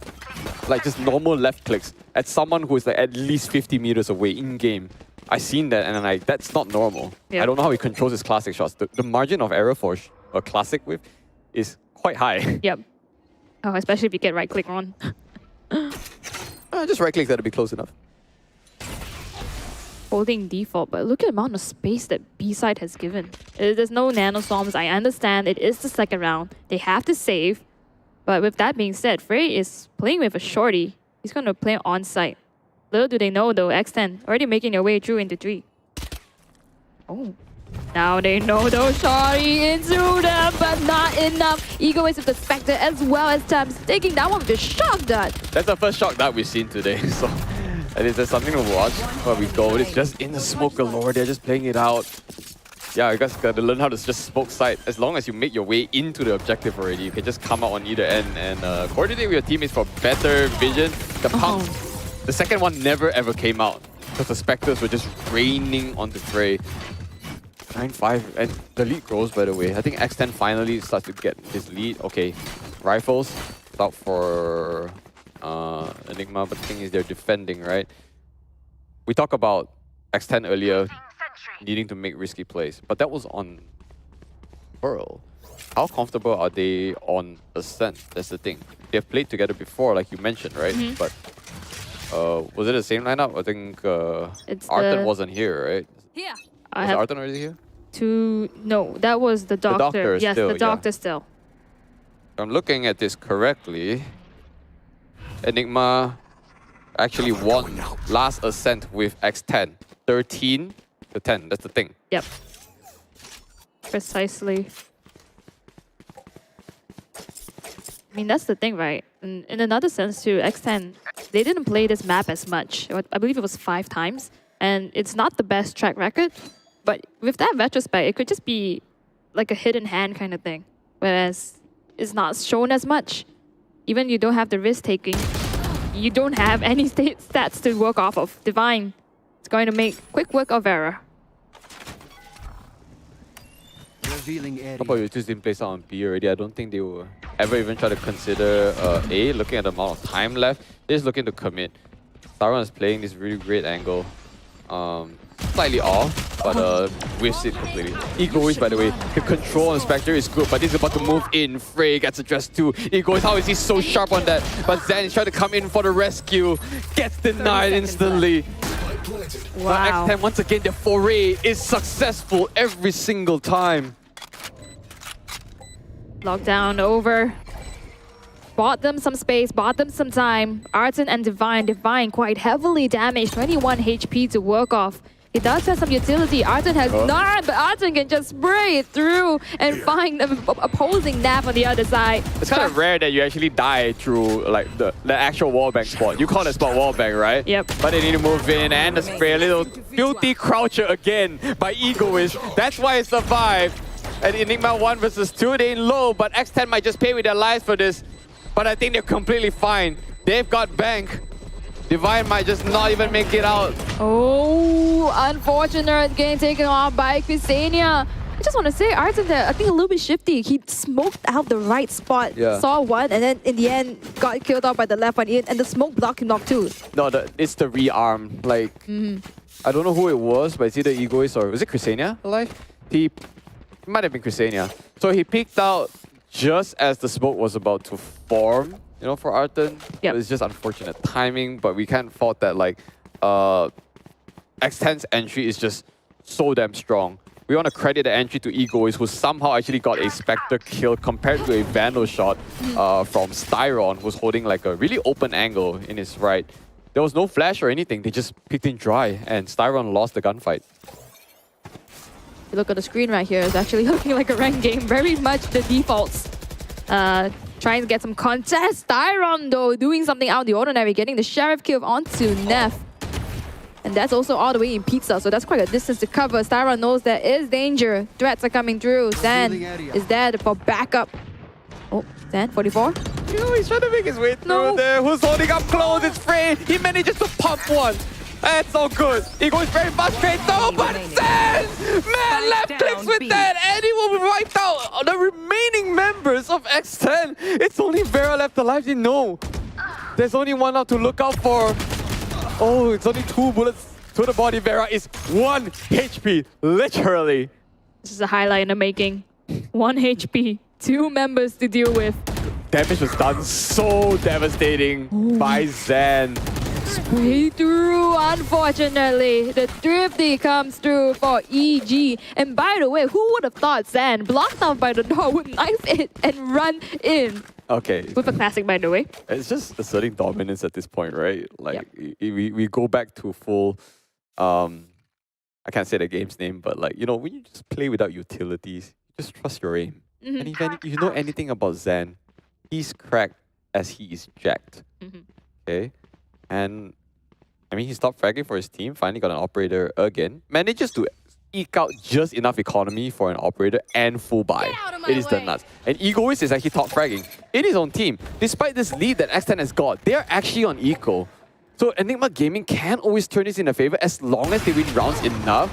Like just normal left clicks at someone who is like at least 50 meters away in-game. I seen that and I'm like, that's not normal. Yep. I don't know how he controls his Classic shots. The margin of error for a Classic whip is quite high. Yep. Oh, especially if you get right-click on. Just right-click, that'll be close enough. Holding default, but look at the amount of space that B-side has given. There's no nanostorms. I understand it is the 2nd round. They have to save. But with that being said, Frey is playing with a shorty. He's going to play on-site. Little do they know though, X10 already making their way through into 3. Oh. Now they know those shorty into them, but not enough. Egoist with the Spectre as well as Tabs taking that one with the shock dart. That's the first shock that we've seen today. So at least there's something to watch where we go. It's just in the smoke galore. They're just playing it out. Yeah, you guys got to learn how to just smoke sight. As long as you make your way into the objective already, you can just come out on either end and coordinate with your teammates for better vision. The pump, the 2nd one never ever came out because the Spectres were just raining onto Frey. 9-5, and the lead grows, by the way. I think X10 finally starts to get his lead. Okay, rifles out for Enigma, but the thing is they're defending, right? We talked about X10 earlier needing to make risky plays, but that was on Pearl. How comfortable are they on Ascent? That's the thing. They've played together before, like you mentioned, right? But was it the same lineup? I think Arthur wasn't here, right? Yeah. Was Arthur already here? No, that was the doctor. The doctor yes, still, the doctor still. If I'm looking at this correctly, Enigma actually won last Ascent with X10. 13 to 10. That's the thing. Yep. Precisely. I mean, that's the thing, right? In another sense, too, X10, they didn't play this map as much. I believe it was 5 times. And it's not the best track record. But with that retrospect, it could just be like a hidden hand kind of thing. Whereas it's not shown as much. Even you don't have the risk-taking, you don't have any stats to work off of. Divine is going to make quick work of Vera. How about you just didn't place out on B already? I don't think they will ever even try to consider A, looking at the amount of time left. They're just looking to commit. Tyron is playing this really great angle. Slightly off, but whiffs it completely. Egoist, by the way, the control on Spectre is good, but he's about to move in. Frey gets addressed too. Egoist, how is he so sharp on that? But Zen is trying to come in for the rescue. Gets denied instantly. Wow. But X10, once again, their foray is successful every single time. Lockdown over. Bought them some space, bought them some time. Arton and Divine. Divine quite heavily damaged. 21 HP to work off. He does have some utility. Arton has none, but Arton can just spray it through and find an opposing nav on the other side. It's kind of rare that you actually die through like the actual wallbang spot. You call it spot wallbang, right? Yep. But they need to move in, and the spray, a little filthy croucher again by Egoist. That's why it survived. And Enigma 1 versus 2, they in low, but X10 might just pay with their lives for this. But I think they're completely fine. They've got bank. Divine might just not even make it out. Oh, unfortunate getting taken off by Ksenia. I just want to say, Arton there, I think a little bit shifty. He smoked out the right spot, saw one, and then in the end got killed off by the left one, and the smoke blocked him off too. No, it's the rearm. Like, I don't know who it was, but it's either Egoist or... Was it Ksenia alive? It might have been Ksenia. So he peeked out just as the smoke was about to form, you know, for Arton. Yep. It's just unfortunate timing, but we can't fault that. Like, X10's entry is just so damn strong. We want to credit the entry to Egoist, who somehow actually got a Spectre kill compared to a Vandal shot from Styron, who's holding like a really open angle in his right. There was no flash or anything. They just picked in dry, and Styron lost the gunfight. You look at the screen right here, it's actually looking like a ranked game. Very much the defaults. Trying to get some contest. Styron, though, doing something out of the ordinary, getting the Sheriff kill onto Neff. And that's also all the way in Pizza, so that's quite a distance to cover. Styron knows there is danger. Threats are coming through. Zan is there for backup. Oh, Zan, 44. You know, he's trying to make his way through there. Who's holding up close? It's Frey. He manages to pump one. That's all good. He goes very frustrated though, but Zen! Man, left clicks with that, and he will wipe out the remaining members of X10. It's only Vera left alive, you know. There's only one out to look out for. Oh, it's only 2 bullets to the body. Vera is 1 HP, literally. This is a highlight in the making. 1 HP, 2 members to deal with. Damage was done so devastating by Zen. Spray through, unfortunately. The Thrifty comes through for EG. And by the way, who would have thought Zan, blocked off by the door, would knife it and run in? Okay. With a classic, by the way. It's just asserting dominance at this point, right? Like, we go back to full... I can't say the game's name, but like, you know, when you just play without utilities, just trust your aim. And if you know anything about Zan, he's cracked as he is jacked. Okay? And, I mean, he stopped fragging for his team, finally got an operator again. Manages to eke out just enough economy for an operator and full buy. It is the nuts. And Egoist is actually top fragging in his own team. Despite this lead that X10 has got, they're actually on equal. So Enigma Gaming can always turn this in their favor as long as they win rounds enough.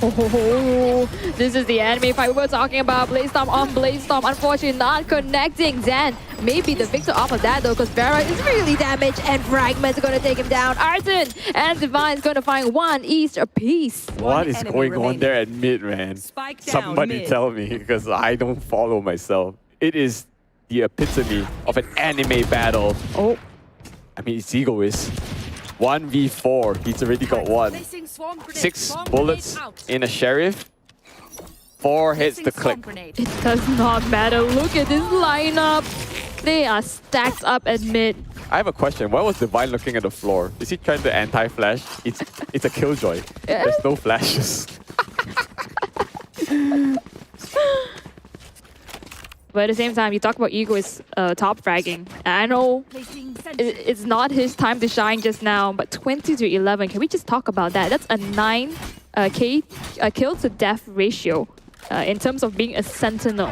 Oh, this is the enemy fight we were talking about. Bladestorm on Bladestorm, unfortunately not connecting. Zan may be the victor off of that though, because Vera is really damaged and Fragment's going to take him down. Arton and Divine's going to find 1 East apiece. What is going on there at mid, man? Somebody mid. Tell me, because I don't follow myself. It is the epitome of an anime battle. Oh. I mean, it's Egoist. 1v4. He's already got 1. 6 bullets in a Sheriff. 4 hits the click. It does not matter. Look at this lineup. They are stacked up at mid. I have a question. Why was Divine looking at the floor? Is he trying to anti-flash? It's a killjoy. There's no flashes. But at the same time, you talk about Ego is top fragging. And I know it's not his time to shine just now, but 20 to 11. Can we just talk about that? That's a 9 kill to death ratio in terms of being a sentinel.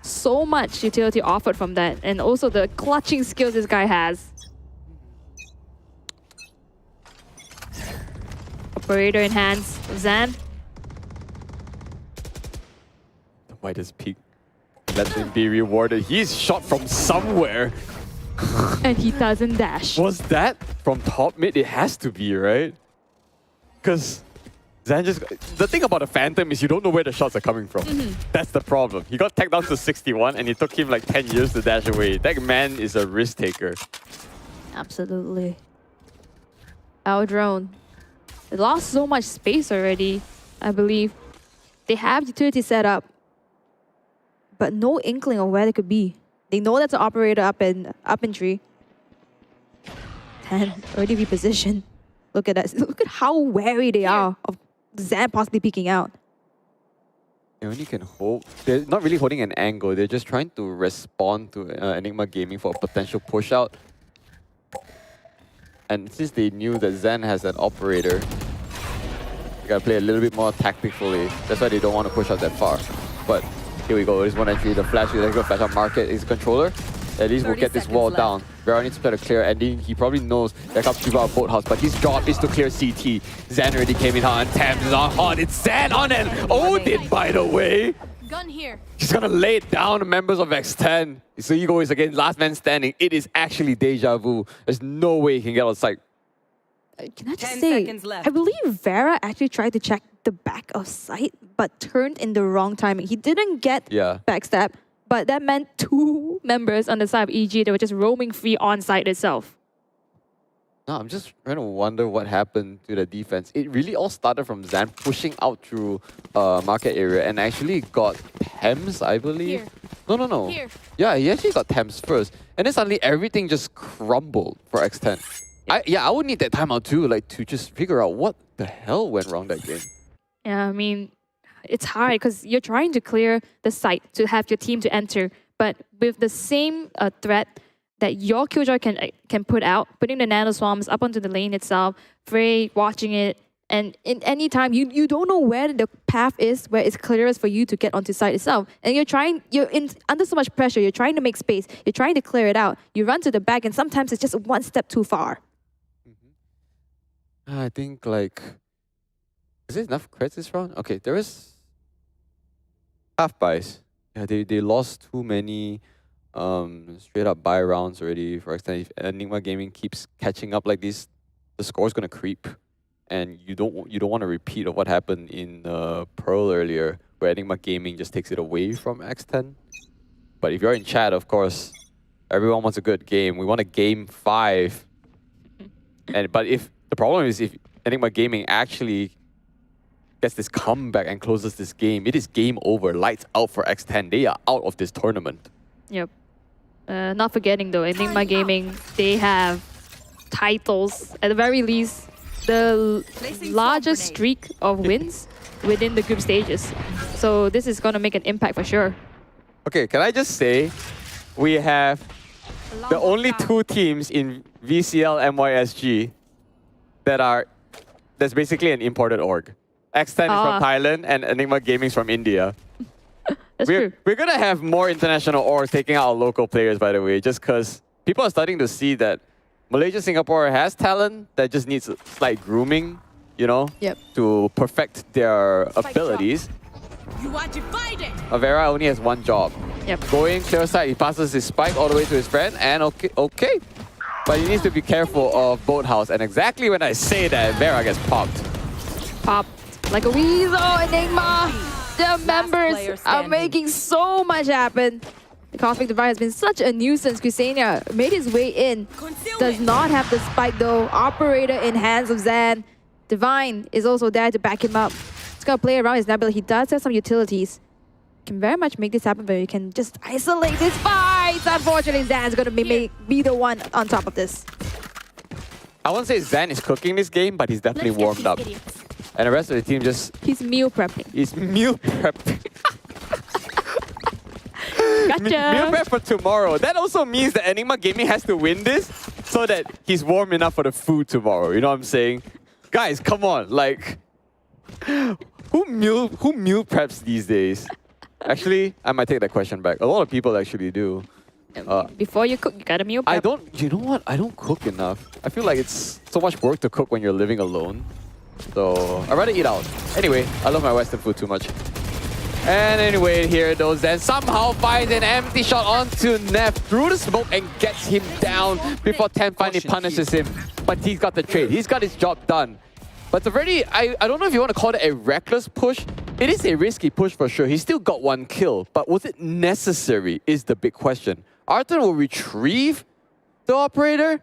So much utility offered from that, and also the clutching skills this guy has. Operator in hands, Zan. Why does Peak let him be rewarded? He's shot from somewhere. And he doesn't dash. Was that from top mid? It has to be, right? Because Zan just... The thing about a Phantom is you don't know where the shots are coming from. That's the problem. He got tagged down to 61 and it took him like 10 years to dash away. That man is a risk taker. Absolutely. Our drone. They lost so much space already, I believe. They have utility set up, but no inkling of where they could be. They know that's an operator up in tree. 10 already repositioned. Look at that. Look at how wary they are of Zan possibly peeking out. They only can hold. They're not really holding an angle. They're just trying to respond to Enigma Gaming for a potential push out. And since they knew that Zan has an operator, they gotta play a little bit more tactically. That's why they don't want to push out that far. But here we go. There's one entry. The flash. Let's go flash out market. Is controller. At least we'll get this wall down. Vera needs to try to clear, and then he probably knows there comes people out of Boathouse, but his job is to clear CT. Zan already came in hot, and Tams is on hot. It's Zan on an Odin, by the way. Gun here. He's gonna lay it down, members of X10. So Ego is again last man standing. It is actually deja vu. There's no way he can get outside. Can I just say, I believe Vera actually tried to check the back of sight, but turned in the wrong timing. He didn't get backstab, but that meant 2 members on the side of EG that were just roaming free on site itself. No, I'm just trying to wonder what happened to the defense. It really all started from Zan pushing out through market area and actually got Thames, I believe. Here. No. Here. Yeah, he actually got Thames first. And then suddenly everything just crumbled for X10. I would need that timeout too, like to just figure out what the hell went wrong that game. Yeah, I mean, it's hard because you're trying to clear the site to have your team to enter, but with the same threat that your Killjoy can put out, putting the nano swarms up onto the lane itself, Frey watching it, and in any time you don't know where the path is, where it's clearest for you to get onto site itself, and you're under so much pressure. You're trying to make space. You're trying to clear it out. You run to the back, and sometimes it's just one step too far. I think like, is there enough creds this round? Okay, there is half buys. Yeah, they lost too many straight up buy rounds already. For example, if Enigma Gaming keeps catching up like this, the score's gonna creep, and you don't want a repeat of what happened in Pearl earlier, where Enigma Gaming just takes it away from X10. But if you're in chat, of course, everyone wants a good game. We want a game 5. But if the problem is if Enigma Gaming actually gets this comeback and closes this game, it is game over. Lights out for X10. They are out of this tournament. Yep. Not forgetting though, Enigma Gaming, they have titles. At the very least, the largest streak of wins within the group stages. So this is going to make an impact for sure. Okay, can I just say, we have the only 2 teams in VCL MYSG that's basically an imported org. X10 is from Thailand and Enigma Gaming is from India. That's true. We're going to have more international orgs taking out our local players, by the way, just because people are starting to see that Malaysia, Singapore has talent that just needs a slight grooming, you know, to perfect their abilities. You are divided. Avera only has one job. Yep. Going clear side, he passes his spike all the way to his friend, and okay. But he needs to be careful of Boathouse, and exactly when I say that, Vera gets popped. Popped like a weasel, Enigma. The members are making so much happen. The Cosmic Divide has been such a nuisance. Kusenia made his way in. Does not have the spike though. Operator in hands of Zan. Divine is also there to back him up. He's gonna play around his Nebula. He does have some utilities. Can very much make this happen, but he can just isolate this fight. sides. Unfortunately, Zan's going to be the one on top of this. I won't say Zan is cooking this game, but he's definitely warmed up. And the rest of the team just... He's meal prepping. He's meal prepping. Gotcha. Meal prep for tomorrow. That also means that Enigma Gaming has to win this so that he's warm enough for the food tomorrow. You know what I'm saying? Guys, come on. Like, who meal preps these days? Actually, I might take that question back. A lot of people actually do. Before you cook, you gotta meal prep. You know what? I don't cook enough. I feel like it's so much work to cook when you're living alone. So, I'd rather eat out. Anyway, I love my Western food too much. And anyway, here it goes. Then somehow finds an empty shot onto Neff through the smoke and gets him down before 10 finally punishes him. But he's got the trade. He's got his job done. But it's a very, I don't know if you want to call it a reckless push. It is a risky push for sure. He still got one kill. But was it necessary is the big question. Arthur will retrieve the operator.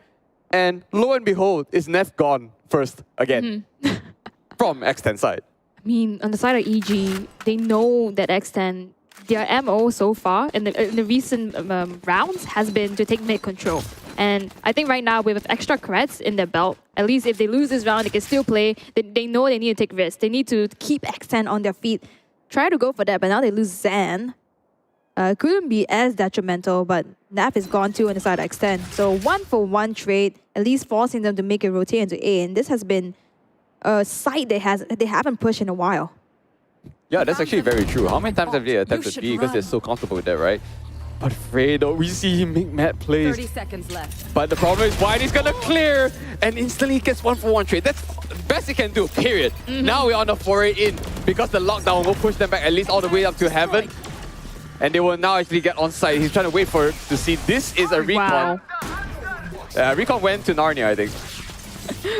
And lo and behold, is Neff gone first again from X10 side. I mean, on the side of EG, they know that X10, their MO so far in the recent rounds has been to take mid control. And I think right now with extra creds in their belt, at least if they lose this round, they can still play. They know they need to take risks. They need to keep X10 on their feet. Try to go for that, but now they lose Zan. Couldn't be as detrimental, but Naf is gone too on the side of X10. So 1-for-1 trade, at least forcing them to make it rotate into A. And this has been a site they haven't pushed in a while. Yeah, that's actually very true. How many times have they attempted B? Because they're so comfortable with that, right? But Fredo, we see him make mad plays. 30 seconds left. But the problem is Whitey's gonna clear and instantly gets 1-for-1 trade. That's the best he can do, period. Now we're on a foray in because the lockdown will push them back at least all the way up to heaven. And they will now actually get on site. He's trying to wait for it to see. This is a recon. Wow. Recon went to Narnia, I think.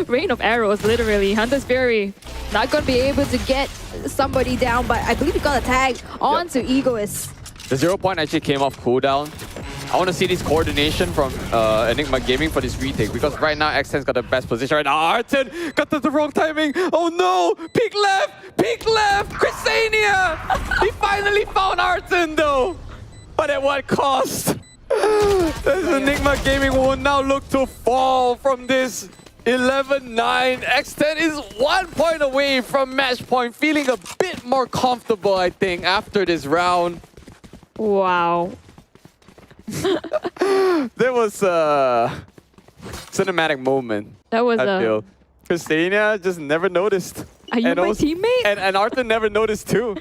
Rain of arrows, literally. Hunter's Fury. Not going to be able to get somebody down, but I believe he got a tag onto Egoist. The 0 point actually came off cooldown. I want to see this coordination from Enigma Gaming for this retake because right now X10's got the best position right now. Arten got the wrong timing. Oh no! Peek left! Peek left! Chrysania! He finally found Arten though! But at what cost? This Enigma Gaming will now look to fall from this 11-9. X10 is 1 point away from match point. Feeling a bit more comfortable, I think, after this round. Wow. There was a cinematic moment. That was I feel. Christina just never noticed. Are you my teammate? And Arthur never noticed too.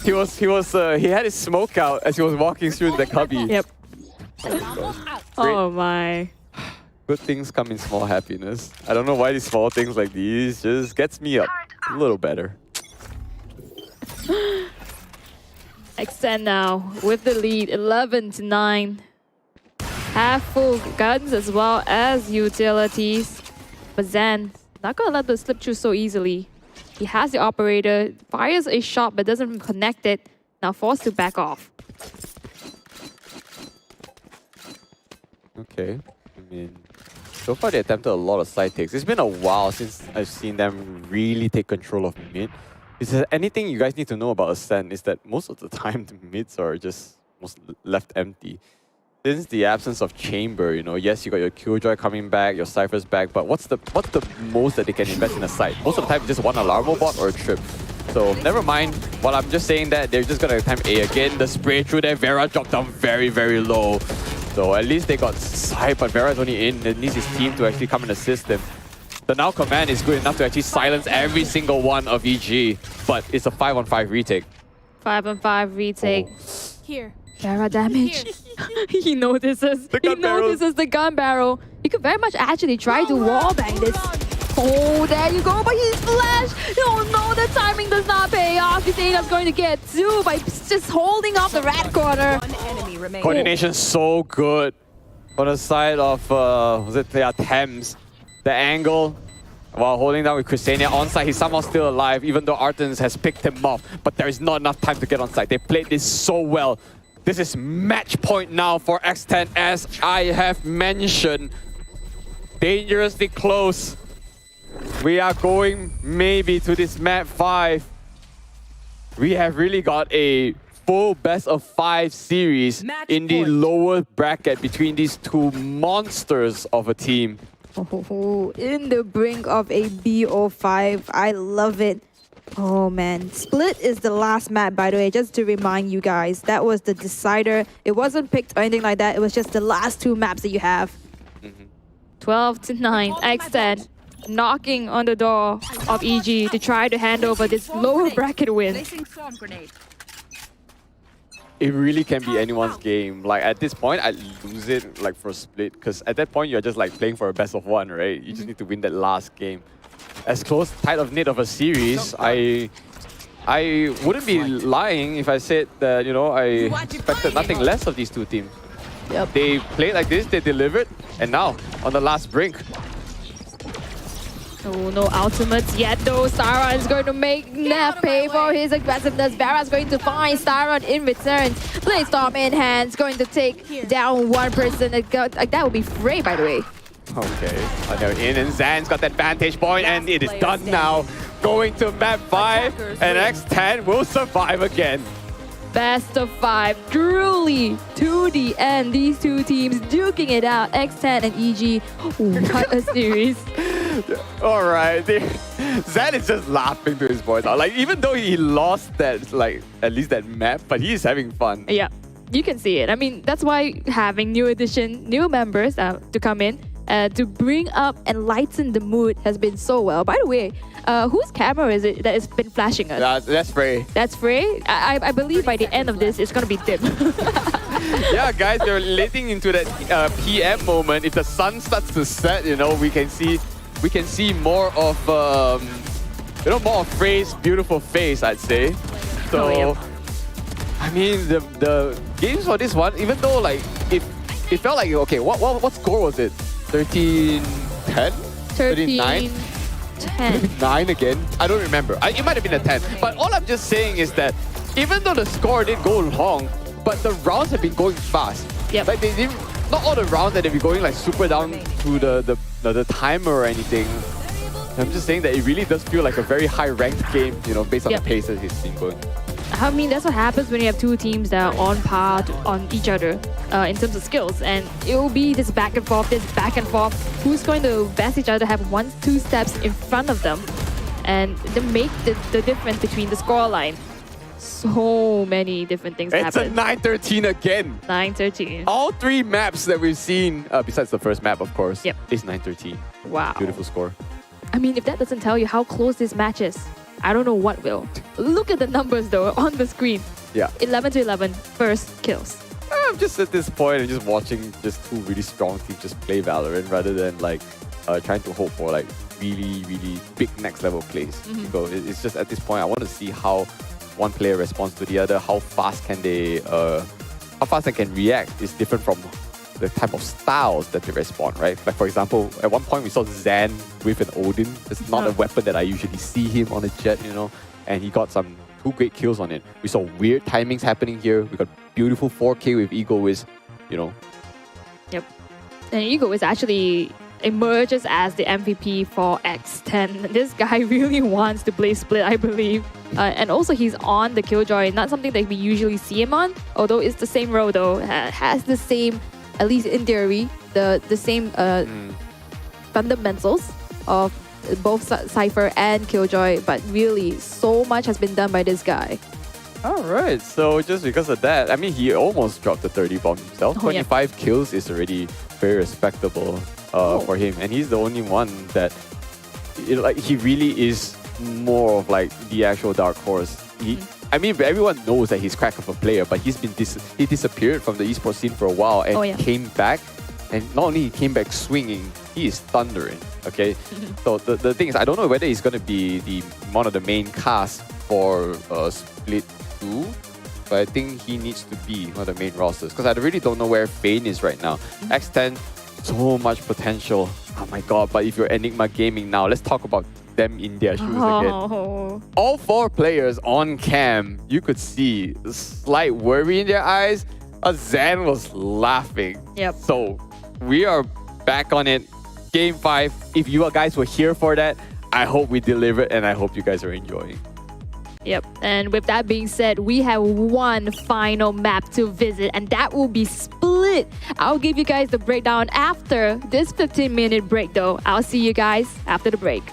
He had his smoke out as he was walking through the cubby. Yep. Oh my. Good things come in small happiness. I don't know why these small things like these just gets me up a little better. Extend now with the lead, 11-9. Half full guns as well as utilities. But Zan not gonna let this slip through so easily. He has the operator, fires a shot but doesn't connect it. Now forced to back off. Okay. I mean, so far they attempted a lot of side takes. It's been a while since I've seen them really take control of mid. Is there anything you guys need to know about Ascent is that most of the time the mids are just left empty. Since the absence of chamber, you know, yes, you got your Killjoy coming back, your Cypher's back, but what's the most that they can invest in a site? Most of the time, just one Alarmo bot or a trip. So never mind. While I'm just saying that, they're just gonna attempt A again. The spray through there, Vera dropped down very, very low. So at least they got Cypher, but Vera's only in. It needs his team to actually come and assist him. The now command is good enough to actually silence every single one of EG, but it's a 5-on-5 retake. 5-on-5 retake. Oh. Here. Vera damage. He notices. He notices the gun barrel. He could very much actually try to wallbang this. Oh, there you go, but he's flashed. Oh no, the timing does not pay off. Christina's going to get two by just holding off the red corner. Coordination so good on the side of Thames. The angle while holding down with Chrysania on site, he's somehow still alive even though Artens has picked him off, but there is not enough time to get on site. They played this so well. This is match point now for X10 as I have mentioned. Dangerously close. We are going maybe to this map 5. We have really got a full best-of-5 series in the lower bracket between these two monsters of a team. Oh, in the brink of a BO5. I love it. Oh man, Split is the last map, by the way, just to remind you guys. That was the decider. It wasn't picked or anything like that. It was just the last two maps that you have. 12-9, X10 knocking on the door of EG to try to hand over this lower bracket win. It really can be anyone's game. Like at this point, I lose it like for Split, because at that point you're just like playing for a best of one, right? You just need to win that last game. As close, tight of knit of a series, I wouldn't be lying if I said that, you know, I expected nothing less of these two teams. Yep. They played like this, they delivered, and now on the last brink. Oh, no ultimates yet though. Styron is going to make Neff pay for his aggressiveness. Vera's going to find Styron in return. Blaze-Storm in hands, going to take down one person. That would be Frey, by the way. Okay, they're in, and Zan's got that vantage point, and it is done now. Going to map 5, and X10 will survive again. Best of 5, truly to the end. These two teams duking it out. X10 and EG. What a series. All right, Zan is just laughing to his boys out. Like, even though he lost that, like, at least that map, but he's having fun. Yeah, you can see it. I mean, that's why having new members to come in to bring up and lighten the mood has been so well. By the way, whose camera is it that has been flashing us? That's Frey. That's Frey? I believe by the end of this, it's going to be dim. Yeah, guys, they're leading into that PM moment. If the sun starts to set, you know, we can see more of more of Frey's beautiful face, I'd say. So, yep. I mean, the games for this one, even though like it felt like, okay, what score was it? 13-10? 13-9? 9 again? I don't remember. It might have been a 10. But all I'm just saying is that even though the score didn't go long, but the rounds have been going fast. Yep. Like they didn't, not all the rounds that they've been going like super down to the timer or anything. I'm just saying that it really does feel like a very high ranked game, you know, based on the pace that it's been going. I mean, that's what happens when you have two teams that are on par on each other in terms of skills. And it will be this back and forth. Who's going to best each other, have 1-2 steps in front of them, and to make the difference between the scoreline. So many different things happen. It's a 9-13 again. 9-13. All 3 maps that we've seen, besides the first map, of course, is 9-13. Wow. Beautiful score. I mean, if that doesn't tell you how close this match is, I don't know what will. Look at the numbers though on the screen. Yeah. 11-11 first kills. I'm just at this point and just watching just two really strong teams just play Valorant rather than like trying to hope for like really, really big next level plays. So it's just at this point I want to see how one player responds to the other, how fast can they react is different from the type of styles that they respond, right? Like for example, at one point we saw Zan with an Odin. It's not a weapon that I usually see him on a jet, you know, and he got some 2 great kills on it. We saw weird timings happening here. We got beautiful 4K with Egoist, you know. Yep. And Egoist actually emerges as the MVP for X10. This guy really wants to play Split, I believe. And also he's on the Killjoy, not something that we usually see him on, although it's the same role though, has the same, at least in theory, the same fundamentals of both Cypher and Killjoy, but really so much has been done by this guy. Alright, so just because of that, I mean he almost dropped the 30 bomb himself. 25 kills is already very respectable for him, and he's the only one that he really is more of like the actual dark horse. I mean, everyone knows that he's crack of a player, but he disappeared from the esports scene for a while and came back. And not only he came back swinging, he is thundering. Okay, so the thing is, I don't know whether he's going to be one of the main cast for Split 2, but I think he needs to be one of the main rosters because I really don't know where Fane is right now. X10, so much potential. Oh my god! But if you're Enigma Gaming now, let's talk about them in their shoes again. All 4 players on cam, you could see a slight worry in their eyes. Zan was laughing. Yep. So we are back on it. Game 5. If you guys were here for that, I hope we delivered and I hope you guys are enjoying. Yep, and with that being said, we have one final map to visit, and that will be Split. I'll give you guys the breakdown after this 15-minute break, though. I'll see you guys after the break.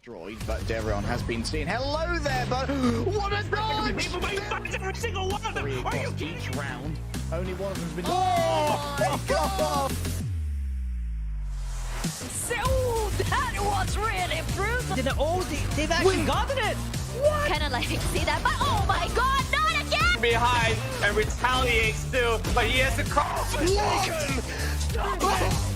destroyed, but Devron has been seen. Hello there, but what a dodge! Every single one of them. Are you Each round, only one of them's been. Oh my God! Oh, that was really brutal. They've actually gotten it. Kinda like see that, but oh my god, not again! Behind and retaliates too, but he has a call for taken. Stop it!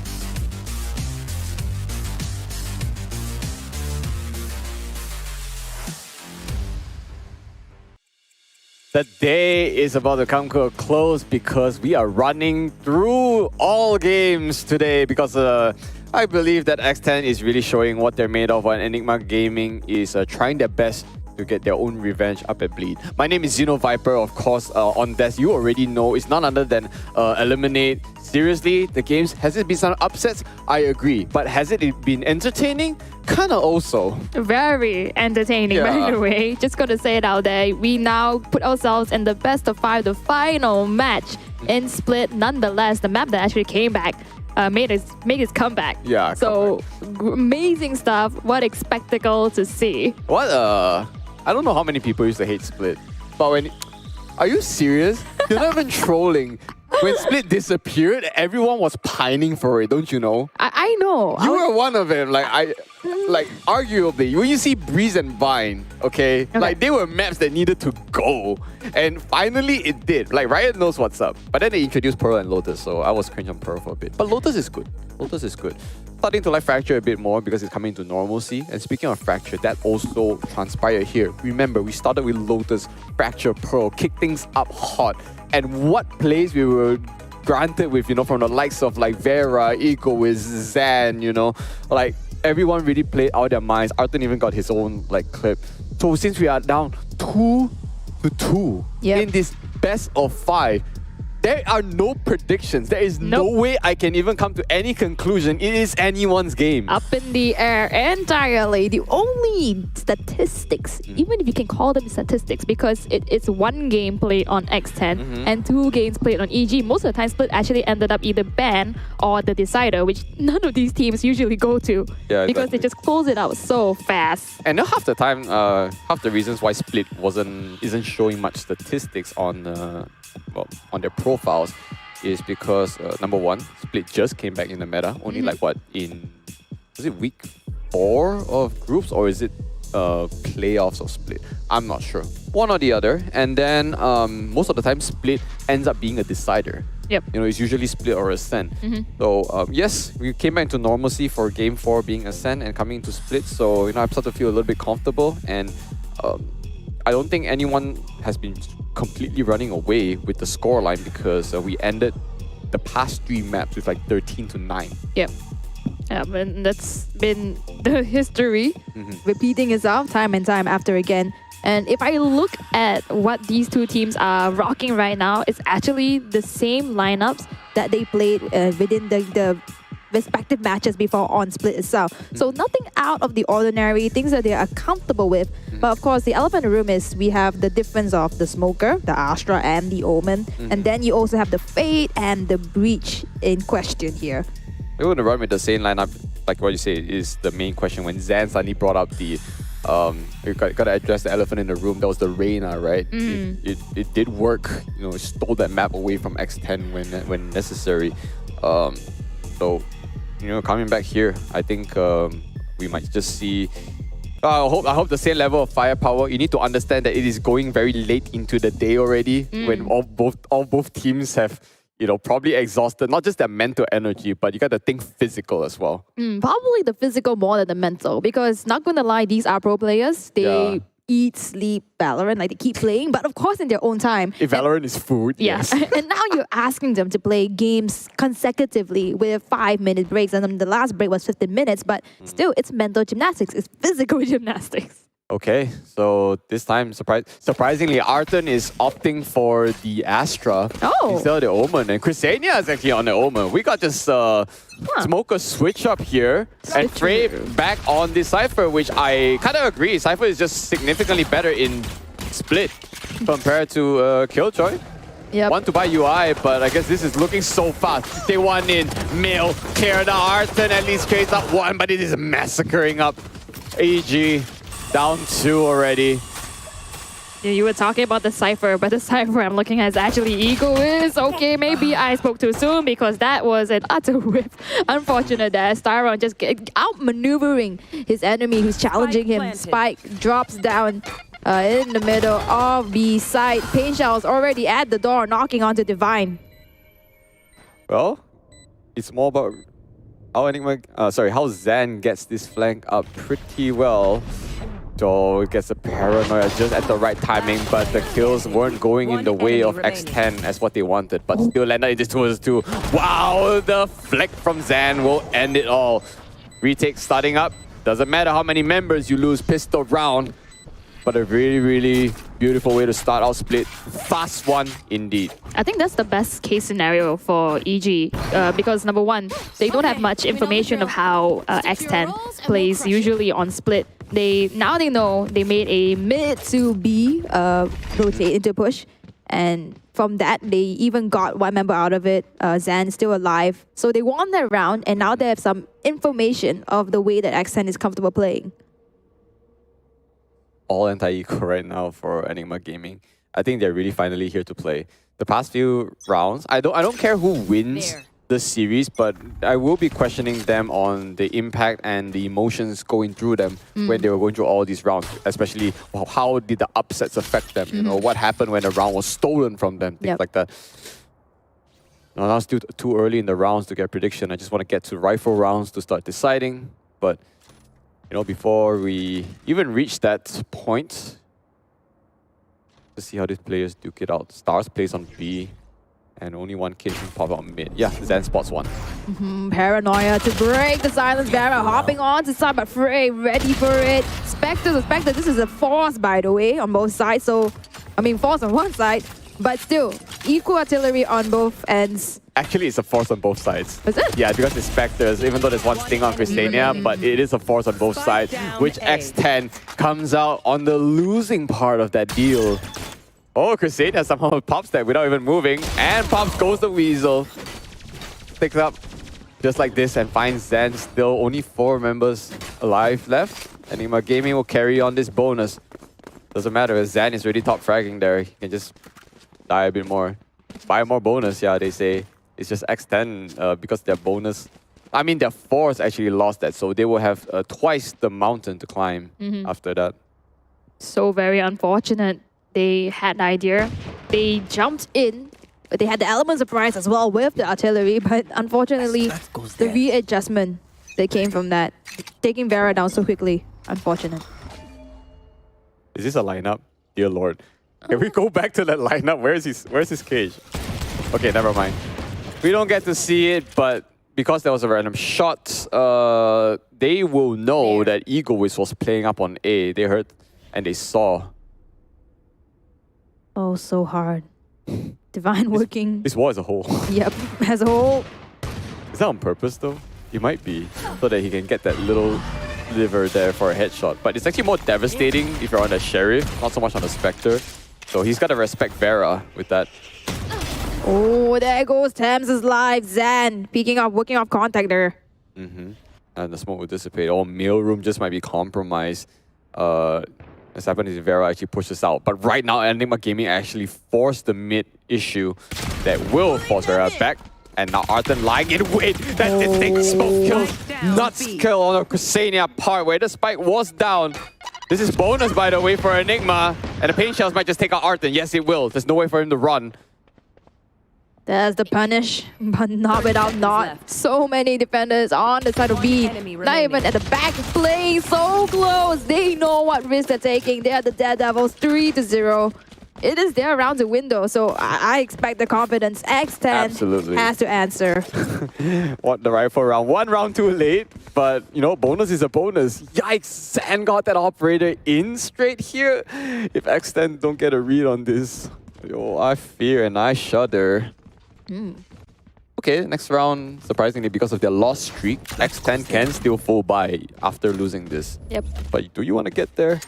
The day is about to come to a close because we are running through all games today because I believe that X10 is really showing what they're made of, and Enigma Gaming is trying their best to get their own revenge up at Bleed. My name is Xeno Viper, of course. On this, you already know it's none other than Eliminate. Seriously, the games, has it been some upsets? I agree. But has it been entertaining? Kinda also. Very entertaining, by the way. Just gonna say it out there. We now put ourselves in the best of 5, the final match in Split. Nonetheless, the map that actually came back made its comeback. Yeah. So amazing stuff. What a spectacle to see. What I don't know how many people used to hate Split, but when... Are you serious? You're not even trolling. When Split disappeared, everyone was pining for it, don't you know? I know. You were one of them. Like arguably, when you see Breeze and Vine, okay, like they were maps that needed to go, and finally it did. Like Riot knows what's up, but then they introduced Pearl and Lotus, so I was cringe on Pearl for a bit. But Lotus is good. Lotus is good. Starting to like Fracture a bit more because it's coming to normalcy. And speaking of Fracture, that also transpired here. Remember, we started with Lotus, Fracture, Pearl, kicked things up hot, and what plays we were granted with, you know, from the likes of like Vera, Egoist, Zan, you know, like everyone really played out their minds. Arthur even got his own like clip. So since we are down 2-2 in this best of 5, there are no predictions. There is no way I can even come to any conclusion. It is anyone's game. Up in the air entirely. The only statistics, even if you can call them statistics, because it's 1 game played on X10 and 2 games played on EG. Most of the time, Split actually ended up either ban or the decider, which none of these teams usually go to because they just close it out so fast. And half the time, half the reasons why Split isn't showing much statistics on on their profiles is because number 1, Split just came back in the meta. Only like what, was it week 4 of groups, or is it playoffs of Split? I'm not sure. One or the other. And then most of the time Split ends up being a decider. Yep. You know, it's usually Split or Ascent. So yes, we came back into normalcy for game 4 being Ascent and coming into Split. So, you know, I'm starting to feel a little bit comfortable, and I don't think anyone has been completely running away with the scoreline because we ended the past 3 maps with like 13-9. Yep. And that's been the history. Repeating itself time and time after again. And if I look at what these 2 teams are rocking right now, it's actually the same lineups that they played within the respective matches before on Split itself. So nothing out of the ordinary, things that they are comfortable with. But of course, the elephant in the room is we have the difference of the Smoker, the Astra, and the Omen. And then you also have the Fade and the Breach in question here. We're going to run with the same lineup, like what you say, is the main question. When Zan suddenly brought up the, you got to address the elephant in the room, that was the Reyna, right? It did work, you know, it stole that map away from X10 when necessary. So, you know, coming back here, I think we might just see... I hope the same level of firepower. You need to understand that it is going very late into the day already when all both teams have, you know, probably exhausted not just their mental energy, but you got to think physical as well. Probably the physical more than the mental, because not gonna lie, these are pro players. They eat, sleep, Valorant, like they keep playing, but of course in their own time. If Valorant is food, yes. And now you're asking them to play games consecutively with 5-minute breaks, and then the last break was 15 minutes, but still, it's mental gymnastics, it's physical gymnastics. Okay, so this time, surprisingly, Arton is opting for the Astra instead of the Omen, and Chrysania is actually on the Omen. We got this Smoker switch up here, and Frey back on the Cypher, which I kind of agree. Cypher is just significantly better in Split compared to Killjoy. Want to buy UI, but I guess this is looking so fast. They want in Mill, tear the Arton, at least chase up one, but it is massacring up EG down 2 already. You were talking about the Cypher, but the Cypher I'm looking at is actually Egoist. Okay, maybe I spoke too soon because that was an utter whip. Unfortunate that Styron just outmaneuvering his enemy who's challenging him. Spike drops down in the middle of the site. Pain Shell's already at the door, knocking onto Divine. Well, it's more about how how Zan gets this flank up pretty well. So gets a paranoia just at the right timing, but the kills weren't going in the way of X10 as what they wanted, but still landed into 2 vs 2. Wow, the flick from Zan will end it all. Retake starting up. Doesn't matter how many members you lose pistol round, but a really, really beautiful way to start our split. Fast one indeed. I think that's the best case scenario for EG because number one, they don't have much information of how X10 plays usually on split. Now they know they made a mid to B rotate into push, and from that they even got one member out of it. Zan still alive, so they won that round, and now they have some information of the way that X10 is comfortable playing. All anti-eco right now for Enigma Gaming. I think they're really finally here to play. The past few rounds, I don't care who wins the series, but I will be questioning them on the impact and the emotions going through them when they were going through all these rounds, especially how did the upsets affect them, you know, what happened when a round was stolen from them, things like that. Now it's still too early in the rounds to get a prediction. I just want to get to rifle rounds to start deciding, but you know, before we even reach that point, to see how these players duke it out. Stars plays on B, and only one kid can pop out mid. Yeah, Zan spots one. Paranoia to break the silence barrier, hopping on to side, but Frey ready for it. Spectre, this is a force, by the way, on both sides. So, I mean, force on one side, but still, equal artillery on both ends. Actually, it's a force on both sides. Is it? Yeah, because it's Spectres, even though there's one sting on Christania, but it is a force on both sides, which X10 comes out on the losing part of that deal. Oh, Christania somehow pops that without even moving, and pops goes the Weasel. Picks up just like this and finds Zan still only 4 members alive left. Enigma Gaming will carry on this bonus. Doesn't matter, if Zan is already top fragging there, he can just die a bit more. Buy more bonus, yeah, they say. It's just X10 because their bonus... I mean, their force actually lost that, so they will have twice the mountain to climb after that. So very unfortunate. They had an idea. They jumped in, but they had the element surprise as well with the artillery, but unfortunately, the readjustment that came from that, taking Vera down so quickly, unfortunate. Is this a lineup? Dear Lord. Can we go back to that lineup? Where's his cage? Okay, never mind. We don't get to see it, but because there was a random shot, they will know that Egoist was playing up on A. They heard and they saw. Oh, so hard. Divine working. This war as a whole. Yep, as a whole. Is that on purpose though? It might be, so that he can get that little liver there for a headshot. But it's actually more devastating if you're on the Sheriff, not so much on the Spectre. So he's got to respect Vera with that. Oh, there goes Thames' life. Zan peeking up, working off contact there. And the smoke will dissipate. Oh, mailroom just might be compromised. What's happened is Vera actually pushes out. But right now, Enigma Gaming actually forced the mid issue that will force Vera back. And now Arthur lying in wait. That distinct smoke kills. Nuts kill on the Ksenia part where the spike was down. This is bonus, by the way, for Enigma. And the pain shells might just take out Arthur. Yes, it will. There's no way for him to run. There's the punish, but not without not. So many defenders on the side of B. Not even at the back, playing so close. They know what risk they're taking. They are the Daredevils, 3-0. It is their round to window, so I expect the confidence. X10 has to answer. What the rifle round? One round too late, but you know, bonus is a bonus. Yikes, Zan got that operator in straight here. If X10 don't get a read on this, yo, I fear and I shudder. Okay, next round, surprisingly, because of their loss streak, X10 can still full buy after losing this. Yep. But do you want to get there?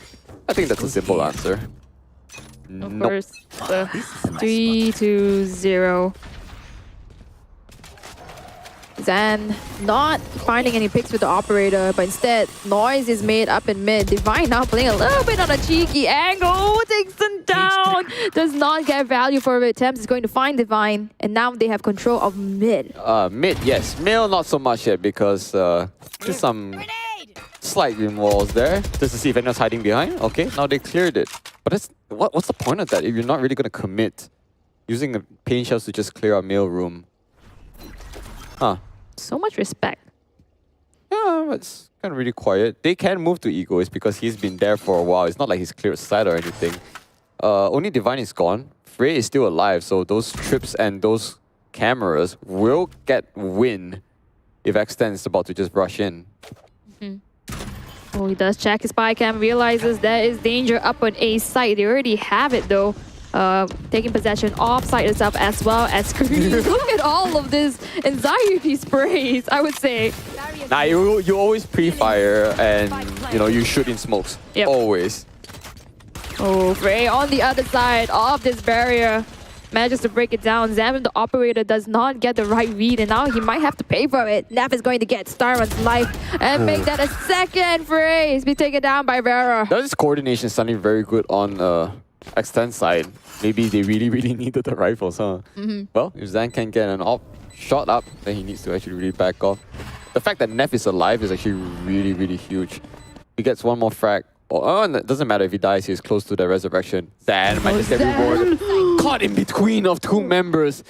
I think that's a simple answer. Of course. 3-0. Zan not finding any picks with the operator, but instead noise is made up in mid. Divine now playing a little bit on a cheeky angle, takes them down, does not get value for the attempts. Is going to find Divine, and now they have control of mid. Mid, yes. Mill, not so much yet because just some slight rim walls there just to see if anyone's hiding behind. Okay, now they cleared it. But that's what's the point of that if you're not really going to commit? Using the pain shells to just clear our mail room. Huh. So much respect. Yeah, it's kind of really quiet. They can move to Egoist because he's been there for a while. It's not like he's cleared side or anything. Only Divine is gone. Frey is still alive, so those trips and those cameras will get win if Extend is about to just rush in. Oh, he does check his spy cam, realizes there is danger up on A site. They already have it though. Taking possession off site itself as well as Scream. Look at all of this anxiety sprays, I would say. Nah, you always pre-fire and you shoot in smokes. Yep. Always. Oh, Frey on the other side of this barrier manages to break it down. Zam, the operator, does not get the right read, and now he might have to pay for it. Neff is going to get Styron's life and make that a second. Frey has been taken down by Vera. That is coordination suddenly very good on Extend side. Maybe they really needed the rifles, huh? Well, if Zan can get an op shot up, then he needs to actually really back off. The fact that Neff is alive is actually really huge. He gets one more frag. Oh, and it doesn't matter if he dies, he's close to the resurrection. Zan might just get rewarded. Caught in between of two members.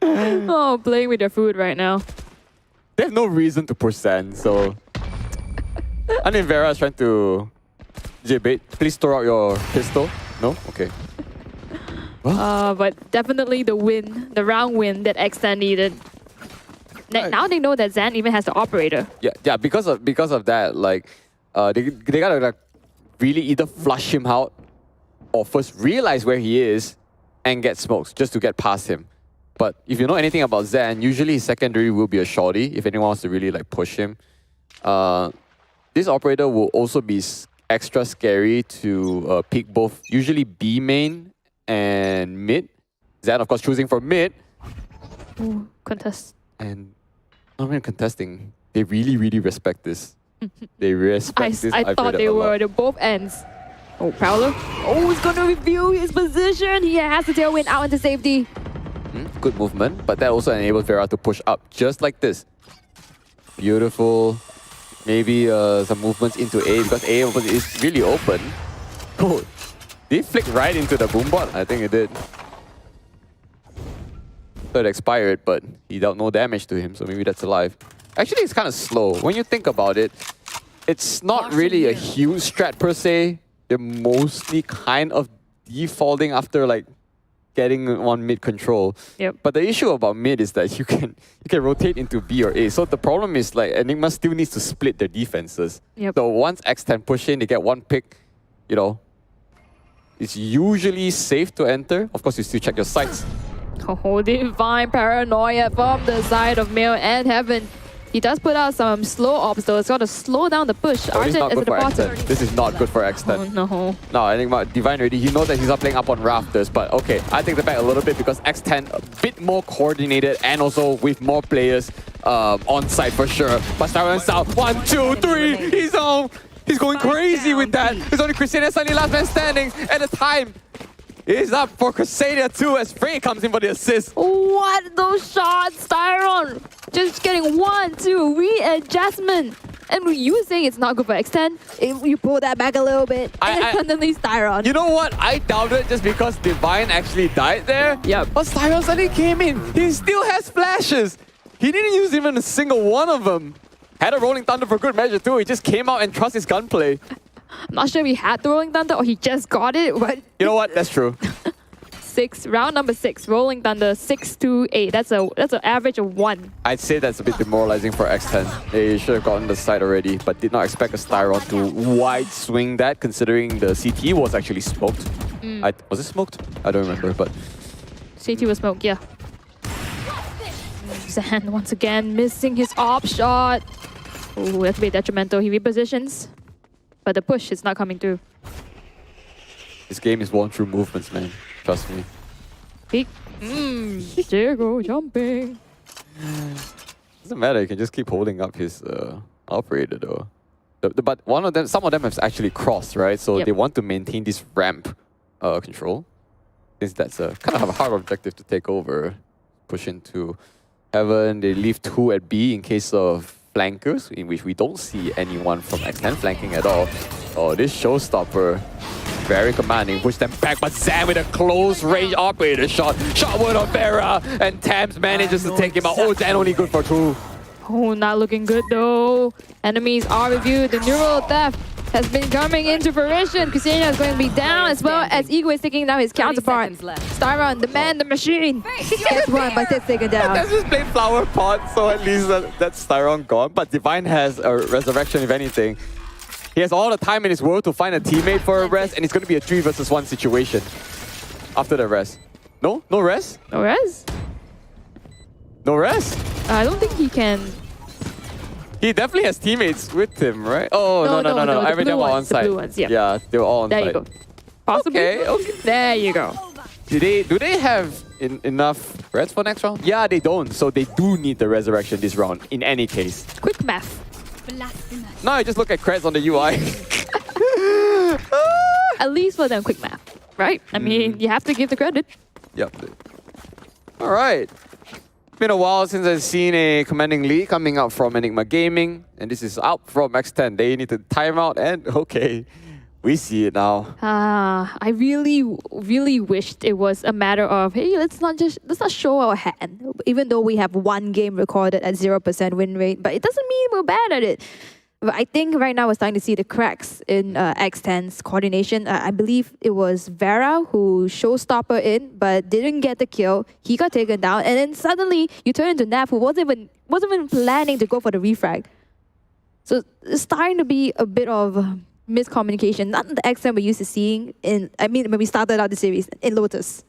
Oh, playing with their food right now. They have no reason to push Zan, so... I think Vera is trying to... J-bait, please throw out your pistol. No? Okay. But definitely the win, the round win that Extend needed. Now they know that Zan even has the operator. Yeah. Because of that, like, they gotta like, really either flush him out or first realize where he is and get smokes just to get past him. But if you know anything about Zan, usually his secondary will be a shorty if anyone wants to really like push him. This operator will also be extra scary to pick both usually B main and mid. Zan, of course, choosing for mid. Ooh, contest. And not even contesting. They really respect this. They respect this. I thought they were the both ends. Oh, Prowler. Oh, he's going to review his position. He has the tailwind out into safety. Good movement, but that also enables Vera to push up just like this. Beautiful. Maybe some movements into A because A is really open. Oh, did he flick right into the boombot? I think it did. So it expired, but he dealt no damage to him, so maybe that's alive. Actually, it's kind of slow. When you think about it, it's not really a huge strat per se. They're mostly kind of defaulting after like getting on mid control. Yep. But the issue about mid is that you can rotate into B or A. So the problem is like Enigma still needs to split their defenses. Yep. So once X10 push in, they get one pick, it's usually safe to enter. Of course, you still check your sights. Oh, Divine paranoia from the side of Mail and Heaven. He does put out some slow ops though. It's got to slow down the push. Oh, this is not is good at for the bottom. X10. This is not good for X10. Oh no. No, Enigma, Divine ready. He knows that he's not playing up on rafters, but okay, I take the back a little bit because X10 a bit more coordinated and also with more players on site for sure. But Styron's out. 1, 2, 3. He's on. He's going crazy with that. It's only Crusadia suddenly last man standing at the time. It's up for Crusadia too as Frey comes in for the assist. What those shots, Styron? Just getting 1, 2 readjustment. And you saying it's not good for X10, if you pull that back a little bit, and then suddenly Styron. You know what? I doubt it just because Divine actually died there. Yep. But Styron suddenly came in. He still has flashes. He didn't use even a single one of them. Had a Rolling Thunder for good measure too. He just came out and trust his gunplay. I'm not sure if he had the Rolling Thunder or he just got it, but... You know what? That's true. Round number 6, Rolling Thunder 6 to 8. That's an average of 1. I'd say that's a bit demoralizing for X10. They should have gotten the side already, but did not expect a Styron to wide swing that, considering the CT was actually smoked. Was it smoked? I don't remember, but... CT was smoked, yeah. Zan once again missing his op shot. Oh, that's a bit detrimental. He repositions, but the push is not coming through. This game is won through movements, man. Trust me. Big. Jago jumping. Doesn't matter, you can just keep holding up his operator though. But some of them have actually crossed, right? So they want to maintain this ramp control. Since that's kind of a hard objective to take over. Push into Heaven, they leave 2 at B in case of flankers, in which we don't see anyone from X10 flanking at all. Oh, this showstopper, very commanding, push them back, but Zan with a close range operator shot. Shot word on Vera, and Tams manages to take him out. Oh, Zan only good for 2. Oh, not looking good though. Enemies are reviewed. The neural theft has been coming into fruition. Kusina is going to be down, as well as Ego is taking down his counterpart. Styron, the man, the machine, gets one, but gets taken down. Let's just play Flower Pot, so at least that's Styron gone. But Divine has a resurrection, if anything. He has all the time in his world to find a teammate for a rest, and it's going to be a 3 versus 1 situation after the rest. No? No rest? No res? No rest? I don't think he can. He definitely has teammates with him, right? Oh, no. Everything were on site. The blue ones, yeah. Yeah, they were all on there site. There you go. Possibly. Okay. There you go. Do they have enough reds for next round? Yeah, they don't. So they do need the resurrection this round, in any case. Quick math. Now I just look at creds on the UI. At least for them, quick math, right? I mean, you have to give the credit. Yep. All right. Been a while since I've seen a commanding lead coming out from Enigma Gaming, and this is out from X10. They need to time out, and okay, we see it now. I really wished it was a matter of, hey, let's not show our hand, even though we have 1 game recorded at 0% win rate, but it doesn't mean we're bad at it. But I think right now we're starting to see the cracks in X10's coordination. I believe it was Vera who showstopper in, but didn't get the kill. He got taken down, and then suddenly you turn into Nav, who wasn't even planning to go for the refrag. So it's starting to be a bit of miscommunication. Not the X10 we're used to seeing when we started out the series in Lotus.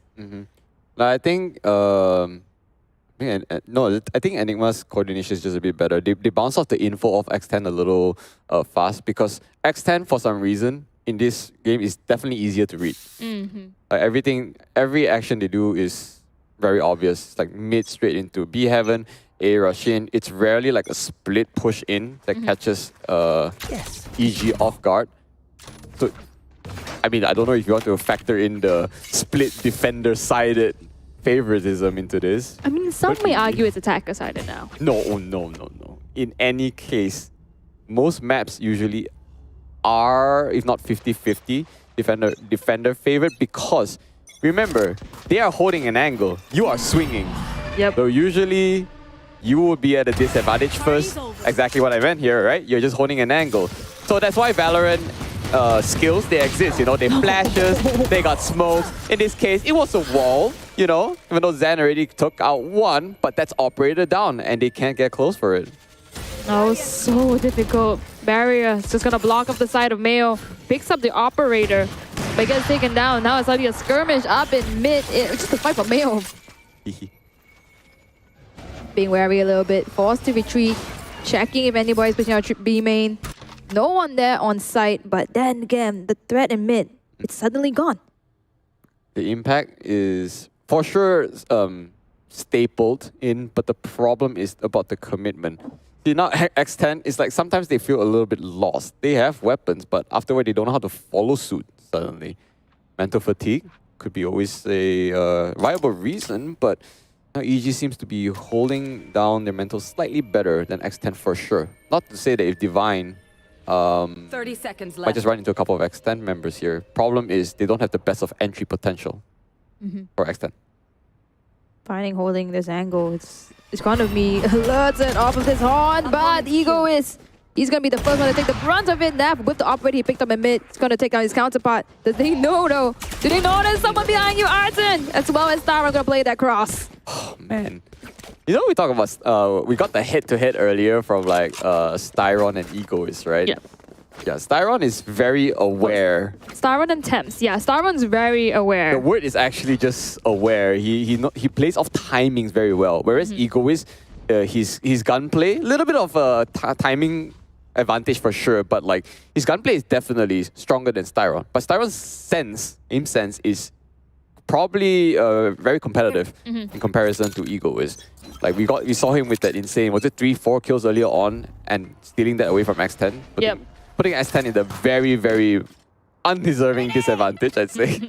I think I think Enigma's coordination is just a bit better. They bounce off the info of X10 a little fast, because X10 for some reason in this game is definitely easier to read. Every action they do is very obvious. It's like mid straight into B Heaven, A rush in. It's rarely like a split push in that catches EG off guard. So I mean, I don't know if you want to factor in the split defender-sided favoritism into this. I mean, some may argue it's attacker-sided now. No. In any case, most maps usually are, if not 50-50, defender favorite, because remember, they are holding an angle. You are swinging. Yep. So usually, you will be at a disadvantage first. Exactly what I meant here, right? You're just holding an angle. So that's why VALORANT skills, they exist, you know, they flashes, they got smokes. In this case, it was a wall, you know, even though Zan already took out 1, but that's operator down and they can't get close for it. Oh, so difficult. Barrier is just gonna block up the side of Mayo. Picks up the operator, but gets taken down. Now it's already a skirmish up in mid. It's just a fight for Mayo. Being wary a little bit, forced to retreat, checking if anybody's pushing out B main. No one there on site, but then again, the threat in mid, it's suddenly gone. The impact is for sure stapled in, but the problem is about the commitment. See, now X10 is like sometimes they feel a little bit lost. They have weapons, but afterward they don't know how to follow suit suddenly. Mental fatigue could be always a viable reason, but now EG seems to be holding down their mental slightly better than X10 for sure. Not to say that if Divine 30 seconds left. I just run into a couple of X10 members here. Problem is they don't have the best of entry potential for X10. Finding holding this angle, it's gonna be alerted off of this horn, but Ego he's gonna be the first one to take the brunt of it. Nav with the operator he picked up in mid. He's gonna take down his counterpart. Does they know though? Do they know there's someone behind you, Arten? As well as Styron gonna play that cross. Oh man. You know, we talk about, we got the head-to-head earlier from like Styron and Egoist, right? Yeah. Yeah, Styron is very aware. Styron and Temps, yeah, Styron's very aware. The word is actually just aware. He plays off timings very well, whereas Egoist, his gunplay, a little bit of a timing advantage for sure, but like his gunplay is definitely stronger than Styron. But Styron's aim sense is probably very competitive in comparison to Egoist. Like we saw him with that insane, was it 3-4 kills earlier on and stealing that away from X10? Putting X10 in the very, very undeserving disadvantage, I'd say.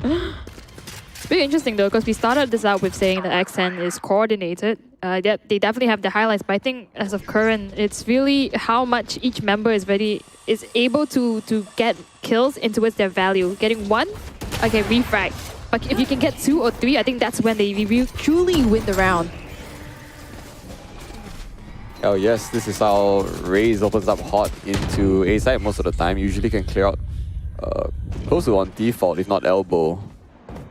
It's very interesting though, because we started this out with saying that X10 is coordinated. They definitely have the highlights, but I think as of current, it's really how much each member is able to get kills into towards their value. Getting one, okay, refrag. But if you can get 2 or 3, I think that's when they truly win the round. Oh yes, this is how Raze opens up hot into A side most of the time. Usually can clear out close to on default, if not elbow.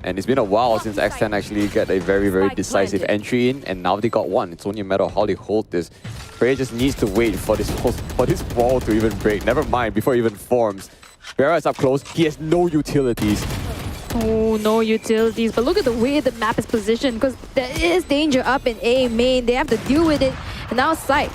And it's been a while since X10 actually get a very, very decisive entry in, and now they got one. It's only a matter of how they hold this. Frey just needs to wait for this wall to even break. Never mind, before it even forms. Vera is up close. He has no utilities. Oh, no utilities. But look at the way the map is positioned, because there is danger up in A main. They have to deal with it. And now side,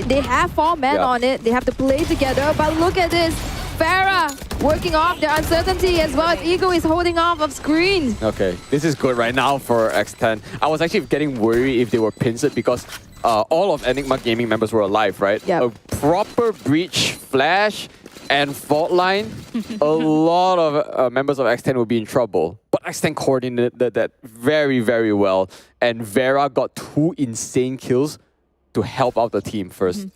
they have 4 men on it. They have to play together. But look at this. Farah working off their uncertainty as well as Ego is holding off of screen. Okay, this is good right now for X10. I was actually getting worried if they were pinched because all of Enigma Gaming members were alive, right? Yep. A proper breach, flash, and fault line. A lot of members of X10 will be in trouble. But X10 coordinated that very, very well. And Vera got 2 insane kills to help out the team first.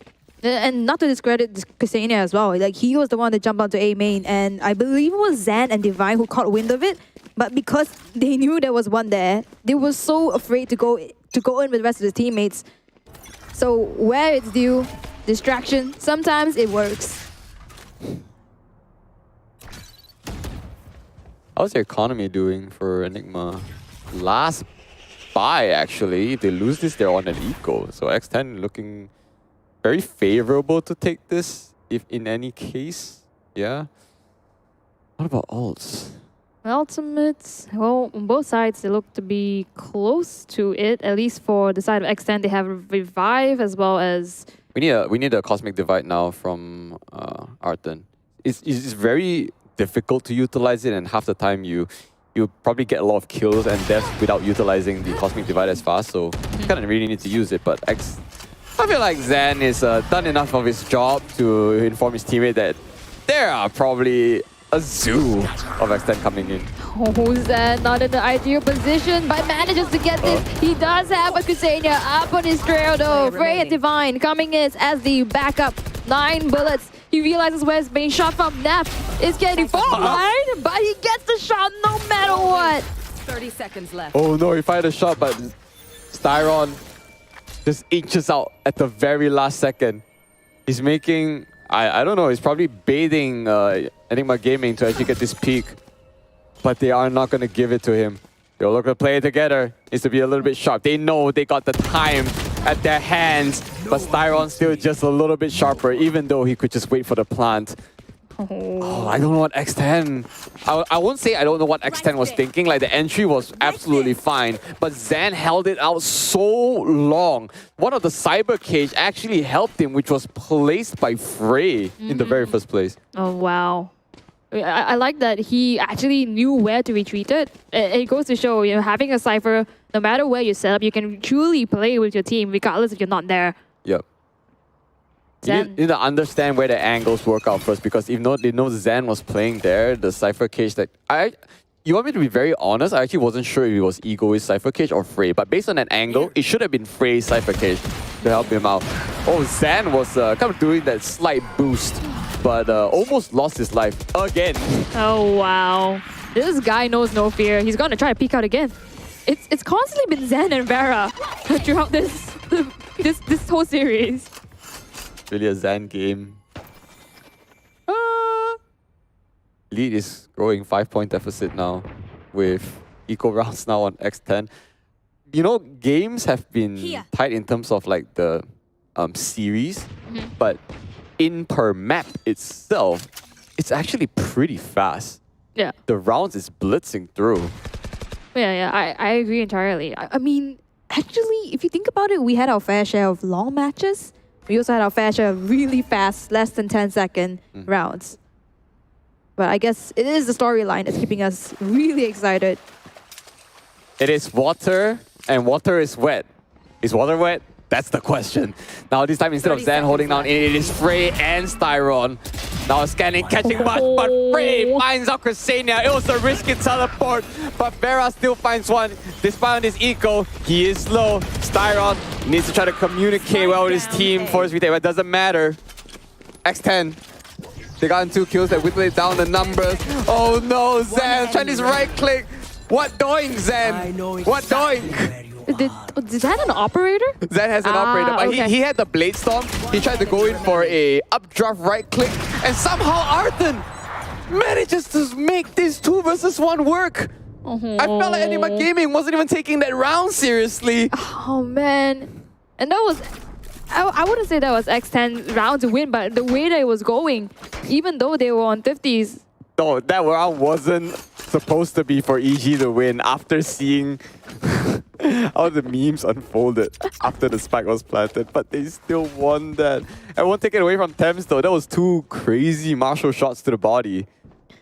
And not to discredit Ksenia as well. Like, he was the one that jumped onto A main, and I believe it was Zan and Divine who caught wind of it. But because they knew there was one there, they were so afraid to go in with the rest of the teammates. So where it's due, distraction, sometimes it works. How's the economy doing for Enigma? Last buy, actually. If they lose this, they're on an eco. So X10 looking very favorable to take this, if in any case. Yeah. What about ults? Ultimates, well, on both sides, they look to be close to it. At least for the side of X10, they have Revive as well as... We need a Cosmic Divide now from Arten. It's very difficult to utilize it, and half the time you probably get a lot of kills and deaths without utilizing the Cosmic Divide as fast, so you kind of really need to use it. But I feel like Zan is done enough of his job to inform his teammate that there are probably a zoo of X10 coming in. Oh, Zan not in the ideal position, but manages to get this. He does have a Ksenia up on his trail though. Frey and Divine coming in as the backup. 9 bullets. He realizes where it's being shot from. Neff is getting right? But he gets the shot no matter what. 30 seconds left. Oh no, he fired a shot, but Styron just inches out at the very last second. He's making, I don't know, he's probably baiting Enigma Gaming to actually get this peak. But they are not going to give it to him. They'll look to play it together. Needs to be a little bit sharp. They know they got the time at their hands, but Styron's still just a little bit sharper, even though he could just wait for the plant. Oh, I don't know what X10... I won't say I don't know what X10 was thinking. Like, the entry was absolutely fine, but Zan held it out so long. One of the Cyber Cage actually helped him, which was placed by Frey in the very first place. Oh, wow. I like that he actually knew where to retreat it. It goes to show, having a Cypher, no matter where you set up, you can truly play with your team, regardless if you're not there. Yep. You need to understand where the angles work out first, because if they know Zan was playing there, the Cypher Cage that... You want me to be very honest? I actually wasn't sure if it was Egoist Cypher Cage or Frey, but based on that angle, it should have been Frey's Cypher Cage to help him out. Oh, Zan was kind of doing that slight boost, but almost lost his life again. Oh, wow. This guy knows no fear. He's going to try to peek out again. It's constantly been Zan and Vera throughout this whole series. Really a Zan game. Lead is growing 5-point deficit now with eco rounds now on X10. You know, games have been tight in terms of like the series, but in per map itself, it's actually pretty fast. Yeah. The rounds is blitzing through. Yeah, I agree entirely. I mean, Actually, if you think about it, we had our fair share of long matches. We also had our fair share of really fast, less than 10-second rounds. But I guess it is the storyline that's keeping us really excited. It is water, and water is wet. Is water wet? That's the question. Now this time instead of Zan holding down, it is Frey and Styron. Now scanning, catching Bush, but Frey finds out Cresania. It was a risky teleport, but Vera still finds one. Despite his eco, he is slow. Styron needs to try to communicate well with his team for his retake, but it doesn't matter. X10. They got 2 kills, they whittled down the numbers. Oh no, Zan, trying his right click. What doing, Zan? What doing? Did Zan an operator? Zan has an operator, but okay. he had the Blade Storm. He tried to go in for a updraft right click, and somehow Arthur manages to make this 2 versus 1 work. I felt like Enigma Gaming wasn't even taking that round seriously. Oh man. And that was... I wouldn't say that was X10 round to win, but the way that it was going, even though they were on 50s. No, that round wasn't supposed to be for EG to win after seeing how the memes unfolded after the spike was planted, but they still won that. I won't take it away from Thames though. That was 2 crazy martial shots to the body.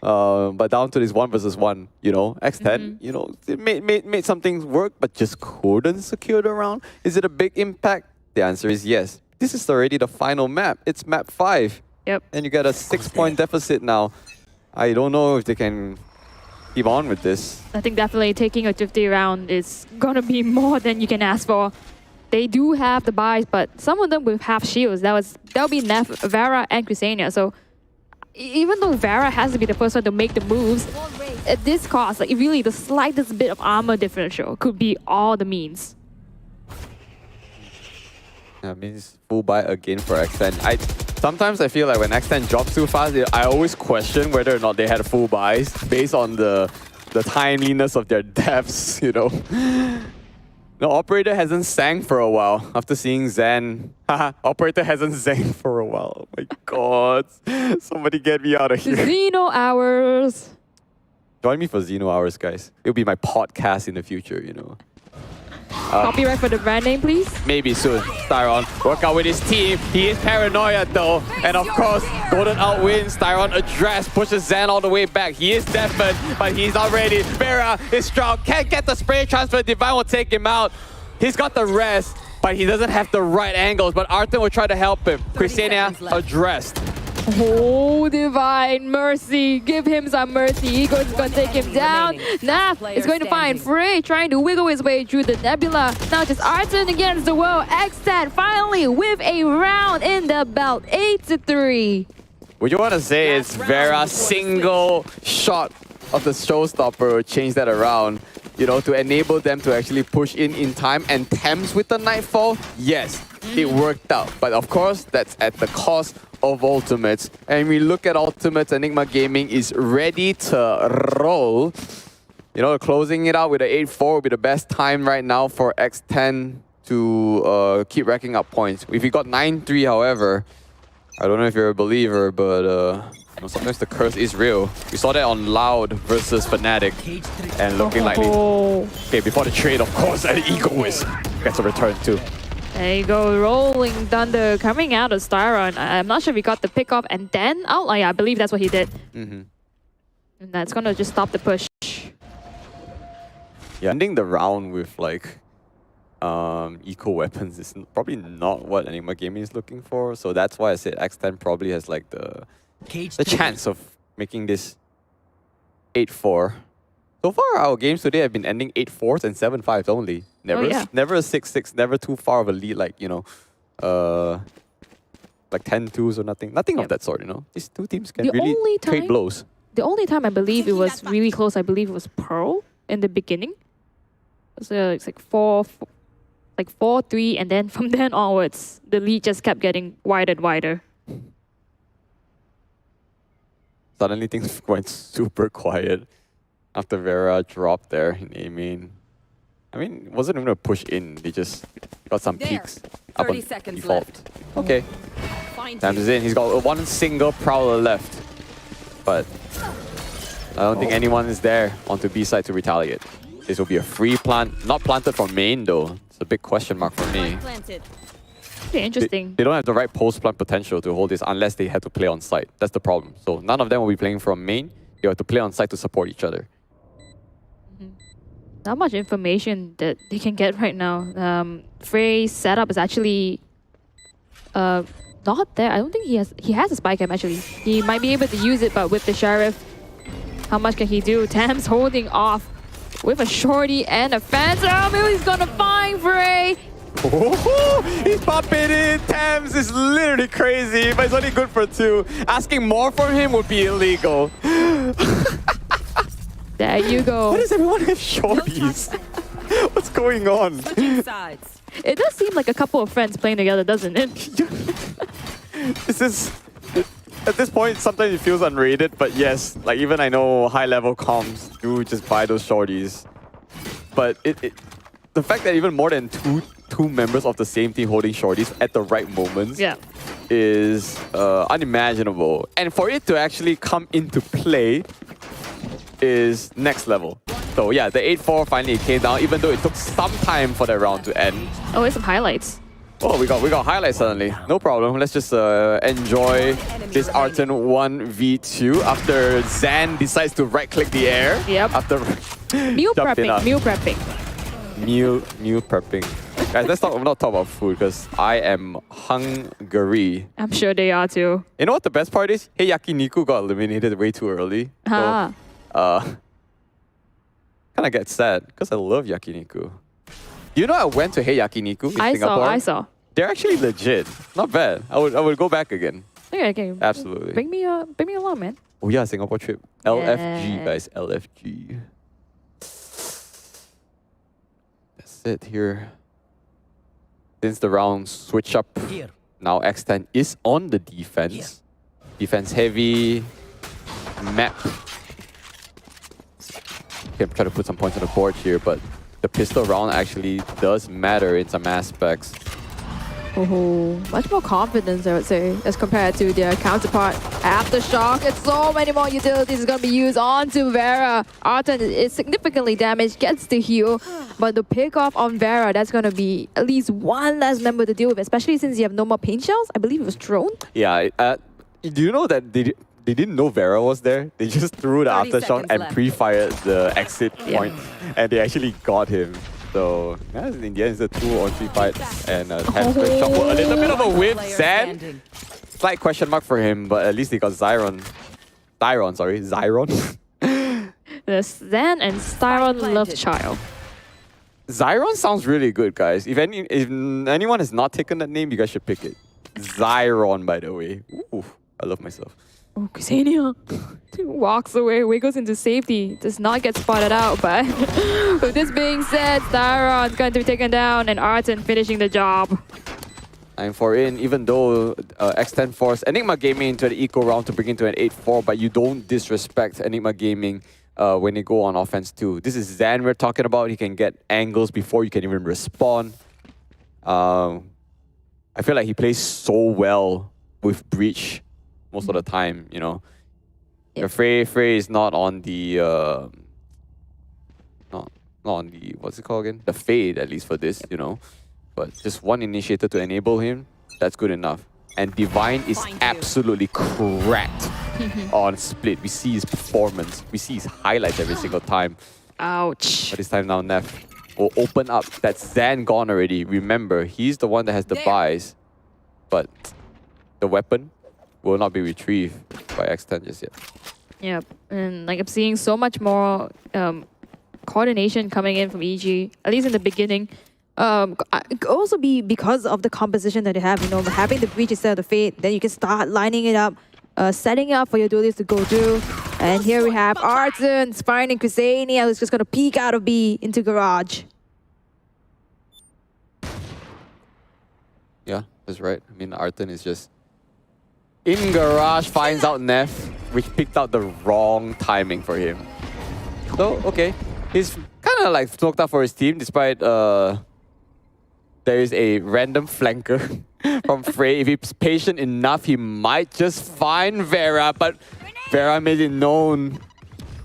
But down to this 1 versus 1, you know, X10, you know, it made some things work, but just couldn't secure the round. Is it a big impact? The answer is yes. This is already the final map. It's map 5. Yep. And you got a 6-point deficit now. I don't know if they can keep on with this. I think definitely taking a 50 round is gonna be more than you can ask for. They do have the buys, but some of them will have shields. That'll be Neff, Vera, and Cresania. So even though Vera has to be the first one to make the moves, at this cost, like really the slightest bit of armor differential could be all the means. That means full buy again for X10. Sometimes I feel like when X10 drops too fast, I always question whether or not they had full buys based on the timeliness of their deaths, you know. No, Operator hasn't sang for a while after seeing Zan. Haha, Operator hasn't sang for a while. Oh my god. Somebody get me out of here. Xeno hours. Join me for Xeno hours, guys. It'll be my podcast in the future, you know. Copyright for the brand name, please. Maybe soon. Styron work out with his team. He is paranoia though. And of course, Golden outwins. Styron address, pushes Zan all the way back. He is deafened, but he's not ready. Vera is strong. Can't get the spray transfer. Divine will take him out. He's got the rest, but he doesn't have the right angles. But Arthur will try to help him. Cresania addressed. Oh, Divine mercy. Give him some mercy. Ego's going to take him down. Naf is going to find Frey trying to wiggle his way through the nebula. Now just Arton against the world. X10 finally with a round in the belt. 8-3. Would you want to say it's Vera's single shot of the showstopper will change that around? You know, to enable them to actually push in time. And Thames with the Nightfall, yes, it worked out. But of course, that's at the cost of ultimates. And we look at ultimates, Enigma Gaming is ready to roll. You know, closing it out with an 8-4 will be the best time right now for X10 to keep racking up points. If you got 9-3, however, I don't know if you're a believer, but you know, sometimes the curse is real. We saw that on Loud versus Fnatic, and looking like okay, before the trade, of course, an Egoist gets a return too. There you go, Rolling Thunder coming out of Styron. I'm not sure if he got the pick off and then out. Oh, yeah, I believe that's what he did. And that's gonna just stop the push. Yeah, ending the round with like eco weapons is probably not what Enigma Gaming is looking for. So that's why I said X10 probably has like the chance of making this 8-4. So far, our games today have been ending 8-4s and 7-5s only. Never a 6-6, never too far of a lead, like, you know, like 10-2s or nothing. Nothing of that sort, you know. These two teams can really trade blows. The only time I believe it was really close, I believe it was Pearl in the beginning. So it's like 4-3, and then from then onwards, the lead just kept getting wider and wider. Suddenly things went super quiet after Vera dropped there in A main. I mean, it wasn't even a push in. They just got some peaks. 30 seconds left. Okay. Thames is in. He's got one single Prowler left. But I don't think anyone is there onto B side to retaliate. This will be a free plant. Not planted from main though. It's a big question mark for me. Pretty interesting. They don't have the right post-plant potential to hold this unless they had to play on site. That's the problem. So none of them will be playing from main. You have to play on site to support each other. not much information that they can get right now. Frey's setup is actually not there. I don't think he has a spy cam actually. He might be able to use it, but with the Sheriff, how much can he do? Tams holding off with a shorty and a phantom. He's gonna find Frey. Oh, he's popping in. Tams is literally crazy, but it's only good for 2. Asking more from him would be illegal. There you go. Why does everyone have shorties? What's going on? Sides. It does seem like a couple of friends playing together, doesn't it? This is... At this point, sometimes it feels unrated, but yes, like even I know high-level comms do just buy those shorties. But the fact that even more than two members of the same team holding shorties at the right moments is unimaginable. And for it to actually come into play is next level. So yeah, the 8-4 finally came down, even though it took some time for that round to end. Oh, it's some highlights. Oh, we got highlights suddenly. No problem. Let's just enjoy this Arten 1v2 after Zan decides to right-click the air. Yep. After meal prepping. Meal prepping. Guys, let's not talk about food because I am hungry. I'm sure they are too. You know what the best part is? Hey Yakiniku got eliminated way too early. So, kind of get sad because I love Yakiniku. You know, I went to Hey Yakiniku in Singapore. I saw. They're actually legit. Not bad. I would go back again. Okay. Absolutely. Bring me along, man. Oh yeah, Singapore trip. LFG, guys. LFG. That's it here. Since the round switch up, now X10 is on the defense. Defense heavy. Map. Okay, I'm trying to put some points on the board here, but the pistol round actually does matter in some aspects. Oh, much more confidence, I would say, as compared to their counterpart. Aftershock, and so many more utilities is going to be used onto Vera. Arten is significantly damaged, gets the heal, but the pick off on Vera, that's going to be at least one less member to deal with, especially since you have no more pain shells. I believe it was drone. Yeah, do you know that they didn't know Vera was there? They just threw the aftershock and pre-fired the exit point, and they actually got him. So, yeah, in the end, it's a 2-on-3 fight, and 10 straight shot. Well, a little bit of a whiff, Zan. Slight question mark for him, but at least he got Zyron. Zyron. The Zan and Styron love child. Zyron sounds really good, guys. If anyone has not taken that name, you guys should pick it. Zyron, by the way. Ooh, I love myself. Oh, Ksenia walks away, wiggles into safety, does not get spotted out, but with this being said, Styron's going to be taken down and Arten finishing the job. 9-4 in, even though X10 forced Enigma Gaming into an eco round to bring into an 8-4, but you don't disrespect Enigma Gaming when they go on offense too. This is Zan we're talking about. He can get angles before you can even respond. I feel like he plays so well with Breach most of the time, you know. Yep. Frey is not on the not on the, what's it called again? The Fade, at least for this, you know. But just one initiator to enable him, that's good enough. And Divine is absolutely cracked on Split. We see his performance. We see his highlights every single time. Ouch. But this time now, Neff will open up. That's Zan gone already. Remember, he's the one that has the buys. But the weapon will not be retrieved by X10 just yet. Yep, and like I'm seeing so much more coordination coming in from EG, at least in the beginning. It could also be because of the composition that they have, you know, having the Breach instead of the Fade, then you can start lining it up, setting up for your duelists to go through. And here we have Arten finding Ksenia, who's just going to peek out of B into Garage. Yeah, that's right. I mean, Arten is just in Garage, finds out Neff, which picked out the wrong timing for him. So, okay. He's kind of like smoked up for his team, despite there is a random flanker from Frey. If he's patient enough, he might just find Vera, but Vera made it known.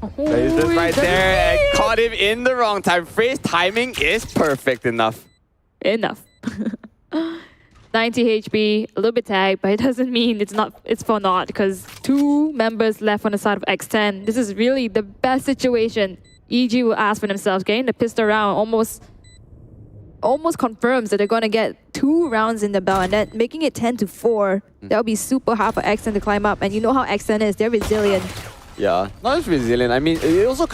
That he's just right there and caught him in the wrong time. Frey's timing is perfect enough. 90 HP, a little bit tagged, but it doesn't mean it's for naught because 2 members left on the side of X10. This is really the best situation EG will ask for themselves. Getting the pistol round almost confirms that they're going to get 2 rounds in the belt, and then making it 10-4. That would be super hard for Ascent to climb up. And you know how Ascent is, they're resilient. Yeah, not just resilient. I mean, it also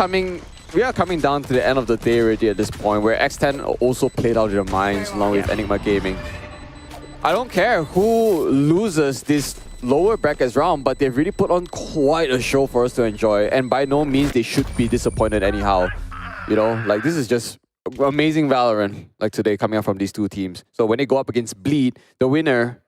we are coming down to the end of the day already at this point, where X10 also played out their minds along with Enigma Gaming. I don't care who loses this lower brackets round, but they've really put on quite a show for us to enjoy, and by no means they should be disappointed anyhow. You know, like, this is just amazing VALORANT like today coming up from these two teams. So when they go up against Bleed, the winner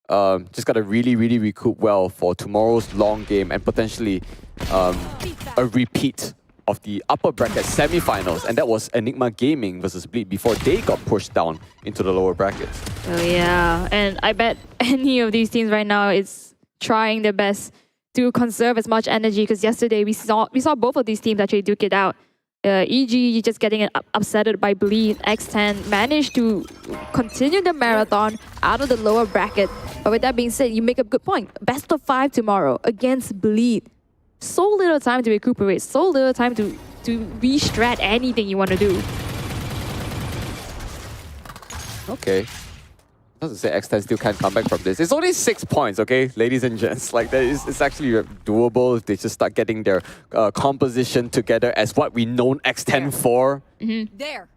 just got to really recoup well for tomorrow's long game and potentially a repeat of the upper bracket semi-finals, and that was Enigma Gaming versus Bleed before they got pushed down into the lower brackets. Oh yeah, and I bet any of these teams right now is trying their best to conserve as much energy, because yesterday we saw both of these teams actually duke it out. EG just getting upsetted by Bleed. X10 managed to continue the marathon out of the lower bracket. But with that being said, you make a good point. Best of 5 tomorrow against Bleed. So little time to recuperate, so little time to re-strat anything you want to do. Okay. I was to say X10 still can't come back from this. It's only 6 points, okay, ladies and gents. Like, it's actually doable if they just start getting their composition together as what we known X10 for. There.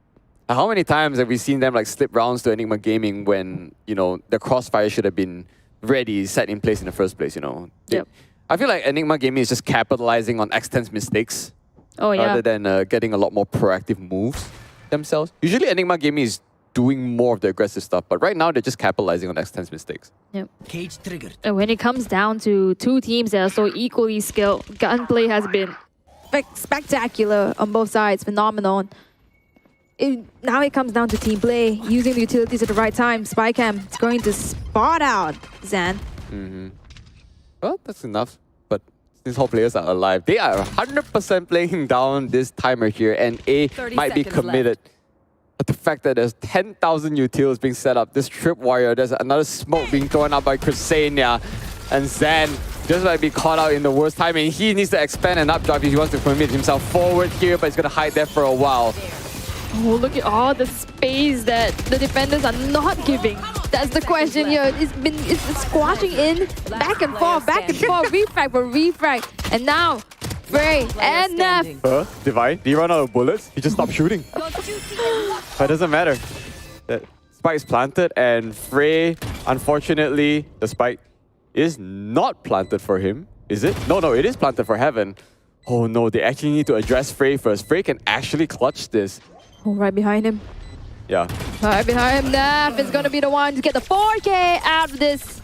How many times have we seen them like slip rounds to Enigma Gaming when, you know, the crossfire should have been ready, set in place in the first place, you know? Yep. I feel like Enigma Gaming is just capitalizing on X10's mistakes. Oh, yeah. Rather than getting a lot more proactive moves themselves. Usually Enigma Gaming is doing more of the aggressive stuff, but right now they're just capitalizing on X10's mistakes. Yep. Cage triggered. And when it comes down to two teams that are so equally skilled, gunplay has been spectacular on both sides, phenomenal. Now it comes down to team play, using the utilities at the right time. Spycam is going to spot out Zan. Well, that's enough. But since all players are alive, they are 100% playing down this timer here, and A might be committed. But the fact that there's 10,000 utils being set up, this tripwire, there's another smoke being thrown out by Cresania, and Zan just might be caught out in the worst timing. He needs to expand and updrive if he wants to commit himself forward here, but he's going to hide there for a while. Oh, look at all the space that the defenders are not giving. That's the question here. It's squashing in, back and forth, refrag for refrag. And now, Frey and Neff. Divine, did he run out of bullets? He just stopped shooting. But it doesn't matter. The spike is planted, and Frey, unfortunately, the spike is not planted for him. Is it? No, it is planted for Heaven. Oh no, they actually need to address Frey first. Frey can actually clutch this. Oh, right behind him. Yeah. Right behind him, Neff is going to be the one to get the 4K out of this.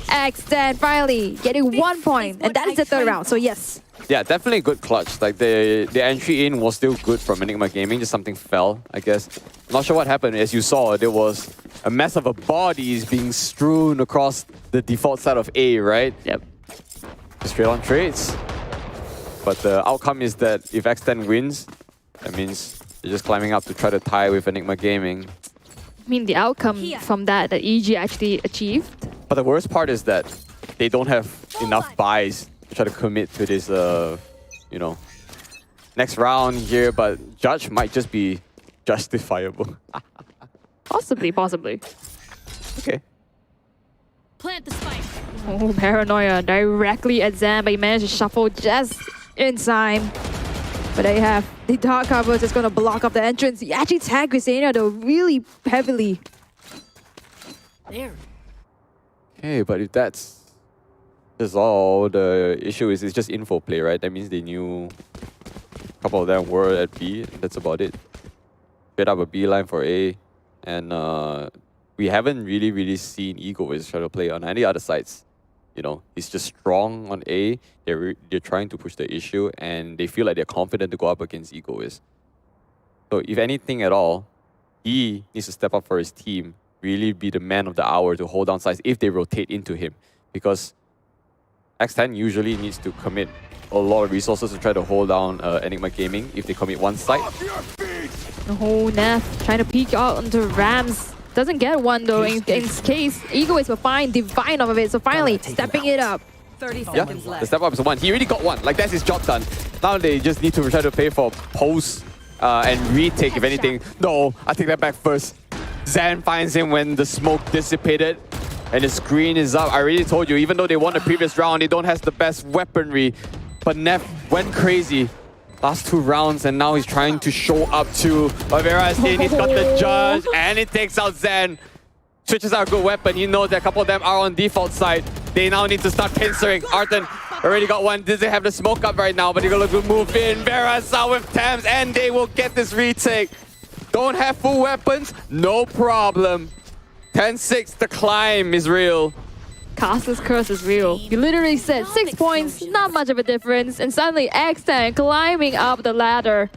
X10 finally getting 1 point, and that is the third round, so yes. Yeah, definitely good clutch. Like, the entry in was still good from Enigma Gaming, just something fell, I guess. Not sure what happened. As you saw, there was a mess of bodies being strewn across the default side of A, right? Yep. Straight on trades. But the outcome is that if X10 wins, that means they're just climbing up to try to tie with Enigma Gaming. I mean, the outcome from that EG actually achieved. But the worst part is that they don't have enough buys to try to commit to this, you know, next round here. But Judge might just be justifiable. Possibly. Okay. Plant the spike. Oh, Paranoia directly at Zan, but he managed to shuffle just in time. But there you have the dark cover just going to block up the entrance. He actually tagged Cresania though really heavily. There. Okay, but if that's all, the issue is it's just info play, right? That means they knew a couple of them were at B. That's about it. Straight up a B line for A. And we haven't really seen Egoist try to play on any other sides. You know, he's just strong on A. They're trying to push the issue, and they feel like they're confident to go up against Egoist. So if anything at all, he needs to step up for his team, really be the man of the hour to hold down sides if they rotate into him. Because X10 usually needs to commit a lot of resources to try to hold down Enigma Gaming if they commit one side. Oh, Neff trying to peek out onto Rams. Doesn't get one though in case. Egoist will find Divine off of it, so finally stepping it up. 30 seconds left. The step up is one. He already got one. Like, that's his job done. Now they just need to try to pay for post and retake if anything. No, I take that back first. Zan finds him when the smoke dissipated and the screen is up. I already told you, even though they won the previous round, they don't have the best weaponry. But Neff went crazy last 2 rounds, and now he's trying to show up to Vera. He's got the judge, and he takes out Zen. Switches out a good weapon. You know that a couple of them are on default side. They now need to start pincering. Arton already got one. Doesn't have the smoke up right now, but they're going to move in. Vera's out with Thames, and they will get this retake. Don't have full weapons? No problem. 10-6, the climb is real. Castle's curse is real. You literally said 6 points, not much of a difference, and suddenly X10 climbing up the ladder.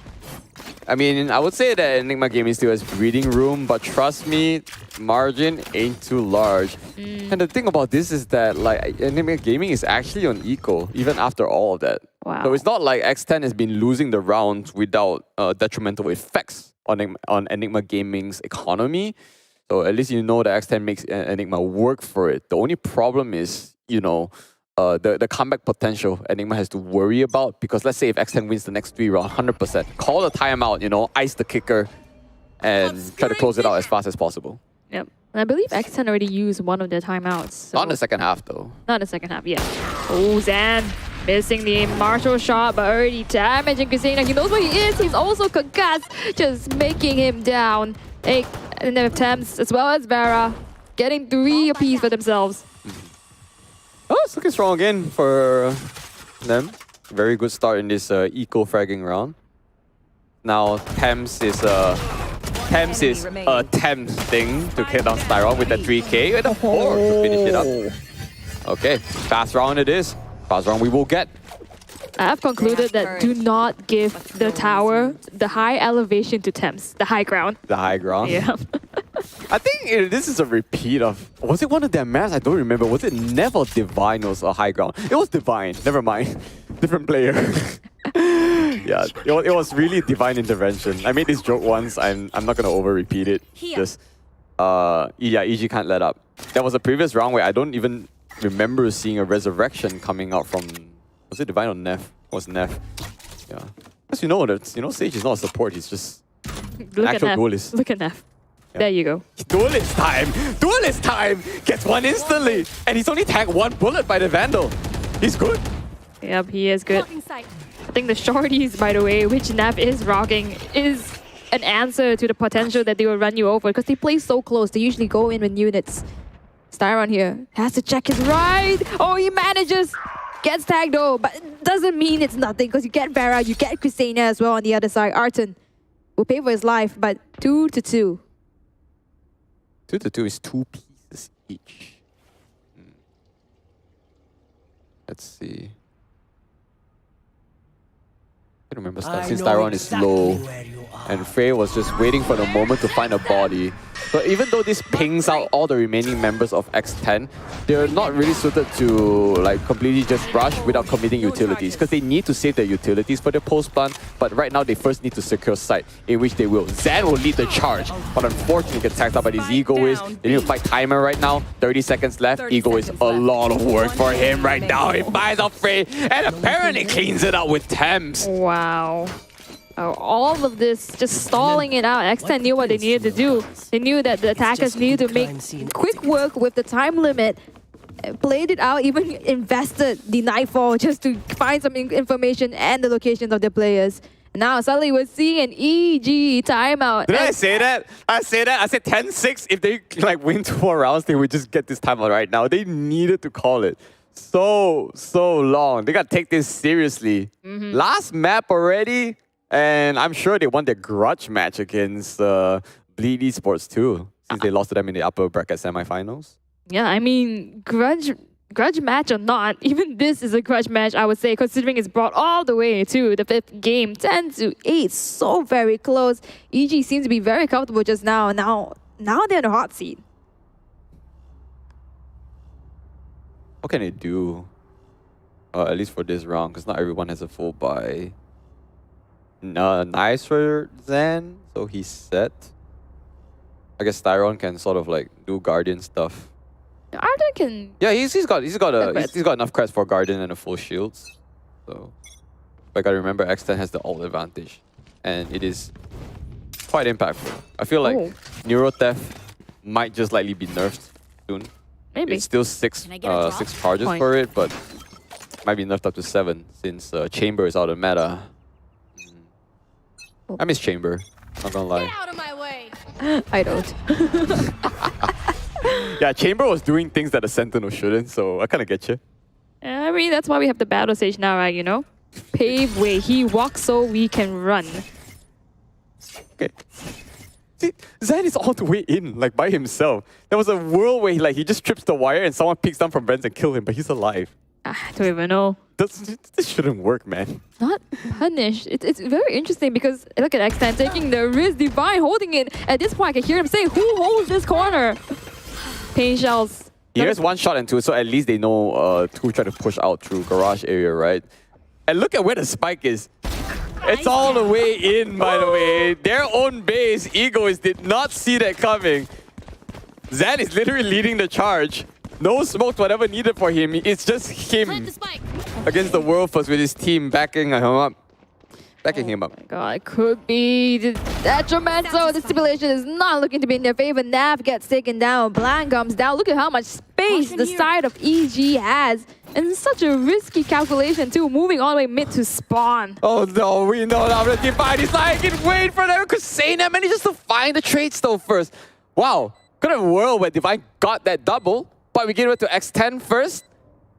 I mean, I would say that Enigma Gaming still has breathing room, but trust me, margin ain't too large. And the thing about this is that like Enigma Gaming is actually on eco, even after all of that. Wow. So it's not like X10 has been losing the rounds without detrimental effects on Enigma Gaming's economy. So at least you know that X10 makes Enigma work for it. The only problem is, you know, the comeback potential Enigma has to worry about, because let's say if X10 wins the next 3 rounds, 100%, call the timeout, you know, ice the kicker, and try to close it out as fast as possible. Yep. And I believe X10 already used one of their timeouts. So. Not in the second half, though. Not in the second half, yeah. Oh, Zan missing the martial shot, but already damaging Christina. He knows where he is. He's also concussed, just making him down. And then Thames as well as Vera getting 3 apiece for themselves. Oh, it's looking strong again for them. Very good start in this eco-fragging round. Now Thames is attempting to kill down Styron with the 3K and a 4 to finish it up. Okay, fast round it is. Fast round we will get. I have concluded that do not give the tower the high elevation to Thames, the high ground. The high ground? Yeah. I think this is a repeat of... Was it one of their maps? I don't remember. Was it Never Divine was a high ground? It was Divine. Never mind. Different player. Yeah, it was really Divine Intervention. I made this joke once. I'm not going to over-repeat it. Just... yeah, EG can't let up. There was a previous round where I don't even remember seeing a resurrection coming out from... Was it Divine or Neff? It was Neff. Yeah. Because you know, Sage is not a support. He's just an actual duelist. Look at Neff. Yeah. There you go. Duelist time! Duelist time! Gets one instantly! And he's only tagged 1 bullet by the Vandal. He's good. Yep, he is good. I think the shorties, by the way, which Neff is rocking, is an answer to the potential that they will run you over, because they play so close. They usually go in with units. Styron here has to check his right. Oh, he manages. Gets tagged though, but it doesn't mean it's nothing, because you get Vera, you get Christina as well on the other side. Arton will pay for his life, but 2-2. 2-2 is 2 pieces each. Let's see. I don't remember stuff since Styron is low and Frey was just waiting for the moment to find a body. So even though this pings out all the remaining members of X10, they're not really suited to like completely just rush without committing utilities, because they need to save their utilities for their post plant. But right now they first need to secure site, in which they will. Zan will lead the charge, but unfortunately gets tagged up by his egoist. They need to fight timer right now. 30 seconds left. Egoist, a lot of work for him right now. He buys off Frey and apparently cleans it out with Thames. Wow. Oh, all of this just stalling it out. X10 knew what they needed to do. They knew that the attackers needed to make quick work with the time limit. Played it out, even invested the Nightfall just to find some information and the locations of their players. Now suddenly we're seeing an EG timeout. Did I say that? I said 10-6. If they like win 2 more rounds, they would just get this timeout right now. They needed to call it. So long. They gotta take this seriously. Last map already. And I'm sure they won their grudge match against Bleed Esports too, since they lost to them in the upper bracket semifinals. Yeah, I mean, grudge match or not, even this is a grudge match, I would say, considering it's brought all the way to the 5th game, 10-8, so very close. EG seems to be very comfortable just now. Now they're in the hot seat. What can they do? At least for this round, because not everyone has a full buy. Nice for Zan, so he's set. I guess Styron can sort of like do Guardian stuff. Arton can. Yeah, he's got enough creds for Guardian and a full shields. So But I gotta remember X10 has the ult advantage. And it is quite impactful. I feel like Neuro Theft might just likely be nerfed soon. Maybe. It's still six charges for it, but might be nerfed up to 7 since Chamber is out of meta. I miss Chamber, not gonna lie. Get out of my way. I don't. Yeah, Chamber was doing things that a Sentinel shouldn't, so I kind of get you. I mean, that's why we have the battle stage now, right? You know? Pave way. He walks so we can run. Okay. See, Zan is all the way in, like by himself. There was a world where he just trips the wire and someone picks down from Vents and kills him, but he's alive. I don't even know. This shouldn't work, man. Not punished. It's very interesting because look at X10 taking the risk. Divine holding it. At this point, I can hear him saying, "Who holds this corner?" Pain shells. Here's 1 shot into it, so at least they know to try to push out through garage area, right? And look at where the spike is. It's all the way in, by the way. Their own base, Egoist did not see that coming. Zan is literally leading the charge. No smoke, whatever needed for him. It's just him against the world first with his team backing him up. Him up. My God, it could be detrimental. The stipulation is not looking to be in their favor. Nav gets taken down. Blank comes down. Look at how much space the side of EG has. And it's such a risky calculation too, moving all the way mid to spawn. Oh no, we know now the Divine is like, I can wait for them because Zaynab manages to find the trade stone first. Wow, kind of a world where Divine got that double. But we give it to X10 first,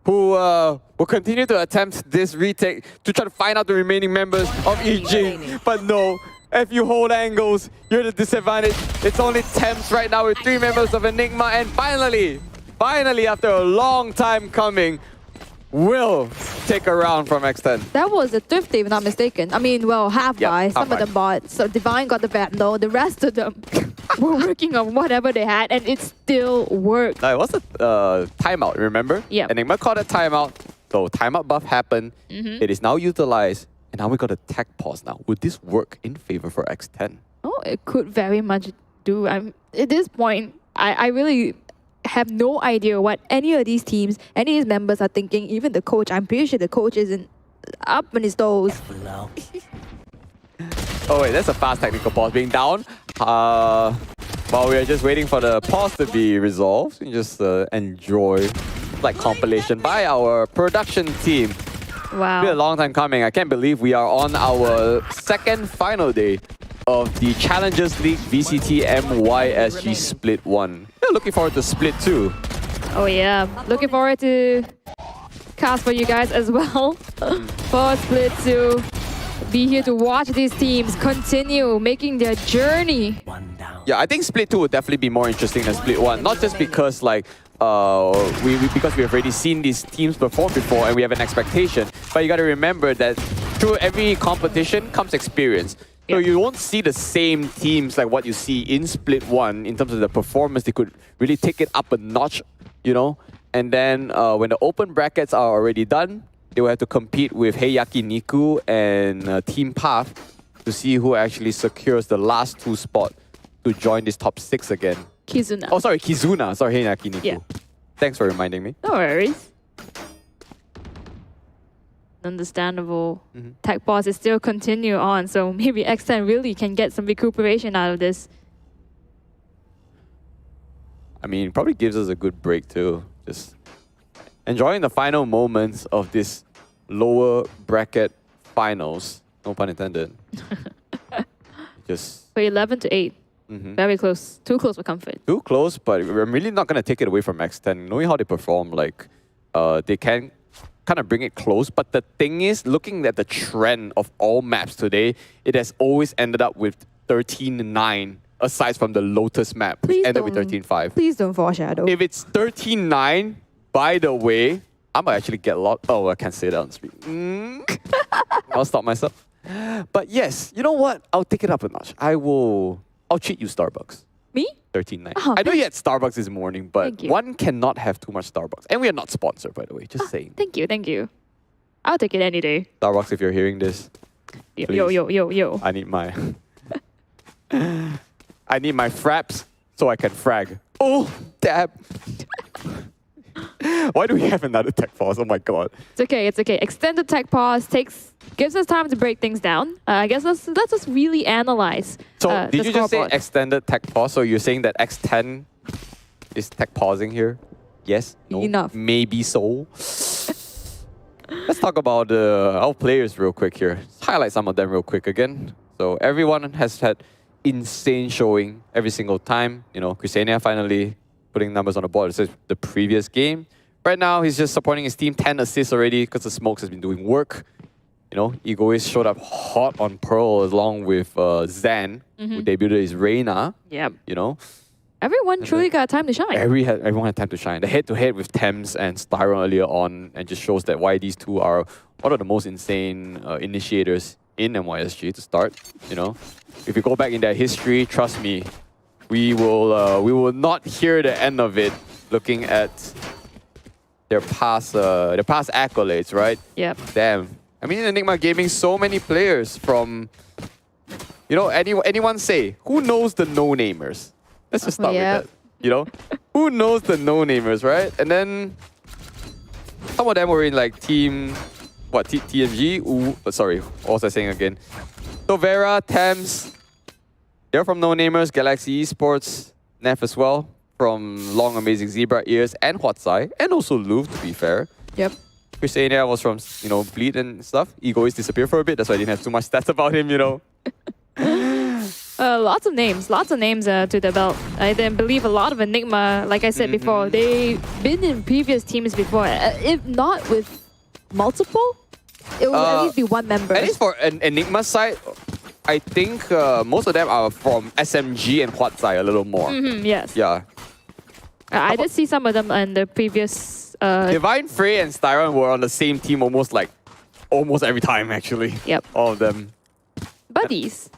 who will continue to attempt this retake to try to find out the remaining members of EG. But no, if you hold angles, you're at a disadvantage. It's only Temps right now with 3 members of Enigma. And finally, after a long time coming, will take a round from X10. That was a Thrifty, if not mistaken. I mean, well, half by. Some of them bought. So Divine got the Vandal. The rest of them were working on whatever they had, and it still worked. It was a timeout, remember? Yeah. Enigma called a timeout. So timeout buff happened. It is now utilized. And now we got a tech pause now. Would this work in favor for X10? Oh, it could very much do. At this point, I really have no idea what any of these teams, any of these members are thinking. Even the coach, I'm pretty sure the coach isn't up on his toes. Oh wait, that's a fast technical pause being down. While we are just waiting for the pause to be resolved, you just enjoy like compilation by our production team. Wow. Been a long time coming. I can't believe we are on our second final day of the Challengers League VCT MYSG Split 1. We're looking forward to Split 2. Oh yeah, looking forward to cast for you guys as well. For Split 2. Be here to watch these teams continue making their journey. Yeah, I think Split 2 would definitely be more interesting than Split 1. Not just because like because we have already seen these teams perform before and we have an expectation. But you got to remember that through every competition comes experience. So you won't see the same teams like what you see in Split 1 in terms of the performance. They could really take it up a notch, you know. And then when the open brackets are already done, they will have to compete with Heiyaki Niku and Team Path to see who actually secures the last 2 spots to join this top 6 again. Kizuna. Oh, sorry, Kizuna. Sorry, Heiyaki Niku. Yeah. Thanks for reminding me. No worries. Understandable. Tech pause is still continue on, so maybe X10 really can get some recuperation out of this. I mean, it probably gives us a good break too. Just enjoying the final moments of this lower bracket finals. No pun intended. Just For 11 to 8. Very close. Too close for comfort. Too close, but I'm really not going to take it away from X10. Knowing how they perform, like, they can kind of bring it close. But the thing is, looking at the trend of all maps today, it has always ended up with 13-9, aside from the Lotus map, which ended with 13-5. Please don't foreshadow. If it's 13-9, by the way, I might actually get locked. Oh, I can't say that on speak. I'll stop myself. But yes, you know what? I'll take it up a notch. I'll treat you Starbucks. Me? 13-9. Oh, I know you had Starbucks this morning, but one cannot have too much Starbucks. And we are not sponsored, by the way. Just saying. Thank you, thank you. I'll take it any day. Starbucks, if you're hearing this, Yo. I need my I need my fraps so I can frag. Oh, dab. Why do we have another tech pause? Oh my god. It's okay. It's okay. Extended tech pause gives us time to break things down. I guess let's just really analyze. So the did you just say scoreboard. extended tech pause? So you're saying that X10 is tech pausing here? Yes? No? Enough. Maybe so. Let's talk about our players real quick here. Let's highlight some of them real quick again. So everyone has had insane showing every single time. You know, Kusenia finally putting numbers on the board. This is the previous game. Right now, he's just supporting his team. 10 assists already because the Smokes has been doing work. You know, Egoist showed up hot on Pearl along with Zan, who debuted as Reina. Yep. You know, Everyone truly got time to shine. everyone had time to shine. The head-to-head with Thames and Styron earlier on, and just shows that why these two are one of the most insane initiators in NYSG to start. You know, if you go back in their history, trust me, we will not hear the end of it. Looking at their past accolades, right? Yep. Damn. I mean, in Enigma Gaming, so many players from, you know, anyone say, who knows the no-namers? Let's just start with that. You know, who knows the no-namers, right? And then some of them were in like team, TMG? Sorry, what was I saying again? So Vera, Thames, they're from no-namers, Galaxy Esports, Nef as well, from Long Amazing Zebra, Ears, and Huatsai, and also Louvre, to be fair. Yep. Christiania was from, you know, Bleed and stuff. Egoist disappeared for a bit, that's why I didn't have too much stats about him, you know. Lots of names to the belt. I then believe a lot of Enigma, like I said before, they've been in previous teams before. If not with multiple, it will at least be one member. At least for an Enigma side, I think most of them are from SMG and Huatsai a little more. Yes. Yeah. I did see some of them in the previous... Divine, Frey, and Styron were on the same team almost every time, actually. Yep. All of them. Buddies.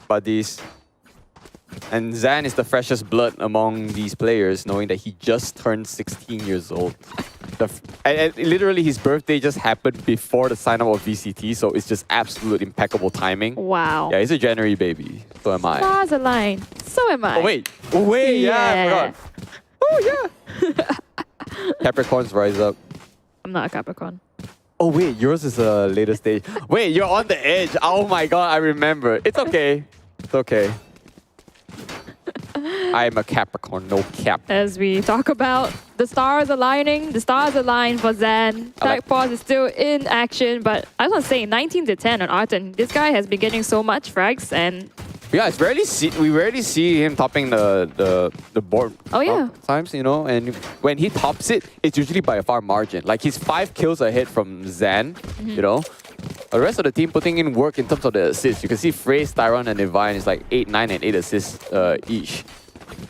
And Zan is the freshest blood among these players, knowing that he just turned 16 years old. And literally, his birthday just happened before the sign-up of VCT, so it's just absolute impeccable timing. Wow. Yeah, he's a January baby. So am I. Stars align. So am I. Oh, wait. Yeah, I forgot. Oh, yeah. Capricorns rise up. I'm not a Capricorn. Oh, wait, yours is a later stage. Wait, you're on the edge. Oh my god, I remember. It's okay. It's okay. I'm a Capricorn, no cap. As we talk about the stars aligning, the stars align for Zan. Tech Pause is still in action, but I was going to say 19 to 10 on Arton. This guy has been getting so much frags and... Yeah, we rarely see him topping the board. Oh yeah. Times, you know, and when he tops it, it's usually by a far margin. Like he's 5 kills ahead from Zan, you know. The rest of the team putting in work in terms of the assists. You can see Frey, Styron, and Divine is like 8, 9, and 8 assists each.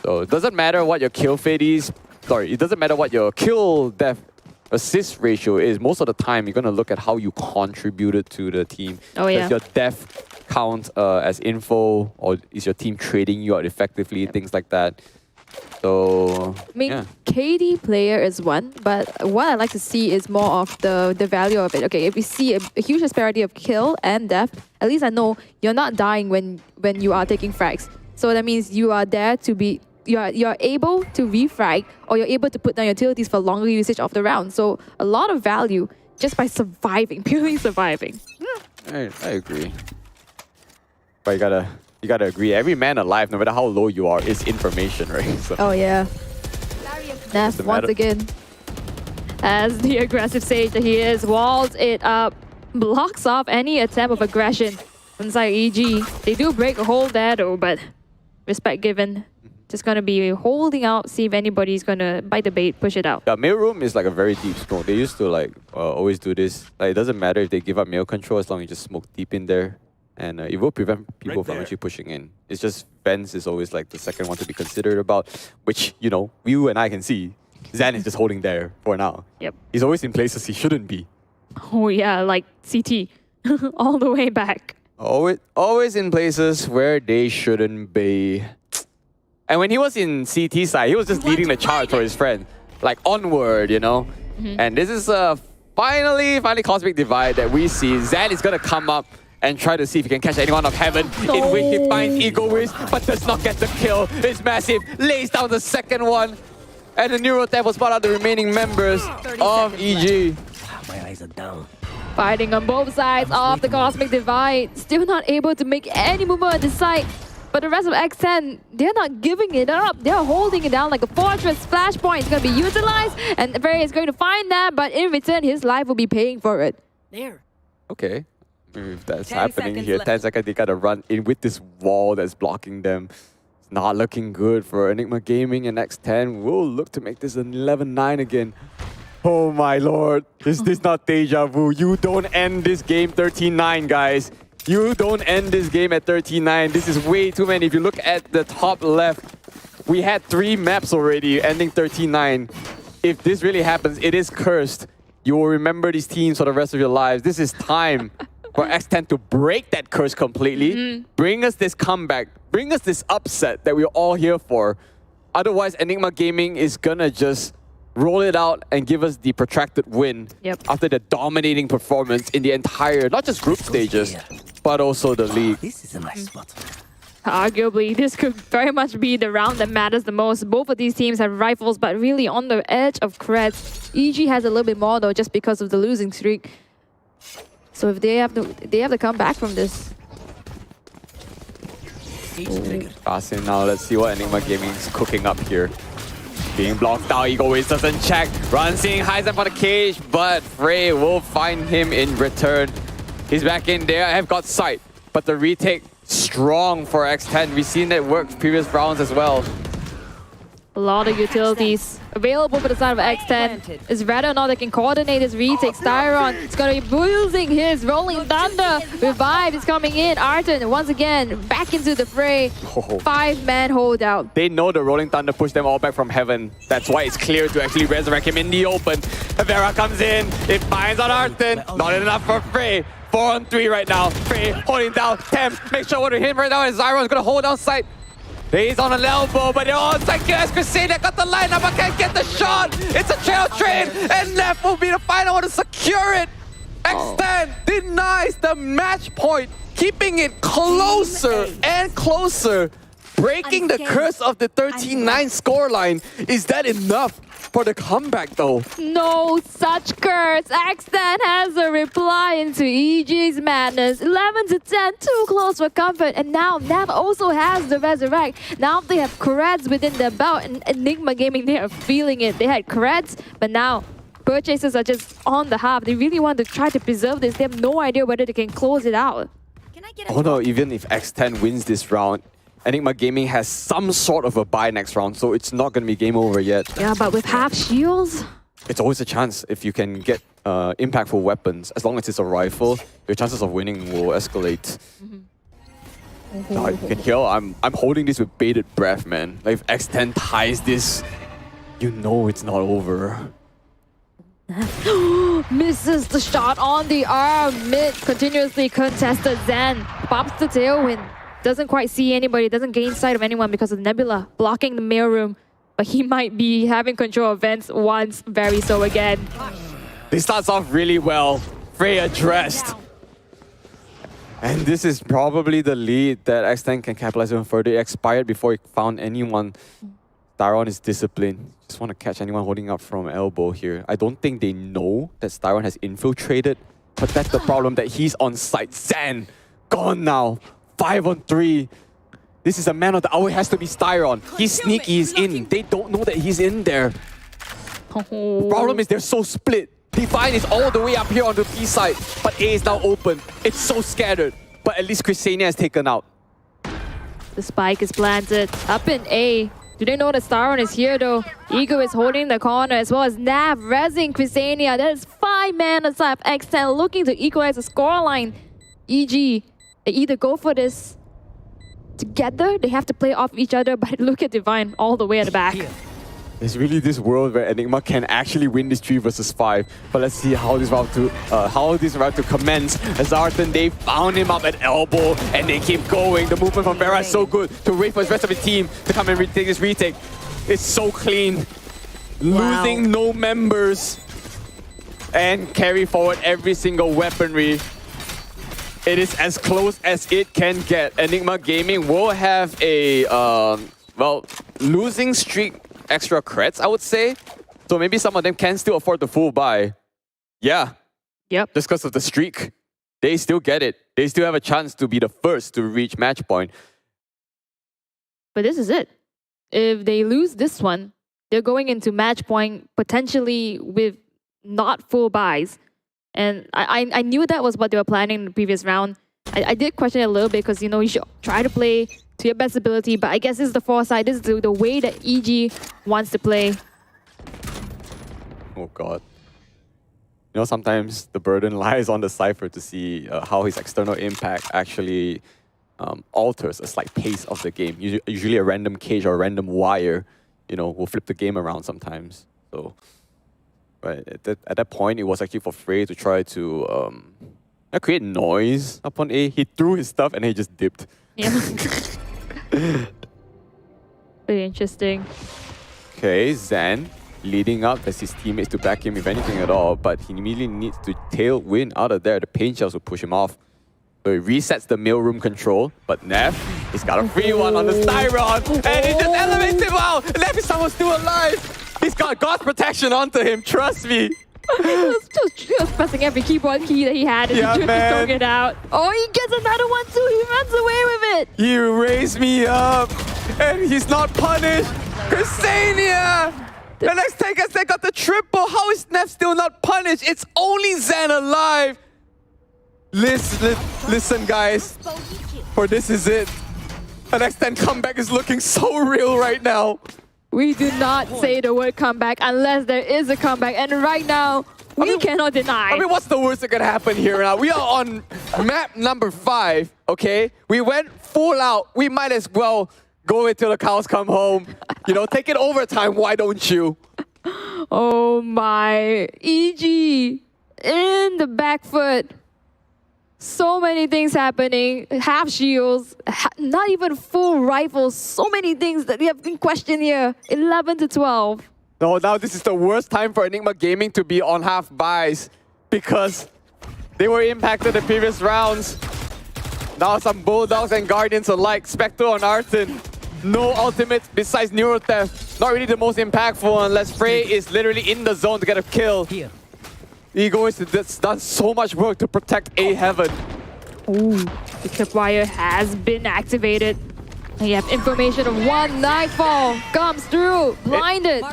So it doesn't matter what your kill fate is. Sorry, it doesn't matter what your kill death assist ratio is. Most of the time, you're gonna look at how you contributed to the team. Oh yeah. Does your death count as info, or is your team trading you out effectively? Things like that. So I mean, KD player is one, but what I like to see is more of the value of it. Okay, if we see a huge disparity of kill and death, at least I know you're not dying when you are taking frags. So that means you are there to be, you're able to refrag, or you're able to put down utilities for longer usage of the round. So a lot of value just by surviving, purely surviving. I agree. But you gotta agree, every man alive, no matter how low you are, is information, right? So. Oh yeah. Nef once again. As the aggressive sage that he is, walls it up, blocks off any attempt of aggression inside EG. They do break a hole there though, but respect given. Just gonna be holding out, see if anybody's gonna bite the bait, push it out. Yeah, mail room is like a very deep smoke. They used to like always do this. Like it doesn't matter if they give up mail control as long as you just smoke deep in there. And it will prevent people from actually pushing in. It's just fence is always like the second one to be considered about, which, you know, you and I can see. Zan is just holding there for now. Yep. He's always in places he shouldn't be. Oh yeah, like CT. All the way back. Always in places where they shouldn't be. And when he was in CT side, he was just leading the charge for his friend. Like onward, you know? And this is finally Cosmic Divide that we see. Zan is gonna come up and try to see if he can catch anyone of heaven, in which he finds Egoist, but does not get the kill. It's massive, lays down the second one. And the Neuro Theft was spot out the remaining members of EG. My eyes are down. Fighting on both sides of the Cosmic Divide. Still not able to make any movement on this side. But the rest of X10, they're not giving it up. They're holding it down like a fortress. Flashpoint is going to be utilized. And Ferry is going to find that. But in return, his life will be paying for it. There. Okay. If that's 10 happening seconds here, left. 10 seconds, they gotta run in with this wall that's blocking them. It's not looking good for Enigma Gaming, and X10 will look to make this an 11-9 again. Oh my lord, is this not deja vu? You don't end this game 13-9, guys. You don't end this game at 13-9. This is way too many. If you look at the top left, we had 3 maps already ending 13-9. If this really happens, it is cursed. You will remember these teams for the rest of your lives. This is time for X10 to break that curse completely. Bring us this comeback. Bring us this upset that we're all here for. Otherwise, Enigma Gaming is gonna just roll it out and give us the protracted win after the dominating performance in the entire, not just group stages, but also the league. This is a nice spot. Arguably, this could very much be the round that matters the most. Both of these teams have rifles, but really on the edge of creds. EG has a little bit more though, just because of the losing streak. So if they have to come back from this. Ascent now, let's see what Enigma Gaming is cooking up here. Being blocked out, Ego Wiz doesn't check. Run seeing Heisen for the cage, but Frey will find him in return. He's back in there. I have got sight, but the retake strong for X10. We've seen that work previous rounds as well. A lot of utilities available for the side of X10. It's whether or not they can coordinate his retake. Styron is going to be using his Rolling Thunder. Revive is coming in. Arton once again back into the fray. 5-man holdout. They know the Rolling Thunder pushed them all back from heaven. That's why it's clear to actually resurrect him in the open. Vera comes in. It finds on Arton. Not enough for Frey. 4-on-3 right now. Frey holding down Tem. Make sure what to hit right now is Zyron's going to hold down sight. He's on an elbow, but they're all second as Crusader got the lineup, but can't get the shot. It's a trail train, and left will be the final one to secure it. X10 denies the match point, keeping it closer and closer, breaking the curse of the 13-9 scoreline. Is that enough for the comeback though? No such curse. X10 has a reply into EG's madness. 11-10, too close for comfort. And now Nav also has the resurrect. Now they have creds within their belt, and Enigma Gaming, they are feeling it. They had creds, but now purchases are just on the half. They really want to try to preserve this. They have no idea whether they can close it out. Oh no, even if X10 wins this round, Enigma Gaming has some sort of a bye next round, so it's not going to be game over yet. Yeah, but with half shields? It's always a chance if you can get impactful weapons. As long as it's a rifle, your chances of winning will escalate. Now, you can hear I'm holding this with bated breath, man. Like if X10 ties this, you know it's not over. Misses the shot on the arm. Mid continuously contested. Zen pops the tailwind. Doesn't quite see anybody, doesn't gain sight of anyone because of Nebula blocking the mail room. But he might be having control of Vents once, very so again. This starts off really well. Frey addressed. And this is probably the lead that X10 can capitalize on further. It expired before he found anyone. Styron is disciplined. Just want to catch anyone holding up from elbow here. I don't think they know that Styron has infiltrated, but that's the problem, that he's on site. Zan, gone now. 5-on-3. This is a man of the hour. It has to be Styron. He's sneaky, he's in. They don't know that he's in there. The problem is they're so split. Divine is all the way up here on the B side, but A is now open. It's so scattered. But at least Crusader has taken out. The spike is planted up in A. Do they know that Styron is here though? Ego is holding the corner as well as Nav rezzing Crusader. That is 5-man aside of X10 looking to equalize the scoreline. EG, they either go for this together, they have to play off each other, but look at Divine all the way at the back. There's really this world where Enigma can actually win this 3 versus 5. But let's see how this round to commence. As Arton, they found him up at elbow and they keep going. The movement from Vera is so good to wait for his rest of the team to come and retake this retake. It's so clean. Losing no members and carry forward every single weaponry. It is as close as it can get. Enigma Gaming will have a, losing streak extra creds, I would say. So maybe some of them can still afford the full buy. Yeah. Yep. Just because of the streak. They still get it. They still have a chance to be the first to reach match point. But this is it. If they lose this one, they're going into match point potentially with not full buys. And I knew that was what they were planning in the previous round. I did question it a little bit because, you know, you should try to play to your best ability. But I guess this is the foresight. This is the way that EG wants to play. Oh, God. You know, sometimes the burden lies on the Cypher to see how his external impact actually alters a slight pace of the game. Usually a random cage or a random wire, you know, will flip the game around sometimes. So, but at that point, it was actually for Frey to try to create noise upon A. He threw his stuff and he just dipped. Yeah. Very interesting. Okay, Zan leading up as his teammates to back him if anything at all, but he immediately needs to tailwind out of there. The pain shells will push him off. So he resets the mailroom control, but Neff, he's got a free one on the Styron, and he just elevates him out! Neff is someone still alive! He's got God's protection onto him, trust me! He was just pressing every keyboard key that he had and he just throwing it out. Oh, he gets another one too! He runs away with it! He raised me up, and he's not punished! Ksenia! The next take us, they got the triple! How is Neff still not punished? It's only Zan alive! Listen, guys, for this is it. An Extend comeback is looking so real right now. We do not say the word comeback unless there is a comeback, and right now, we cannot deny. I mean, what's the worst that could happen here now? We are on map number 5, okay? We went full out. We might as well go until the cows come home. You know, take it overtime, why don't you? Oh my, EG in the back foot. So many things happening, half shields, not even full rifles, so many things that we have in question here. 11 to 12. No, now this is the worst time for Enigma Gaming to be on half buys because they were impacted the previous rounds. Now some Bulldogs and Guardians alike, Spectre on Arton. No ultimates besides Neuro Theft. Not really the most impactful unless Frey is literally in the zone to get a kill. Here. Egoist has done so much work to protect A Heaven. Ooh, the tripwire has been activated. And you have information of one Nightfall comes through, blinded.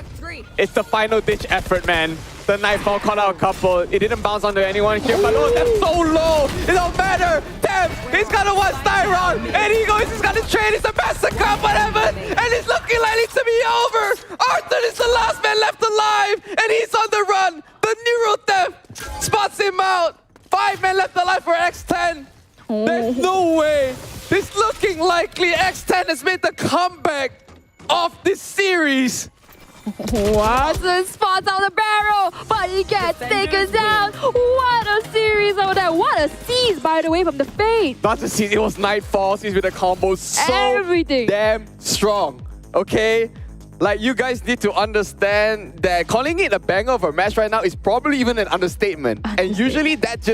It's the final ditch effort, man. The Nightfall caught out a couple. It didn't bounce onto anyone here, but oh, that's so low. It don't matter. Damn, he's got a one Styron. And Egoist is gonna trade. It's a massacre, whatever. And it's looking likely to be over. Arthur is the last man left alive, and he's on the run. The Neuro Theft spots him out. 5 men left alive for X10. There's no way. It's looking likely X10 has made the comeback of this series. Watson spots out the barrel, but he gets taken down. What a series over there. What a seize, by the way, from the Fate. Not to seize, it was Nightfall. Seized with a combo so damn strong. Okay? Like, you guys need to understand that calling it a banger of a match right now is probably even an understatement. And usually that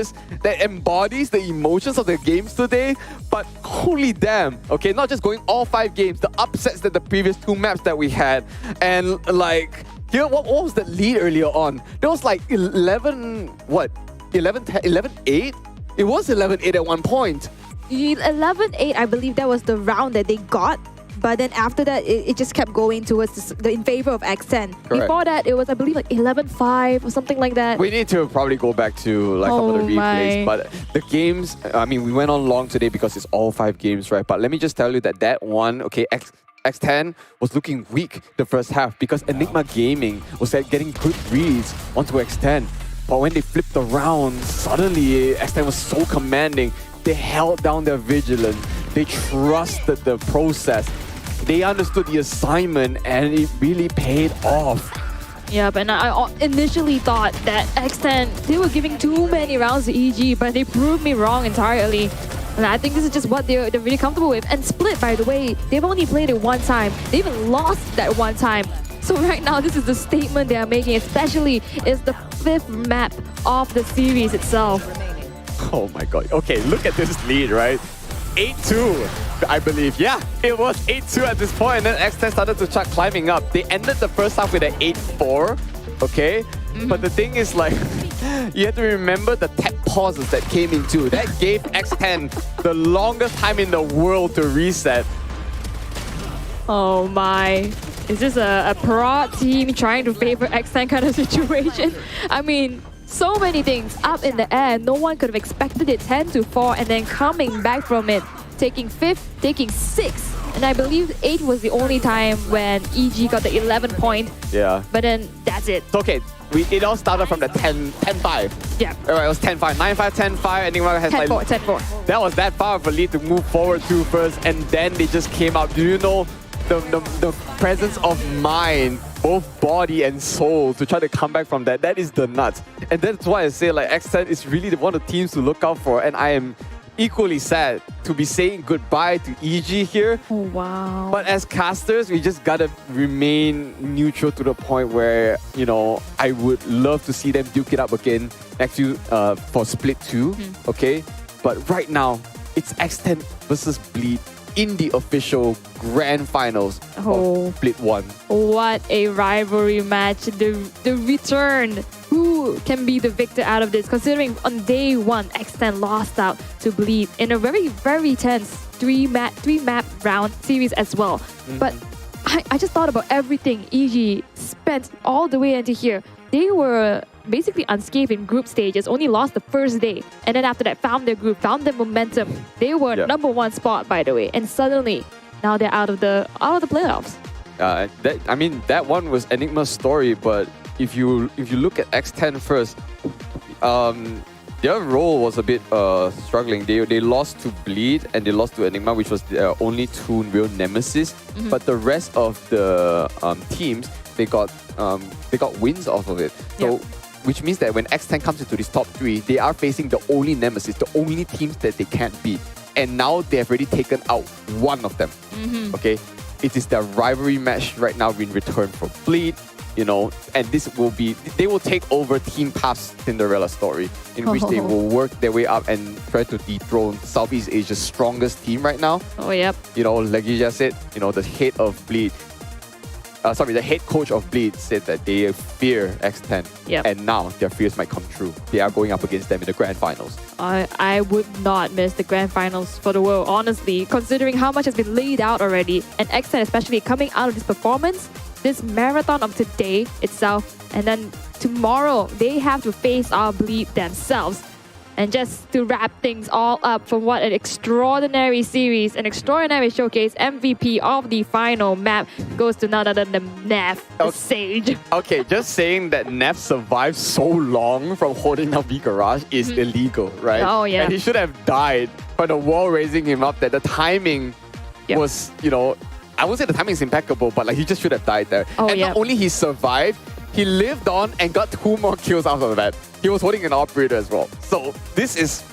embodies the emotions of the games today. But holy damn, okay, not just going all 5 games, the upsets that the previous 2 maps that we had. And like, here, what was the lead earlier on? There was like 11, what? 11-8? It was 11-8 at one point. 11-8, I believe that was the round that they got. But then after that, it just kept going towards in favor of X10. Correct. Before that, it was, I believe, like 11-5 or something like that. We need to probably go back to like some of the replays. But the games, I mean, we went on long today because it's all 5 games, right? But let me just tell you that one, okay, X10 was looking weak the first half because Enigma Gaming was getting good reads onto X10. But when they flipped around, suddenly X10 was so commanding. They held down their vigilance. They trusted the process. They understood the assignment and it really paid off. Yep, and I initially thought that X10, they were giving too many rounds to EG, but they proved me wrong entirely. And I think this is just what they're really comfortable with. And Split, by the way, they've only played it one time. They even lost that one time. So right now, this is the statement they are making, especially is the 5th map of the series itself. Oh my god. Okay, look at this lead, right? 8-2. I believe. Yeah, it was 8-2 at this point, and then X10 started to start climbing up. They ended the first half with an 8-4, okay? But the thing is, like, you have to remember the tech pauses that came into. That gave X10 the longest time in the world to reset. Oh my. Is this a prod team trying to favor X10 kind of situation? I mean, so many things up in the air. No one could have expected it 10-4 and then coming back from it. Taking 5th, taking 6th. And I believe 8 was the only time when EG got the 11 point. Yeah. But then that's it. It's okay. It all started from the 10-5. Yeah. Alright, it was 10-5. 9-5, 10-5. Enigma has 10-4, like... 10-4. That was that far of a lead to move forward to first, and then they just came out. Do you know the presence of mind, both body and soul, to try to come back from that? That is the nuts. And that's why I say, like, Ascent is really one of the teams to look out for, and I am equally sad to be saying goodbye to EG here. Oh, wow. But as casters, we just gotta remain neutral to the point where, you know, I would love to see them duke it up again next year for Split 2, okay? But right now, it's X10 versus Bleed in the official grand finals of Split 1. What a rivalry match. The return. Who can be the victor out of this? Considering on day 1, X10 lost out to Bleed in a very, very tense three-map round series as well. But I just thought about everything EG spent all the way into here. They were basically unscathed in group stages, only lost the first day. And then after that, found their group, found their momentum. They were number 1 spot, by the way. And suddenly, now they're out of the playoffs. I mean, that one was Enigma's story, but if you look at X10 first, their role was a bit struggling. They lost to Bleed and they lost to Enigma, which was their only 2 real nemesis. But the rest of the teams, they got wins off of it. So, which means that when X10 comes into this top 3, they are facing the only nemesis, the only teams that they can't beat. And now they have already taken out one of them. Okay, it is their rivalry match right now in return for Bleed. You know, and this will be, they will take over Team Path's Cinderella story, in which they will work their way up and try to dethrone Southeast Asia's strongest team right now. Oh, yep. You know, like you just said, you know, the head coach of Bleed said that they fear X10. Yep. And now their fears might come true. They are going up against them in the grand finals. I would not miss the grand finals for the world, honestly, considering how much has been laid out already. And X10 especially coming out of this performance, this marathon of today itself, and then tomorrow they have to face our Bleed themselves. And just to wrap things all up, from what an extraordinary series, an extraordinary showcase, MVP of the final map goes to none other than Neff, the Sage. Okay, just saying that Neff survived so long from holding up V Garage is illegal, right? Oh, yeah. And he should have died by the wall raising him up, that the timing was, you know, I won't say the timing is impeccable, but like he just should have died there. And not only he survived, he lived on and got 2 more kills out of that. He was holding an operator as well. So this is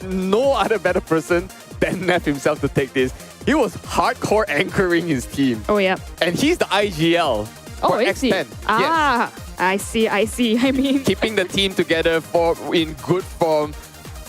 no other better person than Neff himself to take this. He was hardcore anchoring his team. Oh, yeah. And he's the IGL for is he? X10. Ah, yes. I see. I mean, keeping the team together in good form.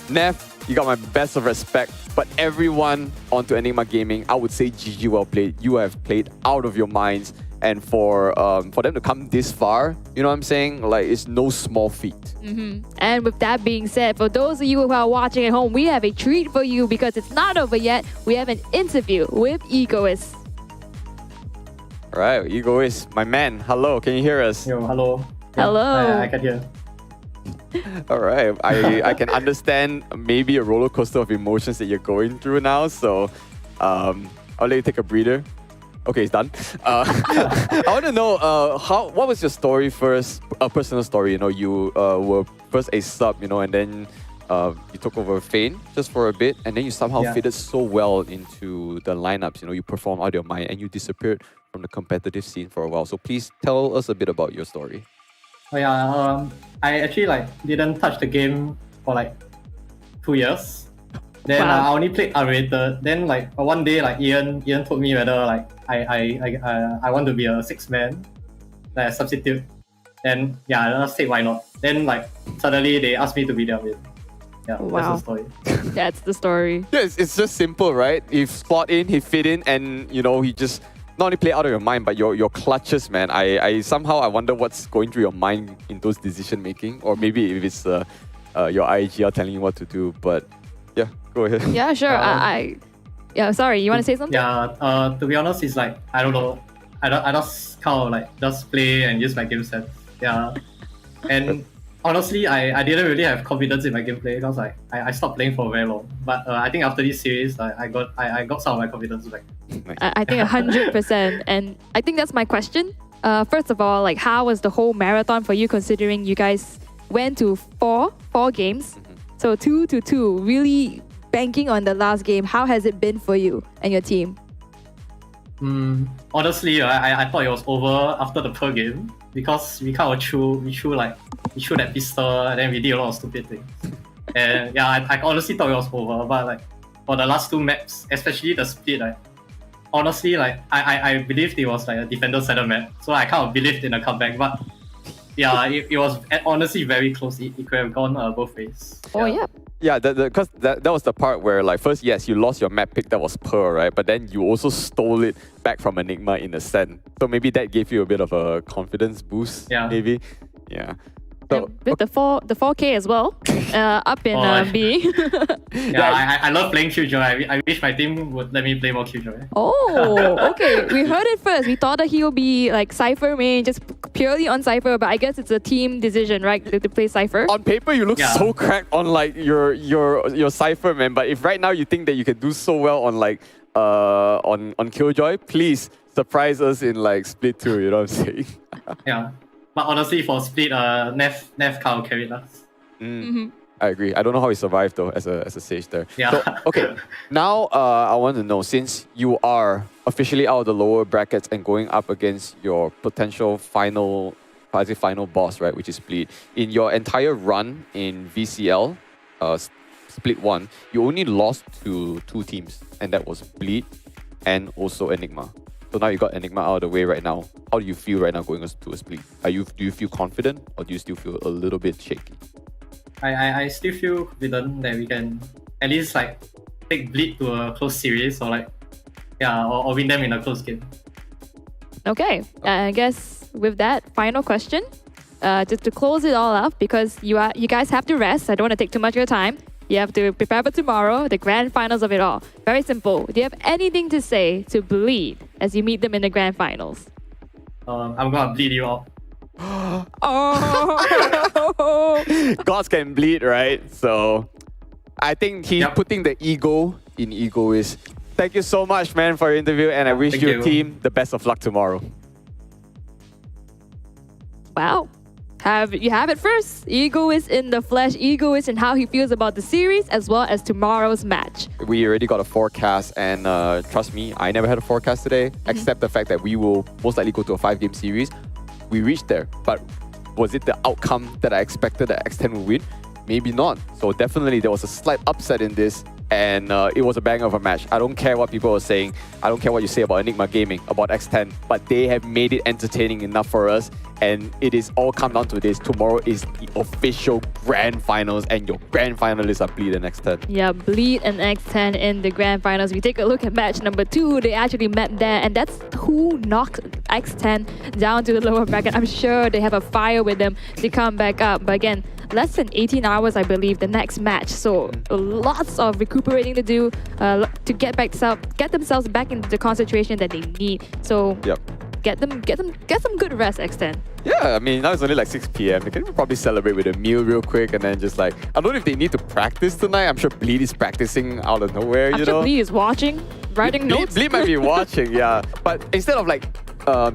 Neff, you got my best of respect. But everyone onto Enigma Gaming, I would say GG, well played. You have played out of your minds. And for them to come this far, you know what I'm saying? Like, it's no small feat. And with that being said, for those of you who are watching at home, we have a treat for you because it's not over yet. We have an interview with Egoist. All right, Egoist, my man. Hello, can you hear us? Yo, hello. Hello. I can hear. All right, I can understand maybe a roller coaster of emotions that you're going through now. So I'll let you take a breather. Okay, it's done. I want to know what was your story first, a personal story. You know, you were first a sub, you know, and then you took over Fane just for a bit, and then you somehow fitted so well into the lineups. You know, you performed out of your mind, and you disappeared from the competitive scene for a while. So please tell us a bit about your story. Oh yeah, I actually didn't touch the game for 2 years. Then I only played unrated. Then one day Ian told me whether I want to be a 6-man, a substitute. Then I just said why not. Then suddenly they asked me to be their mid. Yeah, Wow. that's the story. That's the story. Yeah, it's just simple, right? He slot in, he fit in, and he just not only play out of your mind, but your clutches, man. I somehow I wonder what's going through your mind in those decision making, or maybe if it's your IGL telling you what to do. But yeah, go ahead. Yeah, sure. Yeah, sorry. You want to say something? Yeah, to be honest, it's like, I don't know. I just kind of like just play and use my game sense. Yeah. And honestly, I didn't really have confidence in my gameplay because I stopped playing for very long. But I think after this series, I got some of my confidence back. I think 100%. And I think that's my question. First of all, like, how was the whole marathon for you, considering you guys went to four games? So 2-2, really banking on the last game. How has it been for you and your team? Honestly, I thought it was over after the per game because we kind of threw that pistol and then we did a lot of stupid things. And yeah, I honestly thought it was over, but like for the last two maps, especially the split, honestly, like I believed it was like a defender-centered map, so I kind of believed in a comeback. But yeah, it was honestly very close. It could have gone both ways. Oh yeah. Yeah, because that was the part where, like, first, yes, you lost your map pick that was Pearl, right? But then you also stole it back from Enigma in Ascent. So maybe that gave you a bit of a confidence boost, maybe. Yeah. So, with the 4K as well, up in B. Yeah, I love playing Killjoy. I wish my team would let me play more Killjoy. Oh, okay. We heard it first. We thought that he would be like Cypher main, just purely on Cypher, but I guess it's a team decision, right? To play Cypher. On paper, you look so cracked on like your Cypher, man. But if right now you think that you can do so well on like on Killjoy, please surprise us in like Split 2. You know what I'm saying? Yeah. But honestly, for Split, Neff kind of carried us. I agree. I don't know how he survived though as a Sage there. Yeah. So, okay, now I want to know, since you are officially out of the lower brackets and going up against your potential final boss, right, which is Split, in your entire run in VCL, Split 1, you only lost to 2 teams, and that was Bleed and also Enigma. So now you got Enigma out of the way right now. How do you feel right now going to a Split? Do you feel confident, or do you still feel a little bit shaky? I still feel confident that we can at least like take Bleed to a close series, or like or win them in a close game. Okay, I guess with that final question, just to close it all up, because you guys have to rest. I don't want to take too much of your time. You have to prepare for tomorrow, the grand finals of it all. Very simple. Do you have anything to say to Bleed as you meet them in the grand finals? I'm gonna bleed you out. Oh! Gods can bleed, right? So I think he's putting the ego in egoist. Thank you so much, man, for your interview, and I wish your team the best of luck tomorrow. Wow. You have it first. Ego is in the flesh. Ego is in how he feels about the series as well as tomorrow's match. We already got a forecast, and trust me, I never had a forecast today, except the fact that we will most likely go to a 5-game series. We reached there, but was it the outcome that I expected that X10 would win? Maybe not. So definitely there was a slight upset in this, and it was a bang of a match. I don't care what people are saying. I don't care what you say about Enigma Gaming, about X10, but they have made it entertaining enough for us, and it is all come down to this. Tomorrow is the official grand finals, and your grand finalists are Bleed and X10. Yeah, Bleed and X10 in the grand finals. We take a look at match number 2. They actually met there, and that's who knocked X10 down to the lower bracket. I'm sure they have a fire with them to come back up. But again, less than 18 hours, I believe, the next match. So lots of recuperating to do to get themselves back into the concentration that they need. So get some good rest, X10. Yeah, I mean, now it's only like 6 p.m. They can probably celebrate with a meal real quick, and then just like, I don't know if they need to practice tonight. I'm sure Bleed is practicing out of nowhere, I'm sure Bleed is watching, writing notes. Bleed might be watching, yeah. But instead of like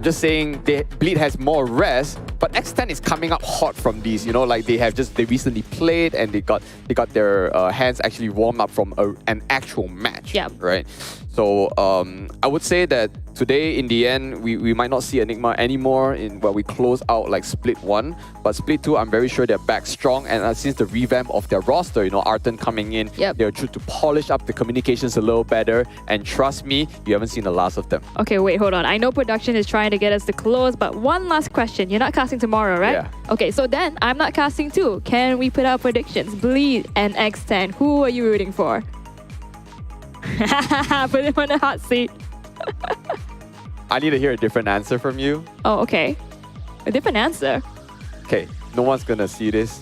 just saying Bleed has more rest, but X10 is coming up hot from these, you know, like they recently played, and they got their hands actually warmed up from an actual match, right? So I would say that today, in the end, we might not see Enigma anymore in where we close out like Split 1. But Split 2, I'm very sure they're back strong. And since the revamp of their roster, Arton coming in, they're trying to polish up the communications a little better. And trust me, you haven't seen the last of them. Okay, wait, hold on. I know production is trying to get us to close, but one last question. You're not casting tomorrow, right? Yeah. Okay, so then I'm not casting too. Can we put out predictions? Bleed and X10. Who are you rooting for? Put him on the hot seat. I need to hear a different answer from you. Oh, okay. A different answer. Okay, no one's gonna see this.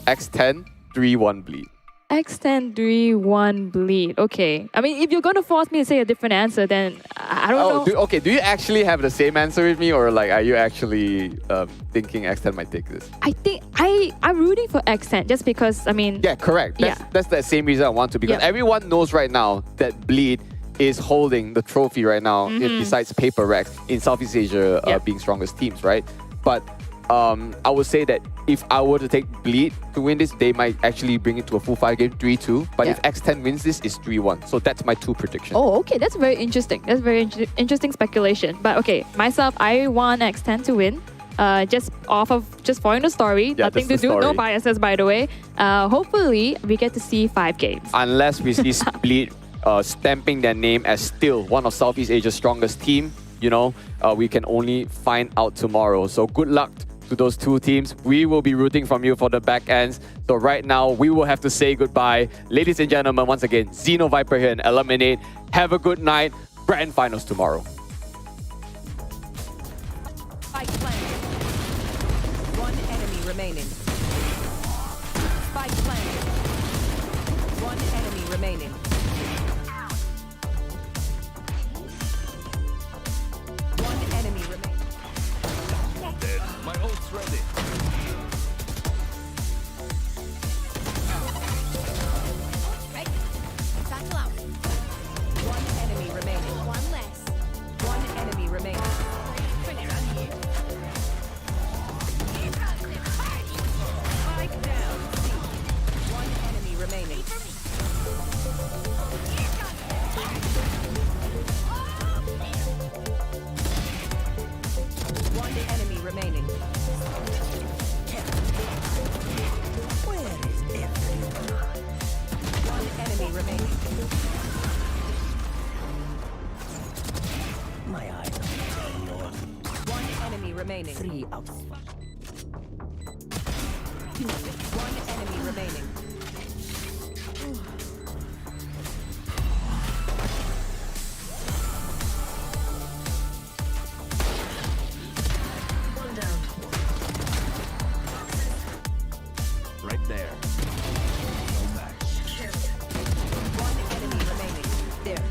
X10, 3-1 bleed. X10, 3-1 bleed. Okay. I mean, if you're going to force me to say a different answer, then I don't know. Do you actually have the same answer with me, or like are you actually thinking X10 might take this? I think I'm rooting for X10 just because, I mean... Yeah, correct. That's the same reason I want to, because everyone knows right now that Bleed is holding the trophy right now, besides Paper Rex, in Southeast Asia being strongest teams, right? But I would say that if I were to take Bleed to win this, they might actually bring it to a full 5-game 3-2. But if X10 wins this, it's 3-1. So that's my 2 predictions. Oh, okay. That's very interesting. That's very interesting speculation. But okay, myself, I want X10 to win. Just following the story. Nothing to do. No biases, by the way. Hopefully, we get to see 5 games. Unless we see Bleed stamping their name as still one of Southeast Asia's strongest team, we can only find out tomorrow. So good luck to those 2 teams. We will be rooting from you for the back ends. So right now, we will have to say goodbye. Ladies and gentlemen, once again, Xeno Viper here and Eliminate. Have a good night. Grand finals tomorrow. Spike planted. One enemy remaining. Spike planted. One enemy remaining. One enemy remaining. My ult's ready. Right. Battle out. One enemy remaining. One less. One enemy remaining. Spike down. One enemy remaining. One enemy remaining. One enemy remaining. My eyes are One enemy remaining. 3 out. One enemy remaining. Right there. One enemy remaining. There.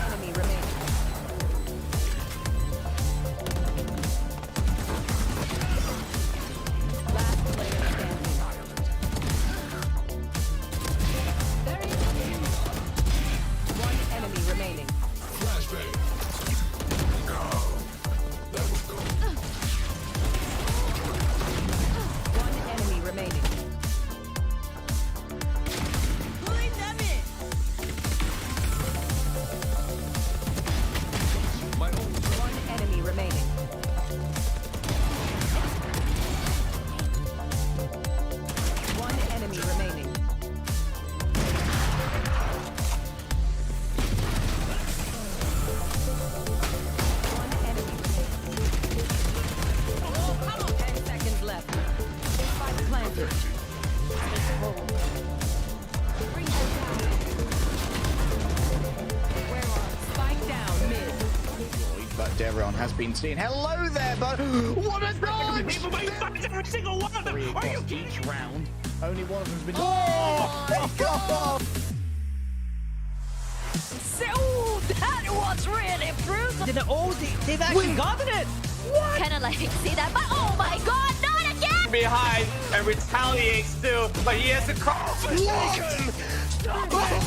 Enemy remaining. Last player standing. One enemy remaining. One enemy remaining. One enemy remaining. One enemy remaining. One enemy remaining. 10 seconds left. Spike planted. Spike down mid. But Devron has been seen. Hello there, but what a dodge! Every single one of them. Are you Each round, only one of them's been. Oh my god! Ooh, that was really brutal. They've actually gotten it. Kinda like see that, but oh my god, not again! behind and retaliates too, but he has to call for Taken. Stop it.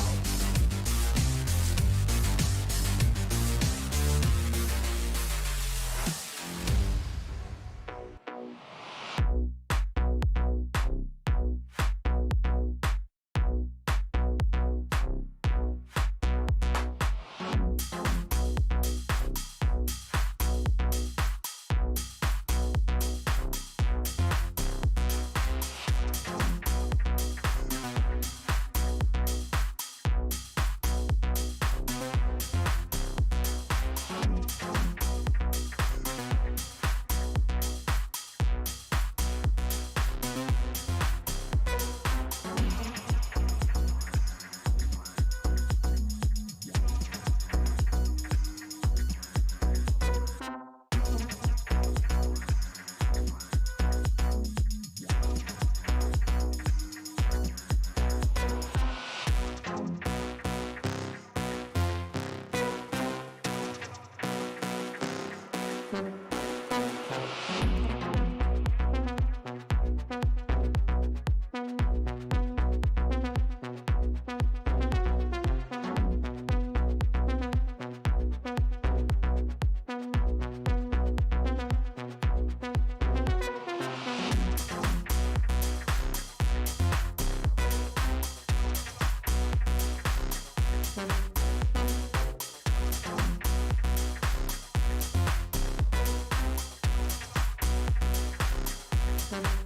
Bye.